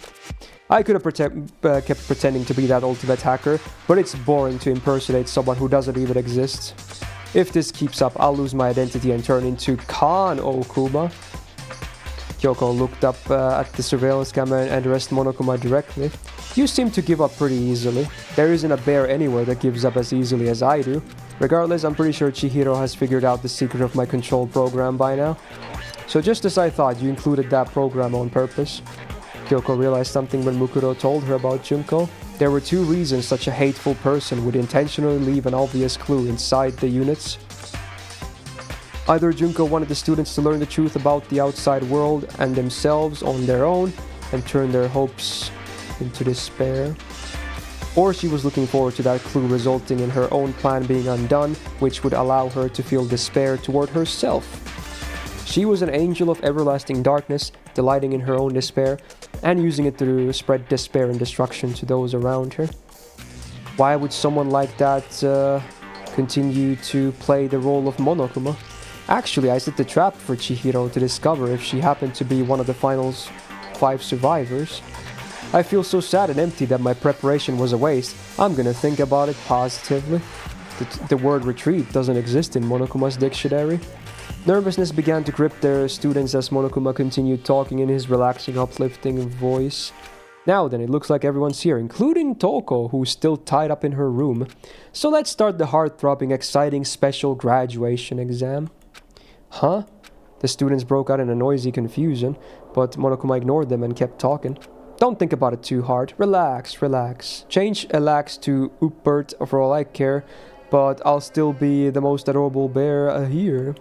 I could have kept pretending to be that ultimate hacker, but it's boring to impersonate someone who doesn't even exist. If this keeps up, I'll lose my identity and turn into Khan Okuma. Kyoko looked up at the surveillance camera and addressed Monokuma directly. You seem to give up pretty easily. There isn't a bear anywhere that gives up as easily as I do. Regardless, I'm pretty sure Chihiro has figured out the secret of my control program by now. So just as I thought, you included that program on purpose. Kyoko realized something when Mukuro told her about Junko. There were 2 reasons such a hateful person would intentionally leave an obvious clue inside the units. Either Junko wanted the students to learn the truth about the outside world and themselves on their own and turn their hopes into despair, or she was looking forward to that clue resulting in her own plan being undone, which would allow her to feel despair toward herself. She was an angel of everlasting darkness, delighting in her own despair, and using it to spread despair and destruction to those around her. Why would someone like that continue to play the role of Monokuma? Actually, I set the trap for Chihiro to discover if she happened to be one of the final 5 survivors. I feel so sad and empty that my preparation was a waste. I'm gonna think about it positively. The word retreat doesn't exist in Monokuma's dictionary. Nervousness began to grip their students as Monokuma continued talking in his relaxing, uplifting voice. Now then, it looks like everyone's here, including Toko, who's still tied up in her room. So let's start the heart-throbbing, exciting special graduation exam. Huh? The students broke out in a noisy confusion, but Monokuma ignored them and kept talking. Don't think about it too hard. Relax. Change Elax to Uppert for all I care, but I'll still be the most adorable bear here.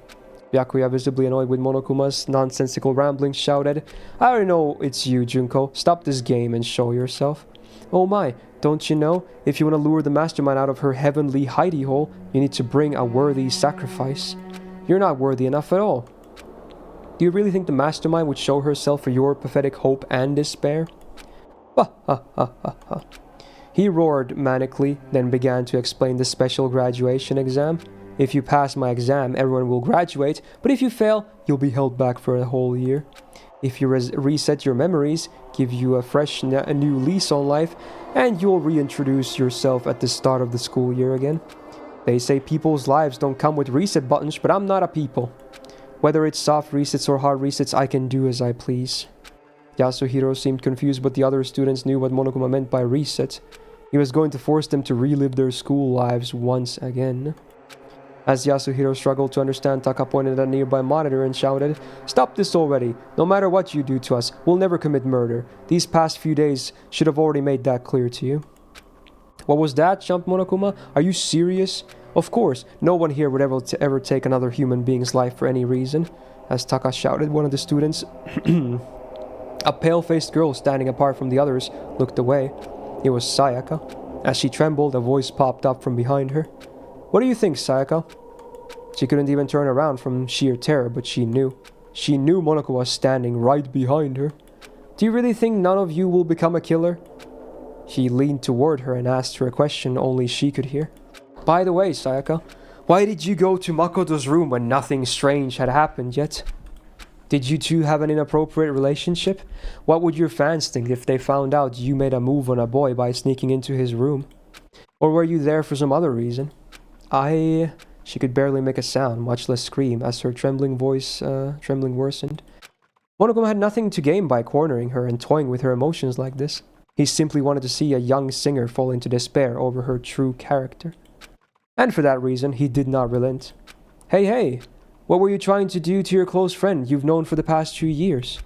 Byakuya, visibly annoyed with Monokuma's nonsensical ramblings, shouted, I already know it's you, Junko. Stop this game and show yourself. Oh my, don't you know? If you want to lure the mastermind out of her heavenly hidey hole, you need to bring a worthy sacrifice. You're not worthy enough at all. Do you really think the mastermind would show herself for your pathetic hope and despair? Ha ha ha ha ha. He roared manically, then began to explain the special graduation exam. If you pass my exam, everyone will graduate, but if you fail, you'll be held back for a whole year. If you reset your memories, give you a new lease on life, and you'll reintroduce yourself at the start of the school year again. They say people's lives don't come with reset buttons, but I'm not a people. Whether it's soft resets or hard resets, I can do as I please. Yasuhiro seemed confused, but the other students knew what Monokuma meant by reset. He was going to force them to relive their school lives once again. As Yasuhiro struggled to understand, Taka pointed at a nearby monitor and shouted, Stop this already! No matter what you do to us, we'll never commit murder. These past few days should have already made that clear to you. What was that? Jumped Monokuma. Are you serious? Of course, no one here would ever take another human being's life for any reason. As Taka shouted, one of the students, a pale-faced girl standing apart from the others, looked away. It was Sayaka. As she trembled, a voice popped up from behind her. What do you think, Sayaka? She couldn't even turn around from sheer terror, but she knew. She knew Monokuma was standing right behind her. Do you really think none of you will become a killer? He leaned toward her and asked her a question only she could hear. By the way, Sayaka, why did you go to Makoto's room when nothing strange had happened yet? Did you two have an inappropriate relationship? What would your fans think if they found out you made a move on a boy by sneaking into his room? Or were you there for some other reason? She could barely make a sound, much less scream, as her trembling worsened. Monokuma had nothing to gain by cornering her and toying with her emotions like this. He simply wanted to see a young singer fall into despair over her true character. And for that reason, he did not relent. Hey, what were you trying to do to your close friend you've known for the past 2 years?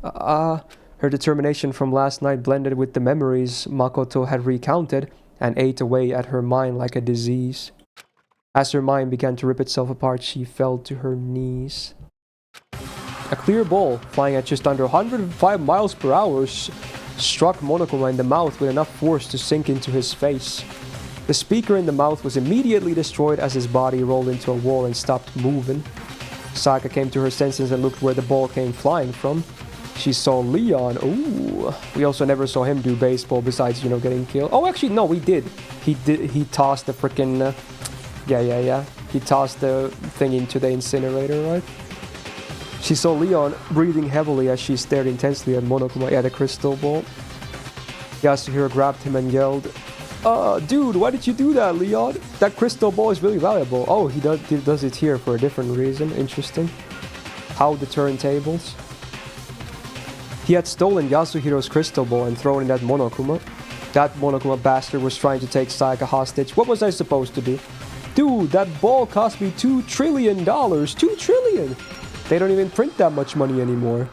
Her determination from last night blended with the memories Makoto had recounted and ate away at her mind like a disease. As her mind began to rip itself apart, she fell to her knees. A clear ball, flying at just under 105 miles per hour, struck Monokuma in the mouth with enough force to sink into his face. The speaker in the mouth was immediately destroyed as his body rolled into a wall and stopped moving. Sayaka came to her senses and looked where the ball came flying from. She saw Leon. Ooh. We also never saw him do baseball besides, getting killed. Oh, actually, no, we did. He tossed the frickin'... Yeah. He tossed the thing into the incinerator, right? She saw Leon breathing heavily as she stared intensely at Monokuma at a crystal ball. Yasuhiro grabbed him and yelled, dude, why did you do that, Leon? That crystal ball is really valuable. Oh, he does it here for a different reason. Interesting. How the turntables. He had stolen Yasuhiro's crystal ball and thrown it at Monokuma. That Monokuma bastard was trying to take Sayaka hostage. What was I supposed to do? Dude, that ball cost me $2 trillion. $2 trillion! They don't even print that much money anymore.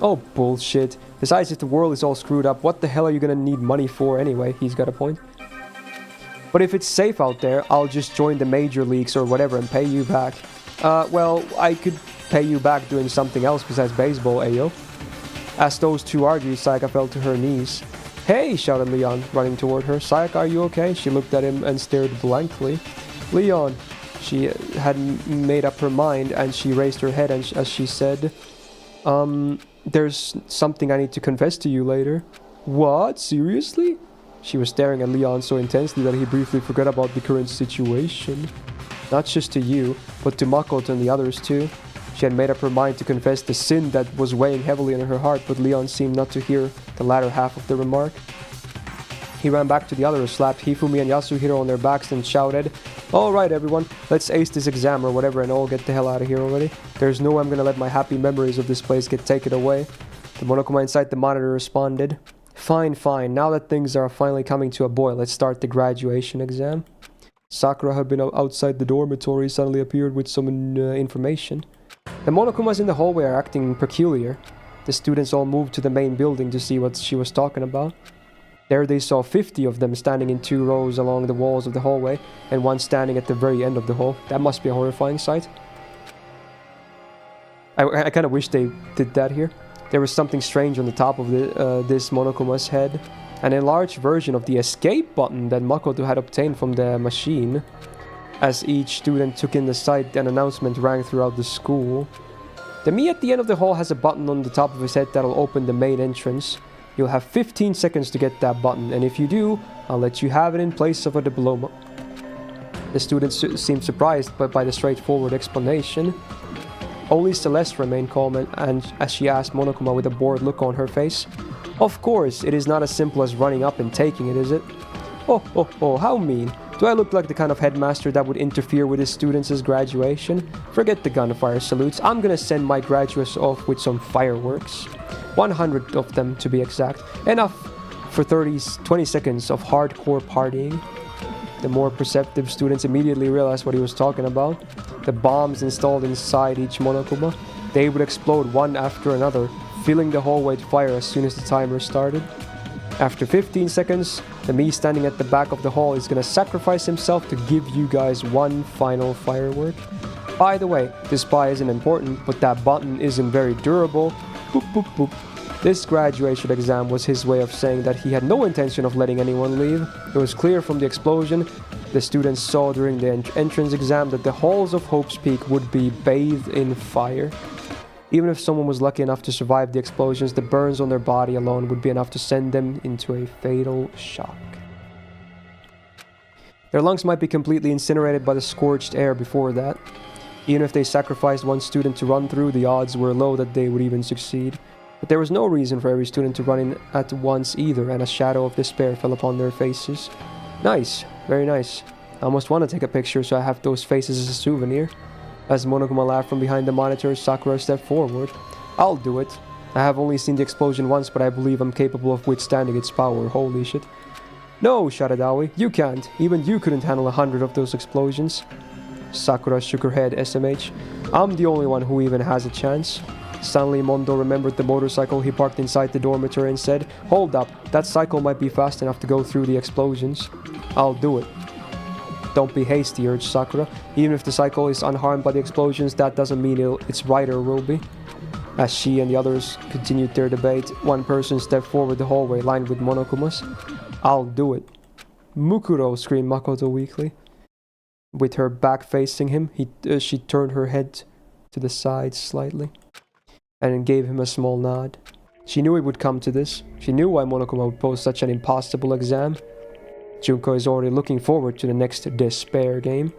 Oh, bullshit. Besides, if the world is all screwed up, what the hell are you gonna need money for anyway? He's got a point. But if it's safe out there, I'll just join the major leagues or whatever and pay you back. Well, I could pay you back doing something else besides baseball, ayo. As those two argued, Sayaka fell to her knees. Hey, shouted Leon, running toward her. Sayaka, are you okay? She looked at him and stared blankly. Leon, she had made up her mind and she raised her head as she said, there's something I need to confess to you later. What? Seriously? She was staring at Leon so intensely that he briefly forgot about the current situation. Not just to you, but to Makoto and the others too. She had made up her mind to confess the sin that was weighing heavily on her heart, but Leon seemed not to hear the latter half of the remark. He ran back to the others, slapped Hifumi and Yasuhiro on their backs and shouted, Alright everyone, let's ace this exam or whatever and all get the hell out of here already. There's no way I'm gonna let my happy memories of this place get taken away. The Monokuma inside the monitor responded, Fine, now that things are finally coming to a boil, let's start the graduation exam. Sakura had been outside the dormitory, suddenly appeared with some information. The Monokumas in the hallway are acting peculiar. The students all moved to the main building to see what she was talking about. There they saw 50 of them standing in 2 rows along the walls of the hallway, and one standing at the very end of the hall. That must be a horrifying sight. I kind of wish they did that here. There was something strange on the top of this Monokuma's head. An enlarged version of the escape button that Makoto had obtained from the machine. As each student took in the sight, an announcement rang throughout the school. The me at the end of the hall has a button on the top of his head that'll open the main entrance. You'll have 15 seconds to get that button, and if you do, I'll let you have it in place of a diploma. The students seemed surprised by the straightforward explanation. Only Celeste remained calm and as she asked Monokuma with a bored look on her face, Of course, it is not as simple as running up and taking it, is it? Oh, how mean. Do I look like the kind of headmaster that would interfere with his students' graduation? Forget the gunfire salutes. I'm gonna send my graduates off with some fireworks. 100 of them, to be exact. Enough for 20 seconds of hardcore partying. The more perceptive students immediately realized what he was talking about. The bombs installed inside each Monokuma. They would explode one after another, filling the hallway with fire as soon as the timer started. After 15 seconds, the me standing at the back of the hall is gonna sacrifice himself to give you guys one final firework. By the way, this spy isn't important, but that button isn't very durable. Boop, boop, boop. This graduation exam was his way of saying that he had no intention of letting anyone leave. It was clear from the explosion the students saw during the entrance exam that the halls of Hope's Peak would be bathed in fire. Even if someone was lucky enough to survive the explosions, the burns on their body alone would be enough to send them into a fatal shock. Their lungs might be completely incinerated by the scorched air before that. Even if they sacrificed one student to run through, the odds were low that they would even succeed. But there was no reason for every student to run in at once either, and a shadow of despair fell upon their faces. Nice, very nice. I almost want to take a picture so I have those faces as a souvenir. As Monokuma laughed from behind the monitor, Sakura stepped forward. I'll do it. I have only seen the explosion once, but I believe I'm capable of withstanding its power. Holy shit. No, shouted Aoi. You can't. Even you couldn't handle 100 of those explosions. Sakura shook her head, SMH. I'm the only one who even has a chance. Suddenly, Mondo remembered the motorcycle he parked inside the dormitory and said, Hold up, that cycle might be fast enough to go through the explosions. I'll do it. Don't be hasty, urged Sakura. Even if the cycle is unharmed by the explosions, that doesn't mean its rider will be. As she and the others continued their debate, one person stepped forward the hallway lined with Monokumas. I'll do it. Mukuro, screamed Makoto weakly. With her back facing him, she turned her head to the side slightly and gave him a small nod. She knew it would come to this. She knew why Monokuma would pose such an impossible exam. Junko is already looking forward to the next despair game.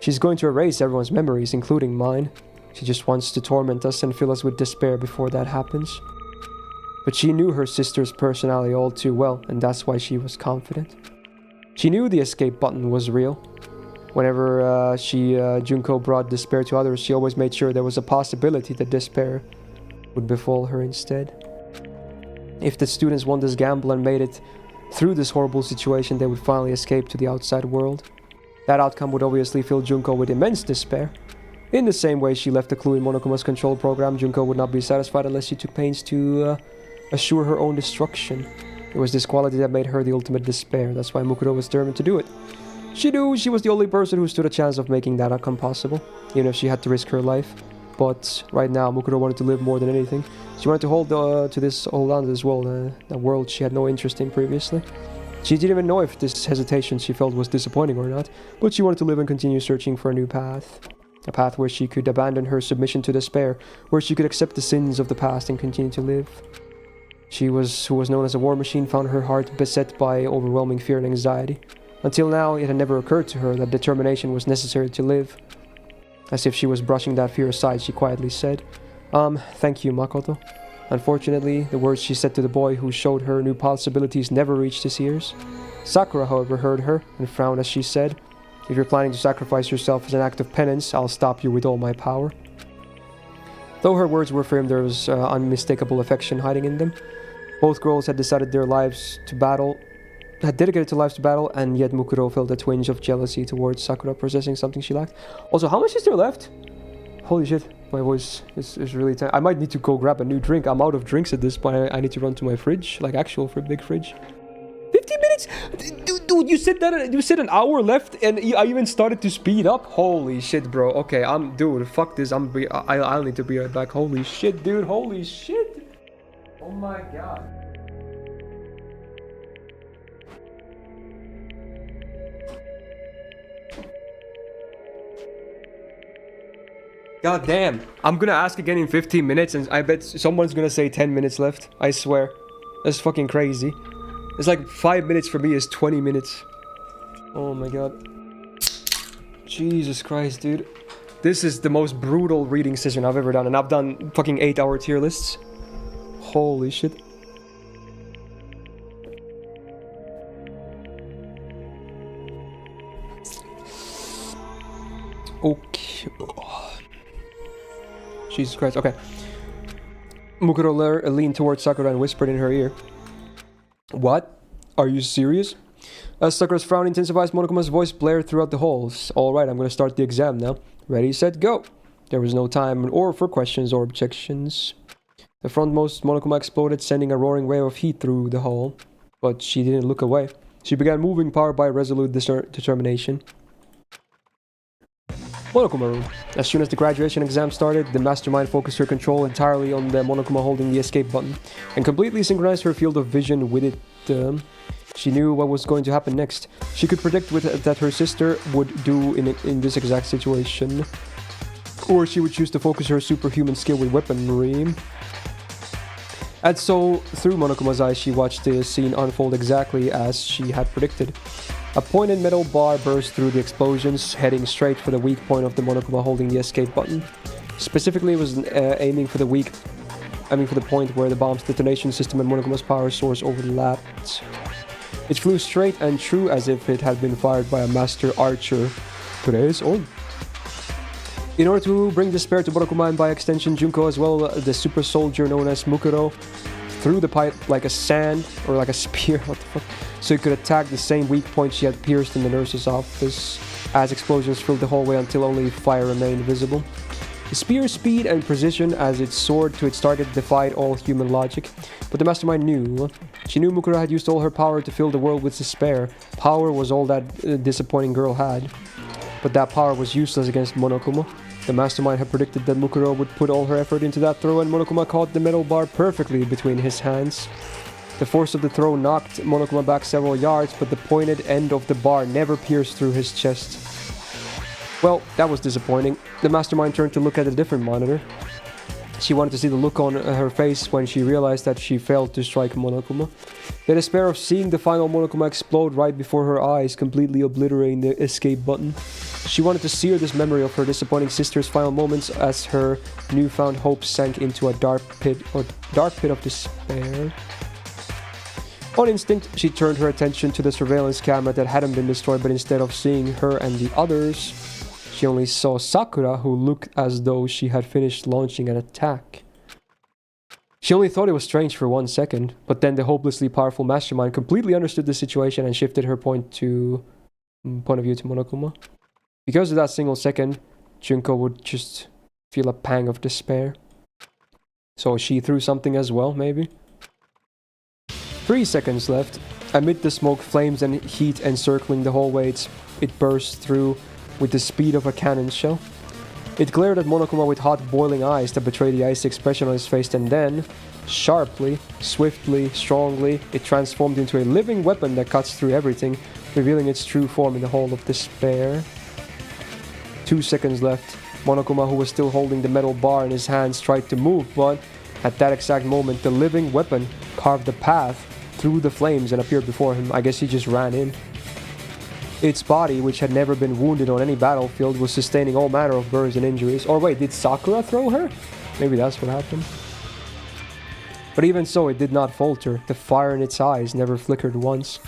She's going to erase everyone's memories, including mine. She just wants to torment us and fill us with despair before that happens. But she knew her sister's personality all too well, and that's why she was confident. She knew the escape button was real. Whenever Junko brought despair to others, she always made sure there was a possibility that despair would befall her instead. If the students won this gamble and made it through this horrible situation, they would finally escape to the outside world. That outcome would obviously fill Junko with immense despair. In the same way she left a clue in Monokuma's control program, Junko would not be satisfied unless she took pains to assure her own destruction. It was this quality that made her the ultimate despair. That's why Mukuro was determined to do it. She knew she was the only person who stood a chance of making that outcome possible, even if she had to risk her life. But right now, Mukuro wanted to live more than anything. She wanted to hold on to this world, a world she had no interest in previously. She didn't even know if this hesitation she felt was disappointing or not, but she wanted to live and continue searching for a new path. A path where she could abandon her submission to despair, where she could accept the sins of the past and continue to live. She who was known as a war machine, found her heart beset by overwhelming fear and anxiety. Until now, it had never occurred to her that determination was necessary to live. As if she was brushing that fear aside, she quietly said, Thank you, Makoto. Unfortunately, the words she said to the boy who showed her new possibilities never reached his ears. Sakura, however, heard her and frowned as she said, If you're planning to sacrifice yourself as an act of penance, I'll stop you with all my power. Though her words were firm, there was unmistakable affection hiding in them. Both girls had dedicated their lives to battle, and yet Mukuro felt a twinge of jealousy towards Sakura possessing something she lacked. Also, how much is there left? Holy shit, my voice is really tight. I might need to go grab a new drink. I'm out of drinks at this point. I need to run to my fridge, like actual big fridge. 15 minutes? Dude, you said an hour left and I even started to speed up? Holy shit, bro. Okay, dude, fuck this. I'll need to be right back. Holy shit, dude. Holy shit. Oh my god. God damn. I'm gonna ask again in 15 minutes and I bet someone's gonna say 10 minutes left. I swear. That's fucking crazy. It's like 5 minutes for me is 20 minutes. Oh my god. Jesus Christ, dude. This is the most brutal reading session I've ever done, and I've done fucking 8-hour tier lists. Holy shit. Okay. Jesus Christ, okay. Mukuro leaned towards Sakura and whispered in her ear. What? Are you serious? As Sakura's frown intensified, Monokuma's voice blared throughout the halls. Alright, I'm gonna start the exam now. Ready, set, go! There was no time for questions or objections. The frontmost Monokuma exploded, sending a roaring wave of heat through the hall. But she didn't look away. She began moving, powered by resolute determination. Monokuma room. As soon as the graduation exam started, the mastermind focused her control entirely on the Monokuma holding the escape button, and completely synchronized her field of vision with it. She knew what was going to happen next. She could predict that her sister would do in this exact situation. Or she would choose to focus her superhuman skill with weaponry. And so, through Monokuma's eyes, she watched the scene unfold exactly as she had predicted. A pointed metal bar burst through the explosions, heading straight for the weak point of the Monokuma holding the escape button. Specifically, it was aiming for the point where the bomb's detonation system and Monokuma's power source overlapped. It flew straight and true as if it had been fired by a master archer. Today's on. In order to bring despair to Monokuma and by extension Junko as well, the super soldier known as Mukuro threw the pipe like a sand or like a spear, what the fuck, so he could attack the same weak point she had pierced in the nurse's office as explosions filled the hallway until only fire remained visible. The spear's speed and precision as it soared to its target defied all human logic, but the mastermind knew. She knew Mukuro had used all her power to fill the world with despair. Power was all that disappointing girl had, but that power was useless against Monokuma. The mastermind had predicted that Mukuro would put all her effort into that throw, and Monokuma caught the metal bar perfectly between his hands. The force of the throw knocked Monokuma back several yards, but the pointed end of the bar never pierced through his chest. Well, that was disappointing. The mastermind turned to look at a different monitor. She wanted to see the look on her face when she realized that she failed to strike Monokuma. The despair of seeing the final Monokuma explode right before her eyes, completely obliterating the escape button. She wanted to sear this memory of her disappointing sister's final moments as her newfound hope sank into a dark pit of despair. On instinct, she turned her attention to the surveillance camera that hadn't been destroyed, but instead of seeing her and the others, she only saw Sakura, who looked as though she had finished launching an attack. She only thought it was strange for 1 second, but then the hopelessly powerful mastermind completely understood the situation and shifted her point of view to Monokuma. Because of that single second, Junko would just feel a pang of despair. So she threw something as well, maybe? 3 seconds left. Amid the smoke, flames, and heat encircling the hallway, it burst through with the speed of a cannon shell. It glared at Monokuma with hot, boiling eyes that betrayed the icy expression on his face, and then, sharply, swiftly, strongly, it transformed into a living weapon that cuts through everything, revealing its true form in the hall of despair. 2 seconds left. Monokuma, who was still holding the metal bar in his hands, tried to move, but at that exact moment, the living weapon carved a path through the flames and appeared before him. I guess he just ran in. Its body, which had never been wounded on any battlefield, was sustaining all manner of burns and injuries. Or wait, did Sakura throw her? Maybe that's what happened. But even so, it did not falter. The fire in its eyes never flickered once.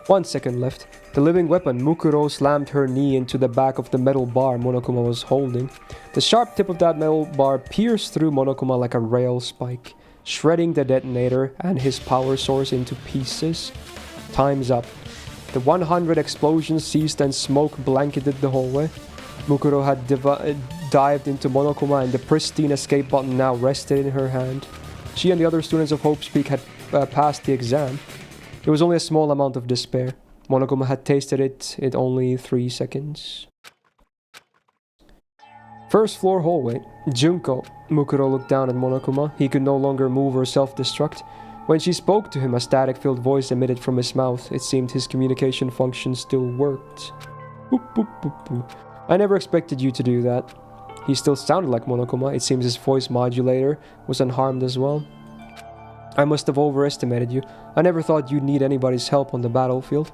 1 second left. The living weapon, Mukuro, slammed her knee into the back of the metal bar Monokuma was holding. The sharp tip of that metal bar pierced through Monokuma like a rail spike, shredding the detonator and his power source into pieces. Time's up. The 100 explosions ceased and smoke blanketed the hallway. Mukuro had dived into Monokuma, and the pristine escape button now rested in her hand. She and the other students of Hope's Peak had passed the exam. It was only a small amount of despair. Monokuma had tasted it in only 3 seconds. First floor hallway. Junko. Mukuro looked down at Monokuma. He could no longer move or self-destruct. When she spoke to him, a static-filled voice emitted from his mouth. It seemed his communication function still worked. Boop, boop, boop, boop. I never expected you to do that. He still sounded like Monokuma. It seems his voice modulator was unharmed as well. I must have overestimated you. I never thought you'd need anybody's help on the battlefield.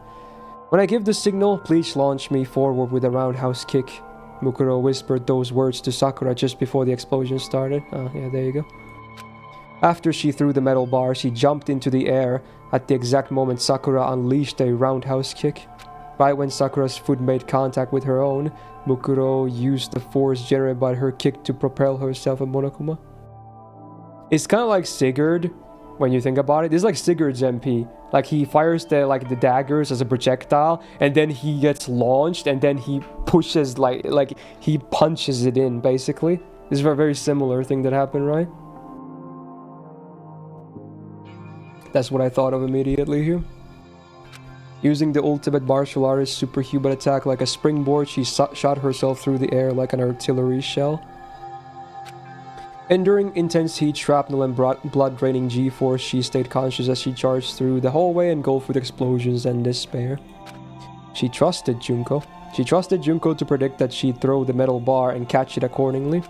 When I give the signal, please launch me forward with a roundhouse kick. Mukuro whispered those words to Sakura just before the explosion started. Oh, yeah, there you go. After she threw the metal bar, she jumped into the air. At the exact moment, Sakura unleashed a roundhouse kick. Right when Sakura's foot made contact with her own, Mukuro used the force generated by her kick to propel herself and Monokuma. It's kind of like Sigurd, when you think about it. This is like Sigurd's MP. Like, he fires the daggers as a projectile, and then he gets launched, and then he pushes, like he punches it in, basically. This is a very similar thing that happened, right? That's what I thought of immediately here. Using the ultimate martial artist superhuman attack like a springboard, she shot herself through the air like an artillery shell. Enduring intense heat, shrapnel, and blood-draining G-force, she stayed conscious as she charged through the hallway, engulfed with explosions and despair. She trusted Junko. She trusted Junko to predict that she'd throw the metal bar and catch it accordingly.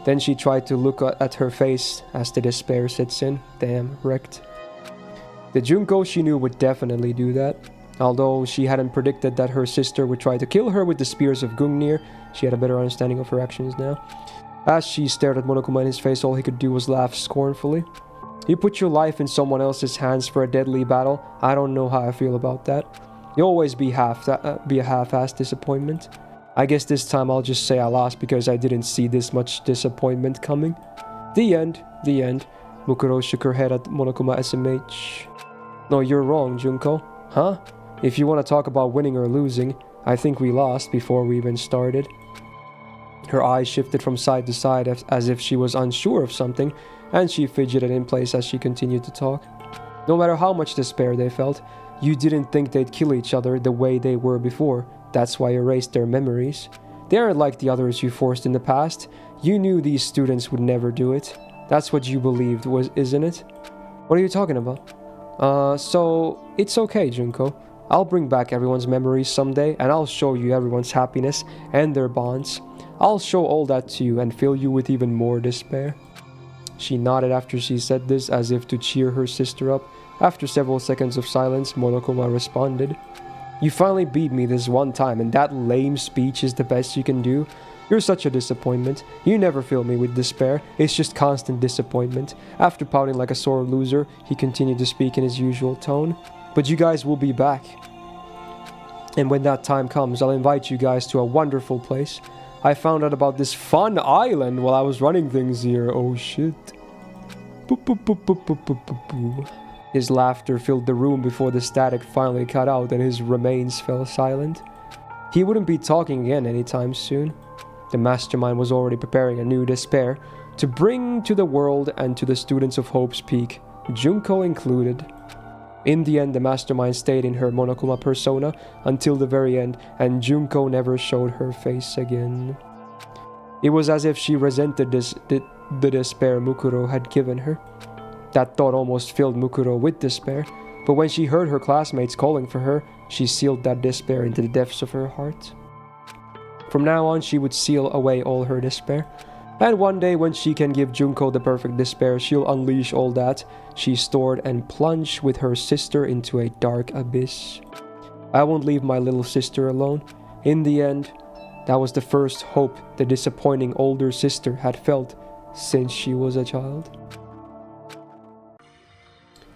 Then she tried to look at her face as the despair sets in. Damn, wrecked. The Junko she knew would definitely do that. Although she hadn't predicted that her sister would try to kill her with the spears of Gungnir, she had a better understanding of her actions now. As she stared at Monokuma in his face, all he could do was laugh scornfully. You put your life in someone else's hands for a deadly battle. I don't know how I feel about that. You'll always be a half-assed disappointment. I guess this time I'll just say I lost because I didn't see this much disappointment coming. The end. The end. Mukuro shook her head at Monokuma SMH. No, you're wrong, Junko. Huh? If you want to talk about winning or losing, I think we lost before we even started. Her eyes shifted from side to side as if she was unsure of something, and she fidgeted in place as she continued to talk. No matter how much despair they felt, you didn't think they'd kill each other the way they were before. That's why you erased their memories. They aren't like the others you forced in the past. You knew these students would never do it. That's what you believed, isn't it? What are you talking about? So it's okay, Junko. I'll bring back everyone's memories someday, and I'll show you everyone's happiness and their bonds. I'll show all that to you and fill you with even more despair. She nodded after she said this, as if to cheer her sister up. After several seconds of silence, Monokuma responded. You finally beat me this one time, and that lame speech is the best you can do? You're such a disappointment. You never fill me with despair. It's just constant disappointment. After pouting like a sore loser, he continued to speak in his usual tone. But you guys will be back. And when that time comes, I'll invite you guys to a wonderful place. I found out about this fun island while I was running things here. Oh shit. Boop, boop, boop, boop, boop, boop, boop, boop. His laughter filled the room before the static finally cut out and his remains fell silent. He wouldn't be talking again anytime soon. The mastermind was already preparing a new despair to bring to the world and to the students of Hope's Peak, Junko included. In the end, the mastermind stayed in her Monokuma persona until the very end, and Junko never showed her face again. It was as if she resented the despair Mukuro had given her. That thought almost filled Mukuro with despair, but when she heard her classmates calling for her, she sealed that despair into the depths of her heart. From now on, she would seal away all her despair. And one day, when she can give Junko the perfect despair, she'll unleash all that she stored and plunge with her sister into a dark abyss. I won't leave my little sister alone. In the end, that was the first hope the disappointing older sister had felt since she was a child.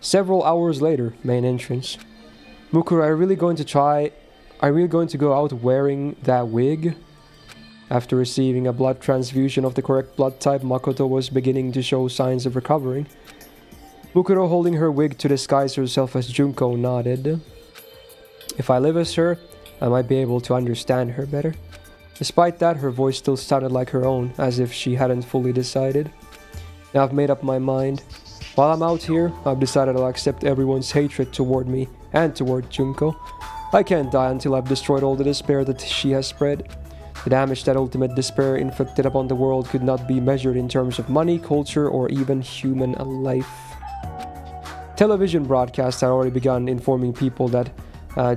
Several hours later, main entrance. Mukuro, are you really going to go out wearing that wig? After receiving a blood transfusion of the correct blood type, Makoto was beginning to show signs of recovering. Mukuro, holding her wig to disguise herself as Junko, nodded. If I live as her, I might be able to understand her better. Despite that, her voice still sounded like her own, as if she hadn't fully decided. Now I've made up my mind. While I'm out here, I've decided I'll accept everyone's hatred toward me and toward Junko. I can't die until I've destroyed all the despair that she has spread. The damage that ultimate despair inflicted upon the world could not be measured in terms of money, culture, or even human life. Television broadcasts had already begun informing people that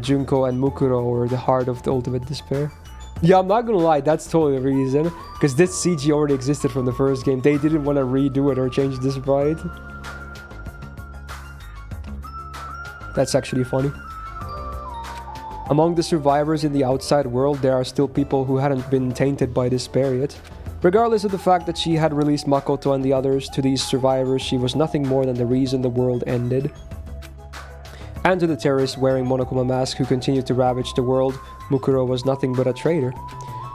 Junko and Mukuro were the heart of the ultimate despair. Yeah, I'm not gonna lie, that's totally the reason. Because this CG already existed from the first game. They didn't want to redo it or change this sprite. That's actually funny. Among the survivors in the outside world, there are still people who hadn't been tainted by despair yet. Regardless of the fact that she had released Makoto and the others, to these survivors she was nothing more than the reason the world ended. And to the terrorists wearing Monokuma mask who continued to ravage the world, Mukuro was nothing but a traitor.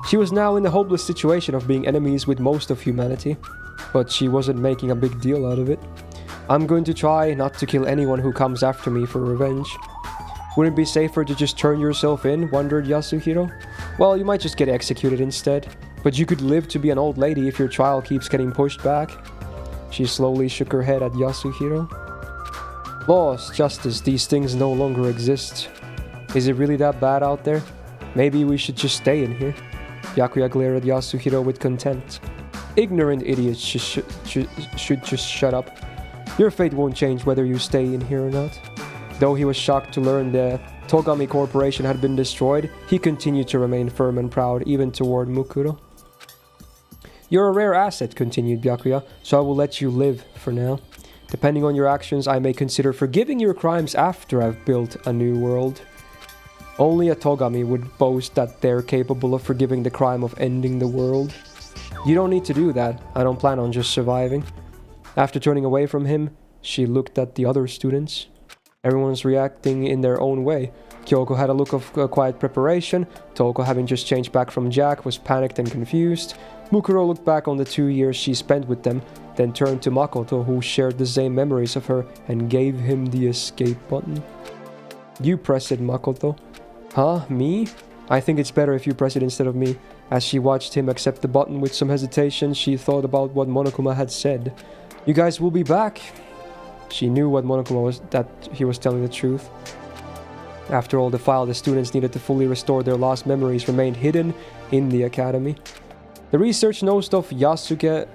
She was now in the hopeless situation of being enemies with most of humanity, but she wasn't making a big deal out of it. I'm going to try not to kill anyone who comes after me for revenge. Wouldn't it be safer to just turn yourself in, wondered Yasuhiro? Well, you might just get executed instead, but you could live to be an old lady if your trial keeps getting pushed back. She slowly shook her head at Yasuhiro. Laws, justice, these things no longer exist. Is it really that bad out there? Maybe we should just stay in here. Byakuya glared at Yasuhiro with contempt. Ignorant idiots should just shut up. Your fate won't change whether you stay in here or not. Though he was shocked to learn the Togami Corporation had been destroyed, he continued to remain firm and proud, even toward Mukuro. You're a rare asset, continued Byakuya, so I will let you live for now. Depending on your actions, I may consider forgiving your crimes after I've built a new world. Only a Togami would boast that they're capable of forgiving the crime of ending the world. You don't need to do that. I don't plan on just surviving. After turning away from him, she looked at the other students. Everyone's reacting in their own way. Kyoko had a look of quiet preparation. Toko, having just changed back from Jack, was panicked and confused. Mukuro looked back on the 2 years she spent with them, then turned to Makoto, who shared the same memories of her, and gave him the escape button. You press it, Makoto. Huh? Me? I think it's better if you press it instead of me. As she watched him accept the button with some hesitation, she thought about what Monokuma had said. You guys will be back. She knew what Monokuma was, that he was telling the truth. After all, the file the students needed to fully restore their lost memories remained hidden in the academy. The research note of Matsuda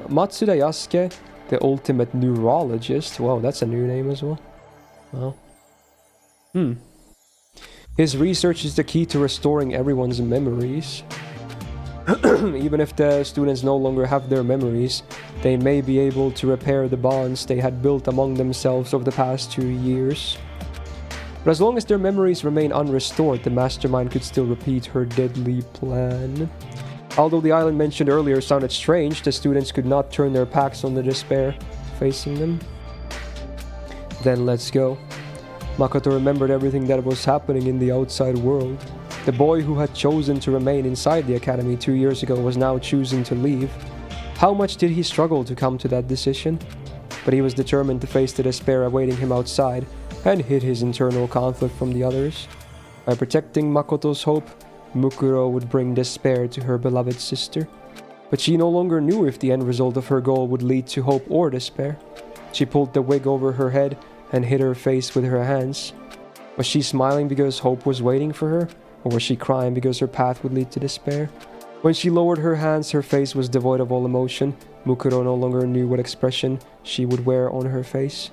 Yasuke, the ultimate neurologist. Wow, that's a new name as well. Wow. His research is the key to restoring everyone's memories. Even if the students no longer have their memories, they may be able to repair the bonds they had built among themselves over the past 2 years. But as long as their memories remain unrestored, the mastermind could still repeat her deadly plan. Although the island mentioned earlier sounded strange, the students could not turn their backs on the despair facing them. Then let's go. Makoto remembered everything that was happening in the outside world. The boy who had chosen to remain inside the academy 2 years ago was now choosing to leave. How much did he struggle to come to that decision? But he was determined to face the despair awaiting him outside and hid his internal conflict from the others. By protecting Makoto's hope, Mukuro would bring despair to her beloved sister. But she no longer knew if the end result of her goal would lead to hope or despair. She pulled the wig over her head and hid her face with her hands. Was she smiling because hope was waiting for her? Or was she crying because her path would lead to despair? When she lowered her hands, her face was devoid of all emotion. Mukuro no longer knew what expression she would wear on her face.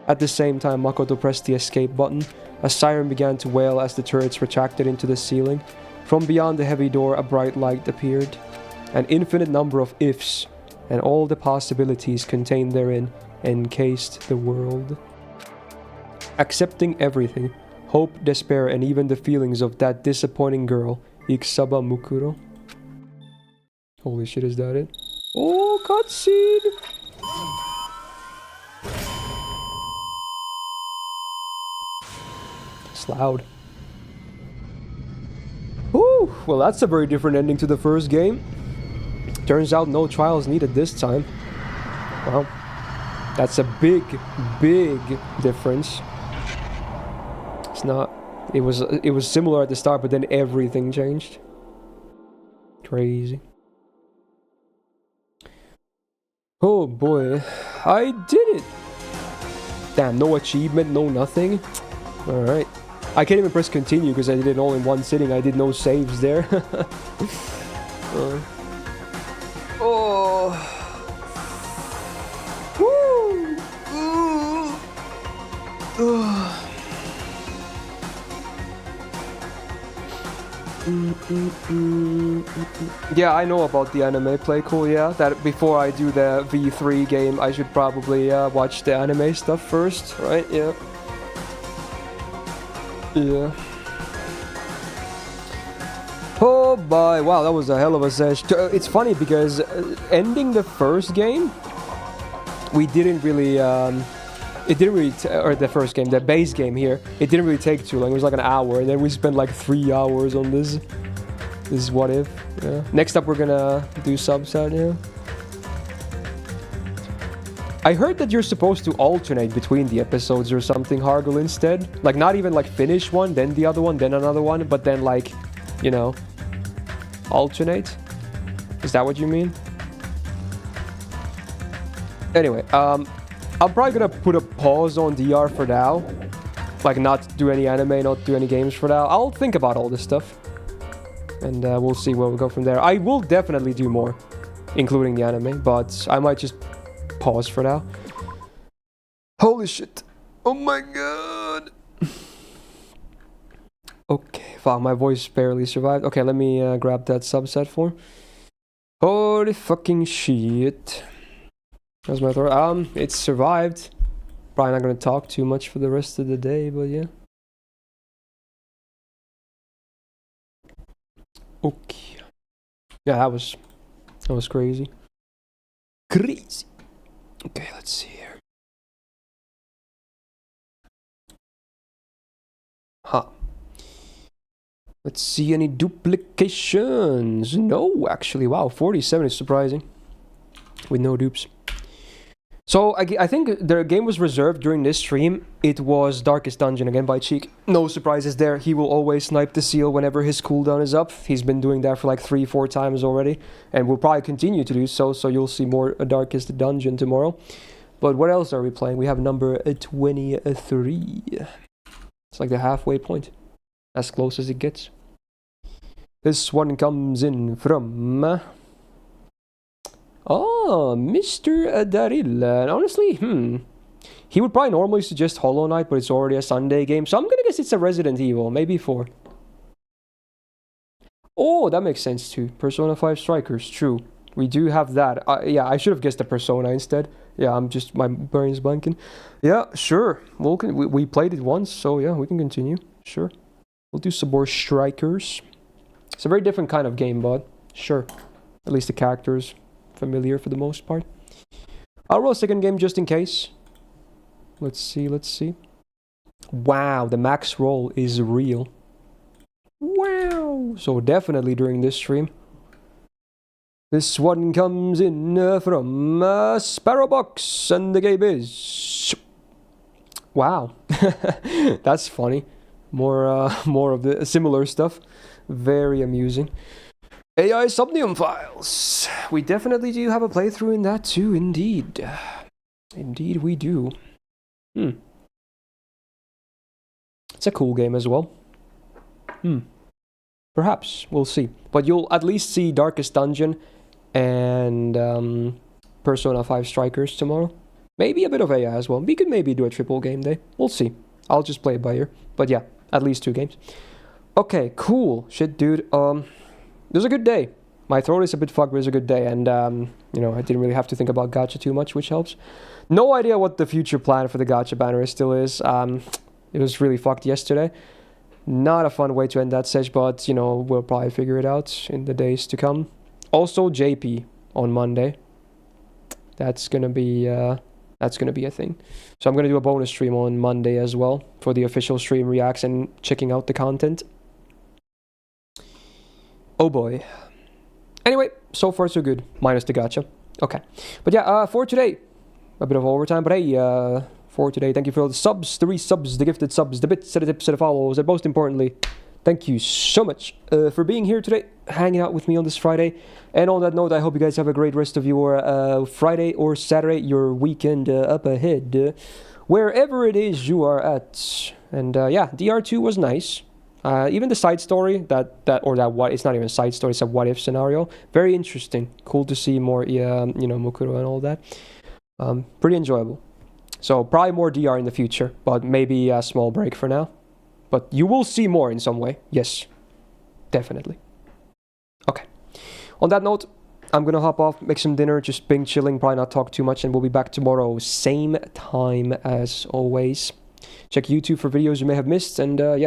At the same time, Makoto pressed the escape button. A siren began to wail as the turrets retracted into the ceiling. From beyond the heavy door, a bright light appeared. An infinite number of ifs, and all the possibilities contained therein, encased the world. Accepting everything, hope, despair, and even the feelings of that disappointing girl, Ikusaba Mukuro. Holy shit, is that it? Oh, cutscene! It's loud. Ooh, well, that's a very different ending to the first game. Turns out no trials needed this time. Well, that's a big, big difference. It's not. It was similar at the start, but then everything changed. Crazy. Oh boy, I did it! Damn, no achievement, no nothing. Alright. I can't even press continue because I did it all in one sitting. I did no saves there. Oh. Woo! Yeah, I know about the anime. Play cool, yeah. That before I do the V3 game, I should probably watch the anime stuff first, right? Yeah. Yeah. Oh boy, wow, that was a hell of a session. It's funny because ending the first game, we didn't really, or the first game, the base game here, it didn't really take too long. It was like an hour, and then we spent like 3 hours on this. This is what if. Yeah. Next up, we're gonna do subset. Yeah. I heard that you're supposed to alternate between the episodes or something, Hargul, instead. Like, not even like finish one, then the other one, then another one, but then like, you know, alternate. Is that what you mean? Anyway, I'm probably gonna put a pause on DR for now. Like, not do any anime, not do any games for now. I'll think about all this stuff. And we'll see where we go from there. I will definitely do more, including the anime, but I might just pause for now. Holy shit. Oh my god. Okay, wow, my voice barely survived. Okay, let me grab that subset form. Holy fucking shit. How's my throat? It survived. Probably not gonna talk too much for the rest of the day, but yeah. Okay. Yeah, that was crazy. Crazy. Okay, let's see here. Huh. Let's see any duplications. No, actually. Wow, 47 is surprising. With no dupes. So, I think the game was reserved during this stream. It was Darkest Dungeon again by Cheek. No surprises there. He will always snipe the seal whenever his cooldown is up. He's been doing that for like 3-4 times already. And will probably continue to do so. So you'll see more Darkest Dungeon tomorrow. But what else are we playing? We have number 23. It's like the halfway point. As close as it gets. This one comes in from... Oh, Mr. Daril. And honestly, he would probably normally suggest Hollow Knight, but it's already a Sunday game. So I'm gonna guess it's a Resident Evil, maybe 4. Oh, that makes sense too. Persona 5 Strikers, true. We do have that. Yeah, I should have guessed the Persona instead. Yeah, my brain's blanking. Yeah, sure. We played it once, so yeah, we can continue. Sure. We'll do some more Strikers. It's a very different kind of game, but sure. At least the characters familiar for the most part. I'll roll a second game just in case. Let's see. Wow, the max roll is real. Wow. So definitely during this stream. This one comes in from Sparrowbox, and the game is... Wow. That's funny. More of the similar stuff. Very amusing. AI Somnium Files. We definitely do have a playthrough in that too, indeed. Indeed we do. It's a cool game as well. Perhaps. We'll see. But you'll at least see Darkest Dungeon and Persona 5 Strikers tomorrow. Maybe a bit of AI as well. We could maybe do a triple game day. We'll see. I'll just play it by ear. But yeah, at least 2 games. Okay, cool. Shit, dude. It was a good day. My throat is a bit fucked, but it was a good day. And, you know, I didn't really have to think about gacha too much, which helps. No idea what the future plan for the gacha banner still is. It was really fucked yesterday. Not a fun way to end that session, but, you know, we'll probably figure it out in the days to come. Also, JP on Monday. That's gonna be a thing. So I'm gonna do a bonus stream on Monday as well for the official stream reacts and checking out the content. Oh boy. Anyway, so far so good. Minus the gacha. Okay. But yeah, for today, a bit of overtime. But hey, for today, thank you for all the subs, the resubs, the gifted subs, the bits, the tips, the follows, and most importantly, thank you so much for being here today, hanging out with me on this Friday. And on that note, I hope you guys have a great rest of your Friday or Saturday, your weekend up ahead, wherever it is you are at. And yeah, DR2 was nice. Even the side story, it's not even a side story, it's a what if scenario. Very interesting. Cool to see more, Mukuro and all that. Pretty enjoyable. So probably more DR in the future, but maybe a small break for now. But you will see more in some way. Yes, definitely. Okay. On that note, I'm going to hop off, make some dinner, just being chilling, probably not talk too much, and we'll be back tomorrow, same time as always. Check YouTube for videos you may have missed, and yeah.